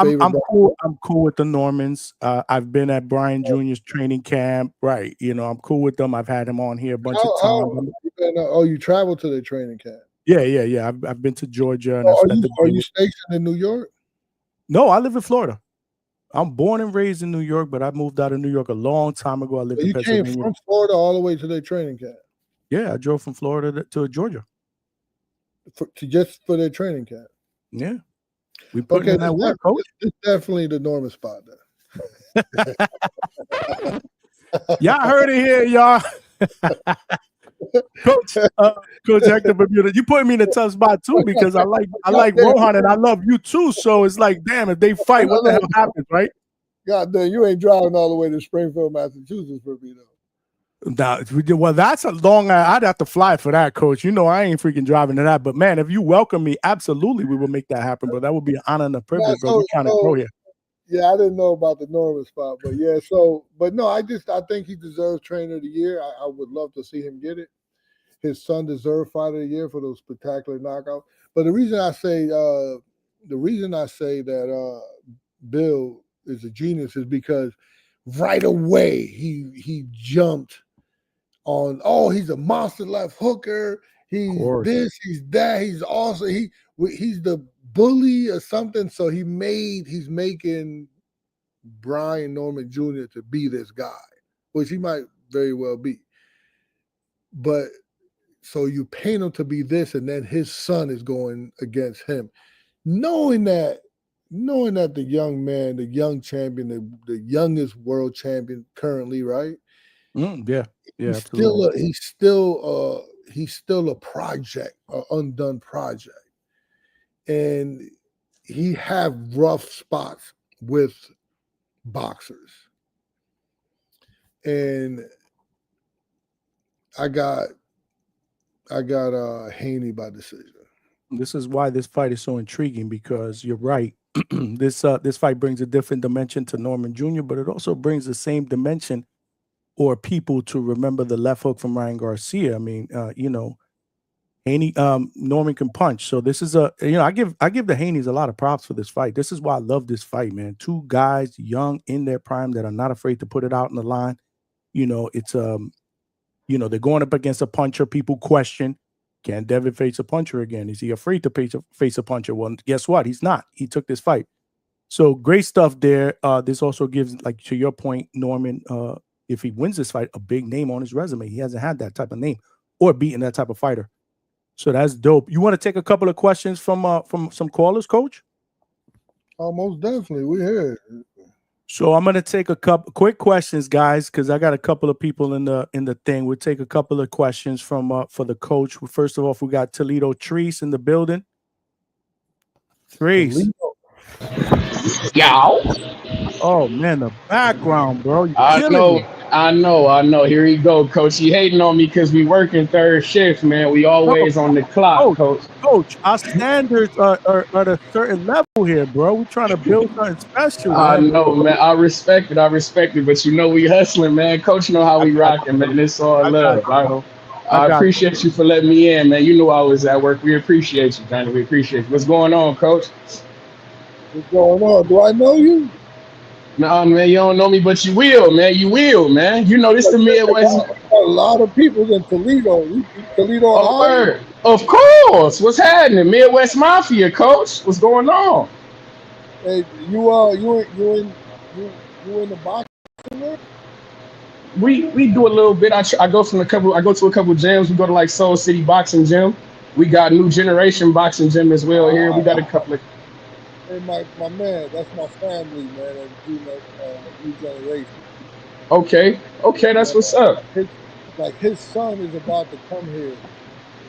cool with the Normans. I've been at Brian Jr.'s training camp, right? You know, I'm cool with them. I've had him on here a bunch of times. You traveled to the training camp? Yeah. I've been to Georgia. And are you stationed in New York? No, I live in Florida. I'm born and raised in New York, but I moved out of New York a long time ago. I lived in Pennsylvania. You came from Florida all the way to their training camp? Yeah, I drove from Florida to Georgia. Just for their training camp? Yeah. We putting in that work, coach. It's definitely the Norman spot there. Y'all heard it here, y'all. Coach Hector Bermudez, you put me in a tough spot too because I like Rohan and I love you too. So it's like, damn, if they fight, what the hell happens, right? God damn, you ain't driving all the way to Springfield, Massachusetts for me though. Nah, well, that's a long. I'd have to fly for that, Coach. You know, I ain't freaking driving to that. But man, if you welcome me, absolutely, we will make that happen. But that would be an honor and a privilege, bro. We kind of go here. Yeah, I didn't know about the Norman spot, but yeah. So, but no, I think he deserves Trainer of the Year. I would love to see him get it. His son deserved Fighter of the Year for those spectacular knockouts. But the reason I say that Bill is a genius is because right away he jumped on. Oh, he's a monster left hooker. He's this, he's that. He's also he's the bully or something. So he's making Brian Norman Jr. to be this guy, which he might very well be. But so you paint him to be this, and then his son is going against him, knowing that the young man, the young champion, the youngest world champion currently, right? Yeah. He's still a project, an undone project, and he have rough spots with boxers, and I got Haney by decision. This is why this fight is so intriguing because you're right. This fight brings a different dimension to Norman Jr., but it also brings the same dimension or people to remember the left hook from Ryan Garcia. I mean, Haney, Norman can punch. So this is I give the Haneys a lot of props for this fight. This is why I love this fight, man. Two guys young in their prime that are not afraid to put it out in the line. It's they're going up against a puncher. People question, can Devin face a puncher again? Is he afraid to face a puncher? Well, guess what? He's not. He took this fight. So great stuff there. This also gives, like to your point, Norman, if he wins this fight, a big name on his resume. He hasn't had that type of name or beaten that type of fighter. So that's dope. You want to take a couple of questions from some callers, Coach? Most definitely. We're here. So I'm gonna take a couple quick questions, guys, because I got a couple of people in the thing. We'll take a couple of questions from for the coach. First of all, we got Toledo Treese in the building. Treese. Yow. Oh man, the background, bro. I know. Here you go, Coach. You hating on me because we working third shift, man. We always on the clock, Coach. Coach, our standards are at a certain level here, bro. We're trying to build something special. I know, man. I respect it. But we hustling, man. Coach know how we rocking, man. It's all love. I appreciate you for letting me in, man. You know I was at work. We appreciate you, man. We appreciate you. What's going on, Coach? What's going on? Do I know you? No, man, you don't know me, but you will, man. You will, man. You know this the Midwest. A lot of people in Toledo. Toledo, Ohio. Of course. What's happening? Midwest Mafia, Coach. What's going on? Hey, you in the boxing? We do a little bit. I go to a couple gyms. We go to like Soul City Boxing Gym. We got New Generation Boxing Gym as well here. We got a couple of. Hey, my man, that's my family, man. And New Generation. Okay, that's what's up. His son is about to come here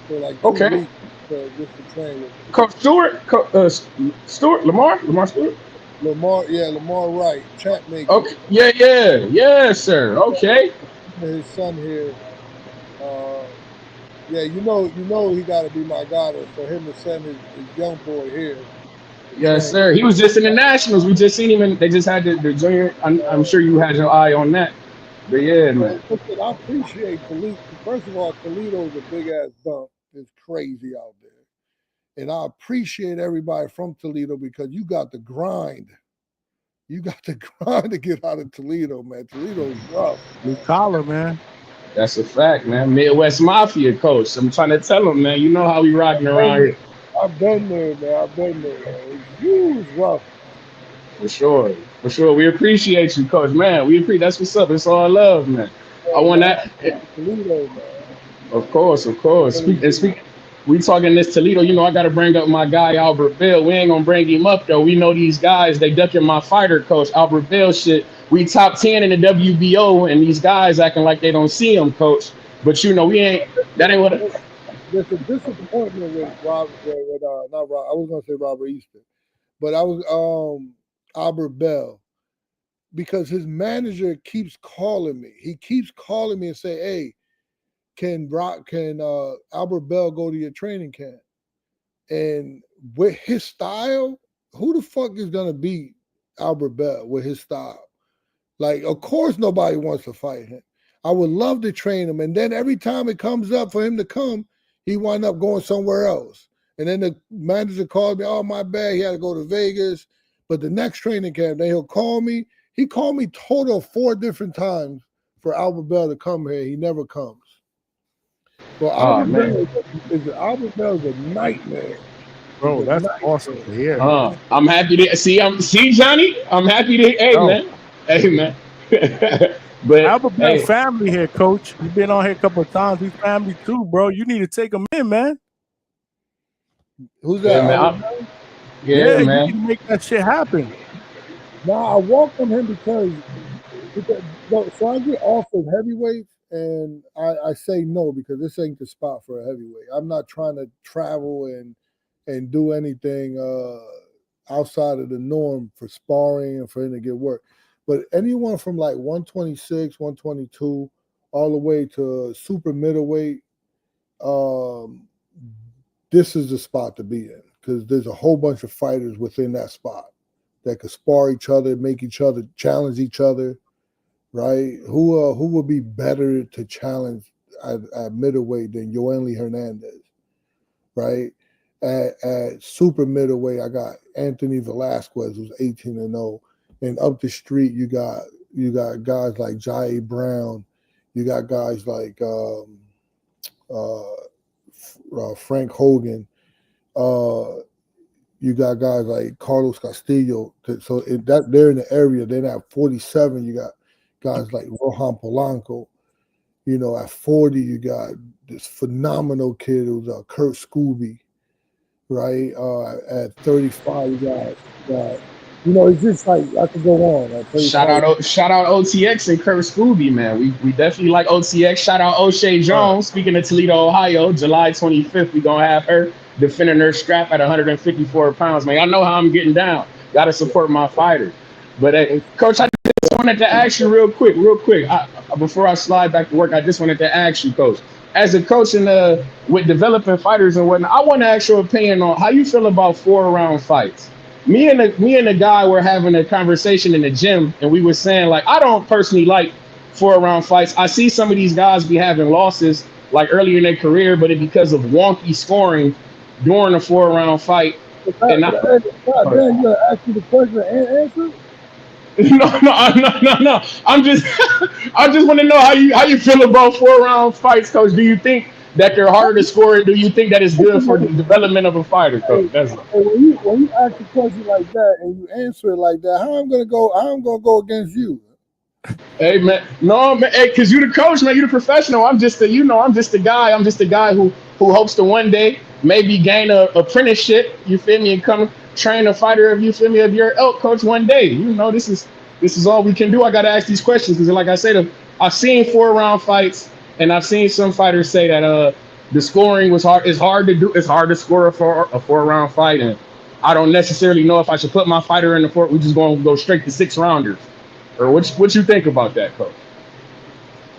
for like 2 weeks just to train with him. Coach Stewart, Lamar Stewart. Lamar Wright, champ maker. Okay, yeah, sir. Okay. His son here. You know he got to be my guy for him to send his young boy here. Yes, sir. He was just in the Nationals. We just seen him, and they just had the junior. I'm sure you had your eye on that. But yeah, man. Listen, I appreciate Toledo. First of all, Toledo's a big ass dump. It's crazy out there, and I appreciate everybody from Toledo because you got the grind. You got the grind to get out of Toledo, man. Toledo's rough. Blue collar, man. That's a fact, man. Midwest Mafia, Coach. I'm trying to tell him, man. You know how we rocking around here. I've been there, man. It's huge rough. For sure. We appreciate you, Coach. Man, that's what's up. It's all love, man. I want that. Toledo, man. Of course. we talking this Toledo. You know, I got to bring up my guy Albert Bill. We ain't gonna bring him up though. We know these guys. They ducking my fighter coach Albert Bill shit. We top 10 in the WBO, and these guys acting like they don't see him, coach. But you know, we ain't. That ain't what. There's a disappointment with Robert. Not Rob. I was gonna say Robert Easton, but I was Albert Bell, because his manager keeps calling me. He keeps calling me and say, "Hey, can Albert Bell go to your training camp?" And with his style, who the fuck is gonna beat Albert Bell with his style? Like, of course, nobody wants to fight him. I would love to train him, and then every time it comes up for him to come, he wind up going somewhere else. And then the manager called me, "Oh, my bad, he had to go to Vegas." But the next training camp, then he'll call me. He called me total 4 different times for Albert Bell to come here. He never comes. Well, Albert Bell is a nightmare. Bro, that's awesome to hear. I'm happy to see Johnny. I'm happy to. Hey man. But Albert Bell family here, coach. You've been on here a couple of times. He's family too, bro. You need to take him in, man. Who's that? Man, yeah, man. You need to make that shit happen. Nah, I welcome him because so I get offered heavyweights, and I say no because this ain't the spot for a heavyweight. I'm not trying to travel and do anything outside of the norm for sparring and for him to get work. But anyone from like 126, 122, all the way to super middleweight, this is the spot to be in, because there's a whole bunch of fighters within that spot that could spar each other, make each other, challenge each other, right? Who would be better to challenge at middleweight than Yoeli Hernandez, right? At super middleweight, I got Anthony Velasquez, who's 18-0. And up the street, you got guys like Jair Brown, you got guys like Frank Hogan, you got guys like Carlos Castillo. So they're in the area. Then at 47, you got guys like Rohan Polanco. You know, at 40, you got this phenomenal kid who's Kurt Scooby, right? At 35, you got you know, it's just like I could go on. Shout out OTX and Kurt Scooby, man. We definitely like OTX. Shout out O'Shea Jones. Speaking of Toledo, Ohio, July 25th, we gonna have her defending her strap at 154 pounds, man. I know how I'm getting down. Gotta support my fighter. But Coach, I just wanted to ask you real quick. Before I slide back to work, I just wanted to ask you, Coach, as a coach with developing fighters and whatnot, I want to ask your opinion on how you feel about 4-round fights. Me and the guy were having a conversation in the gym, and we were saying, like, I don't personally like 4-round fights. I see some of these guys be having losses like earlier in their career, but it's because of wonky scoring during a 4-round fight. And you gotta ask you the question and answer. No. I just want to know how you feel about 4-round fights, Coach. Do you think that they're harder to score, and do you think that is good for the development of a fighter, Coach? When you ask a question like that and you answer it like that, how I'm gonna go against you? Hey man, no man, because you the coach, man, you the professional. I'm just the guy who hopes to one day maybe gain a apprenticeship, you feel me, and come train a fighter of your ilk, Coach, one day. You know, this is all we can do. I gotta ask these questions because, like I said, I've seen 4-round fights. And I've seen some fighters say that the scoring was hard. It's hard to do. It's hard to score a 4-round fight, and I don't necessarily know if I should put my fighter in the 4. We just going to go straight to 6-rounders. Or what you think about that, Coach?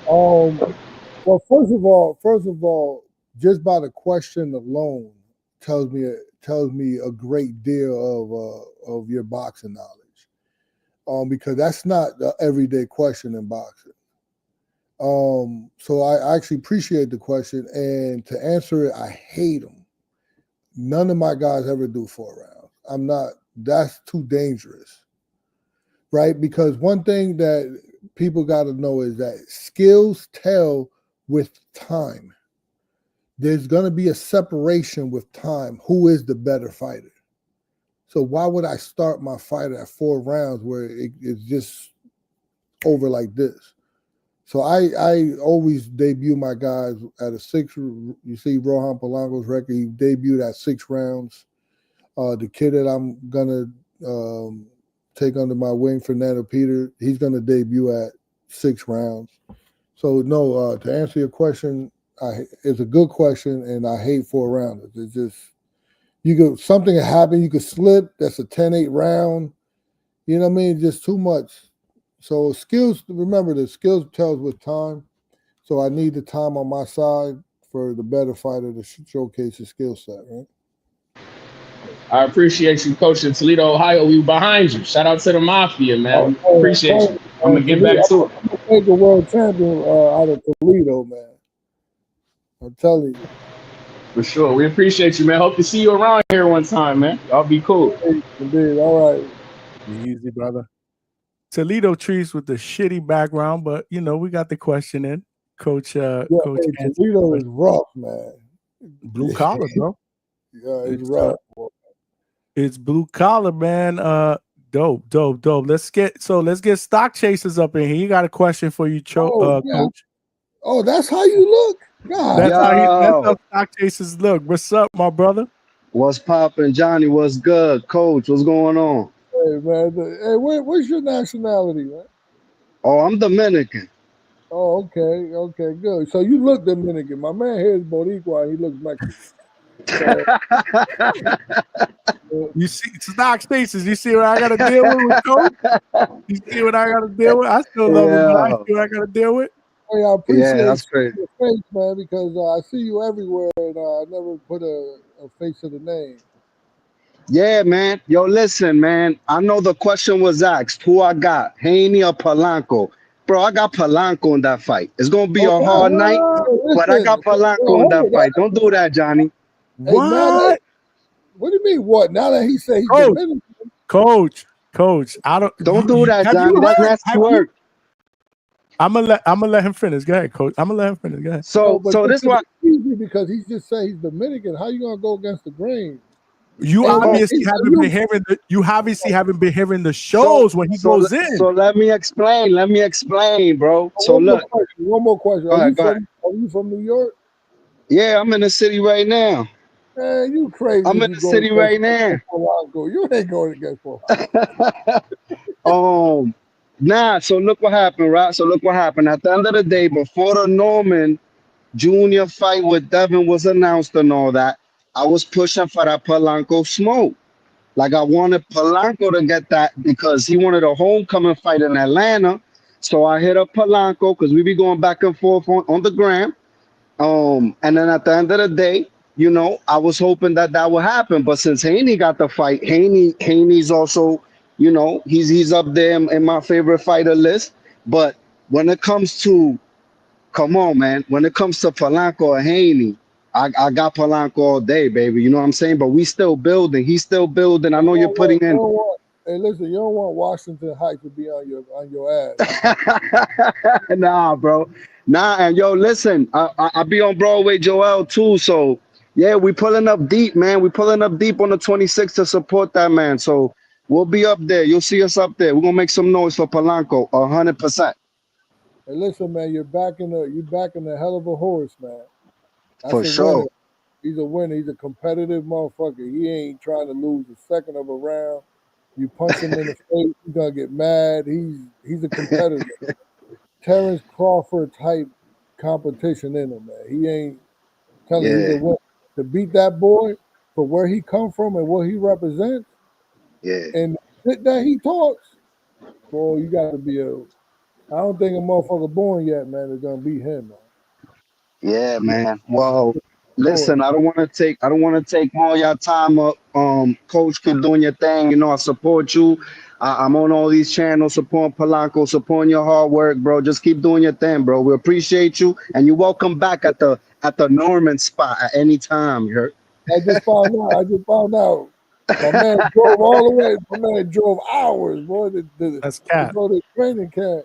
Well, first of all, just by the question alone tells me a great deal of your boxing knowledge, because that's not the everyday question in boxing. So I actually appreciate the question, and to answer it, I hate them. None of my guys ever do 4 rounds. That's too dangerous, right? Because one thing that people got to know is that skills tell with time. There's going to be a separation with time. Who is the better fighter? So why would I start my fighter at 4 rounds where it's just over like this? So I always debut my guys at a 6. You see Rohan Polanco's record, he debuted at 6 rounds. The kid that I'm gonna take under my wing, Fernando Peter, he's gonna debut at 6 rounds. So no, to answer your question, it's a good question, and I hate 4 rounders. It's just something can happen, you could slip. That's a 10-8 round. You know what I mean? Just too much. So skills, remember the skills tells with time. So I need the time on my side for the better fighter to showcase his skill set, right? I appreciate you, Coach. In Toledo, Ohio, we behind you. Shout out to the Mafia, man. We appreciate you. I'm going to get back to it. I'm going to take the world champion out of Toledo, man. I'm telling you. For sure. We appreciate you, man. Hope to see you around here one time, man. Y'all be cool. Indeed. All right. Easy, brother. Toledo trees with the shitty background, but we got the question in. Coach Coach Toledo is rough, man. Blue collar, bro. Yeah, it's rough. It's blue collar, man. Dope. Let's get Stock Chasers up in here. He got a question for you, Coach. Oh, that's how you look. God. That's how Stock Chasers look. What's up, my brother? What's poppin', Johnny? What's good, Coach? What's going on? Hey, man. Hey, what's your nationality, man? Oh, I'm Dominican. Oh, okay. Okay, good. So you look Dominican. My man here is Boricua. He looks Mexican. You see, Stock Chasers, you see what I got to deal with, Coach? You see what I got to deal with? I still love him, but I see what I got to deal with. Hey, I appreciate that's great. your face, man, because I see you everywhere, and I never put a face to the name. Yeah, man. Yo, listen, man. I know the question was asked. Who I got, Haney or Polanco? Bro, I got Polanco in that fight. It's going to be a hard night, but I got Polanco in that fight. Don't do that, Johnny. What? What do you mean, what? Now that he say he's Dominican. Coach, don't do that, Johnny. That's nasty work. I'm gonna let him finish. Go ahead, Coach. I'm gonna let him finish. Go ahead. So this one easy because he's just saying he's Dominican. How you gonna go against the grain? You obviously haven't been hearing the. You obviously haven't been hearing the shows when he goes in. So let me explain. Bro. So look. One more question. Are you from New York? Yeah, I'm in the city right now. Man, you crazy. I'm in the city right now. You ain't going against Polanco. So look what happened, right? So look what happened. At the end of the day, before the Norman Jr. fight with Devin was announced and all that, I was pushing for that Polanco smoke. Like I wanted Polanco to get that because he wanted a homecoming fight in Atlanta. So I hit up Polanco because we be going back and forth on the gram. And then at the end of the day, I was hoping that would happen. But since Haney got the fight, Haney's also, he's up there in my favorite fighter list. But when it comes to, come on, man, when it comes to Polanco or Haney, I got Polanco all day, baby. You know what I'm saying? But we still building. He's still building. I know you're putting in. Hey, listen, you don't want Washington Heights to be on your ass. Nah, bro. Nah, and yo, listen, I be on Broadway Joel too. So yeah, we pulling up deep, man. We pulling up deep on the 26th to support that man. So we'll be up there. You'll see us up there. We're gonna make some noise for Polanco, 100%. Hey, listen, man, you're backing a hell of a horse, man. That's for sure. Winner. He's a winner. He's a competitive motherfucker. He ain't trying to lose a second of a round. You punch him in the face, he's gonna get mad. He's a competitor. Terrence Crawford type competition in him, man. He ain't telling you he's a winner. To beat that boy for where he come from and what he represents, and the shit that he talks, boy, you got to be I don't think a motherfucker born yet, man, is gonna beat him, man. Yeah, man. Well, listen, I don't want to take all your time up. Coach, keep doing your thing. I support you. I'm on all these channels, supporting Polanco, supporting your hard work, bro. Just keep doing your thing, bro. We appreciate you, and you're welcome back at the Norman spot at any time. You heard? I just found out. My man drove all the way. My man drove hours, boy. That's cap. To go to the training camp.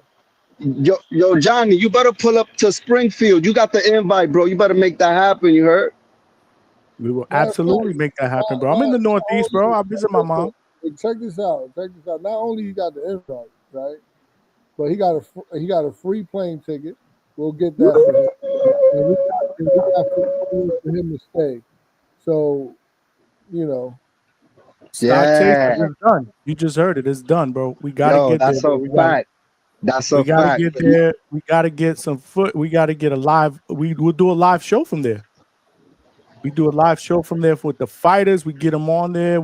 Yo, Johnny, you better pull up to Springfield. You got the invite, bro. You better make that happen. You heard? We will absolutely make that happen, bro. I'm in the Northeast, bro. I visit my mom. Check this out. Not only you got the invite, right? but he got a free plane ticket. We'll get that for him, and we got for him to stay. So, you know, Stock chase is done. You just heard it. It's done, bro. We gotta get there. That's a fact. That's a we gotta fact. get there. We gotta get some foot. We gotta get a live. We'll do a live show from there. We do a live show from there with the fighters. We get them on there.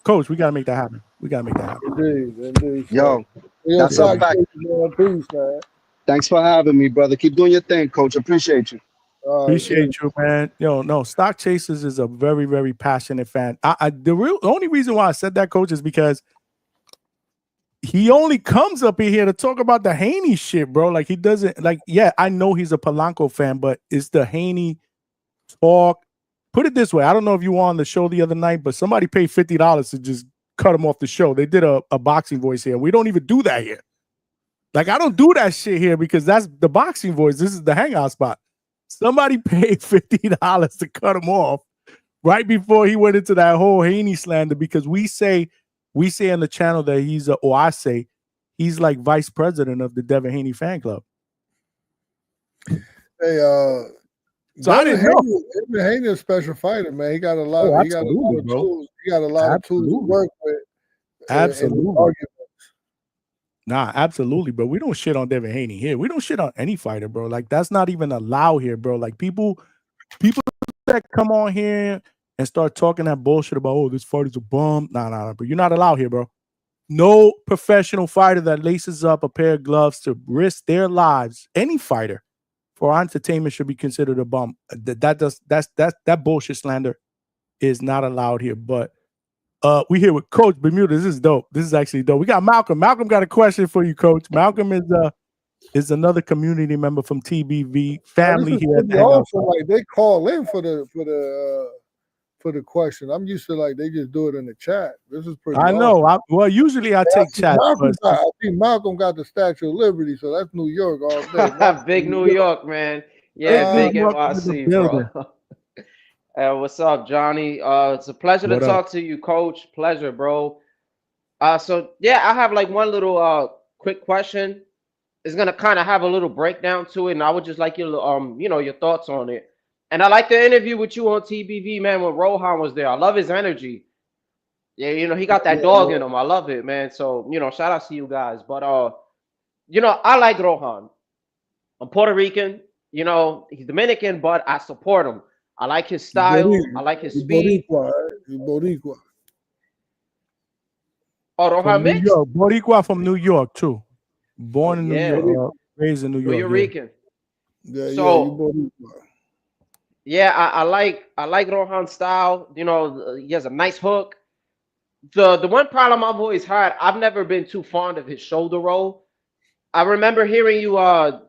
Coach. We gotta make that happen. We gotta make that happen. Indeed. Yo, yeah, that's a fact. Peace, man. Thanks for having me, brother. Keep doing your thing, Coach. Appreciate you. Appreciate you, man. No, Stock Chasers is a very, very passionate fan. The only reason why I said that, Coach, is because he only comes up in here to talk about the Haney shit, bro. Like, he doesn't, like, yeah, I know he's a Polanco fan, but it's the Haney talk. Put it this way, I don't know if you were on the show the other night, but somebody paid $50 to just cut him off the show. They did a boxing voice here. We don't even do that here. Like, I don't do that shit here because that's the boxing voice. This is the Hangout Spot. Somebody paid $50 to cut him off right before he went into that whole Haney slander, because we say on the channel that I say he's like vice president of the Devin Haney fan club. Hey, so I didn't know. Devin Haney is a special fighter, man. He got a lot. He got a lot of tools. He got a lot of tools to work with. Absolutely. Nah, absolutely, bro. We don't shit on Devin Haney here. We don't shit on any fighter, bro. Like, that's not even allowed here, bro. Like, people that come on here and start talking that bullshit about, oh, this fighter's a bum. Nah, bro. You're not allowed here, bro. No professional fighter that laces up a pair of gloves to risk their lives, any fighter, for entertainment should be considered a bum. That bullshit slander is not allowed here. But we here with Coach Bermudez. This is dope. This is actually dope. We got Malcolm. Malcolm got a question for you, Coach. Malcolm is another community member from TBV family here. Also, like, they call in for the question. I'm used to, like, they just do it in the chat. This is pretty. I know. Well, usually I take chat. I see Malcolm got the Statue of Liberty, so that's New York all day. Big New York, man. Yeah, big NYC, bro. What's up, Johnny? It's a pleasure to talk to you, Coach. Pleasure, bro. So yeah, I have like one little quick question. It's gonna kind of have a little breakdown to it, and I would just like your your thoughts on it. And I like the interview with you on TBV, man, when Rohan was there. I love his energy. Yeah, he got that dog in him. I love it, man. So, shout out to you guys. But I like Rohan. I'm Puerto Rican, he's Dominican, but I support him. I like his style. I like his speed. Boricua. Oh, Rohan mixed? Boricua from New York, too. Born in New York, raised in New York. Puerto Rican. So, yeah, I like Rohan's style. He has a nice hook. The one problem I've always had, I've never been too fond of his shoulder roll. I remember hearing you,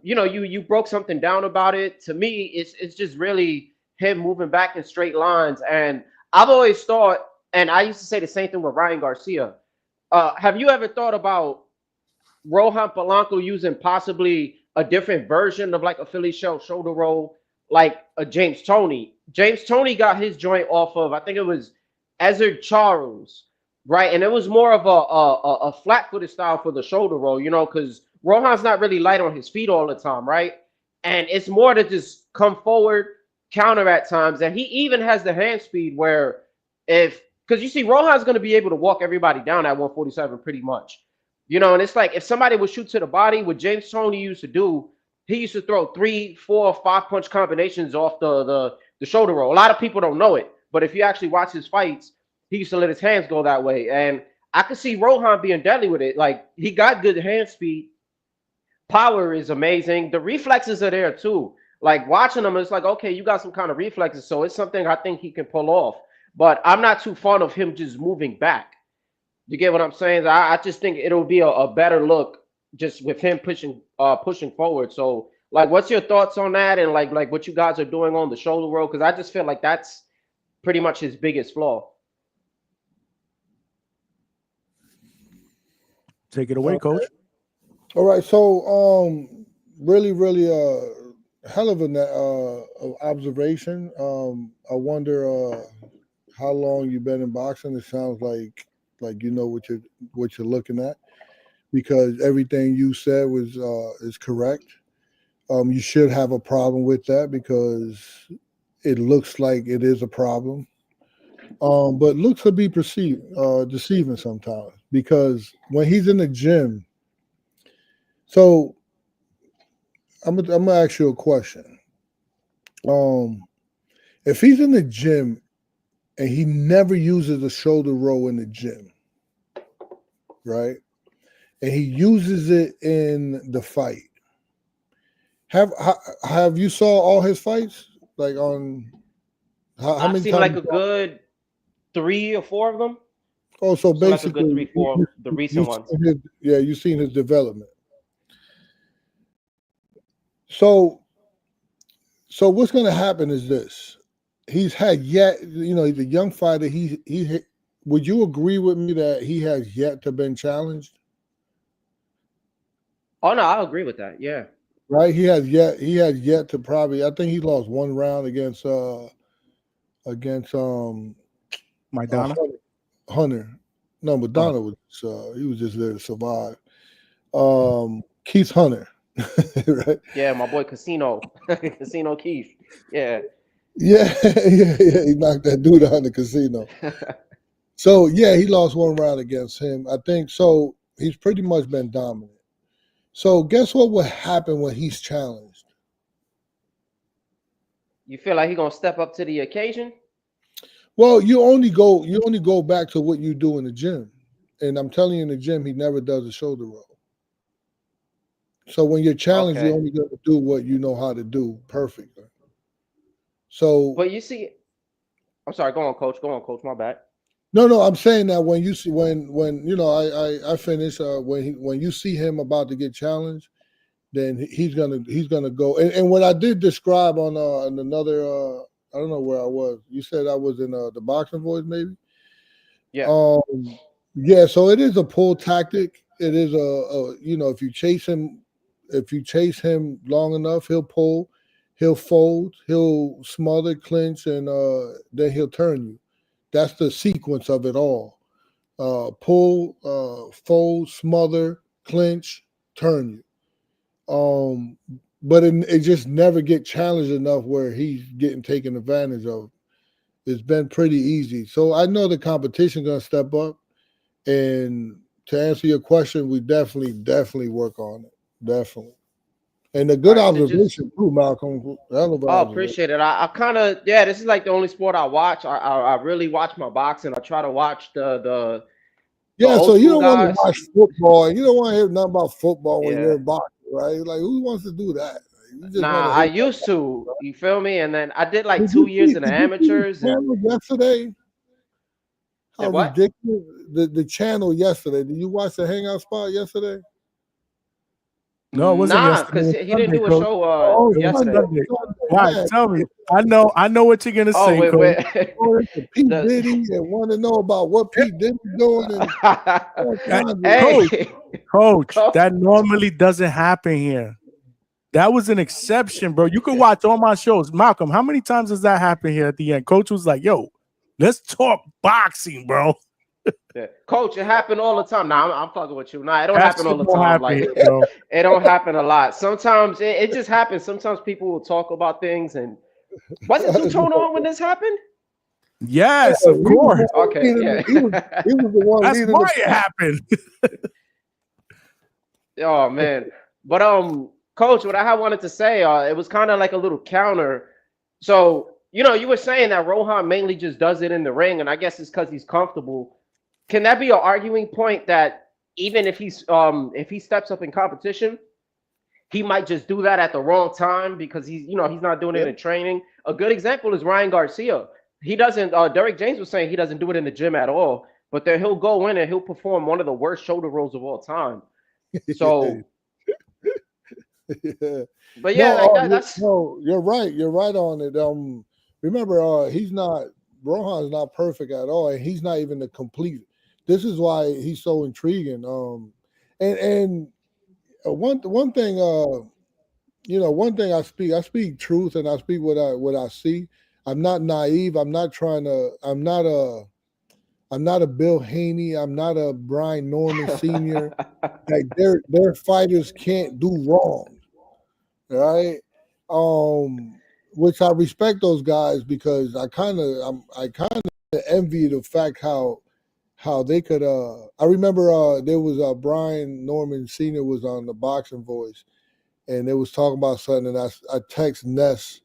you broke something down about it. To me, it's just really him moving back in straight lines. And I've always thought, and I used to say the same thing with Ryan Garcia. Have you ever thought about Rohan Polanco using possibly a different version of like a Philly shoulder roll, like a James Toney? James Toney got his joint off of, I think it was Edgar Charles, right? And it was more of a flat-footed style for the shoulder roll, because Rohan's not really light on his feet all the time, right? And it's more to just come forward, counter at times. And he even has the hand speed where because you see, Rohan's going to be able to walk everybody down at 147 pretty much. And it's like if somebody would shoot to the body, what James Toney used to do, he used to throw 3, 4, 5 punch combinations off the shoulder roll. A lot of people don't know it, but if you actually watch his fights, he used to let his hands go that way. And I could see Rohan being deadly with it. Like, he got good hand speed. Power is amazing. The reflexes are there too. Like, watching him, it's like, okay, you got some kind of reflexes. So it's something I think he can pull off. But I'm not too fond of him just moving back. You get what I'm saying? I just think it'll be a better look just with him pushing forward. So, like, what's your thoughts on that, and like what you guys are doing on the shoulder roll? Because I just feel like that's pretty much his biggest flaw. Take it away, Coach. All right. So, really, hell of an observation. I wonder how long you've been in boxing. It sounds like you know what you're looking at. because everything you said was is correct. You should have a problem with that because it looks like it is a problem. But looks could be perceived deceiving sometimes because when he's in the gym. So I'm gonna ask you a question. If he's in the gym and he never uses a shoulder roll in the gym, right? And he uses it in the fight. Have you saw all his fights? Like on how I've many seen times? like a good 3 or 4 of them. Oh, so So like a good basically, 3, 4, the recent ones. You've seen his development. So what's going to happen is this: he's had yet, he's a young fighter. He would you agree with me that he has yet to been challenged? Oh no, I agree with that. Yeah. Right, he has yet to probably. I think he lost one round against Maidana. Hunter. No, Madonna was he was just there to survive. Keith Hunter, right? Yeah, my boy Casino, Casino Keith. Yeah. Yeah, he knocked that dude out in the casino. So yeah, he lost one round against him. I think so. He's pretty much been dominant. So guess what will happen when he's challenged? You feel like he's gonna step up to the occasion? Well, you only go back to what you do in the gym. And I'm telling you, in the gym, he never does a shoulder roll. So when you're challenged, you're only going to do what you know how to do perfectly. So, but you see, I'm sorry. Go on, coach. My bad. No, I'm saying that when you see when I finish when you see him about to get challenged, then he's gonna go. And what I did describe on another I don't know where I was. You said I was in the Boxing Voice, maybe. Yeah. Yeah. So it is a pull tactic. It is if you chase him long enough, he'll pull, he'll fold, he'll smother, clinch, and then he'll turn you. That's the sequence of it all. Pull, fold, smother, clinch, turn you. But it just never get challenged enough where he's getting taken advantage of. It's been pretty easy. So I know the competition going to step up. And to answer your question, we definitely work on it. Definitely. And a good observation too, Malcolm. Appreciate it. I kind of this is like the only sport I watch. I really watch my boxing. I try to watch the so you don't want to watch football, and you don't want to hear nothing about football when you're in boxing, right? Like, who wants to do that? I used to. You feel me? And then I did like 2 years in the amateurs. Yesterday, how what? ridiculous! The channel yesterday. Did you watch the Hangout Spot yesterday? No, it wasn't yesterday. Because he didn't do a show yesterday. Right, tell me. I know what you're gonna say. Wait. Pete Diddy and want to know about what Pete Diddy's doing. Coach, that normally doesn't happen here. That was an exception, bro. You can watch all my shows. Malcolm, how many times does that happen here at the end? Coach was like, yo, let's talk boxing, bro. Yeah. Coach, it happened all the time. Nah, I'm fucking with you. Nah, it don't happen all the time. Happen, like it don't happen a lot. Sometimes it just happens. Sometimes people will talk about things and wasn't Tuchon on when this happened? Yes, of course. Okay, yeah. He was the one. That's why it happened. Oh man. But Coach, what I wanted to say, it was kind of like a little counter. So, you were saying that Rohan mainly just does it in the ring, and I guess it's because he's comfortable. Can that be an arguing point that even if if he steps up in competition, he might just do that at the wrong time because he's not doing it in training? A good example is Ryan Garcia. He doesn't. Derek James was saying he doesn't do it in the gym at all, but then he'll go in and he'll perform one of the worst shoulder rolls of all time. So, but yeah, that's you're right. You're right on it. Remember, Rohan's not perfect at all, and he's not even the complete. This is why he's so intriguing. And one thing, one thing I speak truth, and I speak what I see. I'm not naive. I'm not I'm not a Bill Haney. I'm not a Brian Norman Sr. Like their fighters can't do wrong, right? Which I respect those guys because I kind of envy the fact how they could. I remember there was Brian Norman Sr. was on the Boxing Voice, and they was talking about something, and I text Ness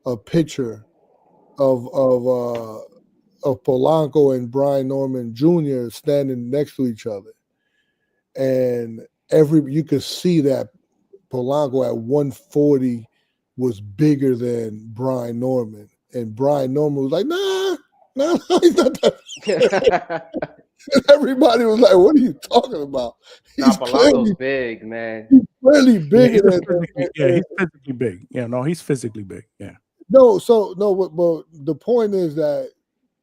a picture of Polanco and Brian Norman Jr. standing next to each other, and you could see that Polanco at 140 was bigger than Brian Norman, and Brian Norman was like, "Nah, he's not that." Everybody was like, "What are you talking about?" Nah, Polanco's big, man. He's clearly bigger he's physically big. Yeah, no, he's physically big. Yeah. No, but the point is that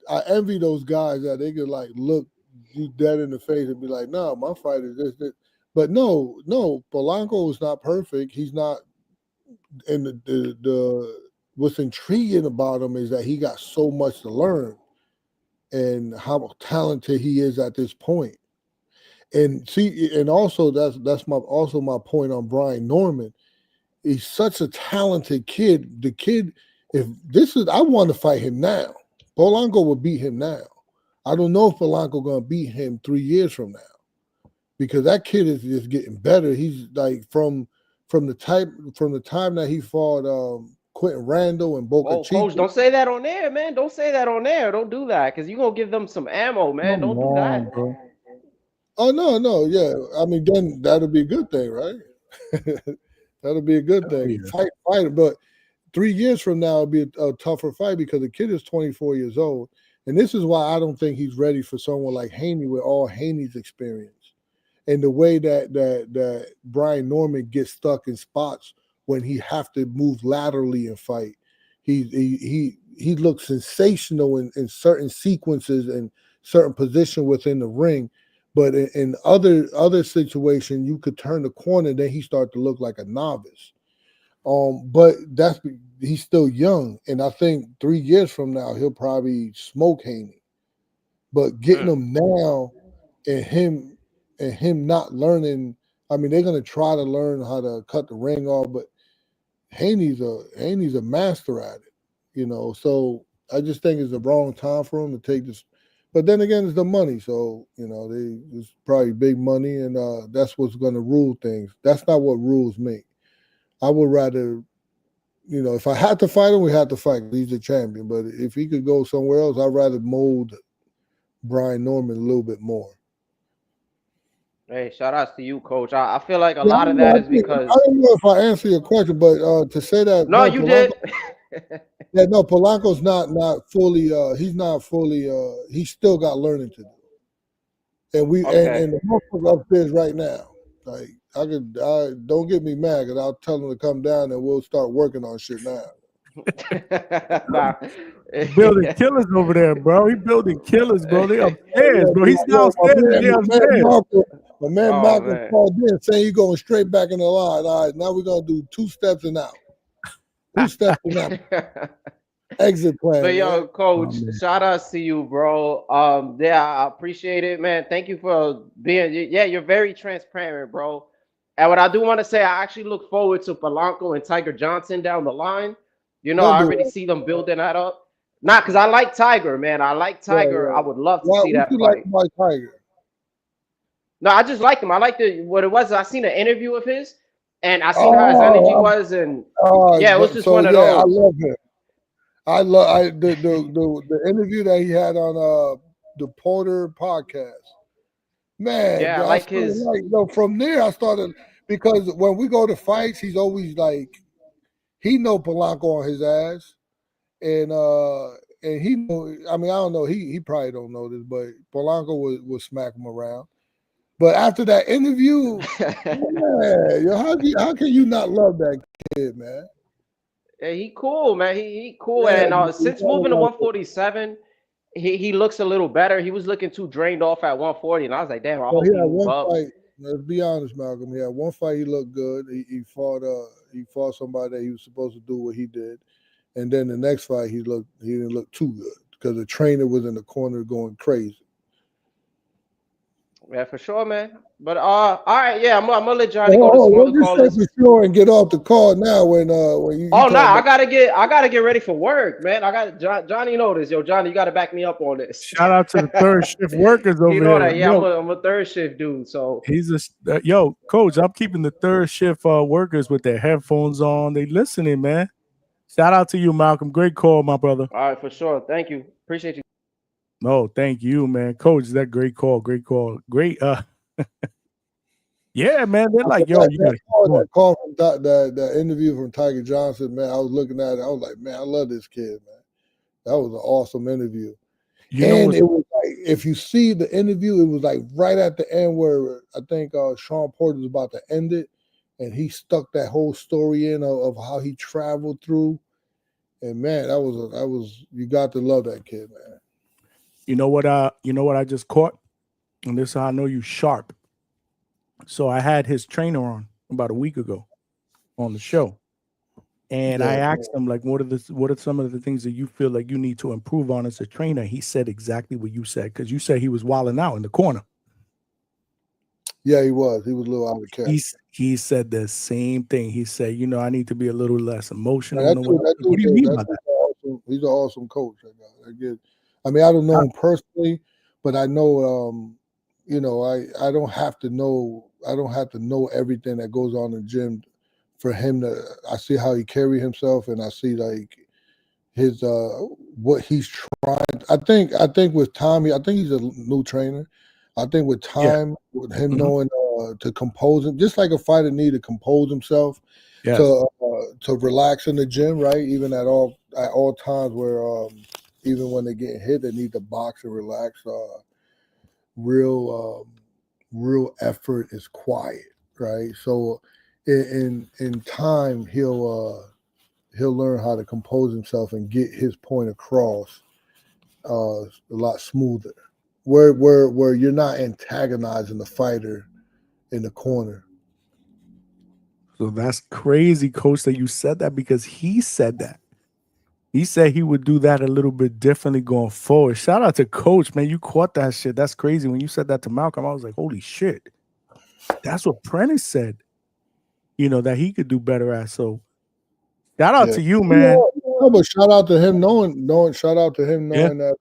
I envy those guys that they could like look you dead in the face and be like, "No, my fight is this." But no, Polanco is not perfect. He's not. And the what's intriguing about him is that he got so much to learn, and how talented he is at this point. And see, and also that's my point on Brian Norman. He's such a talented kid. The kid, I want to fight him now. Polanco will beat him now. I don't know if Polanco gonna beat him 3 years from now, because that kid is just getting better. He's like from the time that he fought Quentin Randall and Boca Chica. Coach, don't say that on air, man. Don't say that on air. Don't do that, because you're gonna give them some ammo, man. Don't do that. Bro. Oh no, yeah. I mean, then that'll be a good thing, right? That'll be a good thing. Yeah. Fight, but 3 years from now it'll be a tougher fight because the kid is 24 years old, and this is why I don't think he's ready for someone like Haney with all Haney's experience. And the way that Brian Norman gets stuck in spots when he have to move laterally and fight, he looks sensational in certain sequences and certain position within the ring, but in other situations you could turn the corner, then he start to look like a novice. But he's still young, and I think 3 years from now he'll probably smoke Haney. But getting him now and him not learning, I mean, they're gonna try to learn how to cut the ring off, but Haney's a master at it, So I just think it's the wrong time for him to take this. But then again, it's the money, so it's probably big money, and that's what's gonna rule things. That's not what rules me. I would rather, if I had to fight him, we had to fight. He's the champion. But if he could go somewhere else, I'd rather mold Brian Norman a little bit more. Hey, shout outs to you, Coach. I feel like a lot of that is because I don't know if I answer your question, but to say that you did. Yeah, no, Polanco's not fully. He's not fully. He's still got learning to do. And and the motherfucker upstairs right now. Like don't get me mad, because I'll tell him to come down and we'll start working on shit now. Building killers over there, bro. He building killers, bro. They upstairs, bro. He's downstairs and they upstairs. My man Malcolm called in saying he's going straight back in the line. All right, now we're gonna do 2 steps and out. 2 steps and out. Exit plan. But yo, Coach, shout outs to you, bro. I appreciate it, man. Thank you for being. Yeah, you're very transparent, bro. And what I do want to say, I actually look forward to Polanco and Tiger Johnson down the line. I already see them building that up. Not because I like Tiger, man. I like Tiger. Yeah. I would love to see that fight. Like my Tiger? No, I just like him. I like what it was. I seen an interview of his, and I seen how his energy was, and it was just one of those. I love him. I love the interview that he had on the Porter podcast. Man, yeah, I like his. From there, I started, because when we go to fights, he's always like, he know Polanco on his ass, and he know. I mean, I don't know. He probably don't know this, but Polanco would smack him around. But after that interview, man, how can you not love that kid, man? Yeah, he cool, man. He cool, and since moving to 147. He looks a little better. He was looking too drained off at 140, and I was like, damn, I hope he moves up. Fight. Let's be honest, Malcolm. He had one fight. He looked good. He fought somebody that he was supposed to do what he did, and then the next fight he didn't look too good because the trainer was in the corner going crazy. Yeah, for sure, man. But all right, yeah, I'm gonna let Johnny go to some other Let's callers. say for sure and get off the call now when you Oh no, talking I gotta get ready for work, man. I got Johnny know this. Yo, Johnny, you gotta back me up on this. Shout out to the third shift workers You over know here. that, yeah. I'm a third shift dude. So He's yo, coach. I'm keeping the third shift workers with their headphones on. They listening, man. Shout out to you, Malcolm. Great call, my brother. all right, for sure. Thank you. Appreciate you. No, thank you, man. Coach, that great call. Great call. Great. Yeah, man. They're like, yo, you gotta that call from that interview from Tiger Johnson, man. I was looking at it. I was like, man, I love this kid, man. That was an awesome interview. And it was like, if you see the interview, it was like right at the end where I think Sean Porter was about to end it, and he stuck that whole story in of how he traveled through. And man, that was you got to love that kid, man. You know what I just caught? And this is how I know you sharp. So I had his trainer on about a week ago on the show. And I asked him, like, what are some of the things that you feel like you need to improve on as a trainer? He said exactly what you said, because you said he was wilding out in the corner. Yeah, he was. He was a little out of character. He said the same thing. He said, I need to be a little less emotional. What do you mean by that? He's an awesome coach. I mean, I don't know him personally, but I know, I don't have to know. I don't have to know everything that goes on in the gym for him to. I see how he carry himself, and I see like his what he's trying. I think with time, I think he's a new trainer. I think with time, with him knowing to compose him, just like a fighter need to compose himself to relax in the gym, right? Even at all times where even when they get hit, they need to box and relax. Real effort is quiet, right? So in time, he'll learn how to compose himself and get his point across a lot smoother. Where you're not antagonizing the fighter in the corner. So that's crazy, coach, that you said that, because he said that. He said he would do that a little bit differently going forward. Shout out to coach, man. You caught that shit. That's crazy. When you said that to Malcolm, I was like, holy shit. That's what Prentice said, that he could do better at. So shout out to you, man. But shout out to him knowing that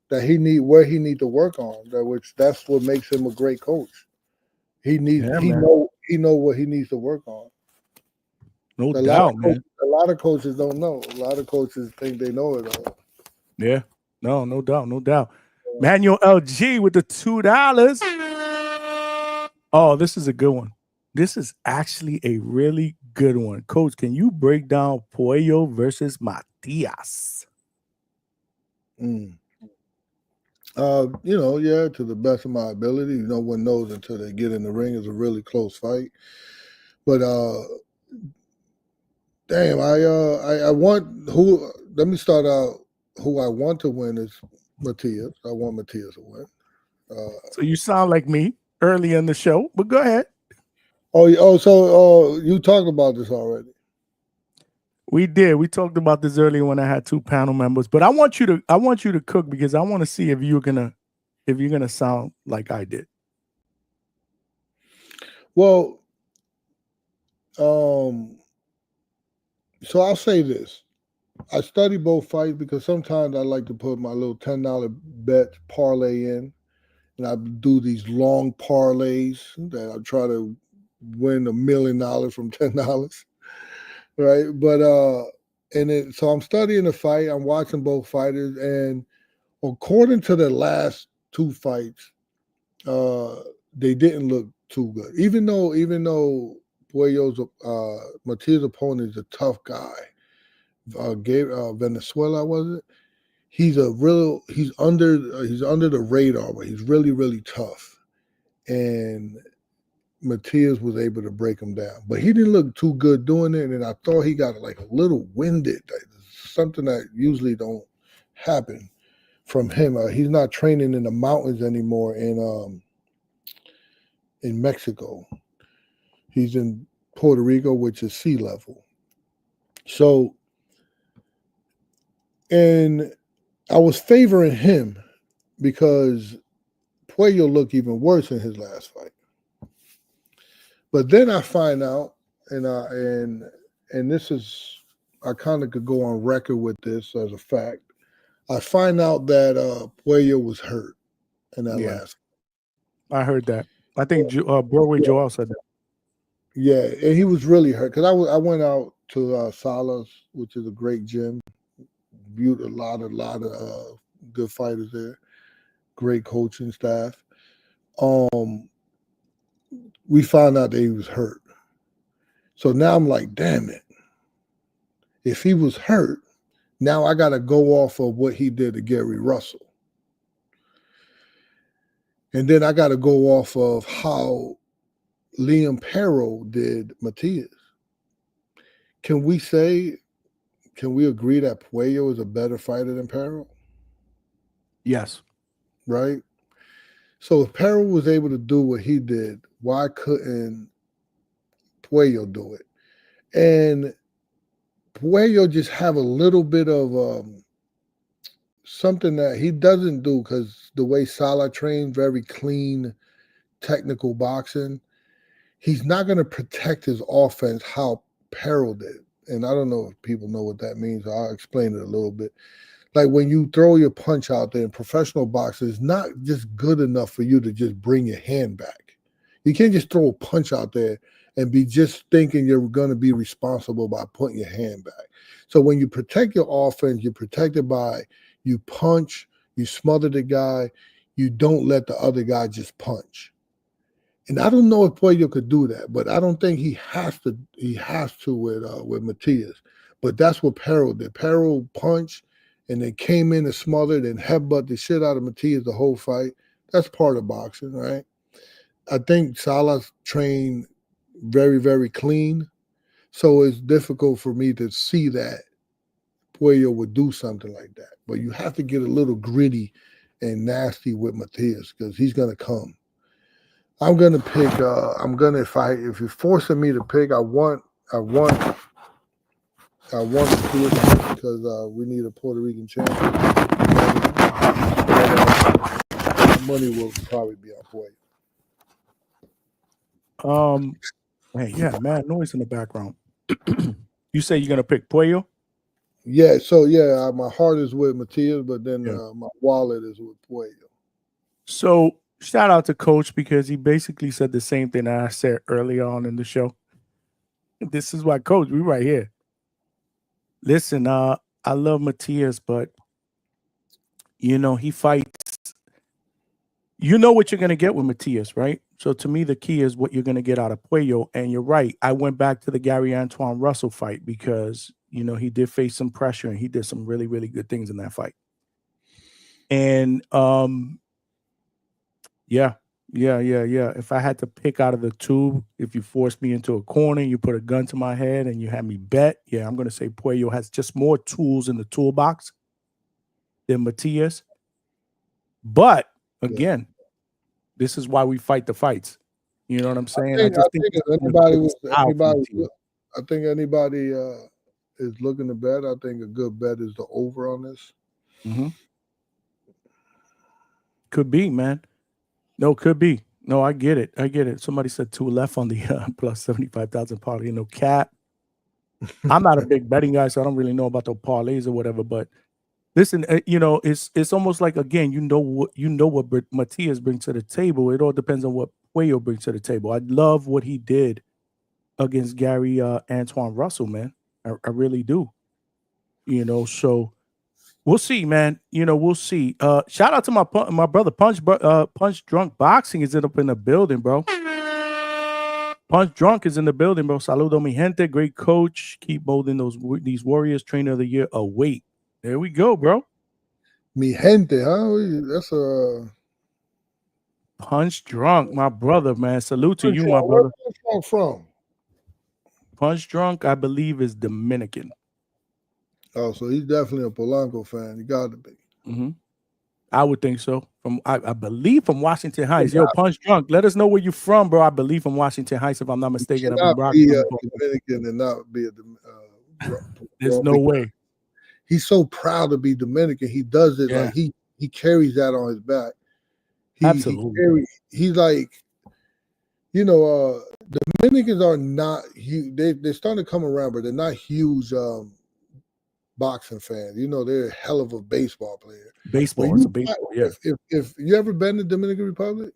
that he need to work on, that's what makes him a great coach. He know what he needs to work on. No doubt, man. A lot of coaches don't know. A lot of coaches think they know it all. Yeah. No doubt. No doubt. Manuel LG with the $2. Oh, this is a good one. This is actually a really good one. Coach, can you break down Puello versus Matias? To the best of my ability. No one knows until they get in the ring. It's a really close fight. But I want who. Let me start out. Who I want to win is Matias. I want Matias to win. So you sound like me early in the show, but go ahead. So you talked about this already. We did. We talked about this earlier when I had two panel members. But I want you to cook, because I want to see if you're gonna sound like I did. Well, so I'll say this. I study both fights because sometimes I like to put my little $10 bet parlay in, and I do these long parlays that I try to win $1 million from $10, right? But so I'm studying the fight. I'm watching both fighters, and according to the last two fights, they didn't look too good. Even though Puello's Matias' opponent is a tough guy. Venezuela, was it? He's under the radar, but he's really, really tough. And Matias was able to break him down, but he didn't look too good doing it. And I thought he got like a little winded, something that usually don't happen from him. He's not training in the mountains anymore in Mexico. He's in Puerto Rico, which is sea level. So, and I was favoring him because Puello looked even worse in his last fight. But then I find out, and this is, I kind of could go on record with this as a fact. I find out that Puello was hurt in that last. I heard that. I think Broadway Joel said that. Yeah, and he was really hurt because I went out to Salas, which is a great gym. A lot of good fighters there. Great coaching staff. We found out that he was hurt. So now I'm like, damn it. If he was hurt, now I got to go off of what he did to Gary Russell. And then I got to go off of how Liam Perro did Matias. Can we agree that Puello is a better fighter than Perro? Yes. Right? So if Perro was able to do what he did, why couldn't Puello do it? And Puello just have a little bit of something that he doesn't do, because the way Salah trained, very clean, technical boxing, he's not going to protect his offense how Perro did. And I don't know if people know what that means. So I'll explain it a little bit. Like when you throw your punch out there in professional boxing, it's not just good enough for you to just bring your hand back. You can't just throw a punch out there and be just thinking you're going to be responsible by putting your hand back. So when you protect your offense, you're protected by you punch, you smother the guy, you don't let the other guy just punch. And I don't know if Puello could do that, but I don't think he has to. He has to with Matias. But that's what Perro did. Perro punched and then came in and smothered and headbutt the shit out of Matias the whole fight. That's part of boxing, right? I think Salas trained very, very clean. So it's difficult for me to see that Puello would do something like that. But you have to get a little gritty and nasty with Matias because he's going to come. I'm going to pick, if you're forcing me to pick, I want to do it because we need a Puerto Rican champion. Money will probably be on Puello. Hey, yeah, mad noise in the background. You say you're gonna pick Puello? Yeah, so yeah, my heart is with Matias, but then my wallet is with Puello. So shout out to Coach because he basically said the same thing that I said early on in the show. This is why, Coach, we right here. Listen, I love Matias, but he fights. You know what you're gonna get with Matias, right? So to me, the key is what you're going to get out of Puello. And you're right. I went back to the Gary Antoine Russell fight because, he did face some pressure and he did some really, really good things in that fight. And yeah. If I had to pick out of the two, if you forced me into a corner, you put a gun to my head and you had me bet, I'm going to say Puello has just more tools in the toolbox than Matias. But again, this is why we fight the fights. You know what I'm saying? I think anybody is looking to bet. I think a good bet is the over on this. Mm-hmm. Could be, man. No, could be. No, I get it. Somebody said 2 left on the plus 75,000 parlay. No cap. I'm not a big betting guy, so I don't really know about the parlays or whatever. But listen, it's almost like, again, you know what Matias brings to the table. It all depends on what Puello brings to the table. I love what he did against Gary Antoine Russell, man. I really do. So we'll see, man. We'll see. Shout out to my brother Punch Drunk Boxing is up in the building, bro. Punch Drunk is in the building, bro. Saludo mi gente. Great coach. Keep molding these Warriors. Trainer of the year. Await. There we go, bro. Mi gente, huh? That's a Punch Drunk, my brother, man. Salute to you, my brother. Where's Punch from? Punch Drunk, I believe, is Dominican. Oh, so he's definitely a Polanco fan. He got to be. Mm-hmm. I would think so. I believe from Washington Heights. Yo, Punch Drunk, let us know where you're from, bro. I believe from Washington Heights, if I'm not mistaken. I've been be a Dominican and not be a There's no way. He's so proud to be Dominican. He does it like he carries that on his back. Absolutely. He's like, Dominicans are not huge. They're starting to come around, but they're not huge boxing fans. They're a hell of a baseball player. Baseball is a baseball, yeah. If you ever been to Dominican Republic?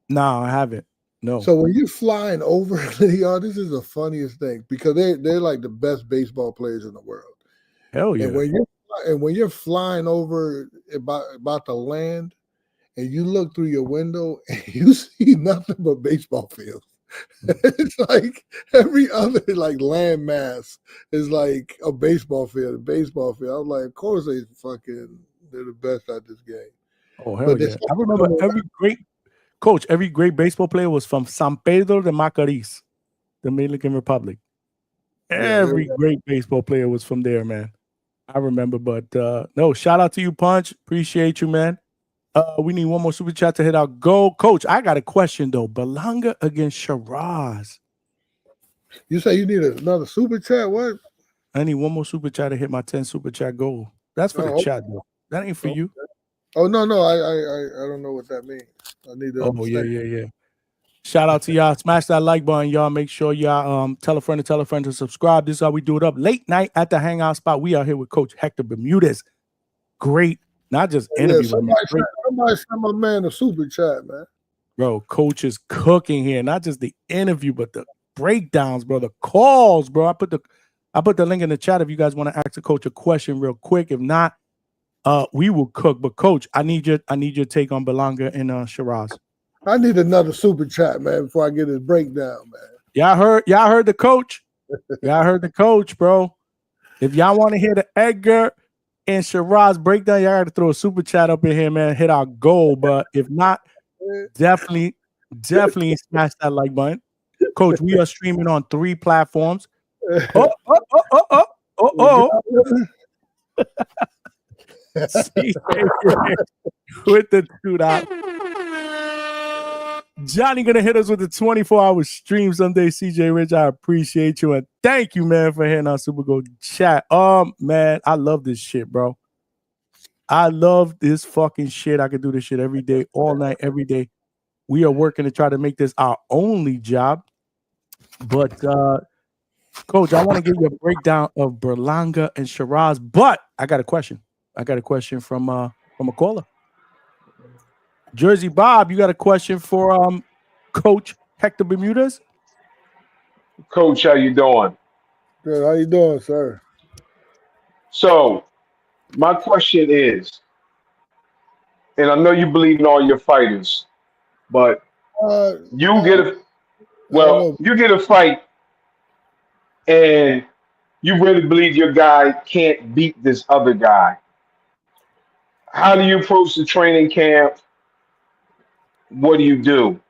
No, I haven't. No. So when you're flying over, this is the funniest thing because they're like the best baseball players in the world. Hell yeah. And when you're flying over about to land, and you look through your window and you see nothing but baseball fields. It's like every other landmass is like a baseball field. I'm like, of course they're the best at this game. Oh hell yeah! I remember every great baseball player was from San Pedro de Macorís, Dominican Republic. Every great baseball player was from there, man. I remember, but no, shout out to you, Punch. Appreciate you, man. We need one more super chat to hit our goal. Coach, I got a question though. Berlanga against Shiraz. You say you need another super chat? What? I need one more super chat to hit my 10 super chat goal. That's for the chat though. That ain't for you. Oh no, I don't know what that means. I need to. Oh yeah. Shout out to y'all. Smash that like button, y'all. Make sure y'all tell a friend to subscribe. This is how we do it up. Late night at the Hangout Spot. We are here with Coach Hector Bermudez. Great. Not just interview. Somebody send my man a super chat, man. Bro, Coach is cooking here. Not just the interview, but the breakdowns, bro. The calls, bro. I put the link in the chat if you guys want to ask the coach a question real quick. If not, we will cook. But Coach, I need your take on Berlanga and Shiraz. I need another super chat, man, before I get his breakdown, man. Y'all heard the coach. Y'all heard the coach, bro. If y'all want to hear the Edgar and Shiraz breakdown, y'all got to throw a super chat up in here, man. Hit our goal. But if not, definitely smash that like button. Coach, we are streaming on 3 platforms. Oh. With the $2. Johnny gonna hit us with the 24-hour stream someday. CJ Rich, I appreciate you and thank you, man, for hitting our Super Gold chat. Man, I love this shit, bro. I love this fucking shit. I could do this shit every day, all night, every day. We are working to try to make this our only job. But Coach, I want to give you a breakdown of Berlanga and Shiraz, but I got a question. From a caller. Jersey Bob, you got a question for Coach Hector Bermudez? Coach, how you doing? Good. How you doing, sir? So, my question is, and I know you believe in all your fighters, but you get a fight, and you really believe your guy can't beat this other guy. How do you approach the training camp? What do you do?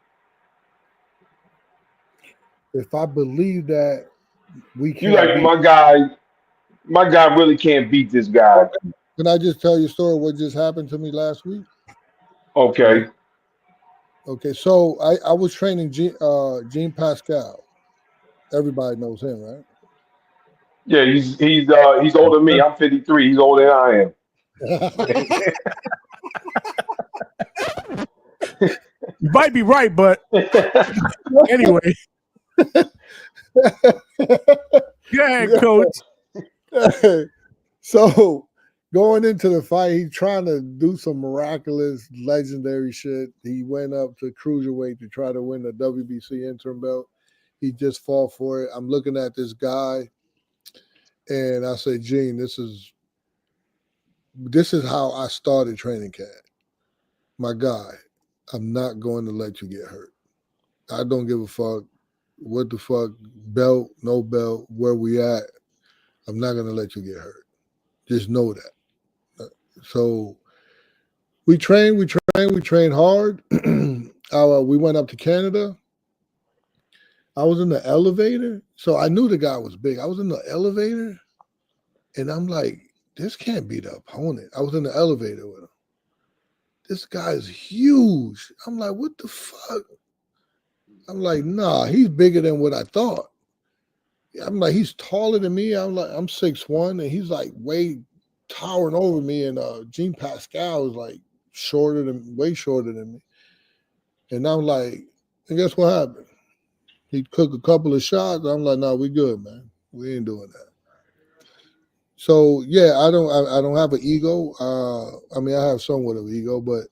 If I believe that we can't, you like my guy really can't beat this guy. Can I just tell you a story of what just happened to me last week? Okay. Okay, so I was training Jean Pascal. Everybody knows him, right? Yeah, he's older than me. I'm 53. He's older than I am. You might be right, but anyway. Go ahead, Coach. So going into the fight, he's trying to do some miraculous, legendary shit. He went up to cruiserweight to try to win the WBC interim belt. He just fought for it. I'm looking at this guy, and I say, Gene, this is how I started training camp. My guy, I'm not going to let you get hurt. I don't give a fuck what the fuck, belt, no belt, where we at. I'm not going to let you get hurt. Just know that. So we train hard. We went up to Canada. I was in the elevator. So I knew the guy was big. I was in the elevator, and I'm like, this can't be the opponent. I was in the elevator with him. This guy's huge. I'm like, what the fuck? I'm like, nah, he's bigger than what I thought. I'm like, he's taller than me. I'm like, I'm 6'1", and he's like way towering over me. And Jean Pascal is like way shorter than me. And I'm like, and guess what happened? He cooked a couple of shots. I'm like, no, we good, man. We ain't doing that. So yeah, I don't have an ego. I mean, I have somewhat of an ego, but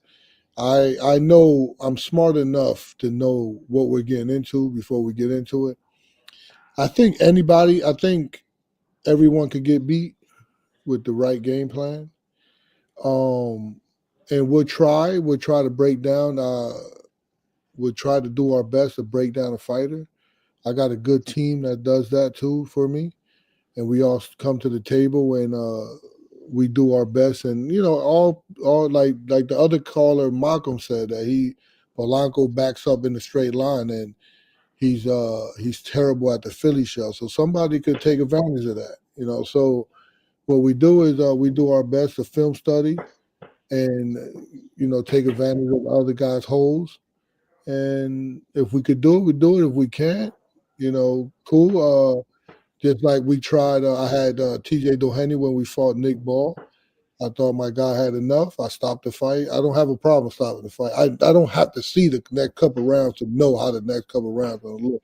I know I'm smart enough to know what we're getting into before we get into it. I think everyone could get beat with the right game plan. And we'll try to break down. We'll try to do our best to break down a fighter. I got a good team that does that too for me, and we all come to the table and we do our best. And all like the other caller, Malcolm, said that Polanco backs up in the straight line, and he's terrible at the Philly shell. So somebody could take advantage of that, So what we do is we do our best to film study and take advantage of other guys' holes. And if we could do it, we do it. If we can't, cool. Just like we tried, I had TJ Doheny when we fought Nick Ball. I thought my guy had enough. I stopped the fight. I don't have a problem stopping the fight. I don't have to see the next couple rounds to know how the next couple rounds going to look.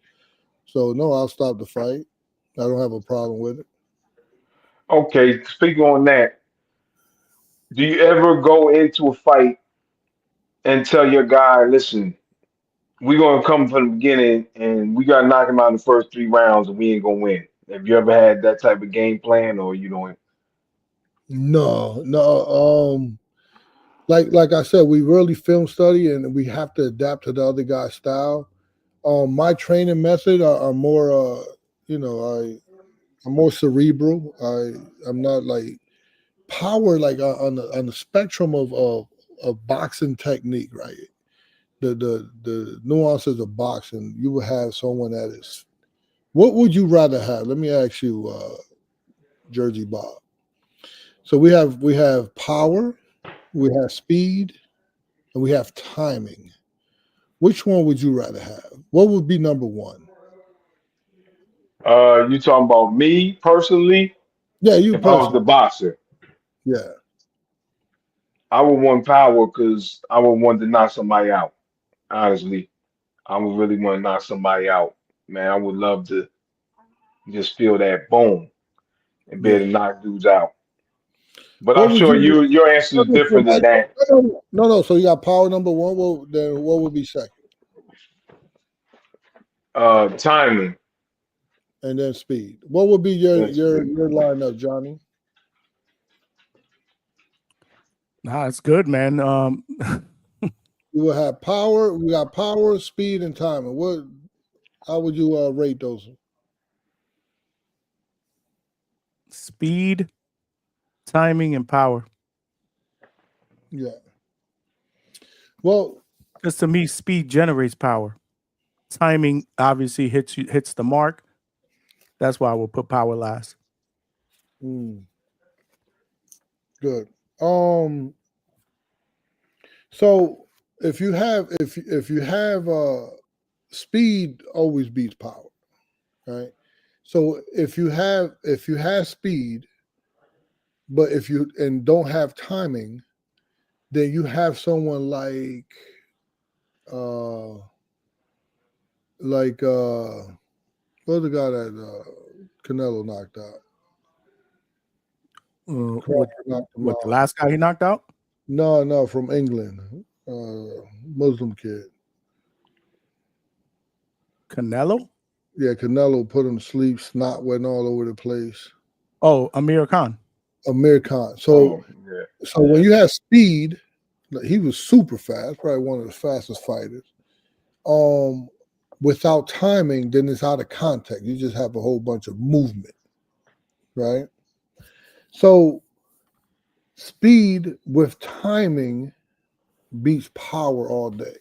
So, no, I'll stop the fight. I don't have a problem with it. Okay, speaking on that, do you ever go into a fight and tell your guy, listen, we're going to come from the beginning and we got to knock him out in the first 3 rounds and we ain't going to win? Have you ever had that type of game plan, or you don't? No. Like I said, we really film study and we have to adapt to the other guy's style. My training method are more, I'm more cerebral. I'm not like power, like on the spectrum of boxing technique, right? The nuances of boxing. You will have someone that is. What would you rather have? Let me ask you, Jersey Bob. So we have power, we have speed, and we have timing. Which one would you rather have? What would be number one? You talking about me personally? Yeah, you if I was the personally. boxer, Yeah. I would want power because I would want to knock somebody out. Honestly, I would really want to knock somebody out. Man, I would love to just feel that boom and be able to knock dudes out. But What I'm would sure you? your answer is different than that. No. So you got power number one. What would be second? Timing. And then speed. What would be your Yes, your lineup, Johnny? Nah, it's good, man. You will have power. We got power, speed, and timing. How would you rate those? Speed, timing, and power. Yeah. Well, because to me, speed generates power. Timing obviously hits the mark. That's why I will put power last. Good. So if you have speed, always beats power, right? So if you have speed, but if you don't have timing, then you have someone like what's the guy that Canelo knocked out? What the last guy he knocked out? No, from England, Muslim kid. Canelo? Yeah, Canelo put him to sleep. Snot went all over the place. Oh, Amir Khan. Amir Khan. So when you have speed, he was super fast, probably one of the fastest fighters. Without timing, then it's out of context. You just have a whole bunch of movement, right? So speed with timing beats power all day,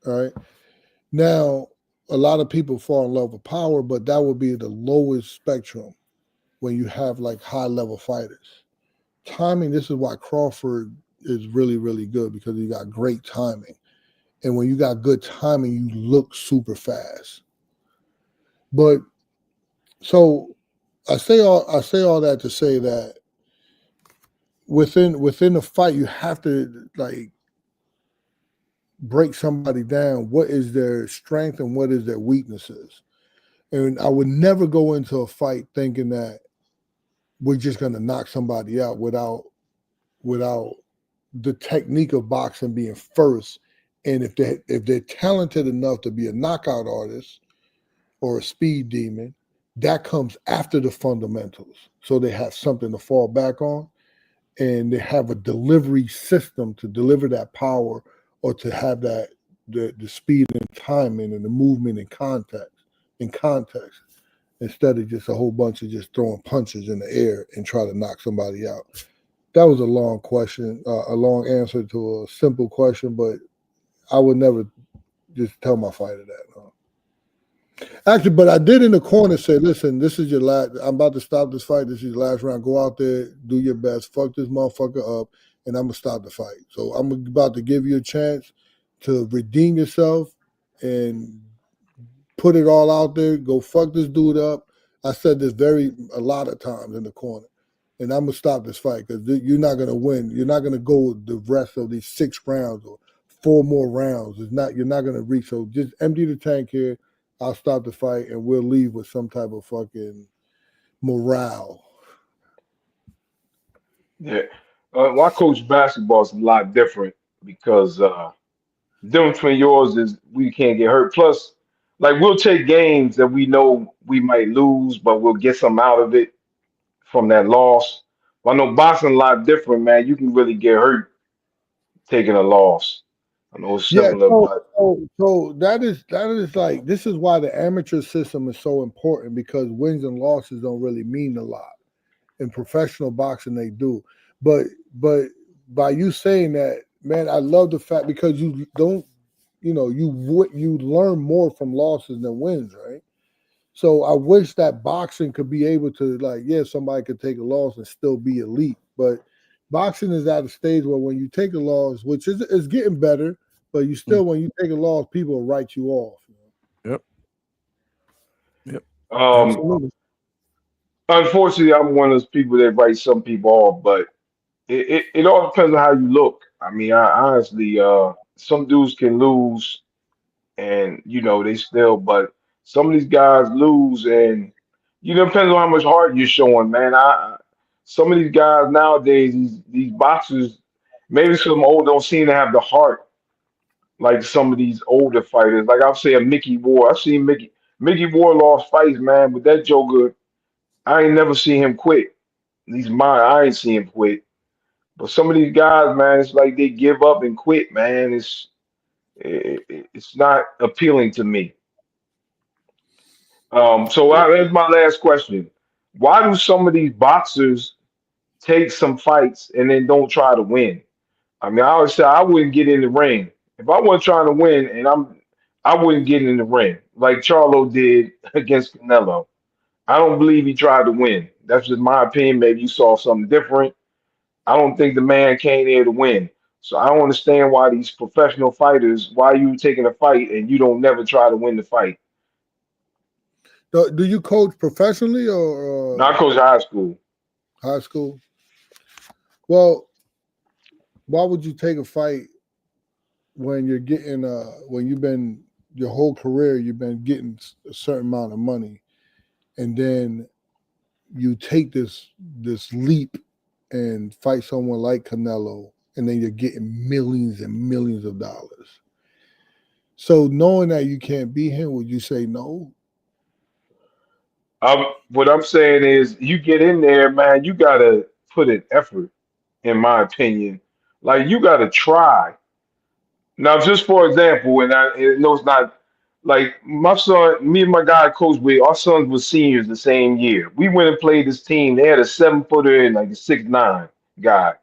right? Now, a lot of people fall in love with power, but that would be the lowest spectrum when you have like high level fighters. Timing, this is why Crawford is really, really good, because he got great timing. And when you got good timing, you look super fast. But so I say all that to say that within the fight, you have to like break somebody down, what is their strength and what is their weaknesses. And I would never go into a fight thinking that we're just going to knock somebody out without the technique of boxing being first. And if they're talented enough to be a knockout artist or a speed demon, that comes after the fundamentals. So they have something to fall back on, and they have a delivery system to deliver that power or to have that the speed and timing and the movement and context instead of just a whole bunch of just throwing punches in the air and try to knock somebody out. That was a long question, a long answer to a simple question, but I would never just tell my fighter that. No. Actually, but I did in the corner say, listen, this is your last, I'm about to stop this fight. This is your last round. Go out there, do your best, fuck this motherfucker up, and I'm going to stop the fight. So I'm about to give you a chance to redeem yourself and put it all out there. Go fuck this dude up. I said this a lot of times in the corner. And I'm going to stop this fight because you're not going to win. You're not going to go the rest of these 6 rounds or 4 more rounds. You're not going to reach. So just empty the tank here. I'll stop the fight and we'll leave with some type of fucking morale. Yeah. My coach basketball is a lot different because the difference between yours is we can't get hurt. Plus, like we'll take games that we know we might lose, but we'll get something out of it from that loss. But I know boxing a lot different, man. You can really get hurt taking a loss. I know it's similar, but so that is like, this is why the amateur system is so important, because wins and losses don't really mean a lot. In professional boxing, they do. But by you saying that, man, I love the fact, because you don't, you learn more from losses than wins, right? So I wish that boxing could be able to, like, yeah, somebody could take a loss and still be elite. But boxing is at a stage where when you take a loss, which is getting better, but you still, when you take a loss, people will write you off. Yep. Unfortunately, I'm one of those people that write some people off, but it all depends on how you look. I mean, I honestly, some dudes can lose and they still, but some of these guys lose and depends on how much heart you're showing, man. Some of these guys nowadays, these boxers, maybe some old don't seem to have the heart like some of these older fighters. Like I'll say a Mickey Ward. I've seen Mickey Ward lost fights, man, but that Joker, I ain't never seen him quit. At least mine, I ain't seen him quit. But some of these guys, man, it's like they give up and quit, man. It's not appealing to me. So that's my last question. Why do some of these boxers take some fights and then don't try to win? I mean, I always say I wouldn't get in the ring if I wasn't trying to win, and I wouldn't get in the ring like Charlo did against Canelo. I don't believe he tried to win. That's just my opinion. Maybe you saw something different. I don't think the man came there to win. So I don't understand why these professional fighters, why you taking a fight and you don't never try to win the fight. Do you coach professionally or? No, I coach high school. High school. Well, why would you take a fight when you're getting when you've been your whole career you've been getting a certain amount of money, and then you take this leap and fight someone like Canelo, and then you're getting millions and millions of dollars. So knowing that you can't beat him, would you say no? What I'm saying is, you get in there, man. You gotta put an effort, in my opinion. Like you gotta try. Now, just for example, and I know it's not like my son, me and my guy I coached with, our sons were seniors the same year. We went and played this team. They had a 7-footer and like a 6'9" guy.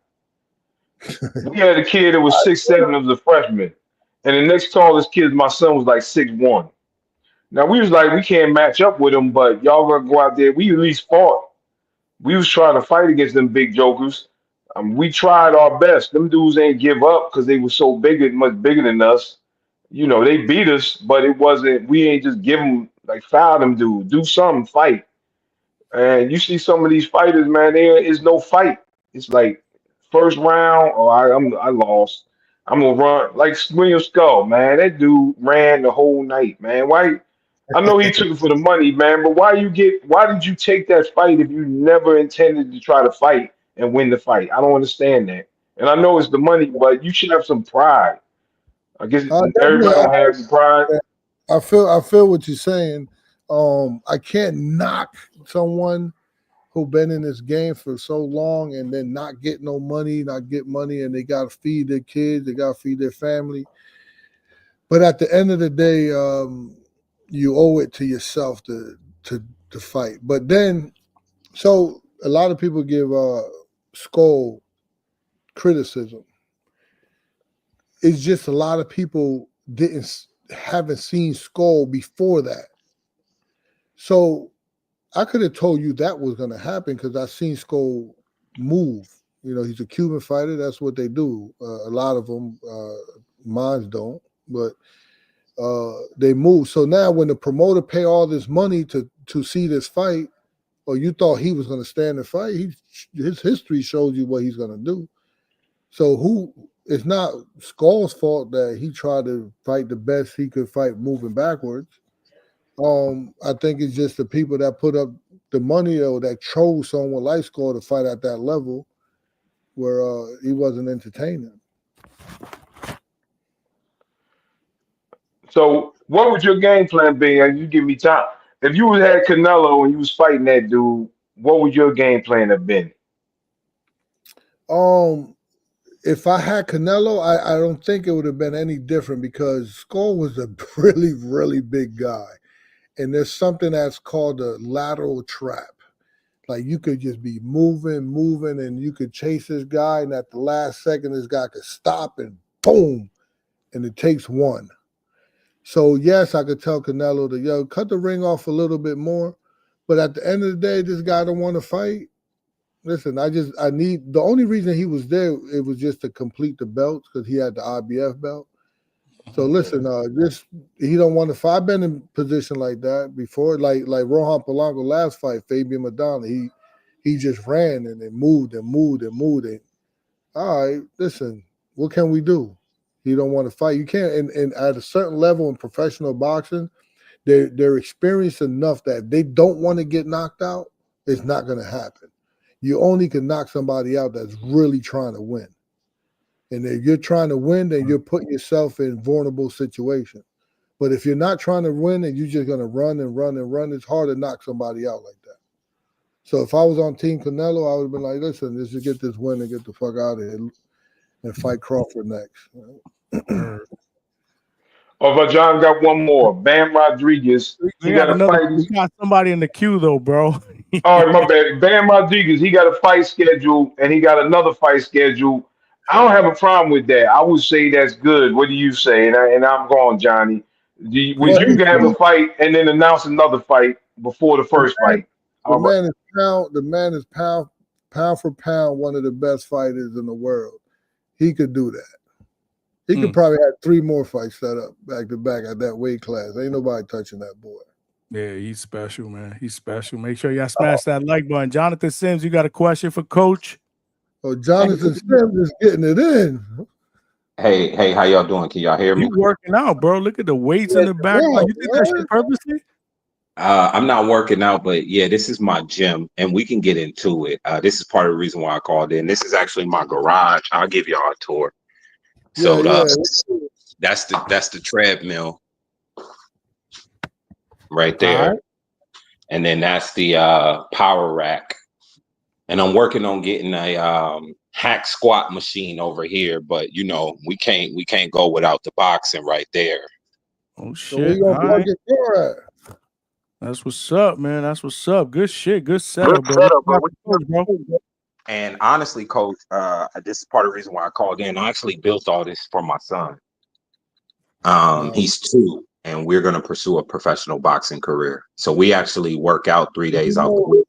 We had a kid that was 6'7" that was a freshman. And the next tallest kid, my son, was like 6'1". Now we was like, we can't match up with them, but y'all gonna go out there. We at least fought. We was trying to fight against them big jokers. We tried our best. Them dudes ain't give up because they were so big and much bigger than us. They beat us, but it wasn't. We ain't just give them like foul them dudes. Do something, fight. And you see some of these fighters, man. There is no fight. It's like first round, or I lost. I'm gonna run like William Skull, man. That dude ran the whole night, man. Why? I know he took it for the money, man, but why did you take that fight if you never intended to try to fight and win the fight? I don't understand that. And I know it's the money, but you should have some pride. I guess everybody don't have some pride. I feel what you're saying. I can't knock someone who been in this game for so long and then not get no money, and they got to feed their kids, they got to feed their family. But at the end of the day, you owe it to yourself to fight. But then, so a lot of people give Skull criticism. It's just a lot of people haven't seen Skull before that. So I could have told you that was going to happen because I've seen Skull move. You know, he's a Cuban fighter. That's what they do. A lot of them, mines don't, but they move. So now when the promoter pay all this money to see this fight, or you thought he was going to stand and fight, his history shows you what he's going to do. So it's not Skull's fault that he tried to fight the best he could fight moving backwards. I think it's just the people that put up the money or that chose someone like Skull to fight at that level where he wasn't entertaining. So what would your game plan be? And you give me time. If you had Canelo and you was fighting that dude, what would your game plan have been? If I had Canelo, I don't think it would have been any different because Skull was a really, really big guy. And there's something that's called a lateral trap. Like you could just be moving, and you could chase this guy, and at the last second, this guy could stop and boom, and it takes one. So yes, I could tell Canelo to cut the ring off a little bit more, but at the end of the day, this guy don't want to fight. Listen, the only reason he was there, it was just to complete the belts because he had the IBF belt. So listen, he don't want to fight. I've been in a position like that before, like Rohan Polanco last fight, Fabian Madonna. He just ran and it moved. And, all right, listen, what can we do? He don't want to fight. You can't. And at a certain level in professional boxing, they're experienced enough that if they don't want to get knocked out, it's not going to happen. You only can knock somebody out that's really trying to win. And if you're trying to win, then you're putting yourself in vulnerable situation. But if you're not trying to win and you're just going to run, it's hard to knock somebody out like that. So if I was on Team Canelo, I would have been like, listen, let's just get this win and get the fuck out of here and fight Crawford next. But John got one more. Bam Rodriguez. We got somebody in the queue though, bro. All right, my bad. Bam Rodriguez, he got a fight schedule and he got another fight schedule. I don't have a problem with that. I would say that's good. What do you say? And I'm going, Johnny. Would you have a fight and then announce another fight before the first fight? The man is pound for pound one of the best fighters in the world. He could do that. He could probably have 3 more fights set up back to back at that weight class. Ain't nobody touching that boy. Yeah, he's special, man. He's special. Make sure y'all smash that like button. Jonathan Sims, you got a question for Coach? Oh, Jonathan Sims is getting it in. Hey, how y'all doing? Can y'all hear me? You working out, bro. Look at the weights in the back. You did that shit purposely? I'm not working out, but yeah, this is my gym, and we can get into it. This is part of the reason why I called in. This is actually my garage. I'll give y'all a tour. So that's the treadmill right there. Right. And then that's the power rack. And I'm working on getting a hack squat machine over here, but you know, we can't go without the boxing right there. Oh shit. That's what's up, man. That's what's up. Good shit. Good setup, bro. And honestly, Coach, this is part of the reason why I called in. I actually built all this for my son. He's 2, and we're going to pursue a professional boxing career. So we actually work out 3 days out the week.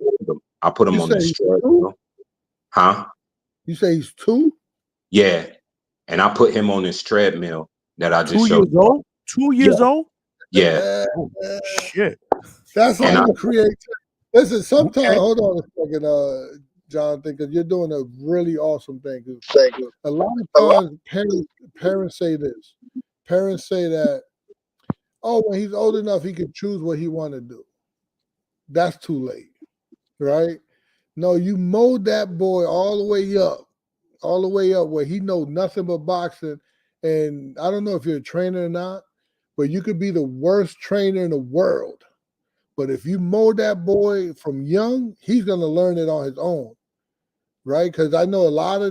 I put him on this treadmill. Huh? You say he's 2? Yeah. And I put him on this treadmill that I just 2 showed years old? 2 years old? Yeah. Oh, shit. That's how you create. Listen, sometimes, hold on a second. Jonathan, because you're doing a really awesome thing. A lot of times parents say this. Parents say that, oh, when he's old enough, he can choose what he want to do. That's too late, right? No, you mold that boy all the way up where he knows nothing but boxing. And I don't know if you're a trainer or not, but you could be the worst trainer in the world. But if you mold that boy from young, he's going to learn it on his own, right? Because I know a lot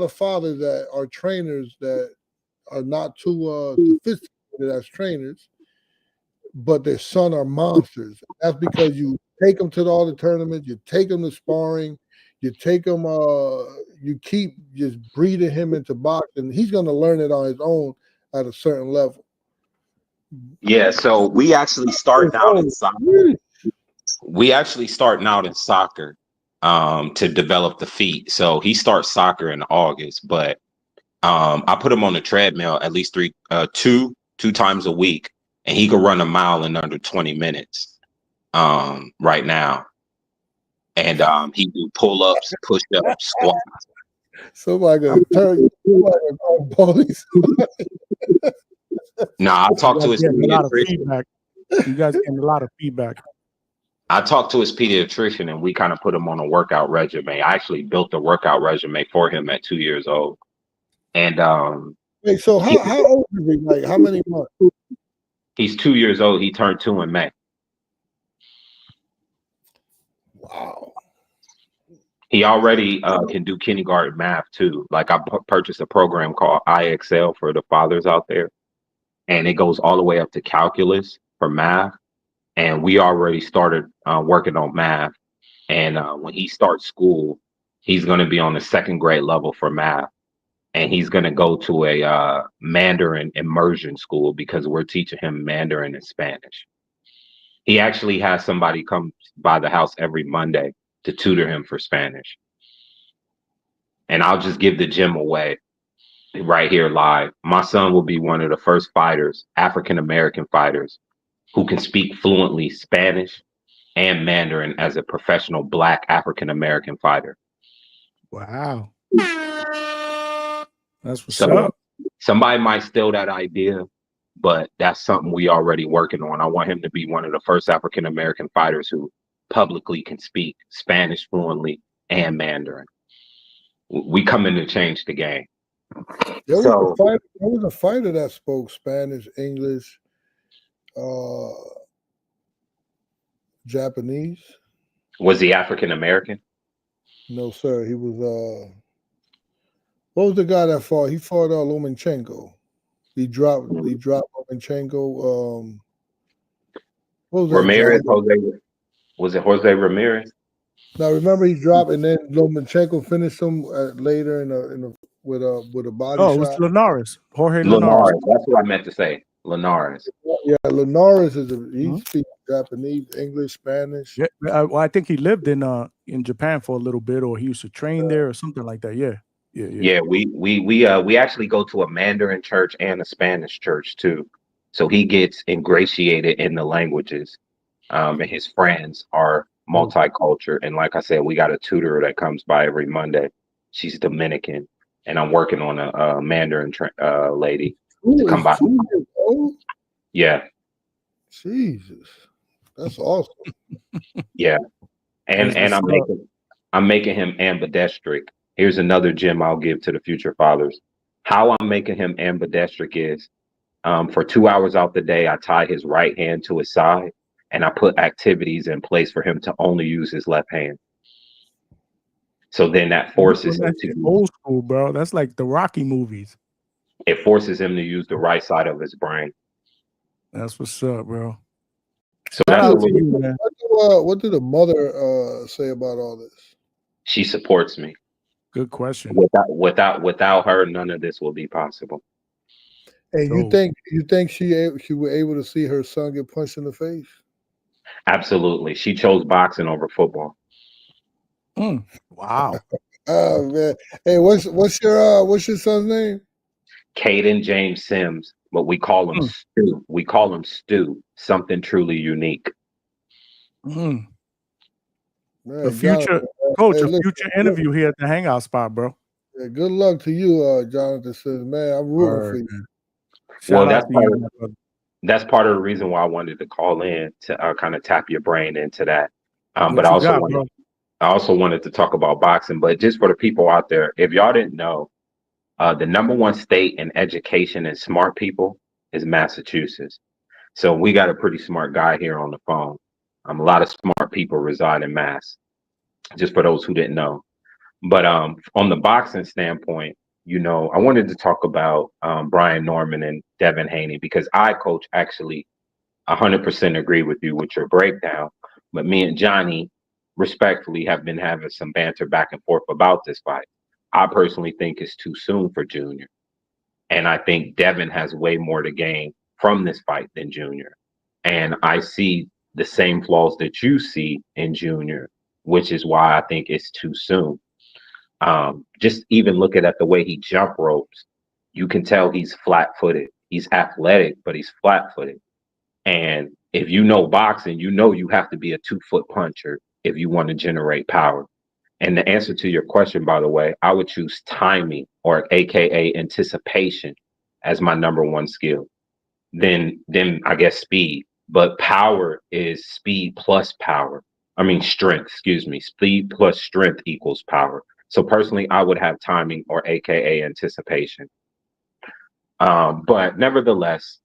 of fathers that are trainers that are not too sophisticated as trainers, but their son are monsters. That's because you take them to all the tournaments, you take them to sparring, you take them, you keep just breeding him into boxing. He's going to learn it on his own at a certain level. Yeah, so we actually start out in soccer. We actually starting out in soccer to develop the feet. So he starts soccer in August, but I put him on the treadmill at least two times a week, and he could run a mile in under 20 minutes right now. And he do pull-ups, push-ups, squats. Somebody gonna turn police. Nah, I talked to his pediatrician. You guys getting a lot of feedback. I talked to his pediatrician, and we kind of put him on a workout regimen. I actually built a workout regimen for him at 2 years old. And wait, so how old is he? Like how many months? He's 2 years old. He turned 2 in May. Wow. He already can do kindergarten math too. Like I purchased a program called IXL for the fathers out there, and it goes all the way up to calculus for math. And we already started working on math. And when he starts school, he's going to be on the 2nd grade level for math. And he's going to go to a Mandarin immersion school because we're teaching him Mandarin and Spanish. He actually has somebody come by the house every Monday to tutor him for Spanish. And I'll just give the gym away right here live. My son will be one of the first fighters, African-American fighters, who can speak fluently Spanish and Mandarin as a professional Black African-American fighter. Wow. That's what's up. Somebody might steal that idea, but that's something we already working on. I want him to be one of the first African-American fighters who publicly can speak Spanish fluently and Mandarin. We come in to change the game. There was a fighter that spoke Spanish, English, Japanese. Was he African-American? No, sir. He was what was the guy that fought? He fought Lomachenko. He dropped Lomachenko. What was Ramirez, that? Was it Jose Ramirez? Now remember he dropped, and then Lomachenko finished him later with a body shot. Oh, it was Linares. Jorge Linares. That's what I meant to say. Linares. Yeah, Linares he speaks Japanese, English, Spanish. Yeah, well, I think he lived in Japan for a little bit, or he used to train there, or something like that. Yeah. Yeah, we actually go to a Mandarin church and a Spanish church too. So he gets ingratiated in the languages. And his friends are multicultural. And like I said, we got a tutor that comes by every Monday. She's Dominican, and I'm working on a Mandarin lady to come by. Yeah. Jesus, that's awesome. Yeah, and I'm making him ambidextric. Here's another gem I'll give to the future fathers. How I'm making him ambidextric is for 2 hours out the day, I tie his right hand to his side, and I put activities in place for him to only use his left hand. So then that forces him to old school, bro. That's like the Rocky movies. It forces him to use the right side of his brain. That's what's up, bro. So that's what did the mother say about all this? She supports me. Good question. Without her, none of this will be possible. And you think she were able to see her son get punched in the face? Absolutely. She chose boxing over football. Wow. Oh man. Hey, what's your son's name? Caden James Sims, but we call him Stu. We call him Stu, something truly unique. The Coach, Hey, a listen, future interview here at the Hangout Spot, bro. Yeah, good luck to you, Jonathan says, man. I'm rooting for you. Shout out to you, my brother. That's part of the reason why I wanted to call in to kind of tap your brain into that. But What I you also got, wanted, bro? I also wanted to talk about boxing. But just for the people out there, if y'all didn't know, the #1 state in education and smart people is Massachusetts. So we got a pretty smart guy here on the phone. A lot of smart people reside in Mass. Just for those who didn't know. But on the boxing standpoint, you know, I wanted to talk about Brian Norman and Devin Haney because I, Coach, actually 100% agree with you with your breakdown. But me and Johnny, respectfully, have been having some banter back and forth about this fight. I personally think it's too soon for Junior. And I think Devin has way more to gain from this fight than Junior. And I see the same flaws that you see in Junior, which is why I think it's too soon. Just even looking at the way he jump ropes, you can tell he's flat-footed. He's athletic, but he's flat-footed. And if you know boxing, you know you have to be a 2-foot puncher if you want to generate power. And the answer to your question, by the way, I would choose timing, or AKA anticipation, as my #1 skill. Then I guess speed. But power is speed plus power. I mean strength, excuse me. Speed plus strength equals power. So personally, I would have timing, or AKA anticipation. But nevertheless,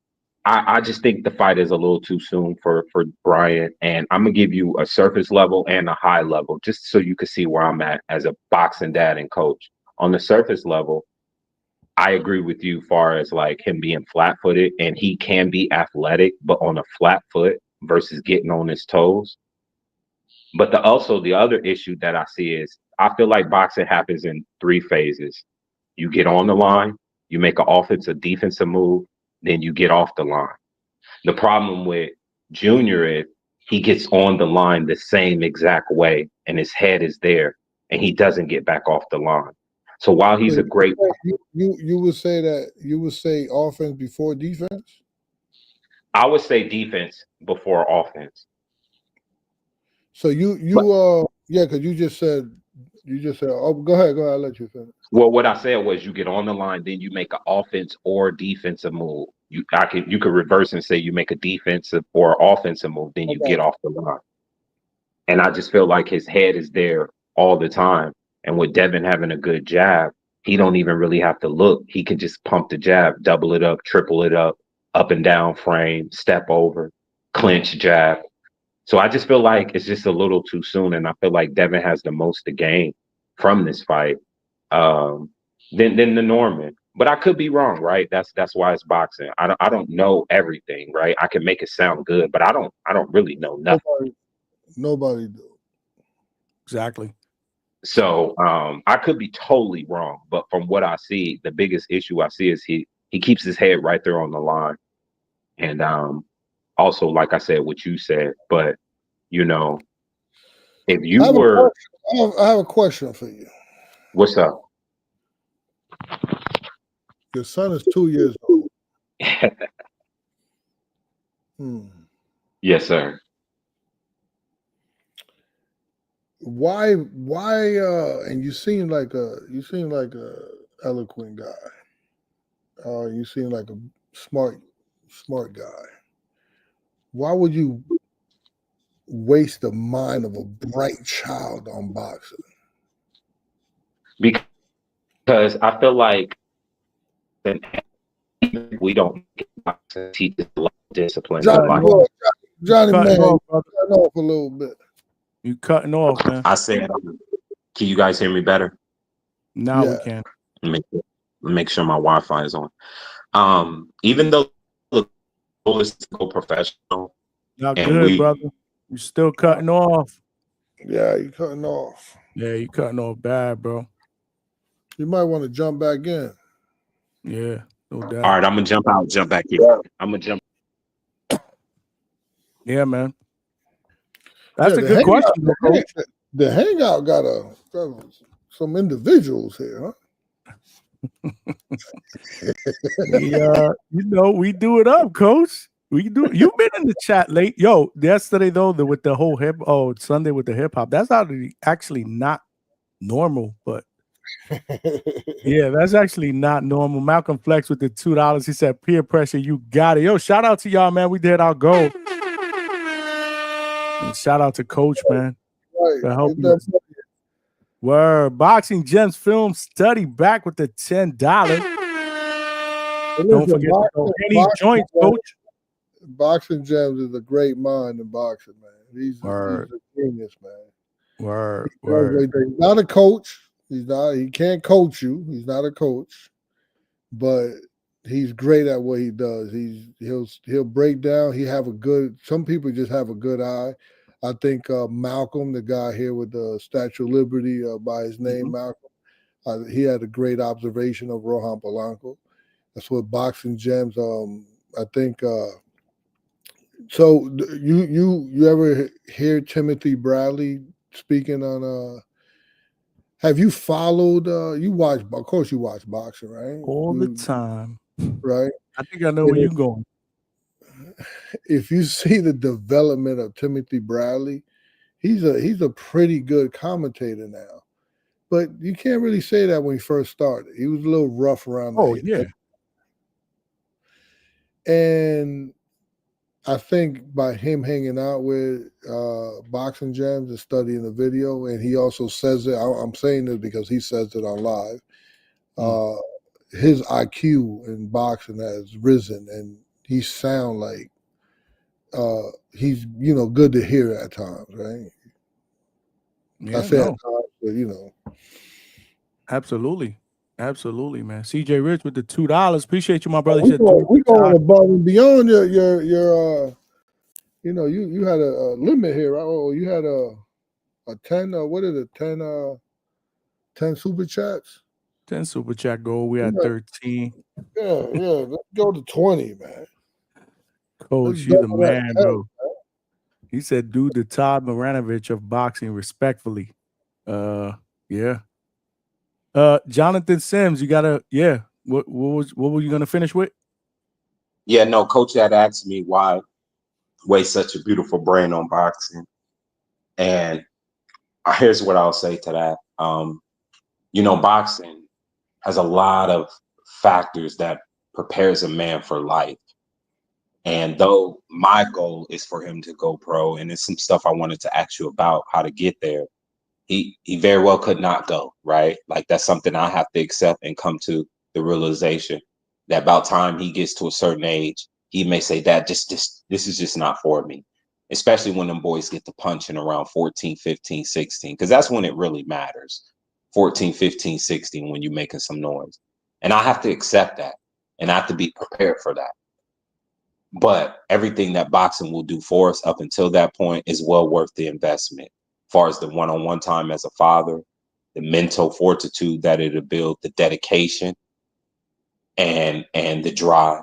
I just think the fight is a little too soon for Brian. And I'm going to give you a surface level and a high level, just so you can see where I'm at as a boxing dad and coach. On the surface level, I agree with you far as like him being flat-footed, and he can be athletic, but on a flat foot versus getting on his toes. But the other issue that I see is I feel like boxing happens in 3 phases. You get on the line, you make an offensive, defensive move, then you get off the line. The problem with Junior is he gets on the line the same exact way, and his head is there, and he doesn't get back off the line. So while he's a great, you would say offense before defense. I would say defense before offense. So because you just said oh, go ahead, I'll let you finish. Well, what I said was you get on the line, then you make an offense or defensive move. You could reverse and say you make a defensive or offensive move, then you get off the line. And I just feel like his head is there all the time. And with Devin having a good jab, he don't even really have to look. He can just pump the jab, double it up, triple it up and down frame, step over, clinch jab. So I just feel like it's just a little too soon. And I feel like Devin has the most to gain from this fight than the Norman. But I could be wrong, right? That's why it's boxing. I don't know everything, right? I can make it sound good, but I don't really know nothing. Nobody do. Exactly. So I could be totally wrong, but from what I see, the biggest issue I see is he keeps his head right there on the line. And also, like I said, what you said, but you know, if you I have a question for you. What's up? Your son is 2 years old. Yes, sir. Why and you seem like a eloquent guy. You seem like a smart guy. Why would you waste the mind of a bright child on boxing? Because I feel like we don't teach a lot of discipline. Johnny, man, cutting off a little bit. You cutting off, man. I said, can you guys hear me better? Now we can. Make sure my Wi-Fi is on. Even though the goal is to go professional, not good, brother. You still cutting off. Yeah, you cutting off. Yeah, you cutting off bad, bro. You might want to jump back in. Yeah, no doubt. All right, I'm gonna jump out, jump back in. I'm gonna jump. Yeah, man. That's a good question. The Hangout got some individuals here, huh? Yeah, we do it up, Coach. We do. You've been in the chat late, yo. Yesterday though, with the whole Sunday with the hip hop. That's actually not normal, but yeah, that's actually not normal. Malcolm Flex with the $2. He said, "Peer pressure, you got it." Yo, shout out to y'all, man. We did our goal. And shout out to Coach, man, for helping us. Word. Boxing Gems Film Study back with the $10. Don't forget to go. Any joints, Coach. Boxing Gems is a great mind in boxing, man. He's a genius, man. Word. He's not a coach. He can't coach you. He's not a coach, but he's great at what he does. He'll break down. Some people just have a good eye. I think Malcolm, the guy here with the Statue of Liberty by his name, Malcolm, he had a great observation of Rohan Polanco. That's what Boxing Gems. I think. So you ever hear Timothy Bradley speaking on? Have you followed? You watch, of course, you watch boxing, right? All the time, right? I think I know where you're going. If you see the development of Timothy Bradley, he's a pretty good commentator now. But you can't really say that when he first started. He was a little rough around the edge. And I think by him hanging out with Boxing Gems and studying the video, and he also says it, I'm saying this because he says it on live, his IQ in boxing has risen, and he sound like he's, good to hear at times, right? Yeah, I say at times, but, Absolutely, man. CJ Rich with the $2. Appreciate you, my brother. We going above and beyond your you had a limit here, right? Oh, you had a 10. What is it? 10 super chats. 10 super chat goal. We had 13. Yeah. Let's go to 20, man. Coach, you the man, bro. He said, "Dude, the Todd Maranovich of boxing, respectfully." Yeah. Jonathan Sims, you gotta, What were you gonna finish with? Yeah, no, Coach had asked me why waste such a beautiful brain on boxing, and here's what I'll say to that. Boxing has a lot of factors that prepares a man for life. And though my goal is for him to go pro, and it's some stuff I wanted to ask you about how to get there, he very well could not go, right? Like that's something I have to accept and come to the realization that about time he gets to a certain age, he may say that this is just not for me, especially when them boys get to punching around 14, 15, 16, because that's when it really matters. 14, 15, 16, when you're making some noise. And I have to accept that, and I have to be prepared for that. But everything that boxing will do for us up until that point is well worth the investment. As far as the one-on-one time as a father, the mental fortitude that it'll build, the dedication, and the drive.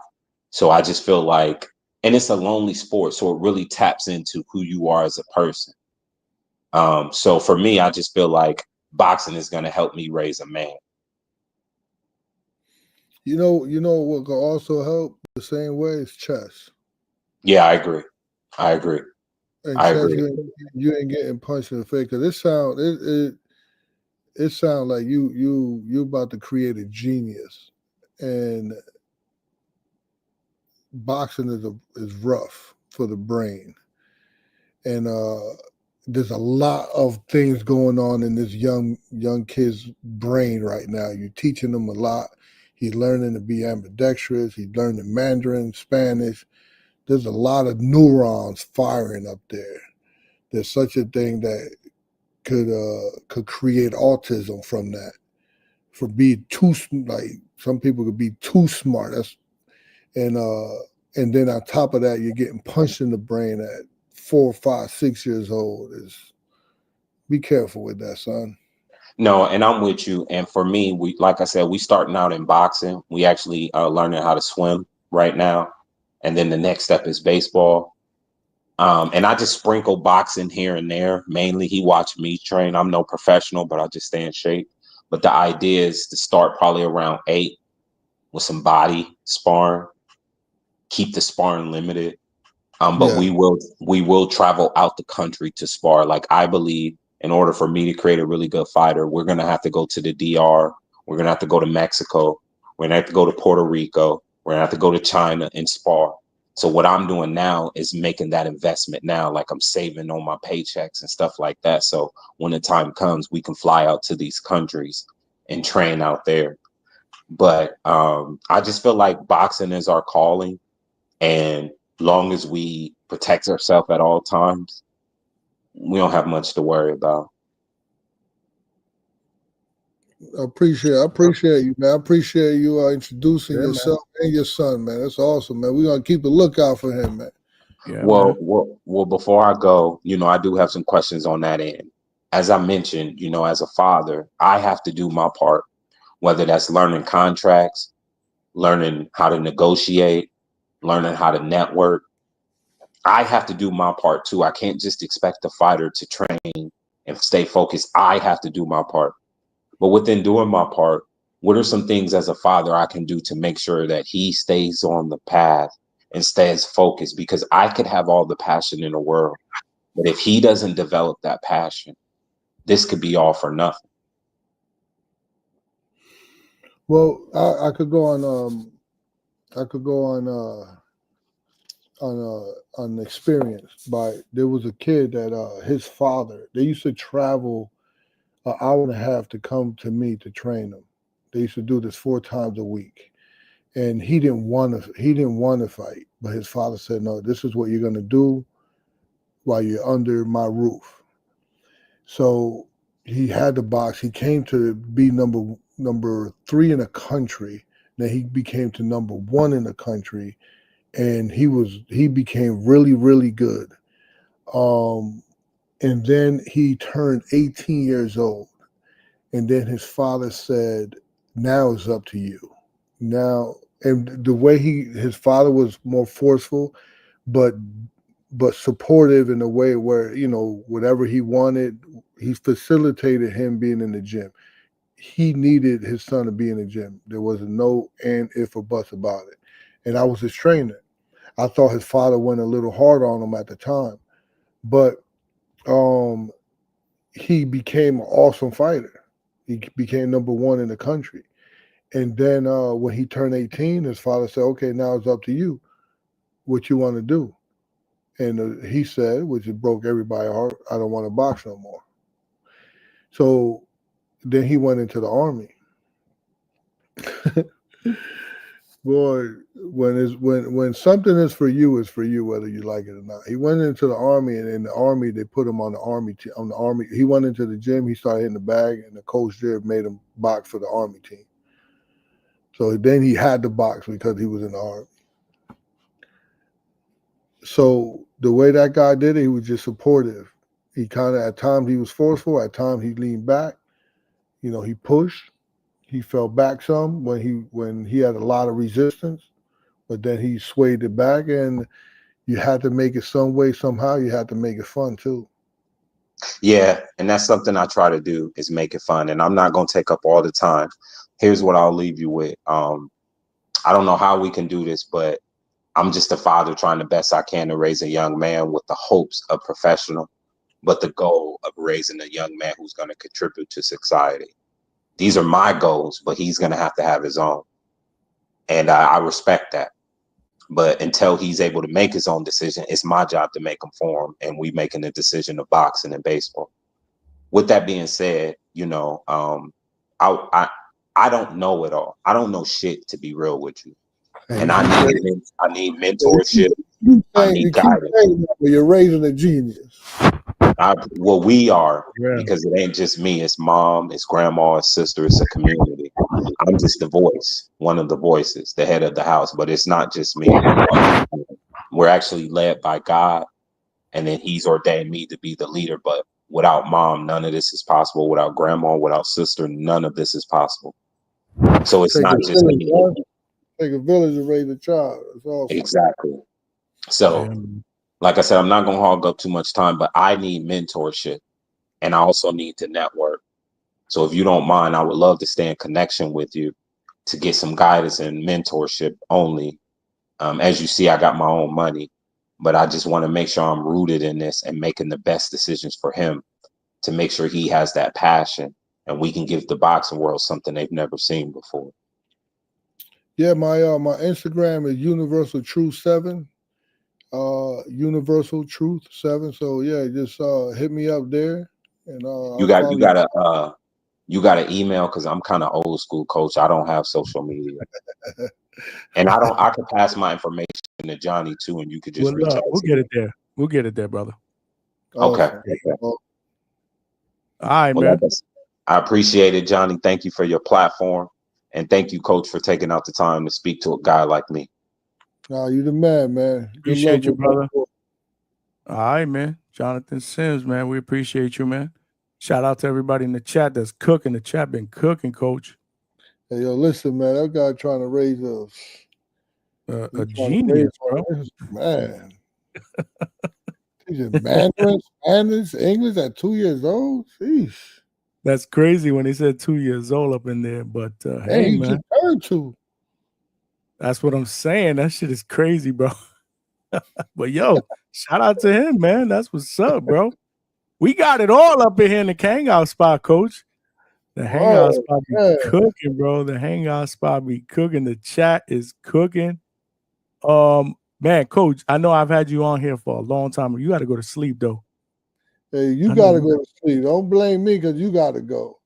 So I just feel like, and it's a lonely sport, so it really taps into who you are as a person. So for me, I just feel like boxing is going to help me raise a man. You know what can also help the same way is chess. Yeah, I agree. And I chess, agree. you ain't getting punched in the face because it sounds like you about to create a genius, and boxing is rough for the brain, and there's a lot of things going on in this young kid's brain right now. You're teaching him a lot. He's learning to be ambidextrous. He's learning Mandarin, Spanish. There's a lot of neurons firing up there. There's such a thing that could create autism from that. For being too, like some people could be too smart. And then on top of that, you're getting punched in the brain at 4, 5, 6 years old. Be careful with that, son. No, and I'm with you. And for me, like I said, we starting out in boxing. We actually are learning how to swim right now. And then the next step is baseball. And I just sprinkle boxing here and there. Mainly he watched me train. I'm no professional, but I just stay in shape. But the idea is to start probably around 8 with some body sparring, keep the sparring limited, But we will travel out the country to spar. Like, I believe in order for me to create a really good fighter, we're gonna have to go to the DR. We're gonna have to go to Mexico. We're gonna have to go to Puerto Rico. We're gonna have to go to China and spar. So what I'm doing now is making that investment now. Like, I'm saving on my paychecks and stuff like that. So when the time comes, we can fly out to these countries and train out there. But I just feel like boxing is our calling, and long as we protect ourselves at all times, we don't have much to worry about. I appreciate you, man. I appreciate you introducing yourself and your son, man. That's awesome, man. We're gonna keep a lookout for him, man. Yeah. Well, before I go, I do have some questions on that end. As I mentioned, as a father, I have to do my part, whether that's learning contracts, learning how to negotiate, learning how to network. I have to do my part too. I can't just expect the fighter to train and stay focused. I have to do my part. But within doing my part, what are some things as a father I can do to make sure that he stays on the path and stays focused? Because I could have all the passion in the world, but if he doesn't develop that passion, this could be all for nothing. Well, I could go on experience. There was a kid that his father, they used to travel an hour and a half to come to me to train him. They used to do this 4 times a week, and he didn't want to fight, but his father said, "No, this is what you're going to do while you're under my roof." So he had to box. He came to be number 3 in the country. Then he became to number 1 in the country, and he became really, really good. And then he turned 18 years old. And then his father said, "Now it's up to you." Now, and the way his father was more forceful, but supportive in a way where, whatever he wanted, he facilitated him being in the gym. He needed his son to be in the gym. There was no and, if, or buts about it. And I was his trainer. I thought his father went a little hard on him at the time, but he became an awesome fighter. He became number 1 in the country. And then when he turned 18, his father said, "Okay, now it's up to you. What you want to do?" And he said, which it broke everybody's heart, "I don't want to box no more." So then he went into the Army. Boy, when something is for you, it's for you, whether you like it or not. He went into the Army, and in the Army, they put him on the Army. He went into the gym. He started hitting the bag, and the coach there made him box for the Army team. So then he had to box because he was in the Army. So the way that guy did it, he was just supportive. He kind of, at times he was forceful, at times he leaned back. He pushed. He fell back some when he had a lot of resistance, but then he swayed it back, and you had to make it some way, somehow. You had to make it fun too. Yeah, and that's something I try to do, is make it fun. And I'm not going to take up all the time. Here's what I'll leave you with. I don't know how we can do this, but I'm just a father trying the best I can to raise a young man with the hopes of professional, but the goal of raising a young man who's going to contribute to society. These are my goals, but he's going to have his own. And I respect that. But until he's able to make his own decision, it's my job to make him for him. And we making the decision of boxing and baseball. With that being said, I don't know it all. I don't know shit, to be real with you. And I need mentorship. I need guidance. You're raising a genius. We are, because it ain't just me. It's mom, it's grandma, it's sister, it's a community. I'm just the voice, one of the voices, the head of the house, but it's not just me. We're actually led by God, and then he's ordained me to be the leader. But without mom, none of this is possible. Without grandma, without sister, none of this is possible. So it's not just me. Take a village to raise a child. That's awesome. Exactly. So, like I said, I'm not going to hog up too much time, but I need mentorship, and I also need to network. So if you don't mind, I would love to stay in connection with you to get some guidance and mentorship only. As you see, I got my own money, but I just want to make sure I'm rooted in this and making the best decisions for him to make sure he has that passion and we can give the boxing world something they've never seen before. Yeah, my Instagram is Universal Truth 7. Universal Truth 7. So yeah, just hit me up there, and you got an email, because I'm kind of old school, coach. I don't have social media, and I could pass my information to Johnny too, and you could just reach out. We'll get it there. We'll get it there, brother. Okay. All right, Well, man. I appreciate it, Johnny. Thank you for your platform, and thank you, coach, for taking out the time to speak to a guy like me. Nah, you the man, man. Good Appreciate you, luck brother. All right, man. Jonathan Sims, man. We appreciate you, man. Shout out to everybody in the chat that's cooking. The chat been cooking, coach. Hey, yo, listen, man. That guy trying to raise a genius, bro. Man. Teaching Mandarin, Spanish, English at 2 years old. Sheesh. That's crazy when they said 2 years old up in there. But hey, he man. just turned 2. That's what I'm saying. That shit is crazy, bro. But yo, shout out to him, man. That's what's up, bro. We got it all up in here in the Hangout Spot, coach. The Hangout Spot be cooking, bro. The Hangout Spot be cooking. The chat is cooking. Man, coach, I know I've had you on here for a long time. You got to go to sleep, though. Hey, you got to go to sleep. Don't blame me because you got to go.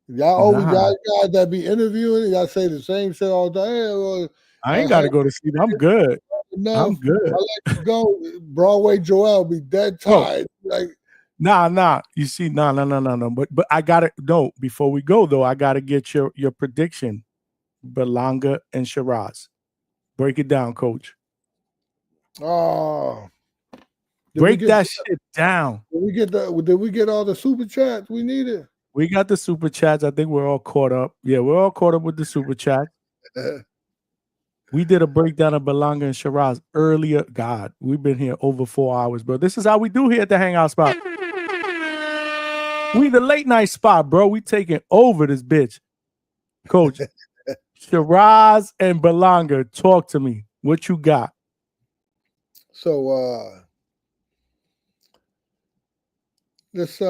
Y'all guys that be interviewing, y'all say the same shit all the time. Hey, well, I ain't got to go to sleep. I'm good. I'm good. I let you go. Broadway Joel be dead tired. Like, nah. You see, no. But I got to know before we go though. I got to get your prediction. Berlanga and Shiraz. Break it down, coach. Oh, break that shit down. Did we get all the super chats we needed? We got the super chats. I think we're all caught up. Yeah, we're all caught up with the super chat. We did a breakdown of Berlanga and Shiraz earlier. God, we've been here over 4 hours, bro. This is how we do here at the Hangout Spot. We the late night spot, bro. We taking over this bitch. Coach, Shiraz and Berlanga, talk to me. What you got? So this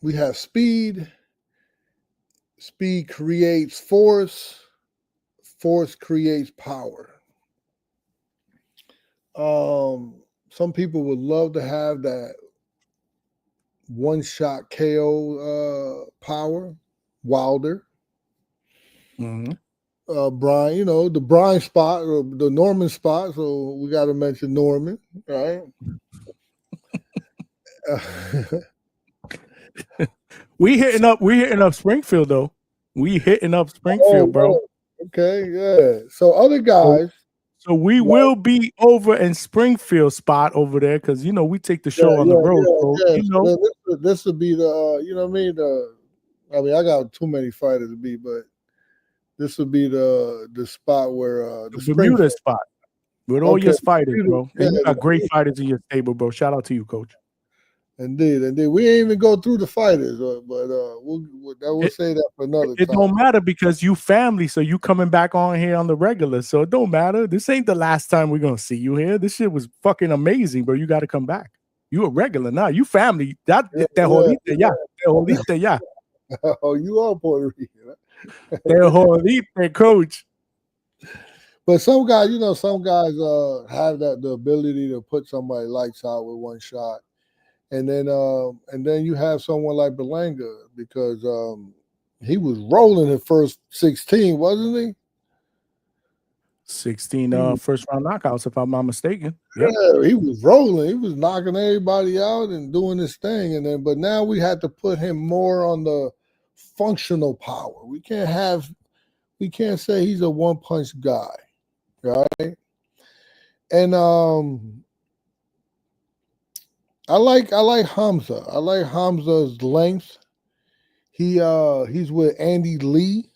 we have speed. Speed creates force. Force creates power. Some people would love to have that one-shot KO power. Wilder. Mm-hmm. Brian, the Brian spot, or the Norman spot. So we got to mention Norman, right? We hitting up Springfield though. We hitting up Springfield, bro. Okay, yeah. So other guys. So we will be over in Springfield spot over there because we take the show on the road. So this would be the you know what I mean. I got too many fighters to be, but this would be the spot where the Bermuda spot with all your fighters, bro. And you got great fighters in your stable, bro. Shout out to you, coach. Indeed. We ain't even go through the fighters, but we'll say that for another time. It don't matter because you family, so you coming back on here on the regular, so it don't matter. This ain't the last time we're gonna see you here. This shit was fucking amazing, bro. You got to come back. You a regular now. You family. That jodiste, yeah. Oh, you are Puerto Rican. Te jodiste, coach. But some guys, have the ability to put somebody lights out with one shot. And then you have someone like Berlanga because he was rolling at first 16, wasn't he? 16 first round knockouts, if I'm not mistaken. Yep. Yeah, he was rolling. He was knocking everybody out and doing his thing. But now we had to put him more on the functional power. We can't say he's a one-punch guy, right? And I like Hamzah. I like Hamzah's length. He's with Andy Lee.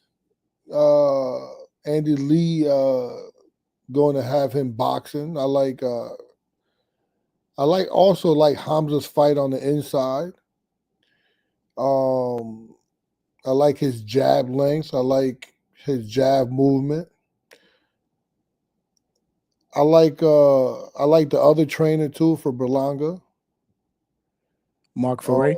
Andy Lee going to have him boxing. I also like Hamzah's fight on the inside. I like his jab length. I like his jab movement. I like the other trainer too for Berlanga. Mark Ferre.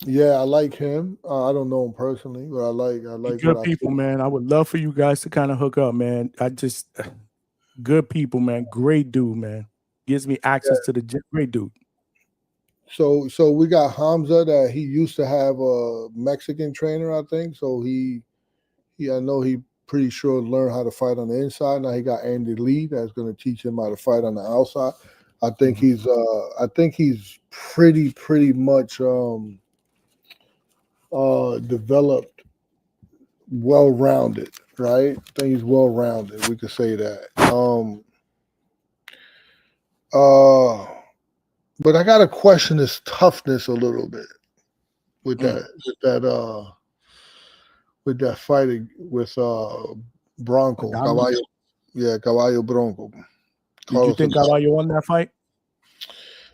Yeah, I like him. I don't know him personally, but I like good what people, I see. man. I would love for you guys to kind of hook up, man. Good people, man. Great dude, man. Gives me access to the gym. Great dude. So we got Hamzah that he used to have a Mexican trainer, I think. So I know he pretty sure learned how to fight on the inside. Now he got Andy Lee that's going to teach him how to fight on the outside. I think he's pretty much developed, well-rounded, right? I think he's well-rounded. We could say that. But I gotta question his toughness a little bit with that fight with Bronco. Caballo, Caballo Bronco. Did you think Caballo won that fight?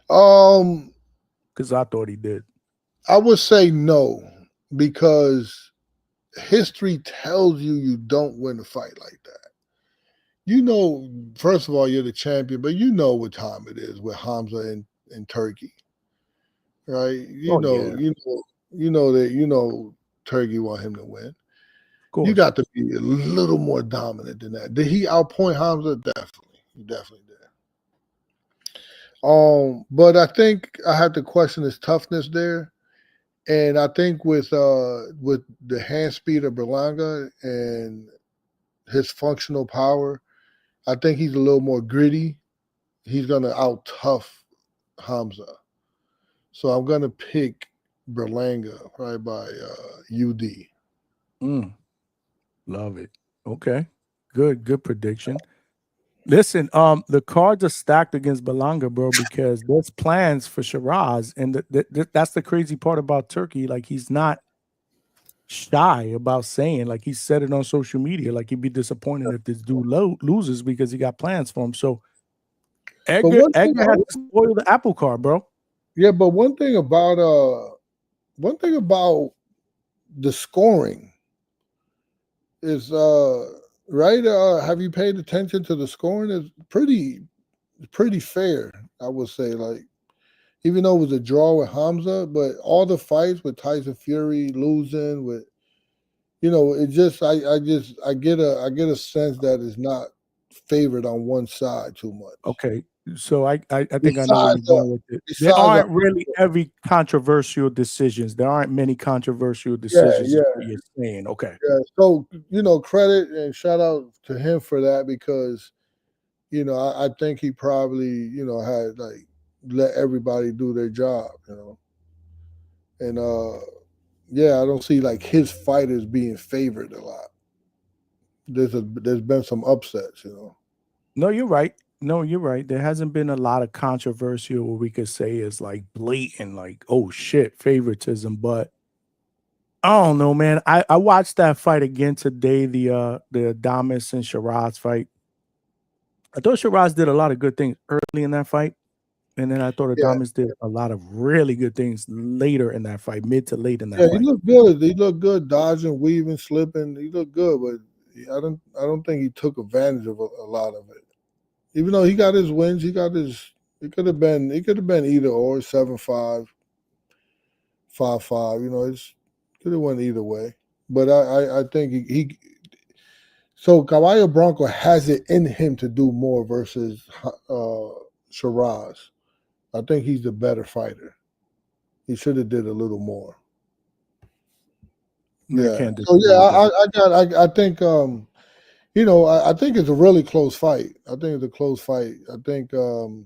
Because I thought he did. I would say no, because history tells you don't win a fight like that. You know, first of all, you're the champion, but you know what time it is with Hamzah and Turki, right? You know Turki want him to win. You got to be a little more dominant than that. Did he outpoint Hamzah? Definitely. He definitely did. But I think I have to question his toughness there. And I think with the hand speed of Berlanga and his functional power, I think he's a little more gritty. He's gonna out tough Hamzah. So I'm gonna pick Berlanga right by UD. Love it. Okay. Good prediction. Listen, the cards are stacked against Berlanga, bro, because there's plans for Shiraz, and that's the crazy part about Turki. Like, he's not shy about saying, like, he said it on social media, like, he'd be disappointed if this dude loses because he got plans for him. So Edgar had to spoil the apple cart, bro. Yeah, but one thing about the scoring is right. Have you paid attention to the scoring? It's pretty fair, I would say. Like, even though it was a draw with Hamzah, but all the fights with Tyson Fury losing, with it just I get a sense that it's not favored on one side too much. Okay, so I think I know where you're going with it. There aren't really heavy controversial decisions. There aren't many controversial decisions. Yeah. You're saying, okay. Yeah. So credit and shout out to him for that, because I think he probably had like let everybody do their job, and I don't see like his fighters being favored a lot. There's been some upsets, No, you're right. There hasn't been a lot of controversial what we could say is like blatant, like, oh shit, favoritism. But I don't know, man. I watched that fight again today, the Adames and Shiraz fight. I thought Shiraz did a lot of good things early in that fight. And then I thought Adames did a lot of really good things later in that fight, mid to late in that fight. He looked good. He looked good, dodging, weaving, slipping. He looked good, but I don't think he took advantage of a lot of it. Even though he got his wins, it could have been either or, 7-5, 5-5. It could have went either way. But I think so Caballo Bronco has it in him to do more versus Shiraz. I think he's the better fighter. He should have did a little more. Yeah. I think I think it's a really close fight. I think it's a close fight. I think the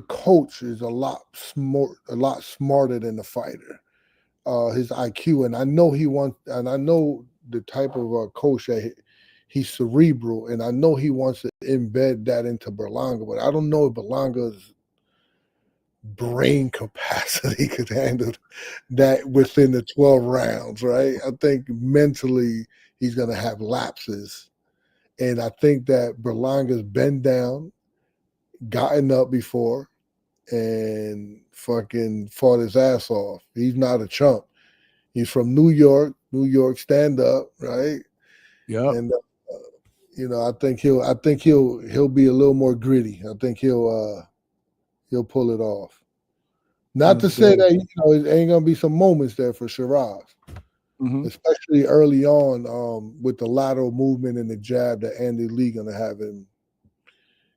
coach is a lot smarter than the fighter. His IQ, and I know I know the type of coach that he's cerebral, and I know he wants to embed that into Berlanga, but I don't know if Berlanga's brain capacity could handle that within the 12 rounds, right? I think mentally he's going to have lapses, and I think that Berlanga's been down, gotten up before, and fucking fought his ass off. He's not a chump. He's from New York stand up, right? Yeah. And I think he'll be a little more gritty. I think he'll pull it off. Not to say that it ain't gonna be some moments there for Shiraz, especially early on with the lateral movement and the jab that Andy Lee gonna have him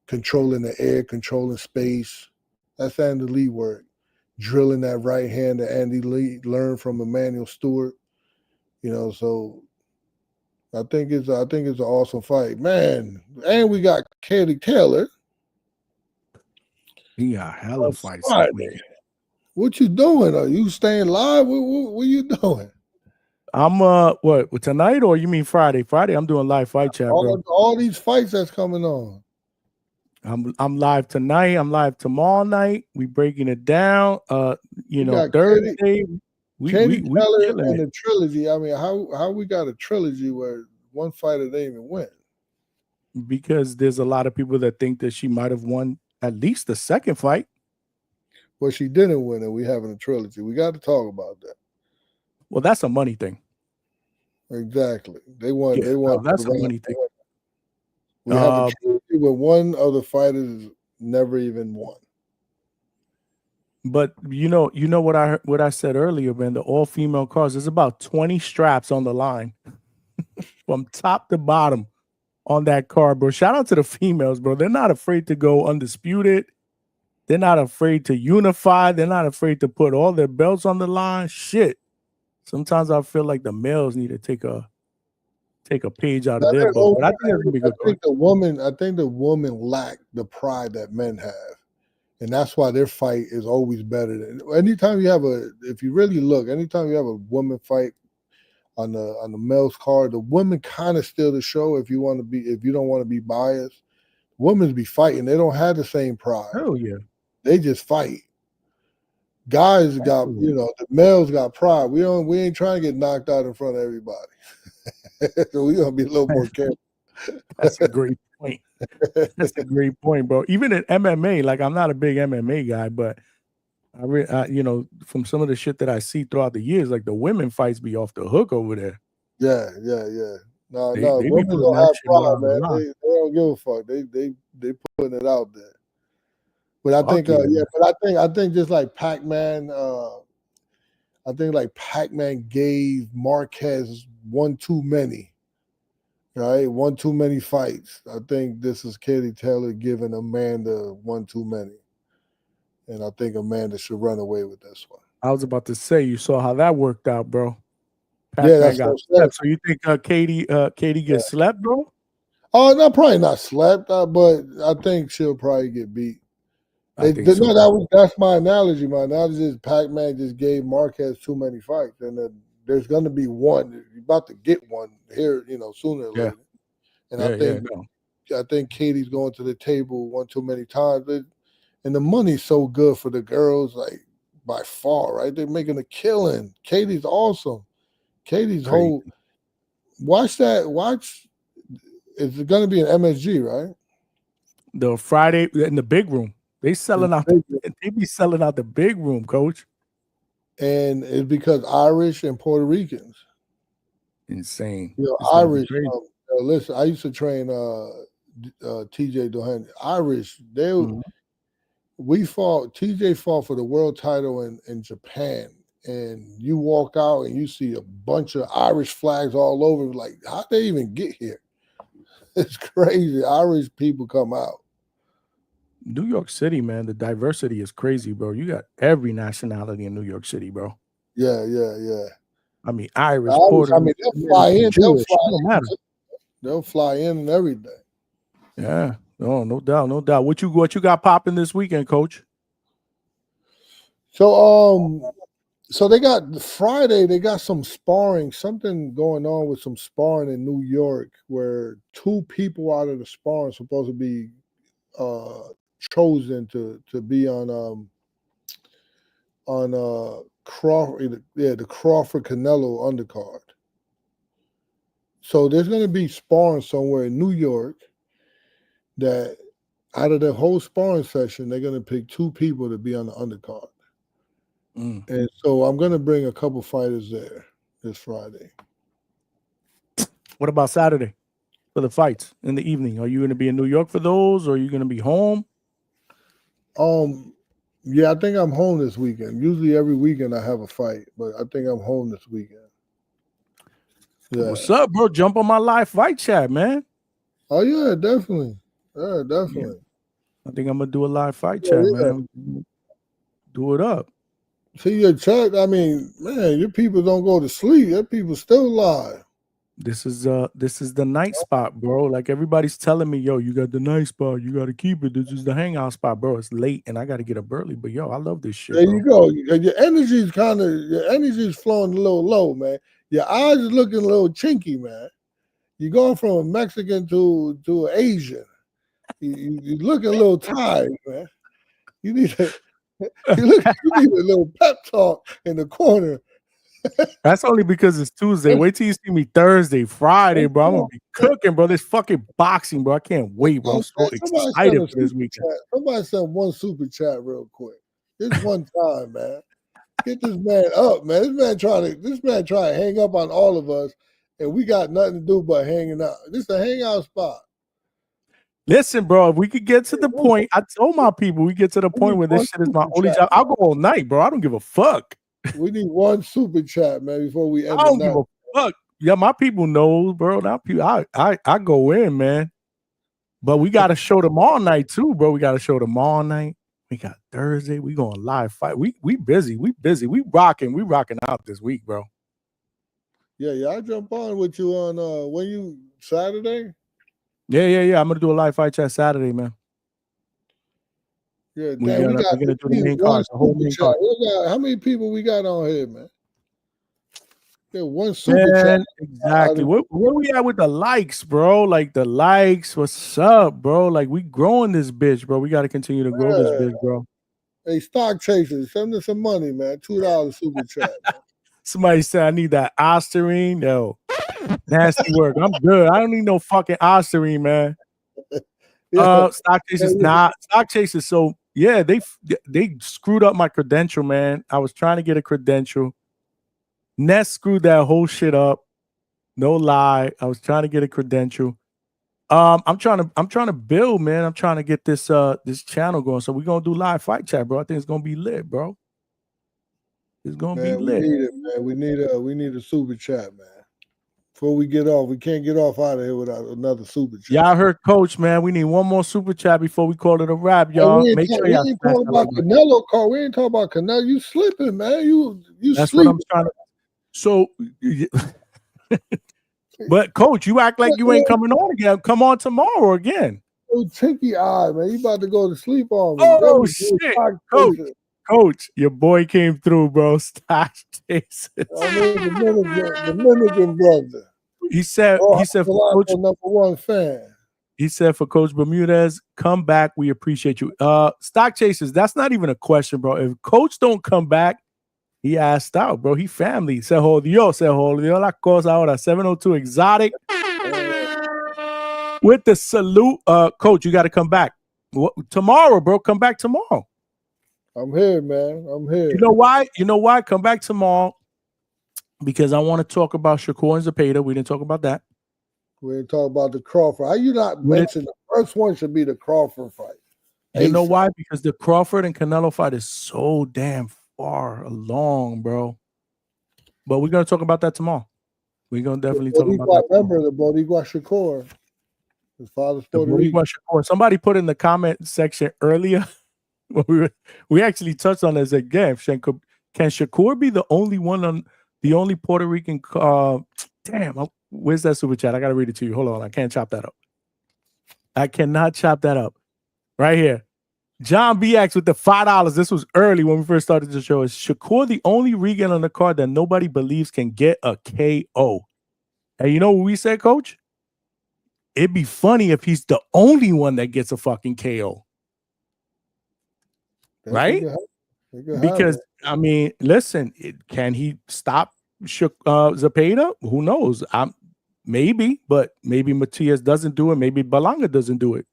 controlling the air, controlling space. That's Andy Lee work. Drilling that right hand that Andy Lee learned from Emmanuel Stewart. So I think it's an awesome fight, man. And we got Katie Taylor. Yeah, hella fights. What you doing? Are you staying live? What you doing? I'm what tonight or you mean Friday? Friday, I'm doing live fight chat, bro. All these fights that's coming on. I'm live tonight. I'm live tomorrow night. We breaking it down. Thursday. We Taylor and it. the trilogy. I mean, how we got a trilogy where one fighter didn't even win? Because there's a lot of people that think that she might have won at least the second fight. Well, she didn't win, and we having a trilogy. We got to talk about that. Well, that's a money thing. Exactly. They want. That's a money thing. We have a trilogy where one of the fighters never even won. But you know what I said earlier, man. The all-female cars. There's about 20 straps on the line, from top to bottom, on that card, bro. Shout out to the females, bro. They're not afraid to go undisputed. They're not afraid to unify. They're not afraid to put all their belts on the line. Shit. Sometimes I feel like the males need to take a page out of their book. But I think it's gonna be good. I think the women lack the pride that men have. And that's why their fight is always better than anytime you have if you really look, anytime you have a woman fight on the male's card, the women kind of steal the show if you don't want to be biased. Women be fighting, they don't have the same pride. Oh yeah. They just fight. Guys got, the males got pride. We ain't trying to get knocked out in front of everybody. So we're gonna be a little more careful. That's a great point. That's a great point, bro. Even in MMA, like I'm not a big MMA guy, but I from some of the shit that I see throughout the years, like the women fights be off the hook over there. Yeah. No, they women don't have pride, man. They don't give a fuck. They putting it out there. But I think, I think just like Pac-Man, I think like Pac-Man gave Marquez one too many, right? One too many fights. I think this is Katie Taylor giving Amanda one too many. And I think Amanda should run away with this one. I was about to say, you saw how that worked out, bro. Pac-Man got slept. So you think Katie gets slept, bro? Oh, no, probably not slept, but I think she'll probably get beat. That's my analogy. My analogy is Pac-Man just gave Marquez too many fights, and there's going to be one. You're about to get one here, sooner or later. And I think Katie's going to the table one too many times. And the money's so good for the girls, like by far, right? They're making a killing. Katie's awesome. Katie's whole. Watch that. It's going to be an MSG, right? The Friday in the big room. They selling out. They be selling out the big room, coach. And it's because Irish and Puerto Ricans. Insane. Irish. Listen, I used to train TJ Doheny. Irish. TJ fought for the world title in Japan, and you walk out and you see a bunch of Irish flags all over. Like, how'd they even get here? It's crazy. Irish people come out. New York City, man, the diversity is crazy, bro. You got every nationality in New York City, bro. Yeah. I mean, Irish, Puerto Rican, they'll fly in. Jewish, They'll fly in and everything. Yeah, no doubt. What you got popping this weekend, coach? So they got Friday. They got some sparring, something going on with some sparring in New York, where two people out of the sparring supposed to be chosen to be on Crawford, the Crawford Canelo undercard. So there's going to be sparring somewhere in New York that out of the whole sparring session, they're going to pick two people to be on the undercard. And so I'm going to bring a couple fighters there this Friday. What about Saturday for the fights in the evening? Are you going to be in New York for those, or are you going to be home? Yeah, I think I'm home this weekend. Usually every weekend I have a fight, but I think I'm home this weekend. Yeah. What's up, bro? Jump on my live fight chat, man. Oh yeah, definitely. Yeah, definitely. I think I'm gonna do a live fight chat, man. Do it up. See your chat. I mean, man, your people don't go to sleep. Your people still live. This is the night spot, bro. Like everybody's telling me, yo, you got the night spot. You got to keep it. This is the hangout spot, bro. It's late and I got to get up early. But yo, I love this shit. There bro. you go. Your energy's flowing a little low, man. Your eyes are looking a little chinky, man. You're going from a Mexican to an Asian. You're looking a little tired, man. You need a little pep talk in the corner. That's only because it's Tuesday. Wait till you see me Thursday, Friday, bro. I'm gonna be cooking, bro. This fucking boxing, bro. I can't wait, bro. I'm so excited for this weekend. Somebody send one super chat real quick. This one time, man. Get this man up, man. This man trying to hang up on all of us, and we got nothing to do but hanging out. This is a hangout spot. Listen, bro, if we could get to the point, I told my people we get to the point where this shit is my only job. I'll go all night, bro. I don't give a fuck. We need one super chat, man, before we end. I don't give a fuck. Yeah, my people know, bro. I go in, man. But we got to show them all night too, bro. We got to show them all night. We got Thursday. We going live fight. We busy. We busy. We rocking out this week, bro. Yeah. I jump on with you on when you Saturday. Yeah. I'm gonna do a live fight chat Saturday, man. Yeah, we're gonna do the main card, the whole main card. How many people we got on here, man? Yeah, one super chat. Exactly. Where we at with the likes, bro? Like the likes. What's up, bro? Like we growing this bitch, bro. We got to continue to grow this bitch, bro. Hey, stock chasers, send us some money, man. $2 super chat. Somebody said I need that Osterine. No, nasty work. I'm good. I don't need no fucking Osterine, man. Stock chasers, stock chasers. So yeah, they screwed up my credential, man. I was trying to get a credential. Ness screwed that whole shit up. No lie. I was trying to get a credential. I'm trying to build, man. I'm trying to get this channel going. So we're gonna do live fight chat, bro. I think it's gonna be lit, bro. It's gonna be lit. We need it, man. We need a super chat, man. Before we get off, we can't get off out of here without another super chat. Y'all heard Coach, man. We need one more super chat before we call it a wrap, y'all. We ain't talking about Canelo call. We ain't talking about Canelo. You slipping, man. You That's sleeping. what I'm trying to. So, but Coach, you act like you ain't coming on again. Come on tomorrow again. Oh, chinky eye, man. You about to go to sleep on me. Oh shit, Coach, your boy came through, bro. Stock chasers. The Dominican brother. He said for Coach, number one fan. He said for Coach Bermudez, come back. We appreciate you. Stock chasers, that's not even a question, bro. If Coach don't come back, he asked out, bro. He family. Se jodió la cosa ahora. 702 Exotic. With the salute. Coach, you got to come back. Tomorrow, bro. Come back tomorrow. I'm here, man. I'm here. You know why? Come back tomorrow. Because I want to talk about Shakur and Zepeda. We didn't talk about that. We didn't talk about the Crawford. How you not mention the first one should be the Crawford fight? You know why? Because the Crawford and Canelo fight is so damn far along, bro. But we're gonna talk about that tomorrow. We're gonna definitely talk about that. Remember the Boricua Shakur. His father's Puerto Rican. Somebody put in the comment section earlier. we actually touched on this again. Can Shakur be the only one on the only Puerto Rican? Where's that super chat? I gotta read it to you. Hold on, I can't chop that up. I cannot chop that up. Right here. John BX with the $5. This was early when we first started the show. Is Shakur the only Regan on the card that nobody believes can get a KO? And you know what we said, Coach? It'd be funny if he's the only one that gets a fucking KO. Right? Because, I mean, listen, can he stop Zepeda? Who knows? Maybe, but maybe Matias doesn't do it. Maybe Berlanga doesn't do it.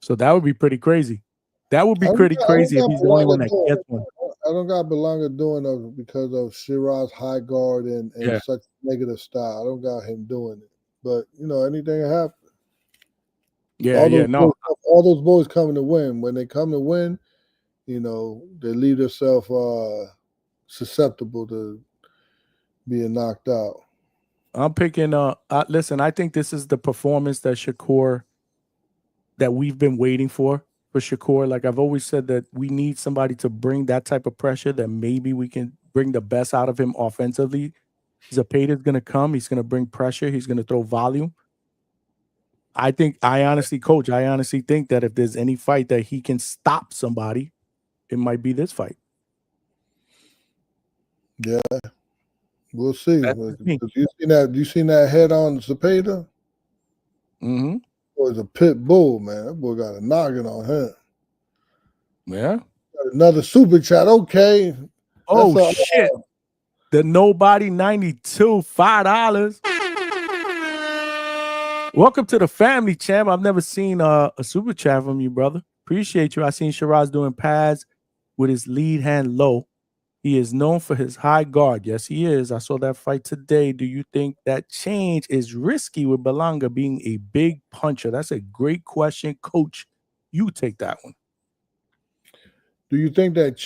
So that would be pretty crazy. That would be pretty crazy if he's the only one that gets one. I don't got Berlanga doing it because of Shiraz high guard and such negative style. I don't got him doing it. But anything happen. Yeah, all those boys coming to win. When they come to win, they leave themselves susceptible to being knocked out. I'm picking. Listen, I think this is the performance that we've been waiting for Shakur. Like I've always said, that we need somebody to bring that type of pressure that maybe we can bring the best out of him offensively. Zepeda's going to come. He's going to bring pressure. He's going to throw volume. I honestly think that if there's any fight that he can stop somebody, it might be this fight. Yeah. We'll see. You seen that head on Zepeda? Mm-hmm. Boy's a pit bull, man. That boy got a noggin on him. Yeah. Got another super chat. Okay. Oh shit. The Nobody 92, $5. Welcome to the family, champ. I've never seen a super chat from you, brother. Appreciate you. I seen Shiraz doing pads with his lead hand low. He is known for his high guard. Yes, he is. I saw that fight today. Do you think that change is risky with Berlanga being a big puncher? That's a great question. Coach, you take that one. Do you think that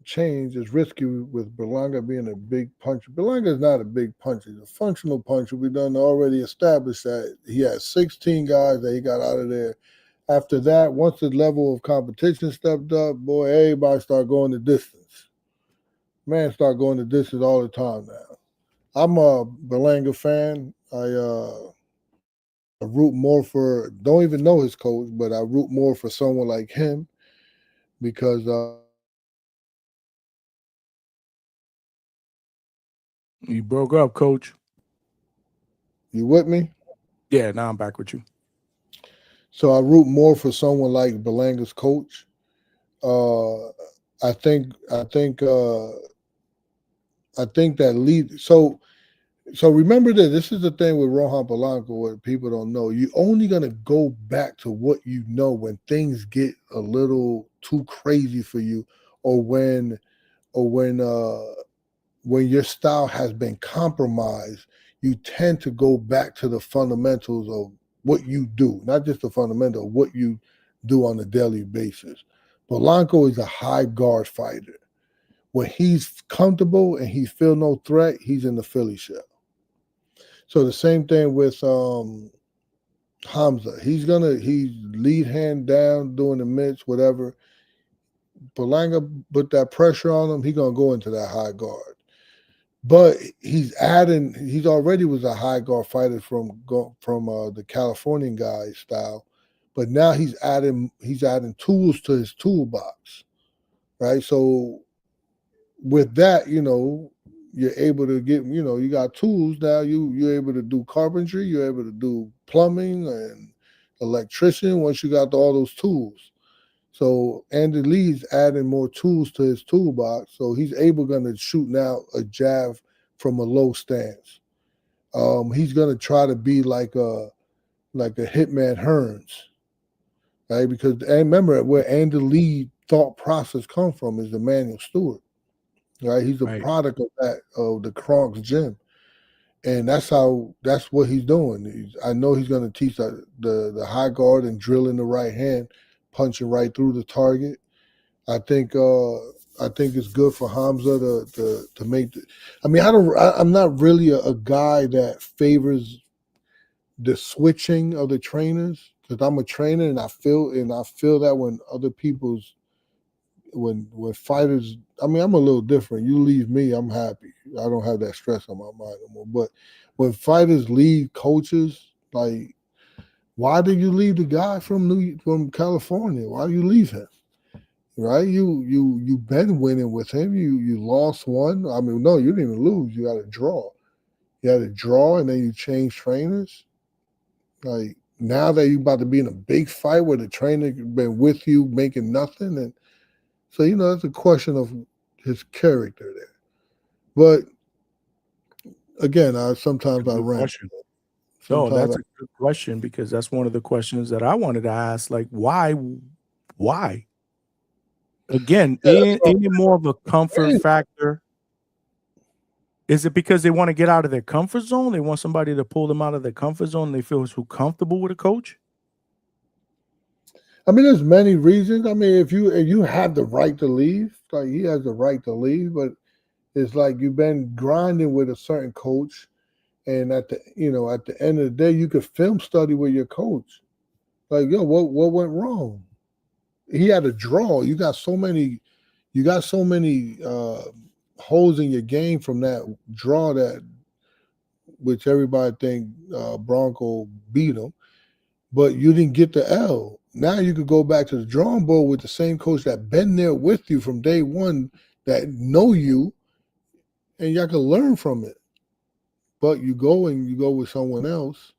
change is risky with Berlanga being a big puncher? Berlanga is not a big puncher. He's a functional puncher. We done already established that. He had 16 guys that he got out of there. After that, once the level of competition stepped up, boy, everybody started going the distance. Man, start going the distance all the time now. I'm a Berlanga fan. I root more for, don't even know his coach, but I root more for someone like him because you broke up, Coach. You with me? Yeah, now I'm back with you. So I root more for someone like Berlanga's coach. I think that lead. So remember that this is the thing with Rohan Berlanga, what people don't know. You're only gonna go back to what you know when things get a little too crazy for you, or when your style has been compromised. You tend to go back to the fundamentals of what you do, not just the fundamental of what you do on a daily basis. Berlanga is a high guard fighter. When he's comfortable and he feel no threat, he's in the Philly shell. So the same thing with Hamzah. He's lead hand down, doing the mitts, whatever. Berlanga put that pressure on him, he's gonna go into that high guard. But he already was a high guard fighter from the Californian guy style, but now he's adding tools to his toolbox, right? So with that, you're able to get, you got tools now. You're able to do carpentry, you're able to do plumbing and electrician once you got all those tools. So Andy Lee's adding more tools to his toolbox, so he's going to shoot now a jab from a low stance. He's going to try to be like a Hitman Hearns, right? Because and remember where Andy Lee thought process come from is Emmanuel Stewart, right? He's a product of the Kronk's gym, and that's what he's doing. I know he's going to teach the high guard and drilling the right hand, punching right through the target. I think it's good for Hamzah to make. I'm not really a guy that favors the switching of the trainers, because I'm a trainer and I feel that when other people's when fighters, I'm a little different. You leave me, I'm happy. I don't have that stress on my mind anymore. But when fighters leave coaches, like, why did you leave the guy from California? Why do you leave him? Right? You've been winning with him. You lost one. No, you didn't even lose. You had a draw. You had a draw, and then you changed trainers. Like, now that you're about to be in a big fight where the trainer been with you making nothing, and so that's a question of his character there. But again, sometimes I rant. No, that's a good question, because that's one of the questions that I wanted to ask. Like, why? Again, any more of a comfort factor? Is it because they want to get out of their comfort zone? They want somebody to pull them out of their comfort zone. And they feel too comfortable with a coach. I mean, there's many reasons. I mean, if you have the right to leave, like he has the right to leave, but it's like you've been grinding with a certain coach, and at the end of the day, you could film study with your coach. Like, yo, what went wrong? He had a draw. You got so many holes in your game from that draw, that which everybody think Bronco beat him, but you didn't get the L. Now you could go back to the drawing board with the same coach that been there with you from day one, that know you, and y'all can learn from it. But you go with someone else,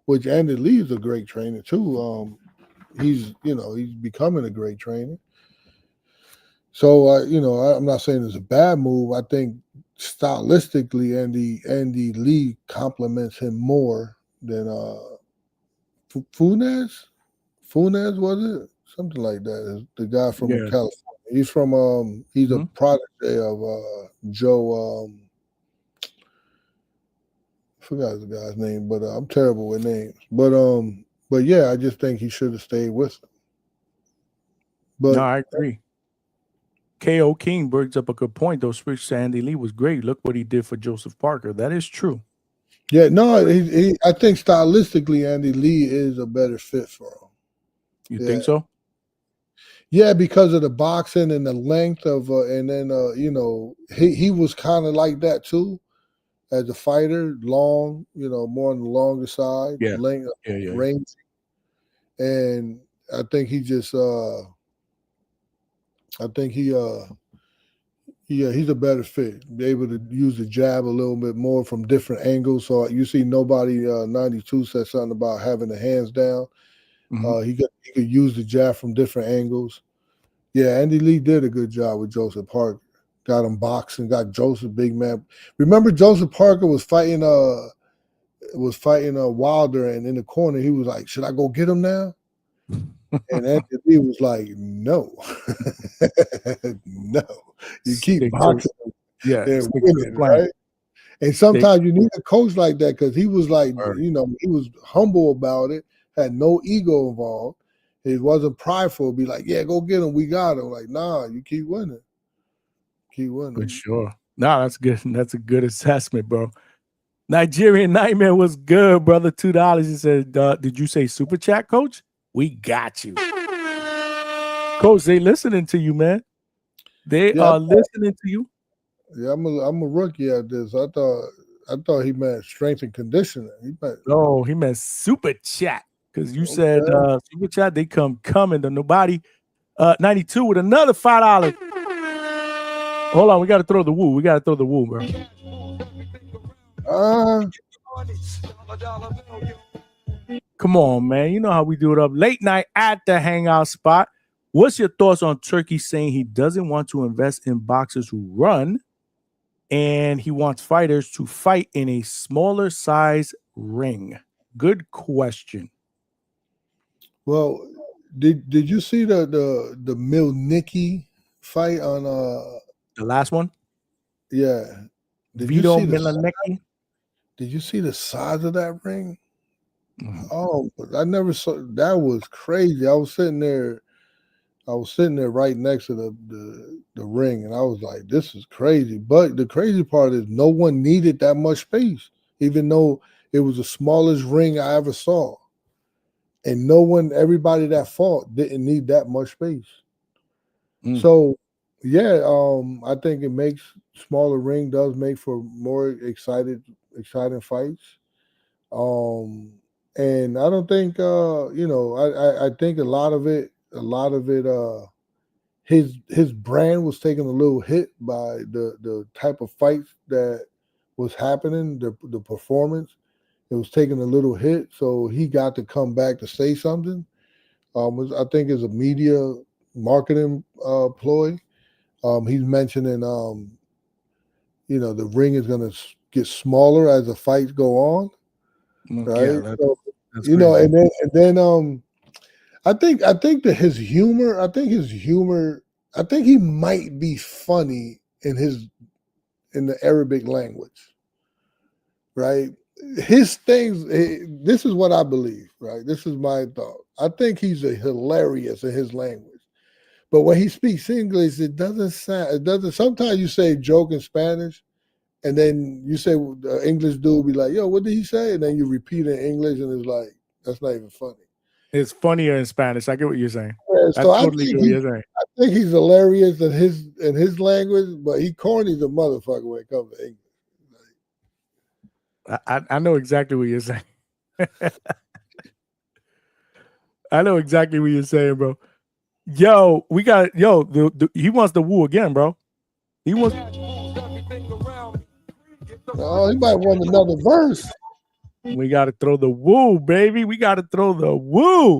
which Andy Lee's a great trainer too. He's becoming a great trainer. So I'm not saying it's a bad move. I think stylistically, Andy Lee compliments him more than Funes. Funes, was it? Something like that. The guy from California. He's from he's a protege of Joe. I forgot the guy's name, but I'm terrible with names. But yeah, I just think he should have stayed with him. But no, I agree. K.O. King brings up a good point, though. Switch to Andy Lee was great. Look what he did for Joseph Parker. That is true. Yeah, no, I think stylistically, Andy Lee is a better fit for him. You think so? Yeah, because of the boxing and the length of, and then he was kind of like that too, as a fighter, long, more on the longer side, length, range, and I think he just, he's a better fit. Be able to use the jab a little bit more from different angles. So you see, nobody 92 said something about having the hands down. He could use the jab from different angles. Yeah, Andy Lee did a good job with Joseph Parker. Got him boxing. Got Joseph big man. Remember, Joseph Parker was fighting Wilder, and in the corner he was like, "Should I go get him now?" And Andy Lee was like, "No, no, you keep boxing." Winning, right? And sometimes you need a coach like that, because he was like, he was humble about it, had no ego involved. He wasn't prideful. Be like, "Yeah, go get him. We got him." Like, nah, you keep winning. Keep winning. For sure. No, that's good. That's a good assessment, bro. Nigerian Nightmare was good, brother. $2. He said, did you say super chat, coach? We got you. Coach, they listening to you, man. They are listening to you. Yeah, I'm a rookie at this. I thought he meant strength and conditioning. He meant super chat. Because you said super chat, they coming to nobody. 92 with another $5. Hold on, we got to throw the woo. Bro. Come on, man. You know how we do it up late night at the Hangout Spot. What's your thoughts on Turkey saying he doesn't want to invest in boxers who run, and he wants fighters to fight in a smaller size ring? Good question. Well, did you see the Milnicki fight on the last one? Yeah. Vito Milnicki? Did you see the size of that ring? Oh, I never saw. That was crazy. I was sitting there right next to the ring, and I was like, "This is crazy." But the crazy part is, no one needed that much space, even though it was the smallest ring I ever saw. And everybody that fought didn't need that much space. So, yeah, I think it makes smaller ring does make for more exciting fights. And I don't think I think a lot of it his brand was taking a little hit by the type of fights that was happening, the performance. It was taking a little hit, so he got to come back to say something. I think it's a media marketing ploy. He's mentioning, the ring is going to get smaller as the fights go on, right? Yeah, that's and then I think his humor. I think he might be funny in in the Arabic language, right? His things, this is what I believe, right? This is my thought. I think he's hilarious in his language. But when he speaks English, it doesn't sound, sometimes you say joke in Spanish, and then you say, the English dude be like, yo, what did he say? And then you repeat it in English, and it's like, that's not even funny. It's funnier in Spanish. I get what you're saying. Yeah, so I totally get what you're saying. I think he's hilarious in his language, but he corny the motherfucker when it comes to English. I know exactly what you're saying. I know exactly what you're saying, bro. Yo, he wants the woo again, bro. He wants. Oh, he might want another verse. We got to throw the woo, baby. We got to throw the woo.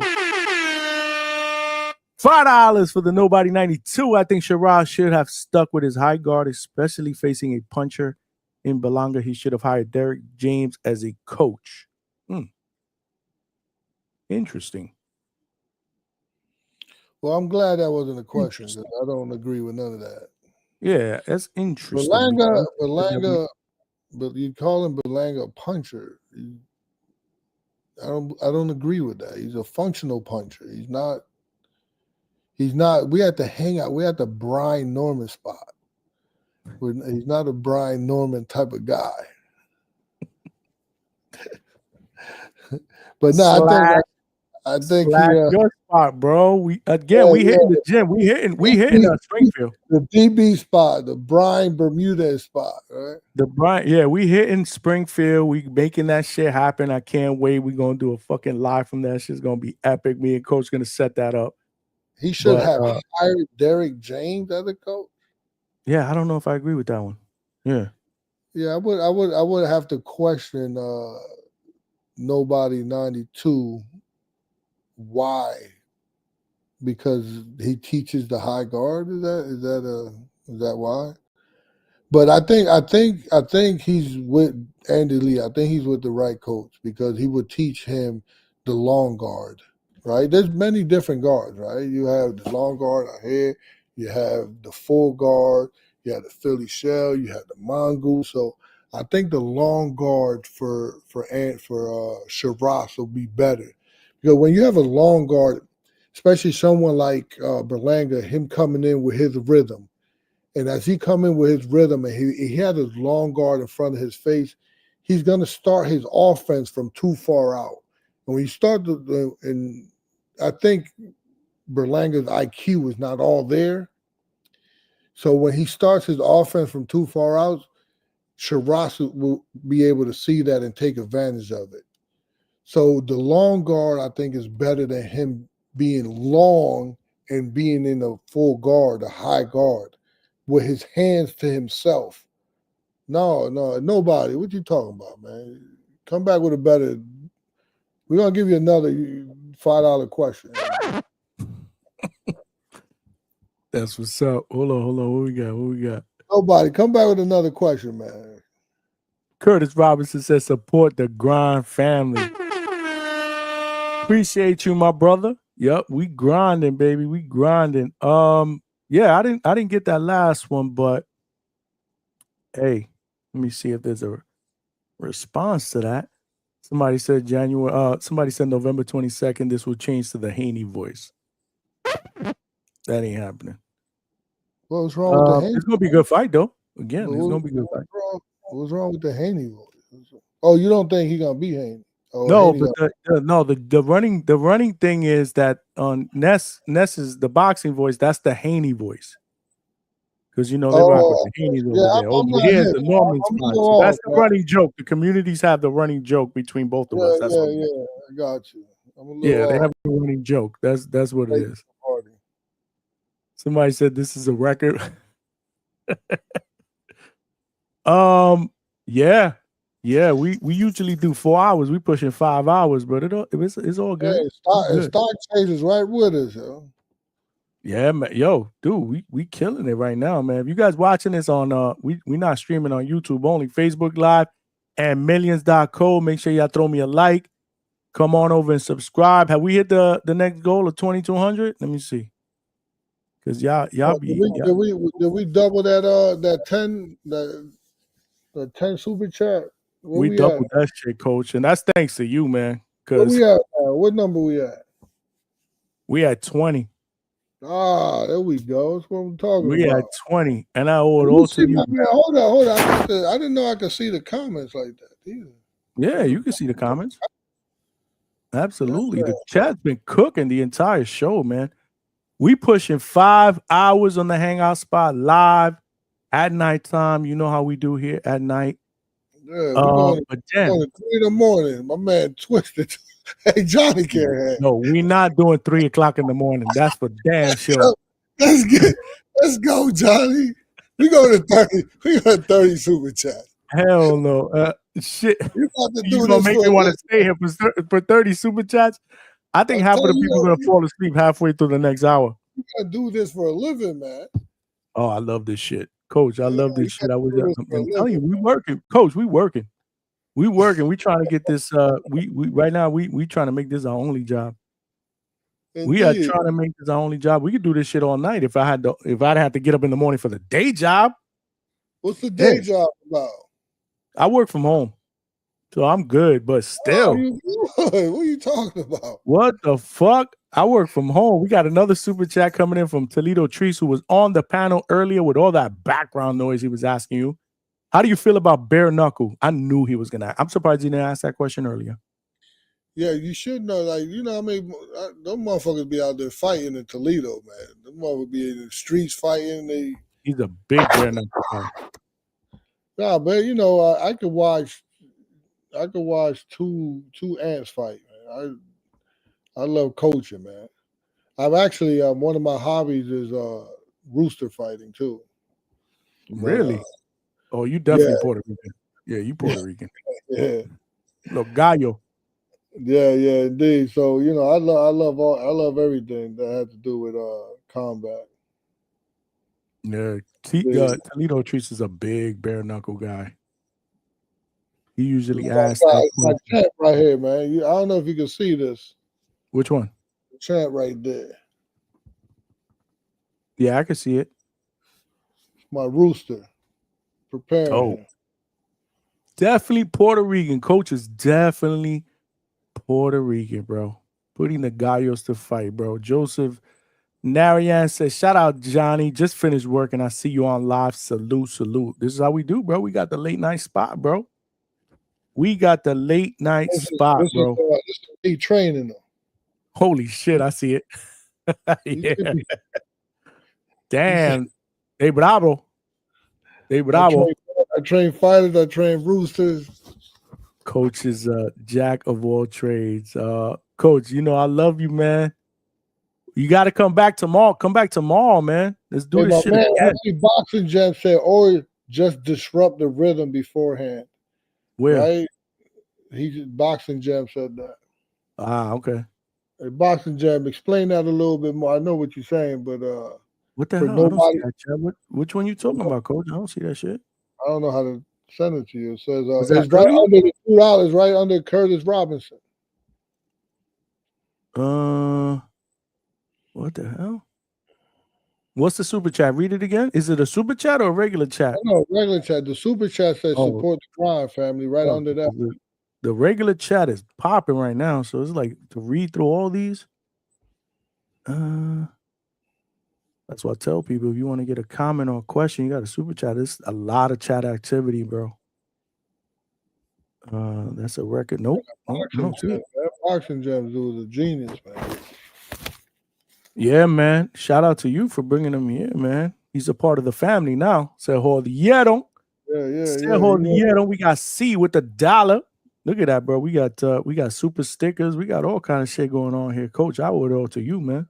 $5 for the Nobody 92. I think Shiraz should have stuck with his high guard, especially facing a puncher in Berlanga. He should have hired Derek James as a coach. Interesting. Well, I'm glad that wasn't a question because I don't agree with none of that. Yeah, that's interesting. Berlanga, but you call him Berlanga a puncher. I don't agree with that. He's a functional puncher. He's not. We have to hang out. We have the Brian Norman spot. He's not a Brian Norman type of guy. But no, I think your spot, bro. We hitting the gym. We hitting Springfield. The DB spot, the Brian Bermudez spot, right? We hitting Springfield. We making that shit happen. I can't wait. We gonna do a fucking live from that. Shit's gonna be epic. Me and Coach gonna set that up. He should have hired Derek James as a coach. Yeah, I don't know if I agree with that one. Yeah. Yeah, I would have to question Nobody 92. Why? Because he teaches the high guard. Is that why? But I think he's with Andy Lee. I think he's with the right coach because he would teach him the long guard. Right? There's many different guards, right? You have the long guard out here, you have the full guard, you have the Philly shell, you have the mongoose. So I think the long guard for Shiraz will be better. Because when you have a long guard, especially someone like Berlanga, him coming in with his rhythm, and as he come in with his rhythm and he had his long guard in front of his face, he's going to start his offense from too far out. And when you start and I think Berlanga's IQ is not all there. So when he starts his offense from too far out, Shiraz will be able to see that and take advantage of it. So the long guard, I think, is better than him being long and being in a full guard, a high guard, with his hands to himself. No, nobody. What you talking about, man? Come back with a better. We're gonna give you another $5 question. That's what's up. Hold on. What we got? Nobody. Come back with another question, man. Curtis Robinson says, support the grind family. Appreciate you, my brother. Yep, we grinding, baby. We grinding. Yeah, I didn't get that last one, but hey, let me see if there's a response to that. Somebody said November 22nd, this will change to the Haney voice. That ain't happening. What's wrong with the Haney? It's gonna be a good fight, though. Again, it's gonna be a good fight. What's wrong with the Haney voice? Oh, you don't think he's gonna be Haney? Oh, no, Haney but the running thing is that on Ness is the boxing voice. That's the Haney voice. Because they rock with the Haney's over there. Over here's the Norman spot. So that's the running joke. The communities have the running joke between both of us. That's I got you. They have a running joke. That's what it is. Somebody said this is a record. Yeah. We usually do 4 hours. We pushing 5 hours, but it's all good. Yeah, stock changes right with us, yo. Yeah, man. Yo, dude, we killing it right now, man. If you guys watching this on we not streaming on YouTube only, Facebook Live and millions.co. Make sure y'all throw me a like. Come on over and subscribe. Have we hit the next goal of 2,200? Let me see. Because y'all Did we double that 10 that The 10 super chat. Where we we doubled at? that shit, coach. And that's thanks to you, man. Where Because we at? What number we at? we had 20. Ah, there we go. That's what I'm talking We about. had 20. And I owe it Let me all see, to you. man. Hold on. I didn't know I could see the comments like that either. Yeah, you can see the comments. Absolutely. The chat's been cooking the entire show, man. We pushing 5 hours on the Hangout Spot live at nighttime. You know how we do here at night. Yeah, we're going but to 3 in the morning. My man Twisted. Hey, Johnny can't have. No, we're not doing 3 o'clock in the morning. That's for damn sure. Let's go, Johnny. We go to 30. We got 30 super chat. Hell no. Shit. You about to do You gonna this make for me want to stay here for 30 super chats? I think half of the people are gonna fall asleep halfway through the next hour. You gotta do this for a living, man. Oh, I love this shit. Coach, I love this shit. I'm telling you, we working. Coach, we working. We working. We trying to get this. We right now we trying to make this our only job. Indeed. We are trying to make this our only job. We could do this shit all night if I'd have to get up in the morning for the day job. What's the day job about? I work from home, so I'm good. But still, what are you talking about? What the fuck? I work from home. We got another super chat coming in from Toledo Trees, who was on the panel earlier with all that background noise he was asking you. How do you feel about bare knuckle? I knew he was gonna. I'm surprised he didn't ask that question earlier. Yeah, you should know. Like, you know, I mean, them motherfuckers be out there fighting in Toledo, man. Them motherfuckers be in the streets fighting. He's a big bare knuckle guy. Nah, but you know, I could watch two ants fight, man. I love coaching, man. I've actually one of my hobbies is rooster fighting too. Really? Oh, you definitely Puerto Rican. Yeah, you Puerto Rican. Yeah. Look, gallo. Yeah, indeed. So, you know, I love everything that has to do with combat. Yeah, Toledo Trees is a big bare knuckle guy. He usually asks my champ right here, man. I don't know if you can see this. Which one? The champ right there. Yeah, I can see it. My rooster. Preparing. Oh, definitely Puerto Rican. Coach is definitely Puerto Rican, bro. Putting the gallos to fight, bro. Joseph Narayan says, shout out, Johnny. Just finished working. I see you on live. Salute. This is how we do, bro. We got the late night spot, bro. We got the late night spot, bro. This is me training them. Holy shit, I see it. Yeah. Damn. They bravo. I train fighters. I train roosters. Coach is jack of all trades. Coach, you know I love you, man. You got to come back tomorrow. Come back tomorrow, man. Let's do this shit again. Actually, Boxing Jam said, or just disrupt the rhythm beforehand. Where? Right? Boxing Jam said that. Ah, okay. Hey, Boxing Jam, explain that a little bit more. I know what you're saying, but what the hell? I don't see that, Chad. Which one you talking about, Coach? I don't see that shit. I don't know how to send it to you. It says it's right under the $2, right under Curtis Robinson. What the hell? What's the super chat? Read it again. Is it a super chat or a regular chat? No, regular chat. The super chat says support the crime family right under that. The regular chat is popping right now, so it's like to read through all these. That's what I tell people. If you want to get a comment or a question, you got a super chat. It's a lot of chat activity, bro. That's a record. Nope. Boxing Jam dude is a genius, man. Yeah, man. Shout out to you for bringing him here, man. He's a part of the family now. Se jodieron. Se jodieron. We got C with the $1. Look at that, bro. We got super stickers. We got all kind of shit going on here. Coach, I owe it all to you, man.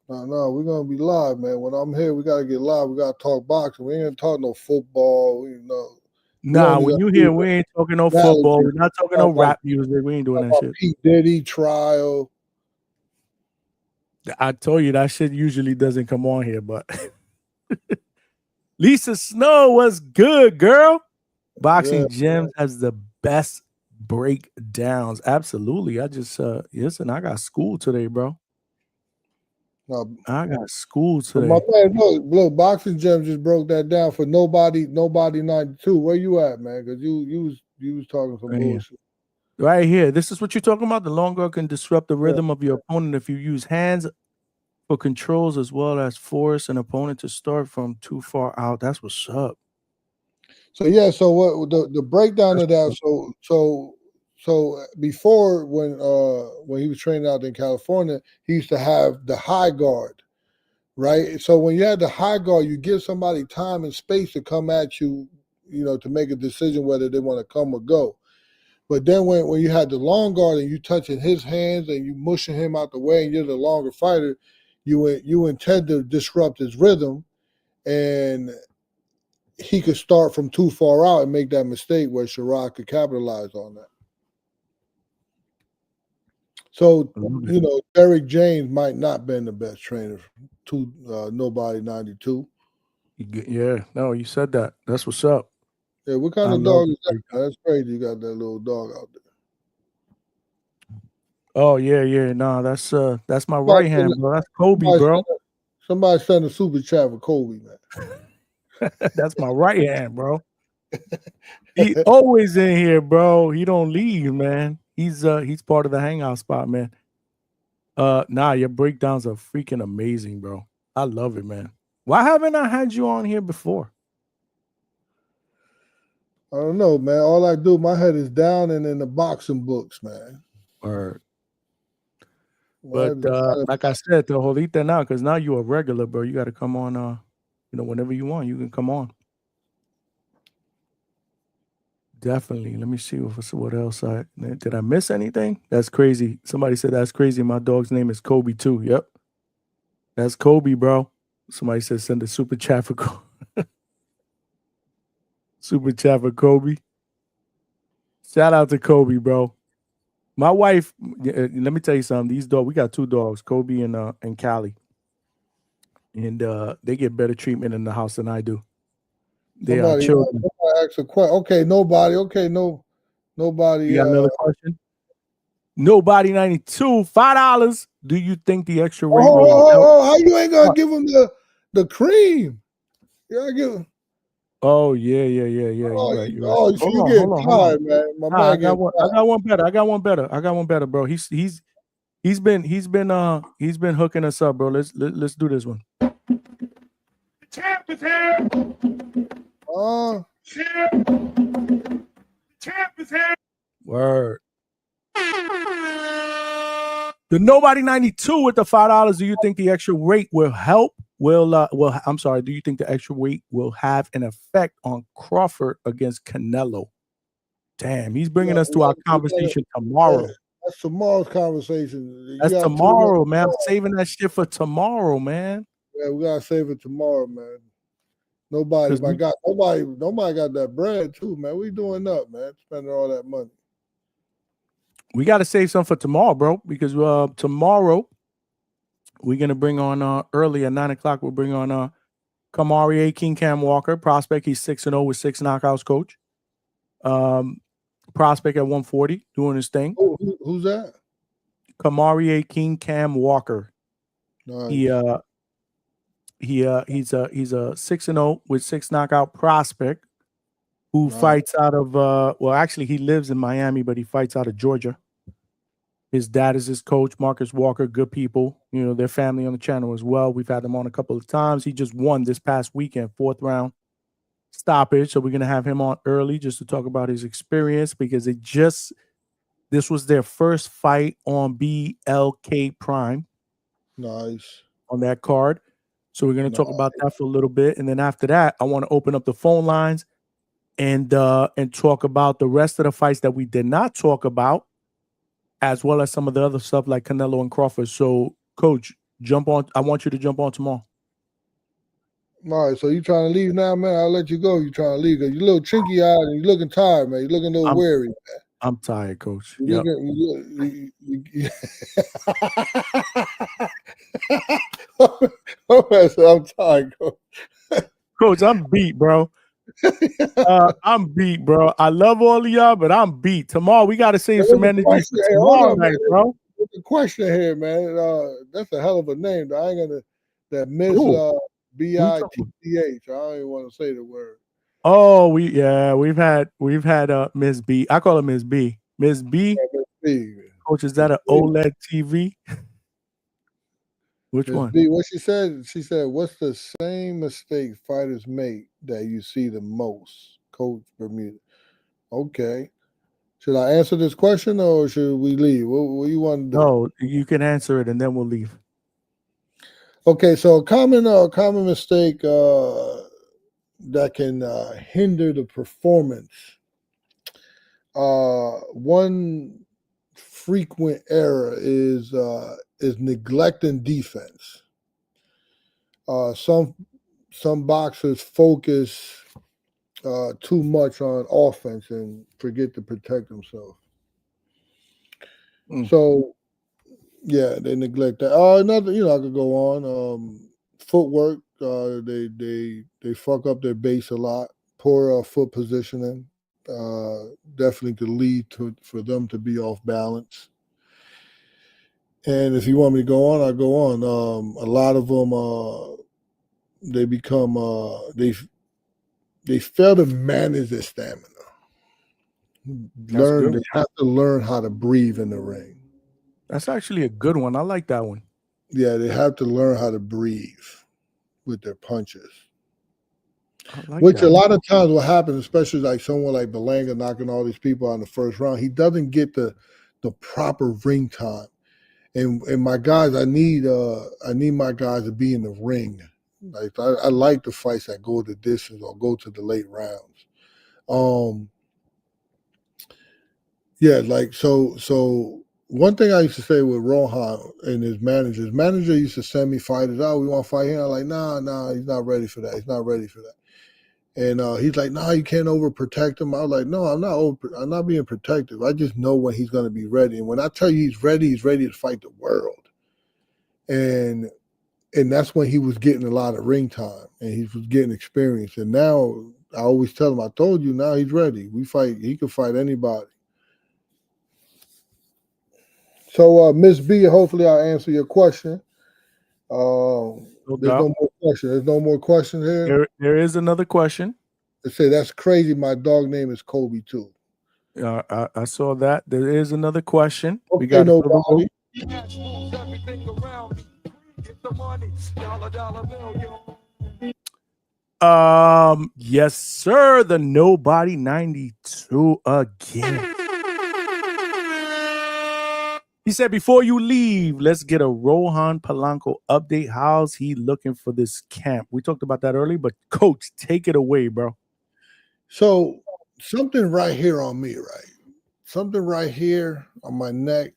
No, we're gonna be live, man. When I'm here, we gotta get live. We gotta talk boxing. We ain't talking no football. Nah, when you here, we ain't talking no football. We're not talking no rap music. We ain't doing that shit. P. Diddy trial. I told you that shit usually doesn't come on here, but Lisa Snow was good, girl. Boxing Gems has the best breakdowns. Absolutely. I just listen, I got school today, bro. No, I got school but my today. man, look, Boxing Gym just broke that down for nobody 92. Where you at, man? Because you was talking some bullshit. Right here. This is what you're talking about. The long guard can disrupt the rhythm of your opponent if you use hands for controls as well as force an opponent to start from too far out. That's what's up. So yeah, so what the breakdown of that? So before when he was training out in California, he used to have the high guard, right? So when you had the high guard, you give somebody time and space to come at you, to make a decision whether they want to come or go. But then when you had the long guard and you touching his hands and you mushing him out the way and you're the longer fighter, you intend to disrupt his rhythm, and he could start from too far out and make that mistake where Shiraz could capitalize on that. So, Derek James might not been the best trainer to nobody 92. Yeah, no, you said that. That's what's up. Yeah, what kind of dog is that? That's crazy. You got that little dog out there. Oh yeah. No, that's my right hand, bro. That's Kobe, bro. Somebody send a super chat for Kobe, man. That's my right hand, bro. He always in here, bro. He don't leave, man. He's part of the Hangout Spot, man. Nah, your breakdowns are freaking amazing, bro. I love it, man. Why haven't I had you on here before? I don't know, man. All I do, my head is down and in the boxing books, man. Or, but like I said, to Jolita now, because now you're a regular, bro. You got to come on. Whenever you want, you can come on. Definitely. Let me see what else did I miss anything? That's crazy. Somebody said that's crazy. My dog's name is Kobe too. Yep. That's Kobe, bro. Somebody said send a super chat for Kobe. Super chat for Kobe. Shout out to Kobe, bro. My wife, let me tell you something. These dogs, we got 2 dogs, Kobe and Callie. And they get better treatment in the house than I do. They are children. Ask a question. Okay, nobody. Okay, nobody. You got another question? Nobody 92, $5. Do you think the extra rate will how you ain't gonna give him the cream? You gotta give him. Oh yeah. You're right. Oh, you getting tired, man. I got one better, bro. He's been hooking us up, bro. Let's do this one. Champ is here. Champ is here. Word. The Nobody 92 with the $5. Do you think the extra rate will help? I'm sorry. Do you think the extra weight will have an effect on Crawford against Canelo? Damn, he's bringing us to our conversation tomorrow. That's tomorrow's conversation. That's tomorrow, man. I'm saving that shit for tomorrow, man. Yeah, we gotta save it tomorrow, man. Nobody got that bread too, man. We doing up, man. Spending all that money. We got to save some for tomorrow, bro, because tomorrow we're gonna bring on early at 9:00. We'll bring on Kamari King Cam Walker, prospect. He's 6-0 with 6 knockouts, coach. Prospect at 140, doing his thing. Who's that? Kamari King Cam Walker. Nice. He's a 6-0 with 6 knockout prospect who fights out of actually he lives in Miami, but he fights out of Georgia. His dad is his coach, Marcus Walker. Good people, their family on the channel as well. We've had them on a couple of times. He just won this past weekend, 4th round stoppage. So we're gonna have him on early just to talk about his experience, because this was their first fight on BLK Prime. Nice. On that card. So we're going to talk about that for a little bit. And then after that, I want to open up the phone lines and talk about the rest of the fights that we did not talk about, as well as some of the other stuff like Canelo and Crawford. So, Coach, jump on. I want you to jump on tomorrow. All right, so you trying to leave now, man? I'll let you go. You trying to leave because you're a little chinky eyed and you're looking tired, man. You're looking a little weary, man. I'm tired, Coach. Yep. I'm tired, Coach. Coach, I'm beat, bro. I'm beat, bro. I love all of y'all, but I'm beat. Tomorrow, we got to save some energy for tomorrow night, bro. the question here, man. That's a hell of a name. Though. I ain't gonna that Miss B-I-T-C-H. I don't even want to say the word. Oh, we've had Miss B. I call her Miss B. Miss B. Coach, is that an OLED TV? Which one? B, what she said, what's the same mistake fighters make that you see the most? Coach Bermudez. Okay. Should I answer this question or should we leave? What you want to do? No, you can answer it and then we'll leave. Okay, so a common mistake that can hinder the performance. One frequent error is neglecting defense. Some boxers focus too much on offense and forget to protect themselves. So, yeah, they neglect that. Another, I could go on. Footwork. They fuck up their base a lot. Poor foot positioning. Definitely could lead for them to be off balance. And if you want me to go on, I'll go on. A lot of them, they become they fail to manage their stamina. They have to learn how to breathe in the ring. That's actually a good one. I like that one. Yeah, they have to learn how to breathe with their punches. Which a lot of times what happens, especially like someone like Berlanga knocking all these people out in the first round, he doesn't get the proper ring time. And my guys, I need my guys to be in the ring. Like I like the fights that go the distance or go to the late rounds. Yeah, like so one thing I used to say with Rohan and his manager used to send me fighters, we want to fight him. I'm like, nah, he's not ready for that. He's not ready for that. And he's like, no, you can't overprotect him. I was like, no, I'm not being protective. I just know when he's going to be ready. And when I tell you he's ready to fight the world. And that's when he was getting a lot of ring time and he was getting experience. And now I always tell him, I told you, now he's ready. He can fight anybody. So Miss B, hopefully I'll answer your question. There's no more questions. There's no more questions here. There is another question. They say that's crazy. My dog name is Kobe too. I saw that. There is another question. Okay, we got nobody. Yes, sir. The Nobody 92 again. He said, before you leave, let's get a Rohan Polanco update. How's he looking for this camp? We talked about that earlier, but Coach, take it away, bro. So something right here on me, right? Something right here on my neck.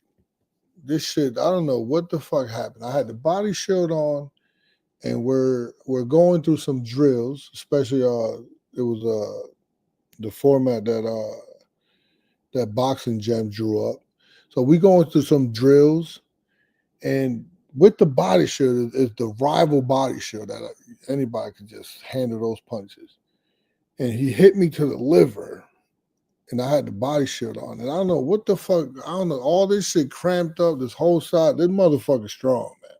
This shit, I don't know what the fuck happened. I had the body shield on, and we're going through some drills, especially it was the format that Boxing Gem drew up. So we going through some drills, and with the body shield, it's the rival body shield that anybody could just handle those punches. And he hit me to the liver, and I had the body shield on. And I don't know what the fuck, I don't know, all this shit cramped up, this whole side. This motherfucker's strong, man.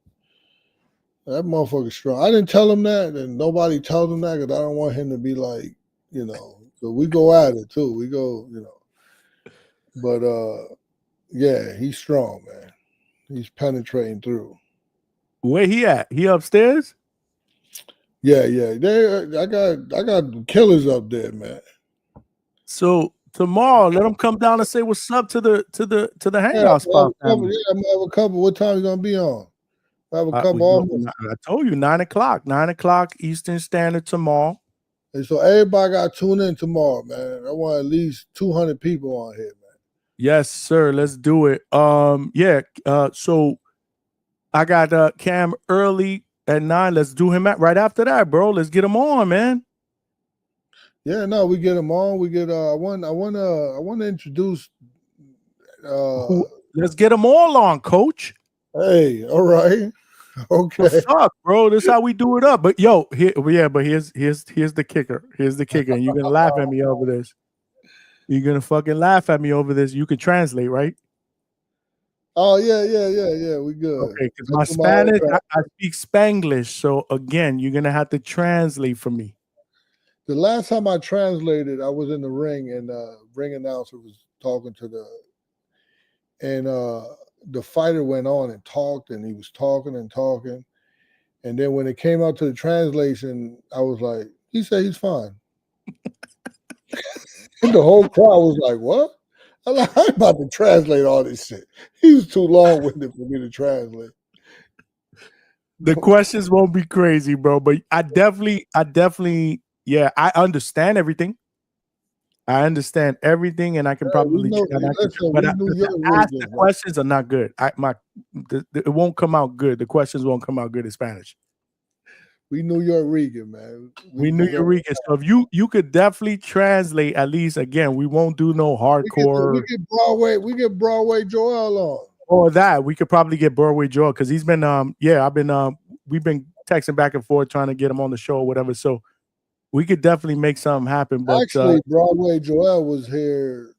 That motherfucker's strong. I didn't tell him that, and nobody told him that because I don't want him to be like, so we go at it too. We go, But yeah, he's strong, man. He's penetrating through. Where he at? He upstairs? Yeah. I got killers up there, man. So tomorrow, let him come down and say what's up to the Hangout Spot. I'm gonna have a couple. What time you gonna be on? I have a couple. I told you 9 o'clock. 9 o'clock Eastern Standard tomorrow. And so everybody got to tune in tomorrow, man. I want at least 200 people on here, man. Yes, sir. Let's do it. So I got Cam early at 9. Let's do him right after that, bro. Let's get him on, man. Yeah, no, we get him on. We get I want to introduce let's get them all on, Coach. Hey, all right. Okay. What's up, bro? This is how we do it up. But here's the kicker. Here's the kicker. And you're gonna laugh at me over this. You're gonna fucking laugh at me over this. You can translate, right? Oh yeah. We good. Okay, because my Spanish, I speak Spanglish. So again, you're gonna have to translate for me. The last time I translated, I was in the ring, and ring announcer was talking to the fighter went on and talked, and he was talking and talking, and then when it came out to the translation, I was like, he said he's fine. And the whole crowd was like, what? I'm about to translate all this shit. He was too long-winded for me to translate. The questions won't be crazy, bro, but I definitely, yeah, I understand everything. And I can probably but the questions are not good. It won't come out good. The questions won't come out good in Spanish. We New York Regan, man. We New York Regan. So if you could definitely translate at least again. We won't do no hardcore. We get Broadway Joel on. Or that we could probably get Broadway Joel because he's been we've been texting back and forth trying to get him on the show or whatever. So we could definitely make something happen. But actually, Broadway Joel was here.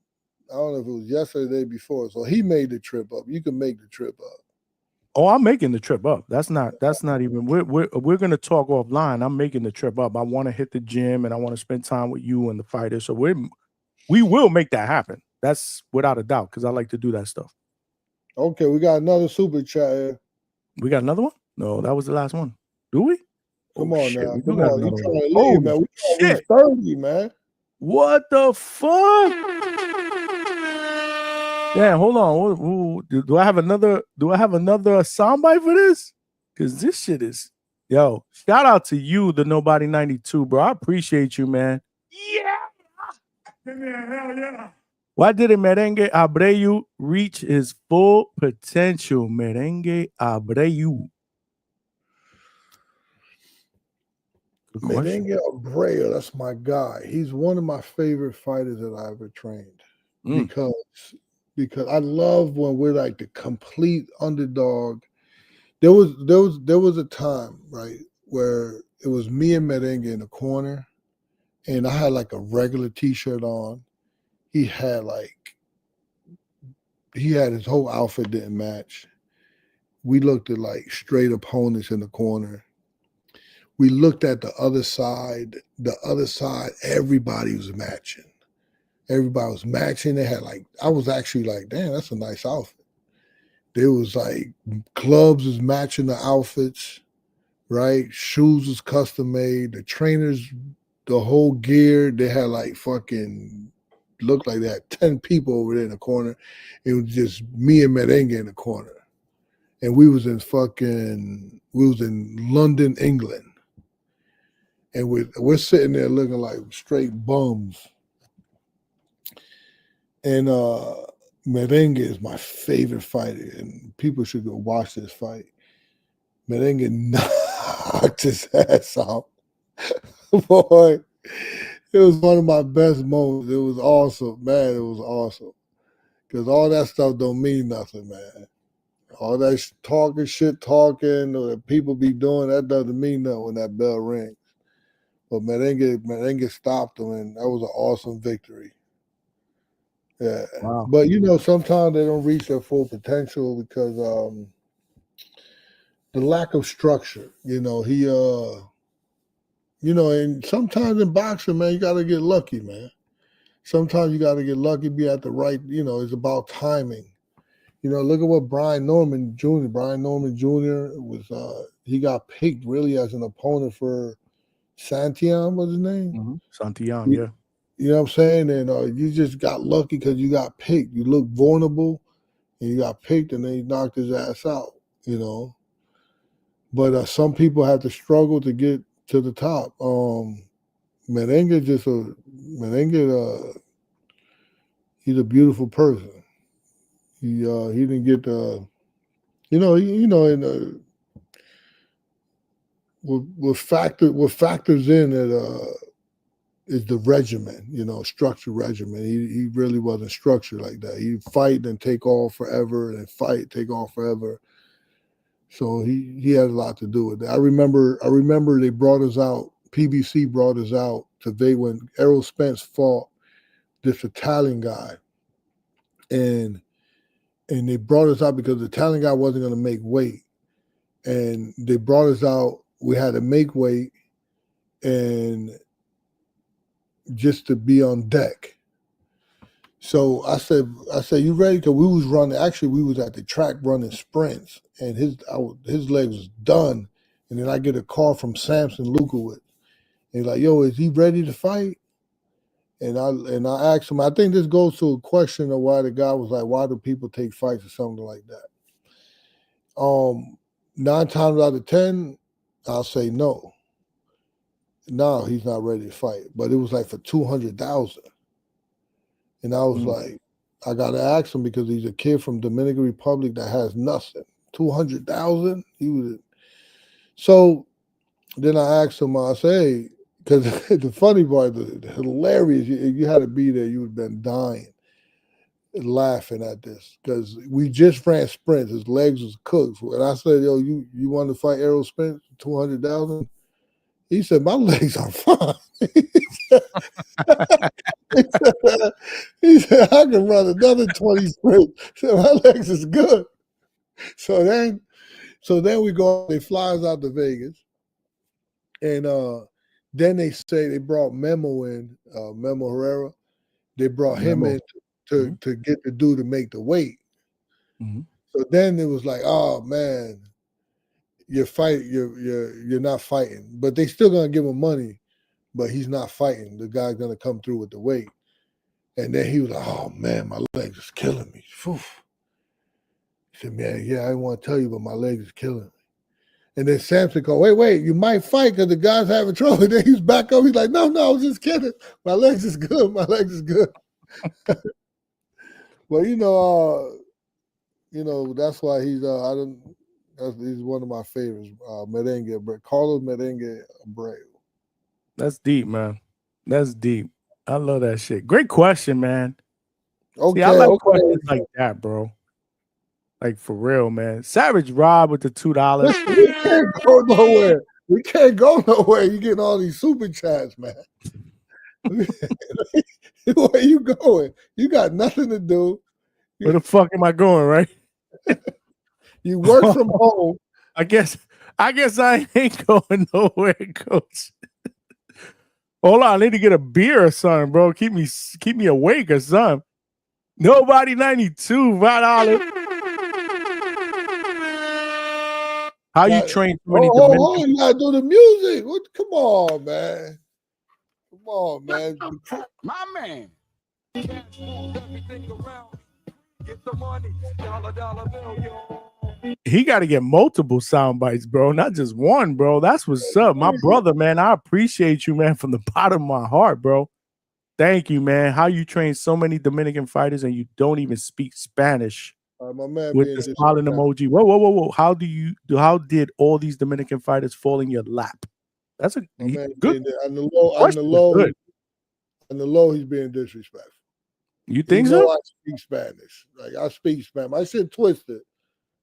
I don't know if it was yesterday or the day before. So he made the trip up. You can make the trip up. Oh, I'm making the trip up. That's not even. We're gonna talk offline. I'm making the trip up. I want to hit the gym and I want to spend time with you and the fighter. So we will make that happen. That's without a doubt because I like to do that stuff. Okay, we got another super chat here. We got another one? No, that was the last one. Do we? Come on now. We Come got on. You another trying to one. leave, man. We 30, man. What the fuck? Damn, hold on. Do I have another soundbite for this? Because this shit is, yo, shout out to you, the Nobody 92, bro. I appreciate you, man. Yeah. Hell yeah. Why didn't Merengue Abreu reach his full potential? Merengue Abreu. Merengue Abreu, that's my guy. He's one of my favorite fighters that I ever trained because I love when we're like the complete underdog. There was a time, right, where it was me and Merengue in the corner, and I had like a regular t-shirt on. He had his whole outfit didn't match. We looked at like straight opponents in the corner. We looked at the other side. Everybody was matching. Everybody was matching. They had I was actually like, damn, that's a nice outfit. There was like clubs was matching the outfits, right? Shoes was custom made. The trainers, the whole gear, they had like fucking looked like they had 10 people over there in the corner. It was just me and Merengue in the corner. And we was in London, England. And we're sitting there looking like straight bums. And Merengue is my favorite fighter, and people should go watch this fight. Merengue knocked his ass out. Boy, it was one of my best moments. It was awesome, man. It was awesome. Because all that stuff don't mean nothing, man. All that shit talking, or that people be doing, that doesn't mean nothing when that bell rings. But Merengue stopped him, and that was an awesome victory. Yeah. Wow. But, sometimes they don't reach their full potential because the lack of structure. And sometimes in boxing, man, you got to get lucky, man. Sometimes you got to get lucky, be at the right, it's about timing. Look at what Brian Norman Jr. was, he got picked really as an opponent for Santillan, was his name? Mm-hmm. Santillan, yeah. You know what I'm saying? And you just got lucky because you got picked. You look vulnerable, and you got picked, and then he knocked his ass out, But some people have to struggle to get to the top. Merengue he's a beautiful person. He didn't get the, what factors in it is the regimen, structured regimen. He really wasn't structured like that. He'd fight and take off forever, and fight, take off forever. So he had a lot to do with that. I remember they brought us out. PBC brought us out to when Errol Spence fought this Italian guy, and And they brought us out because the Italian guy wasn't going to make weight. And they brought us out. We had to make weight and just to be on deck. So I said, you ready? Because we was running. Actually, we was at the track running sprints, and his leg was done. And then I get a call from Samson Lukowitz. And he's like, "Yo, is he ready to fight?" And I asked him. I think this goes to a question of why the guy was like, "Why do people take fights?" or something like that. 9 times out of 10, I'll say no. No, he's not ready to fight. But it was like for 200,000. And I was like, I gotta ask him because he's a kid from Dominican Republic that has nothing. 200,000? He was. So then I asked him, I say, hey, because the funny part, the hilarious, if you had to be there, you would have been dying, laughing at this. Because we just ran sprints. His legs was cooked. And I said, yo, you want to fight Errol Spence, 200,000? He said, my legs are fine. he said, I can run another 20 sprints. He said, my legs is good. So then we go, they fly us out to Vegas. And then they say they brought Memo in, Memo Herrera. They brought him in to get the dude to make the weight. Mm-hmm. So then it was like, oh man, you're not fighting. But they still gonna give him money, but he's not fighting. The guy's gonna come through with the weight. And then he was like, oh man, my legs is killing me. Whew. He said, man, yeah, I didn't want to tell you, but my legs is killing me. And then Samson called, wait, you might fight because the guy's having trouble. And then he's back up. He's like, no, I was just kidding. My legs is good. My legs is good. Well, that's why he's he's one of my favorites. Merengue, Carlos Merengue Abreu. That's deep, man. That's deep. I love that shit. Great question, man. Okay, I like questions like that, bro. Like for real, man. Savage Rob with the $2. We can't go nowhere. We can't go nowhere. You getting all these super chats, man. Where you going? You got nothing to do. Where the fuck am I going, right? You work from home. I guess I ain't going nowhere, coach. Hold on, I need to get a beer or something, bro. Keep me awake or something. Nobody 92, $5. How you train so many Dominicans? You gotta do the music. Come on, man. Come on, man. My man. He got to get multiple sound bites, bro. Not just one, bro. That's what's up. My brother, man, I appreciate you, man, from the bottom of my heart, bro. Thank you, man. How you train so many Dominican fighters and you don't even speak Spanish? My man with the smiling emoji. Whoa. How did all these Dominican fighters fall in your lap? That's a good. On the low, he's being disrespectful. You think so? I speak Spanish. Like I speak Spanish. My shit twisted.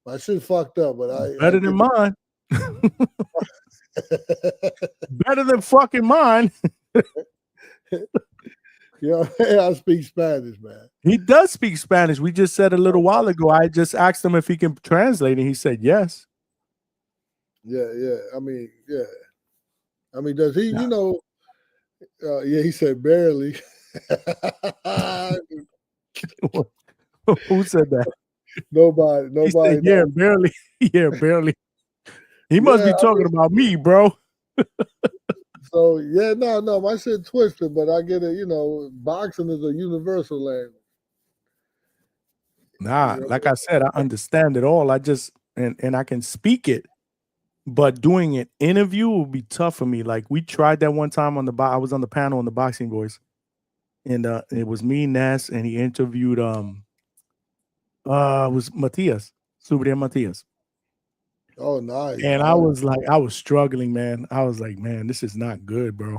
My shit fucked up, but better than mine. Better than fucking mine. I speak Spanish, man. He does speak Spanish. We just said a little while ago. I just asked him if he can translate, and he said yes. Yeah. I mean, does he? Yeah, he said barely. Who said that? Nobody. He said, yeah, barely. Yeah, barely. He must be talking about me, bro. So no, my shit twisted, but I get it. Boxing is a universal language. Nah, like I said, I understand it all. I just and I can speak it, but doing an interview will be tough for me. Like we tried that one time I was on the panel on the Boxing Boys, and it was me, Ness, and he interviewed it was Matias, Subriel Matias. Oh, nice. And I was struggling, man. I was like, man, this is not good, bro.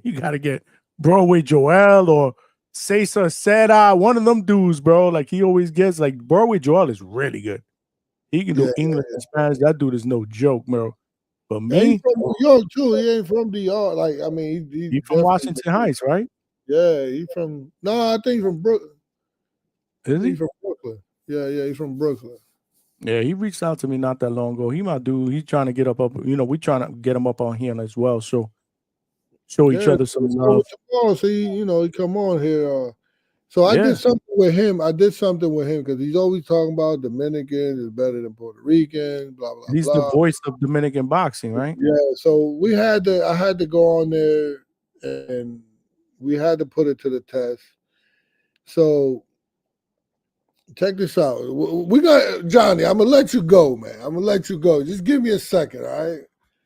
You got to get Broadway Joel or Cesar Seda, one of them dudes, bro. Like he always gets, like Broadway Joel is really good. He can do English and Spanish. That dude is no joke, bro. But me, he's from New York too. He ain't from DR. Like I mean, he's from Washington Heights, right? Yeah, I think he's from Brooklyn. Is he? He's from Brooklyn. Yeah, he's from Brooklyn. Yeah, he reached out to me not that long ago. He my dude. He's trying to get up. We trying to get him up on here as well. So show each other some love. Tomorrow, so he come on here. So I did something with him. Because he's always talking about Dominicans is better than Puerto Ricans, blah blah. He's the voice of Dominican boxing, right? Yeah. So I had to go on there, and we had to put it to the test. So check this out. We got Johnny. I'm gonna let you go, man. I'm gonna let you go. Just give me a second, all right?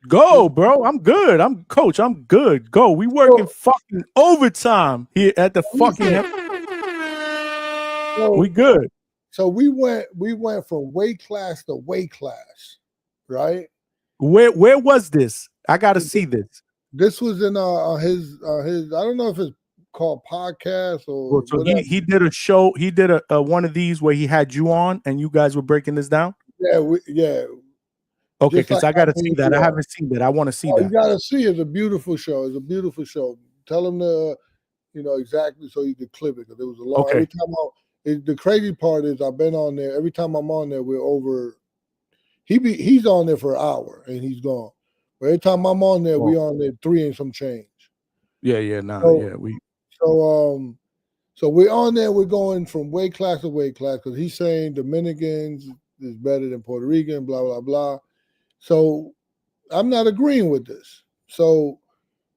Go, bro. I'm good. I'm coach. I'm good. Go. We working fucking overtime here at the fucking. We good. So we went from weight class to weight class, right? Where was this? I got to see this. This was in his I don't know if it's called podcast or so he did a show. He did a one of these where he had you on and you guys were breaking this down. Yeah. Okay, because I got to see that. I haven't seen that. I want to see that. You got to see. It's a beautiful show. Tell him to, exactly so you could clip it because it was a long. Okay. Every time the crazy part is I've been on there. Every time I'm on there, we're over. He's on there for an hour and he's gone. But every time I'm on there, we on there 3 and some change. Yeah. So we're on there. We're going from weight class to weight class because he's saying Dominicans is better than Puerto Rican, blah blah blah. So I'm not agreeing with this. So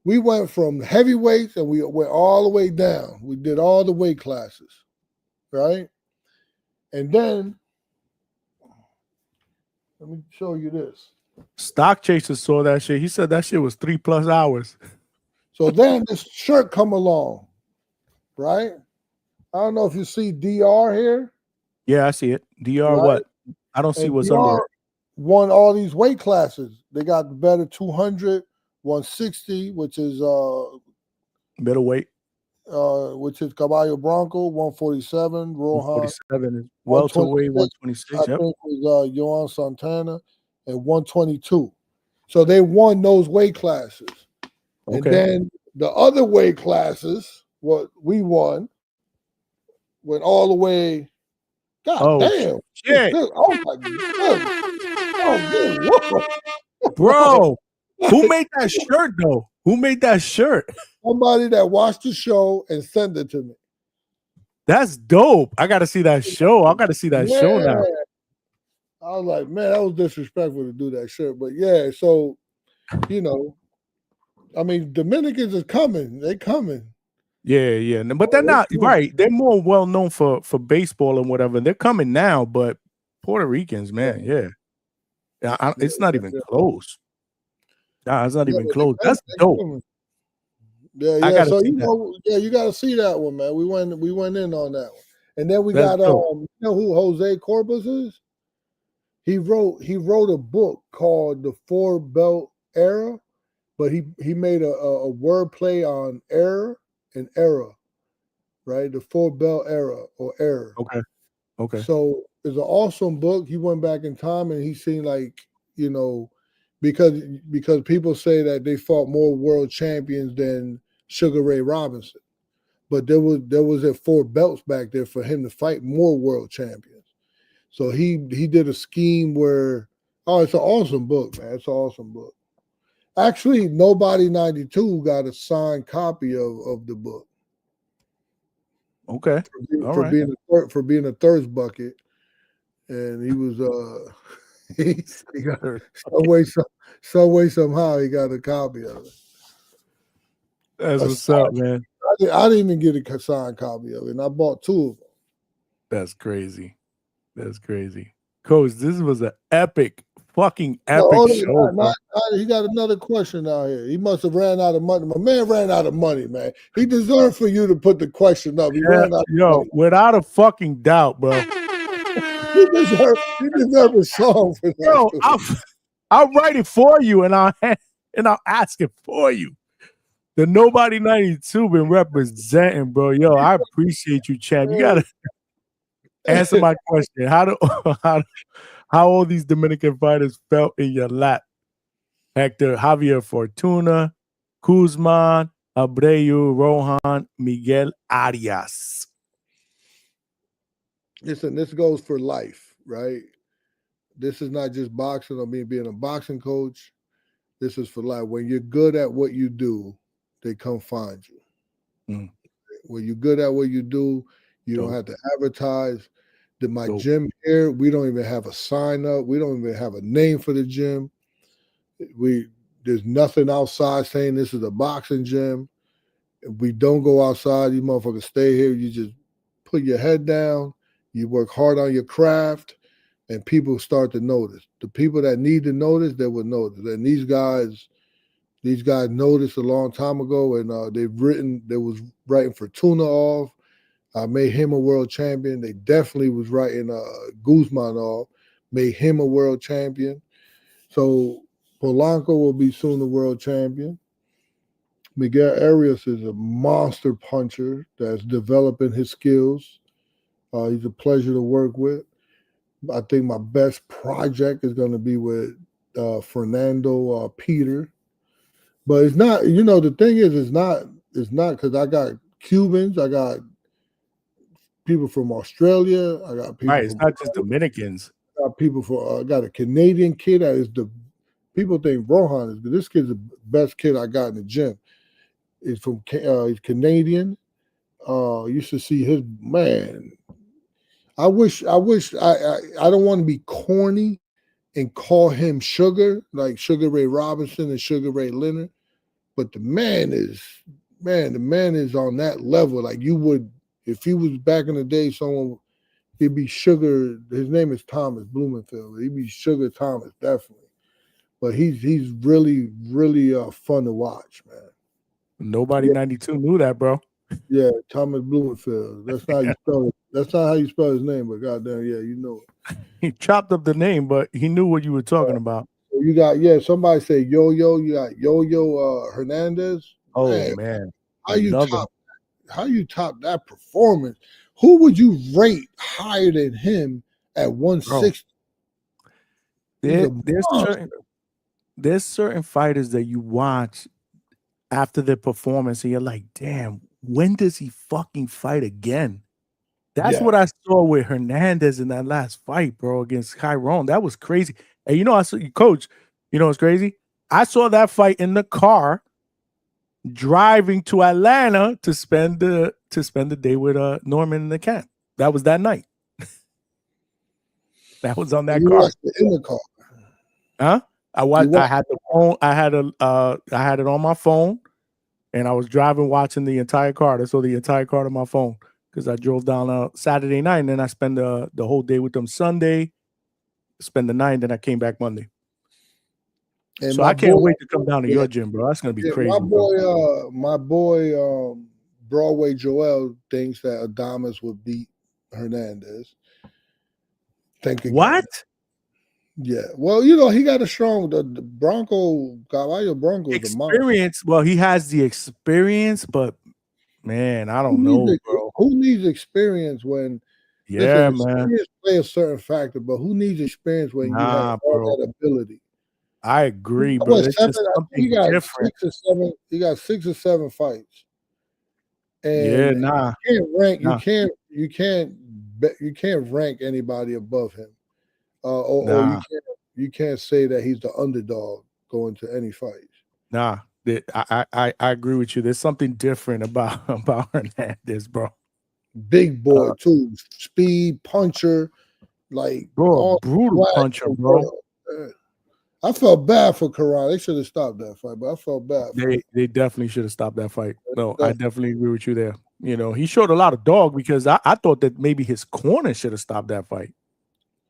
we went from heavyweights and we went all the way down. We did all the weight classes, right? And then let me show you this. Stock Chaser saw that shit. He said that shit was 3+ hours. So then this shirt come along, right? I don't know if you see DR here. Yeah, I see it. DR right? What? I don't see what's under it. Won all these weight classes. They got the better 200, 160, which is middleweight. Which is Caballo Bronco, 147, Rohan. 147 is welterweight, 126. I think was Johan Santana, and 122. So they won those weight classes. Okay. And then the other weight classes, what we won, went all the way. God damn. Shit. Oh my God. Oh, bro, who made that shirt though? Who made that shirt? Somebody that watched the show and sent it to me. That's dope. I got to see that show. I got to see that show now. I was like, man, that was disrespectful to do that shirt. But yeah, so, I mean, Dominicans is coming. They coming. Yeah. But they're not, right. They're more well-known for baseball and whatever. They're coming now, but Puerto Ricans, man, yeah. It's not even close. Nah, it's not even close. That's dope. Yeah. So you got to see that one, man. We went in on that one, and then we got you know who Jose Corbus is? He wrote a book called The Four Belt Era, but he made a word play on error and era, right? The Four Belt Era or error. Okay. So it's an awesome book. He went back in time and he seen because people say that they fought more world champions than Sugar Ray Robinson, but there was at 4 belts back there for him to fight more world champions. So he did a scheme where it's an awesome book, man. It's an awesome book. Actually, Nobody 92 got a signed copy of the book. Okay, for being a thirst bucket, and he was he got some way somehow he got a copy of it. That's what's up, man. I didn't even get a signed copy of it, and I bought 2 of them. That's crazy. Coach, this was an fucking epic show. He got another question out here. He must have ran out of money. My man ran out of money, man. He deserved for you to put the question up. He ran out of money. Without a fucking doubt, bro. He deserved a song for that. Yo, I'll write it for you and I'll ask it for you. The Nobody 92 been representing, bro. Yo, I appreciate you, champ. You gotta answer my question. How all these Dominican fighters felt in your lap? Hector, Javier Fortuna, Guzman, Abreu, Rohan, Miguel Arias. listen, this goes for life, right? This is not just boxing or me being a boxing coach. This is for life. When you're good at what you do, they come find you. Mm. When you're good at what you do, you don't have to advertise. My gym here, we don't even have a sign up. We don't even have a name for the gym. There's nothing outside saying this is a boxing gym. If we don't go outside, you motherfuckers stay here. You just put your head down. You work hard on your craft, and people start to notice. The people that need to notice, they will notice. And these guys noticed a long time ago, and they was writing for Tuna off. I made him a world champion. They definitely was writing Guzman off, made him a world champion. So Polanco will be soon the world champion. Miguel Arias is a monster puncher that's developing his skills. He's a pleasure to work with. I think my best project is going to be with Fernando Peter. But it's not, the thing is, it's not because I got Cubans, I got people from Australia, I got people it's not just Dominicans. I got a Canadian kid that is people think Rohan is good. This kid's the best kid I got in the gym. He's Canadian. Used to see his man. I don't want to be corny and call him Sugar, like Sugar Ray Robinson and Sugar Ray Leonard. But the man is on that level. Like you would, if he was back in the day, he'd be Sugar. His name is Thomas Blumenfield. He'd be Sugar Thomas, definitely. But he's really, really fun to watch, man. Nobody 92 knew that, bro. Yeah, Thomas Blumenfield. That's not how you spell it. That's not how you spell his name, but goddamn, yeah, you know it. He chopped up the name, but he knew what you were talking about. You got somebody say Yo-Yo. You got Yo-Yo Hernandez. Oh man, how you top that performance? Who would you rate higher than him at 160? There's certain fighters that you watch after their performance, and you're like, damn, when does he fucking fight again? That's what I saw with Hernandez in that last fight, bro, against Chiron. That was crazy. And I saw you, Coach. You know what's crazy? I saw that fight in the car, driving to Atlanta to spend the day with Norman in the camp. That was that night. That was on that car. In the car, huh? I had the phone. I had it on my phone, and I was driving, watching the entire card. I saw the entire card on my phone because I drove down Saturday night, and then I spent the whole day with them Sunday. Spend the night, and then I came back Monday. And so I can't wait to come down to your gym, bro. That's gonna be crazy. My boy, Broadway Joel thinks that Adames would beat Hernandez. What? Yeah. Well, he got a strong the Bronco Caballo Bronco experience. Well, he has the experience, but man, I don't know, bro. Who needs experience when? Yeah, man. Experience play a certain factor, but who needs experience when you have all that ability? I agree, bro. It's just something different. He got 6 or 7 fights. And you can't rank anybody above him. Or you can't say that he's the underdog going to any fights. Nah, I agree with you. There's something different about Hernandez, bro. Big boy too, speed puncher, like bro, brutal puncher, bro. I felt bad for Karan. They should have stopped that fight, but I felt bad. They definitely should have stopped that fight. No, I definitely agree with you there. He showed a lot of dog because I thought that maybe his corner should have stopped that fight,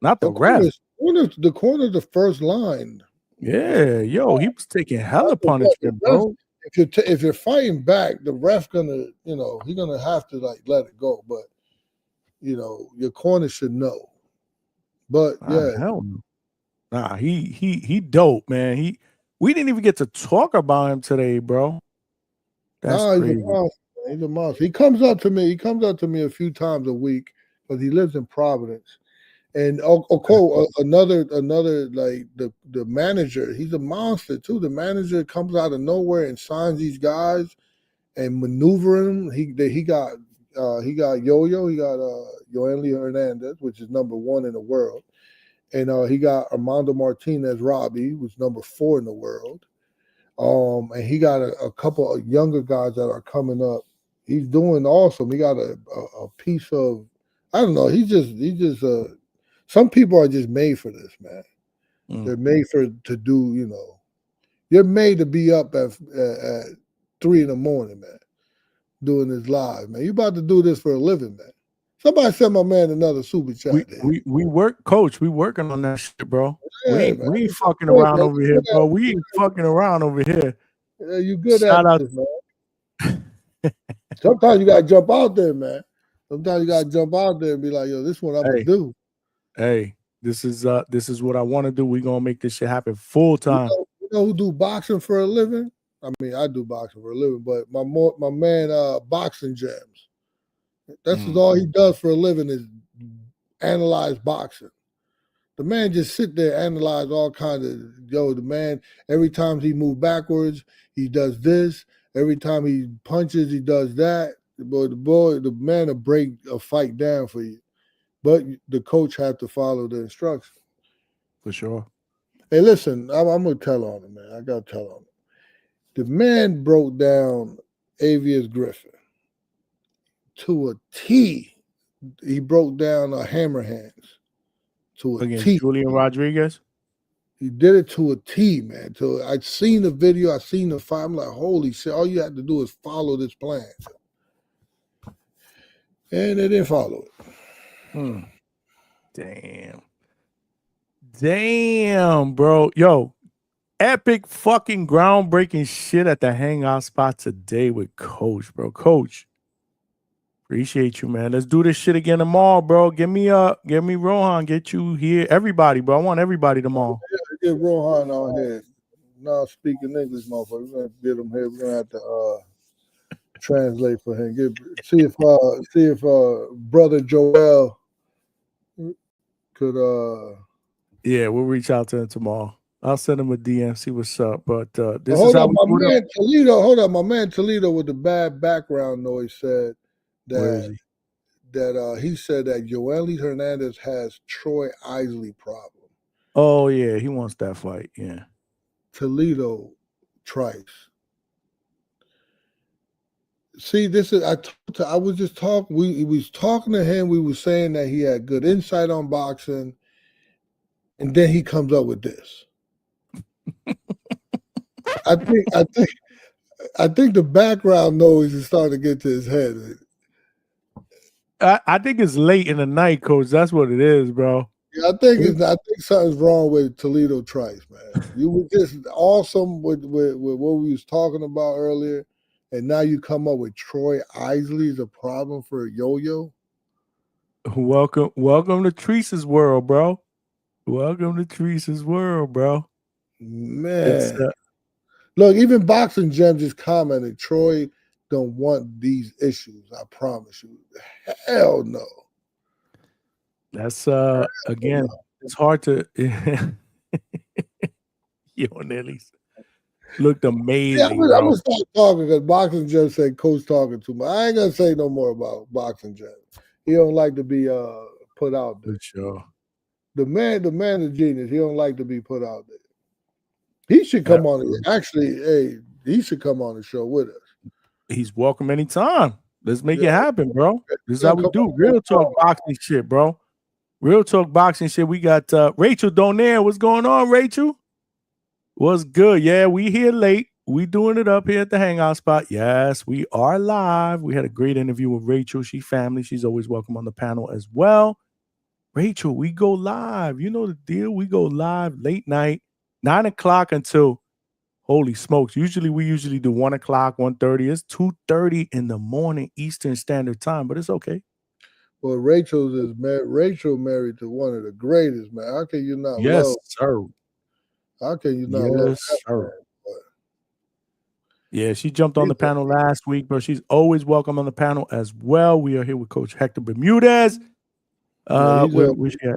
not the ref. The corner, the first line. Yeah, he was taking hella punishment, bro. If you're fighting back, the ref gonna, he's gonna have to let it go. But your corner should know. But hell no. Nah, he dope, man. We didn't even get to talk about him today, bro. That's crazy. He's a monster. He comes up to me. He comes up to me a few times a week because he lives in Providence. And another like the manager, he's a monster too. The manager comes out of nowhere and signs these guys and maneuver them. He got He got Yo-Yo. He got Yoeli Hernandez, which is #1 in the world. And he got Armando Martinez Robbie, who's #4 in the world. And he got a couple of younger guys that are coming up. He's doing awesome. He got a piece of, I don't know. He just some people are just made for this, man. They're made to do, you're made to be up at 3 in the morning, man, doing this live, man. You about to do this for a living, man. Somebody send my man another super chat. We work, coach. We working on that shit, bro. Yeah, we ain't fucking around over here, bro. We ain't fucking around over here. Yeah, you good Shout at out. this, man. Sometimes you gotta jump out there, man. Sometimes you gotta jump out there and be like, yo, this is what I'm gonna do. Hey, this is what I want to do. We're gonna make this shit happen full time. You know who do boxing for a living? I mean, I do boxing for a living, but my man Boxing Gems. That's all he does for a living is analyze boxing. The man just sit there, analyze all kinds of, the man, every time he move backwards, he does this. Every time he punches, he does that. The man will break a fight down for you. But the coach had to follow the instructions. For sure. Hey, listen, I'm going to tell on him, man. I got to tell on him. The man broke down Avius Griffin to a T. He broke down Hammer Hands to a Against T. Julian Rodriguez? He did it to a T, man. So I'd seen the video, I seen the fight. I'm like, holy shit, all you had to do is follow this plan. And they didn't follow it. Damn, bro. Yo, epic fucking groundbreaking shit at the Hangout Spot today with Coach, bro. Coach, appreciate you, man. Let's do this shit again tomorrow, bro. Give me Rohan, get you here. Everybody, bro. I want everybody tomorrow. Yeah, get Rohan on here. Now speaking English, motherfucker. We're gonna get him here. We're gonna have to translate for him. See if brother Joel could Yeah, we'll reach out to him tomorrow. I'll send him a DM, see what's up. But this hold is how up, we my man Toledo. Hold up, my man Toledo with the bad background noise said that he said that Yoeli Hernandez has Troy Isley problem. Oh yeah, he wants that fight. Yeah. Toledo Trice. See, this is I was just talking. We was talking to him. We were saying that he had good insight on boxing, and then he comes up with this. I think the background noise is starting to get to his head. I think it's late in the night, Coach. That's what it is, bro. Yeah, I think something's wrong with Toledo Trice, man. You were just awesome with what we was talking about earlier. And now you come up with Troy Isley is a problem for Yo-Yo. Welcome to Treese's world, bro. Welcome to Treese's world, bro. Man, look, even Boxing Gem just commented, Troy don't want these issues. I promise you. Hell no. That's again, it's hard to. Yo, Nelly's looked amazing. Yeah, I'm gonna start talking because Boxing Gem said Coach talking too much. I ain't gonna say no more about Boxing Gem. He don't like to be put out there. For sure. The man is genius. He don't like to be put out there. He should come on. Actually, he should come on the show with us. He's welcome anytime. Let's make it happen, bro. This is how we do. Real talk boxing shit, bro. Real talk boxing shit. We got Rachel Donaire. What's going on, Rachel? What's good? Yeah, we here late. We doing it up here at the Hangout Spot. Yes, we are live. We had a great interview with Rachel. She family. She's always welcome on the panel as well. Rachel, we go live. You know the deal. We go live late night, 9 o'clock until, holy smokes. We usually do 1 o'clock, 1:30. It's 2:30 in the morning Eastern Standard Time, but it's okay. Well, Rachel married to one of the greatest, man. How can you not love? Sir. How can you not love that, sir. Yeah, she jumped on the panel last week, but she's always welcome on the panel as well. We are here with Coach Hector Bermudez. Where's she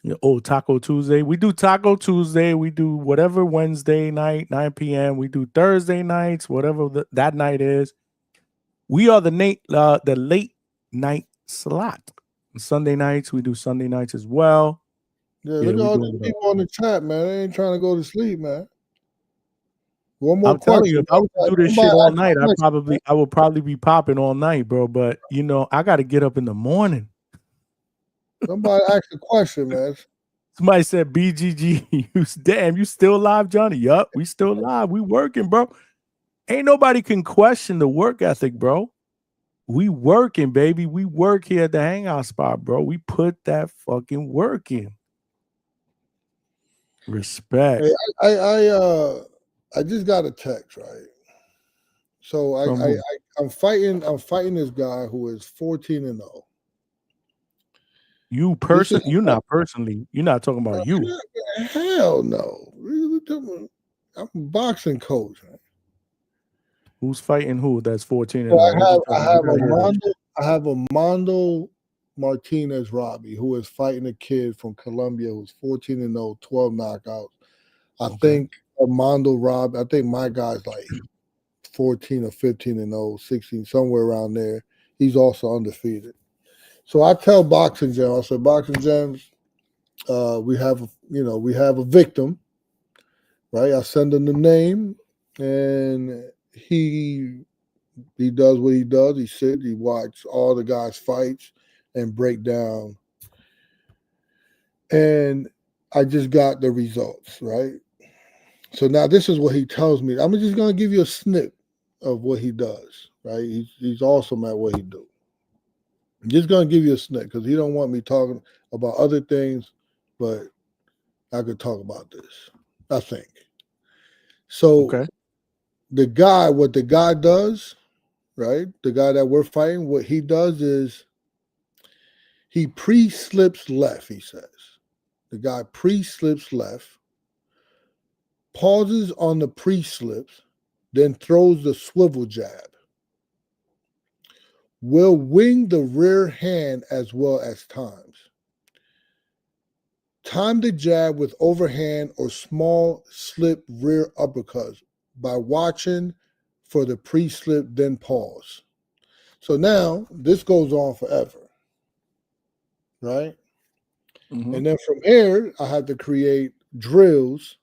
at? Taco Tuesday. We do Taco Tuesday. We do whatever Wednesday night, 9 p.m. We do Thursday nights, whatever that night is. We are the late night slot. Sunday nights, we do Sunday nights as well. Yeah, look at all the people on the chat, man. They ain't trying to go to sleep, man. One more question. Telling you, if I was to do this shit all night, I would probably be popping all night, bro. But you know, I got to get up in the morning. Somebody asked a question, man. Somebody said, BGG, damn, you still live, Johnny? Yup, we still live. We working, bro. Ain't nobody can question the work ethic, bro. We working, baby. We work here at the Hangout Spot, bro. We put that fucking work in. Respect. Hey, I just got a text, right? So I'm fighting this guy who is 14-0. You're not personally. You're not talking about you. Hell no. I'm a boxing coach, man. Who's fighting who? That's 14-0. So I have a Mondo Martinez Robbie who is fighting a kid from Colombia who's 14-0, 12 knockouts. I think Armando Rob, I think my guy's like 14 or 15-0, 16, somewhere around there. He's also undefeated. So I tell Boxing Gem, I said, Boxing Gems, we have a victim, right? I send him the name, and he does what he does. He sits, he watches all the guys' fights and break down. And I just got the results, right? So now this is what he tells me. I'm just going to give you a snip of what he does, right? He's awesome at what he do. I'm just going to give you a snip because he don't want me talking about other things, but I could talk about this, I think. So what the guy does, right? The guy that we're fighting, what he does is he pre-slips left, he says. The guy pre-slips left, pauses on the pre-slips, then throws the swivel jab. Will wing the rear hand as well as times. Time the jab with overhand or small slip rear uppercuts by watching for the pre-slip, then pause. So now this goes on forever, right? Mm-hmm. And then from here, I had to create drills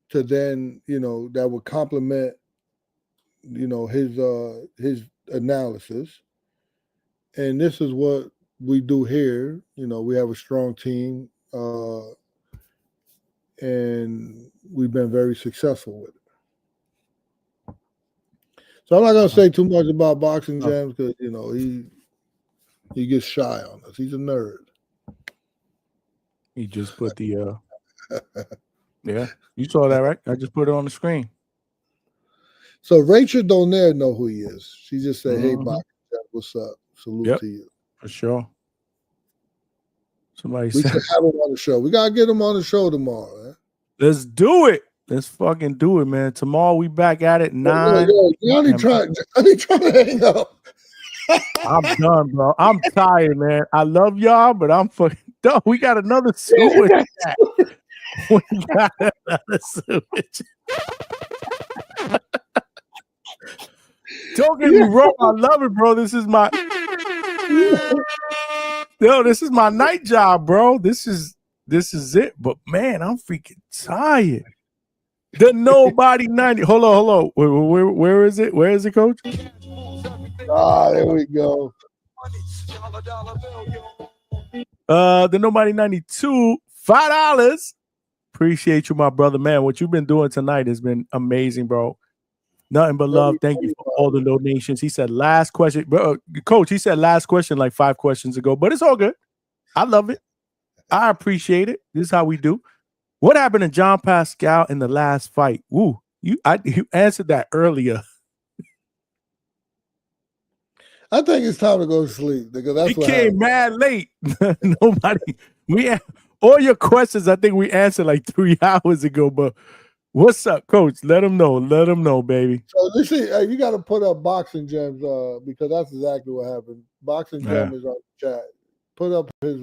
to then, that would complement, his analysis. And this is what we do here. We have a strong team, and we've been very successful with it. So I'm not going to say too much about Boxing Gems because, he gets shy on us. He's a nerd. He just put the yeah, you saw that, right? I just put it on the screen. So Rachel Donaire know who he is. She just said, "Hey, Boxing Gems, what's up? Salute to you." For sure. We should have him on the show. We got to get him on the show tomorrow, man. Let's do it. Let's fucking do it, man. Tomorrow we back at it 9. Johnny trying to hang up. I'm done, bro. I'm tired, man. I love y'all, but I'm fucking done. We got another sewage chat. We got another sewage. Don't get me wrong. I love it, bro. This is my night job, bro. This is it. But man, I'm freaking tired. The Nobody 90. Hold on. Where is it? Where is it, Coach? There we go. The Nobody 92, $5. Appreciate you, my brother, man. What you've been doing tonight has been amazing, bro. Nothing but love. Thank you for all the donations. He said last question, bro. Coach, he said last question like 5 questions ago, but it's all good. I love it. I appreciate it. This is how we do. What happened to John Pascal in the last fight? Woo, you answered that earlier. I think it's time to go to sleep because that's what came mad late. All your questions, I think we answered like 3 hours ago. But what's up, Coach? Let them know, baby. So listen, you got to put up Boxing Gems because that's exactly what happened. Boxing Gem is on the chat. Put up his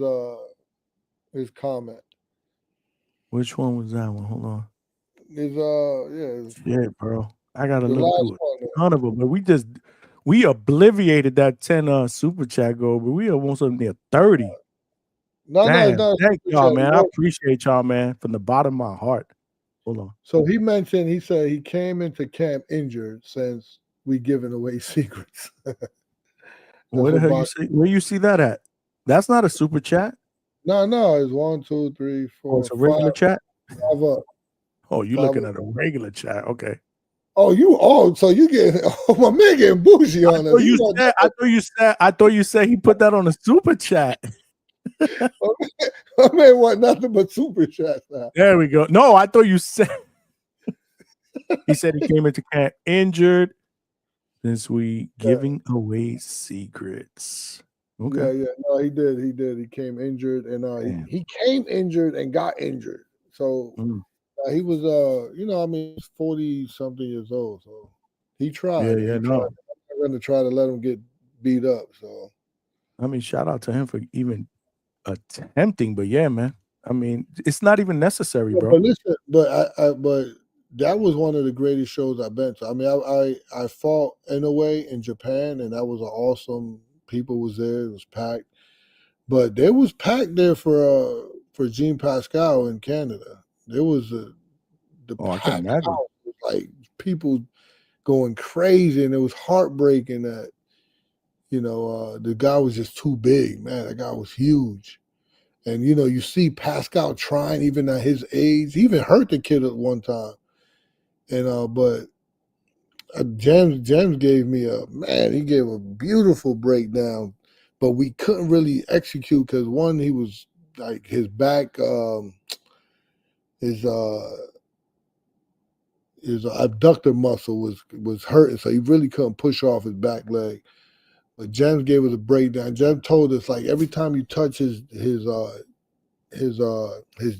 comment. Which one was that one? Hold on. His Yeah, bro. I gotta look through it. None of them, but we obliviated that 10 super chat goal, but we almost up near 30. Damn, thank y'all, man. I appreciate y'all, man, from the bottom of my heart. Hold on. So he said he came into camp injured since we giving away secrets. Where the hell you see? Where you see that at? That's not a super chat. No, it's 1, 2, 3, 4. Oh, it's a regular chat. 5 up. Oh, you looking at a regular chat? Okay. So you get my man getting bougie on it. I thought you said he put that on a super chat. My man want nothing but super chats now. There we go. No, I thought you said he said he came into camp injured since we giving away secrets. Okay. Yeah. No, he did. He came injured and he came injured and got injured. So he was 40 something years old. So he tried. I'm going to try to let him get beat up. So I mean, shout out to him for even attempting, but yeah, man. I mean, it's not even necessary, bro. But listen, but that was one of the greatest shows I've been to. I mean, I fought in a way in Japan, and that was an awesome. People was there. It was packed, but there was packed there for Jean Pascal in Canada. There was I can imagine. Like people going crazy, and it was heartbreaking that. The guy was just too big, man. That guy was huge. And, you see Pascal trying even at his age. He even hurt the kid at one time. And, but James gave me he gave a beautiful breakdown, but we couldn't really execute because one, he was like his back, his abductor muscle was hurting. So he really couldn't push off his back leg. But James gave us a breakdown. James told us like every time you touch his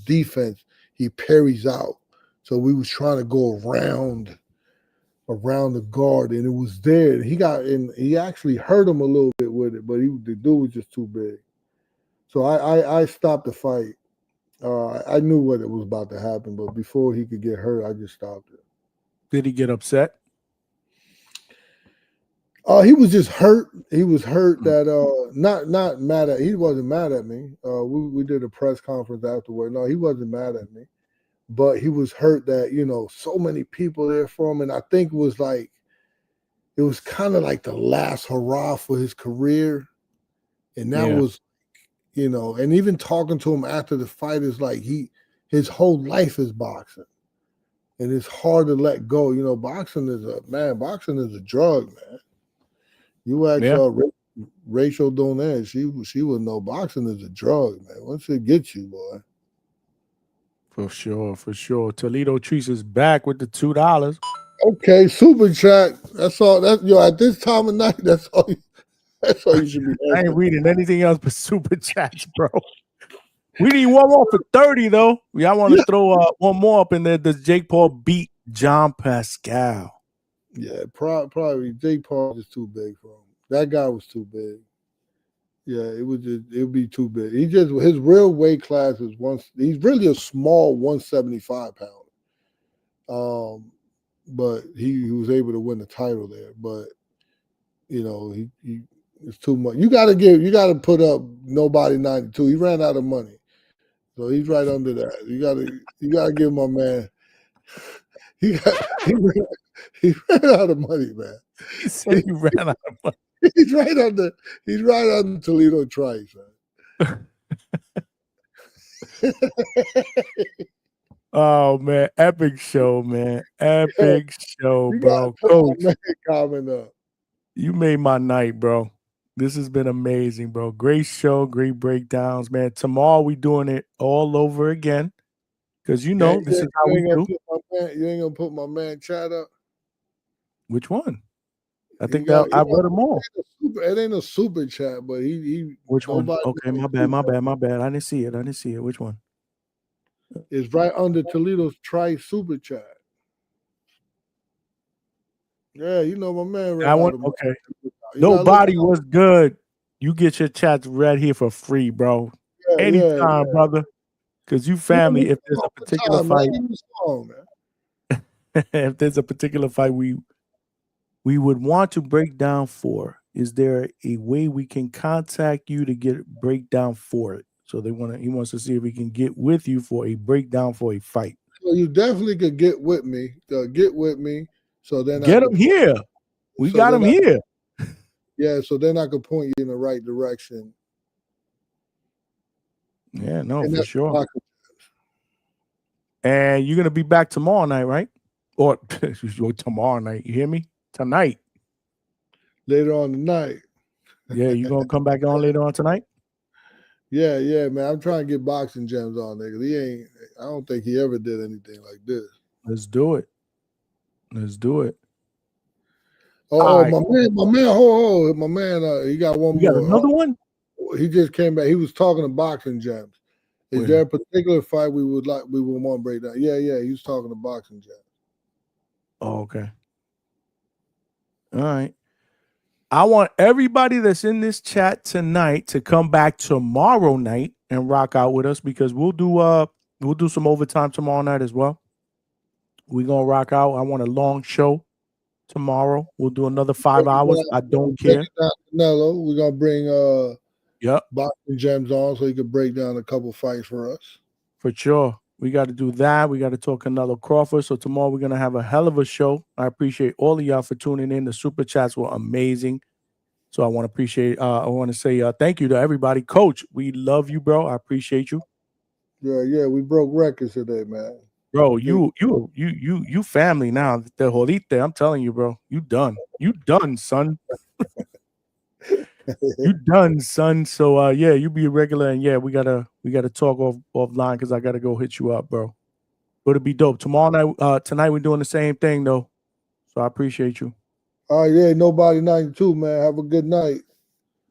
defense, he parries out. So we was trying to go around the guard, and it was there. He actually hurt him a little bit with it, but the dude was just too big. So I stopped the fight. I knew what it was about to happen, but before he could get hurt, I just stopped it. Did he get upset? He was just hurt. He was hurt that not mad at. He wasn't mad at me. We did a press conference afterward. No, he wasn't mad at me, but he was hurt that so many people there for him, and I think it was kind of like the last hurrah for his career, and that was, and even talking to him after the fight is like his whole life is boxing, and it's hard to let go. Boxing is a drug, man. You ask Rachel Donez, she would know boxing is a drug, man. Once it gets you, boy. For sure. Toledo Treats is back with the $2. Okay, super chat. That's all. At this time of night, that's all you should be. I ain't reading anything else but super chats, bro. We need one more for 30, though. Y'all want to throw one more up in there? Does Jake Paul beat John Pascal? Yeah, probably Jake Paul is too big for him. That guy was too big. Yeah, it would be too big. His real weight class is he's really a small 175 pounder. But he was able to win the title there. But he it's too much. You gotta put up nobody 92. He ran out of money. So he's right under that. You gotta give my man. He ran out of money, man. He said he ran out of money. He's right under Toledo Trice, man. Oh man, epic show, man. Epic show, bro. Coach, you made my night, bro. This has been amazing, bro. Great show, great breakdowns, man. Tomorrow we doing it all over again. Because this is how we do. You ain't gonna put my man chat up. Which one? I think I read them all. It ain't a super chat, but he. Which one? Okay, my bad. I didn't see it. Which one? It's right under Toledo's Trice super chat. Yeah, my man. That one. Okay. Nobody was good. You get your chats right here for free, bro. Anytime, brother. Because you family, if there's a particular fight, if there's a particular fight we we would want to break down for. Is there a way we can contact you to get a breakdown for it? So he wants to see if we can get with you for a breakdown for a fight. So you definitely could get with me. So then get him here. We got him here. Yeah, so then I could point you in the right direction. Yeah, no, for sure. And you're gonna be back tomorrow night, right? Or tomorrow night? You hear me? Tonight. Later on tonight. Yeah, you gonna come back on later on tonight? Yeah, man. I'm trying to get boxing gems on there because I don't think he ever did anything like this. Let's do it. Let's do it. Oh, right. my man, he got one more. Got another one? He just came back. He was talking to boxing gems. Is there a particular fight we would want to break down? Yeah, he was talking to boxing gems. Oh, okay. All right. I want everybody that's in this chat tonight to come back tomorrow night and rock out with us because we'll do some overtime tomorrow night as well. We're gonna rock out. I want a long show tomorrow. We'll do another 5 hours. I don't care. Canelo, we're gonna bring boxing gems on so he could break down a couple fights for us. For sure. We got to do that. We got to talk Canelo Crawford. So tomorrow we're going to have a hell of a show. I appreciate all of y'all for tuning in. The super chats were amazing. So I want to say thank you to everybody. Coach, we love you, bro. I appreciate you. Yeah. We broke records today, man. Bro, you family now. The Jolite, I'm telling you, bro. You done, son. You done, son. So you be a regular, and we gotta talk offline because I gotta go hit you up, bro. It'll be dope. Tomorrow night, tonight we're doing the same thing though. So I appreciate you. All right, yeah, Nobody 92, man. Have a good night.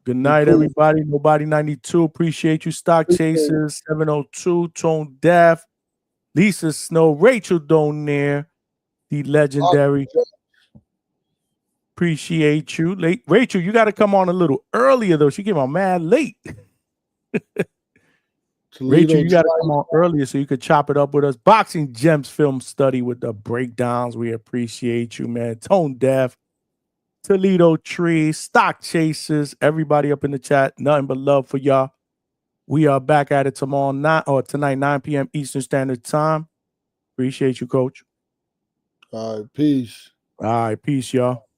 Good night, everybody. Nobody 92. Appreciate you. Stock Chasers 702, Tone Deaf, Lisa Snow, Rachel Donaire, the legendary. Appreciate you. Rachel, you got to come on a little earlier, though. She came on mad late. Rachel, you got to come on earlier so you could chop it up with us. Boxing Gems Film Study with the breakdowns. We appreciate you, man. Tone Deaf, Toledo Tree, Stock Chasers, everybody up in the chat. Nothing but love for y'all. We are back at it tonight, 9 p.m. Eastern Standard Time. Appreciate you, Coach. All right, peace. All right, peace, y'all.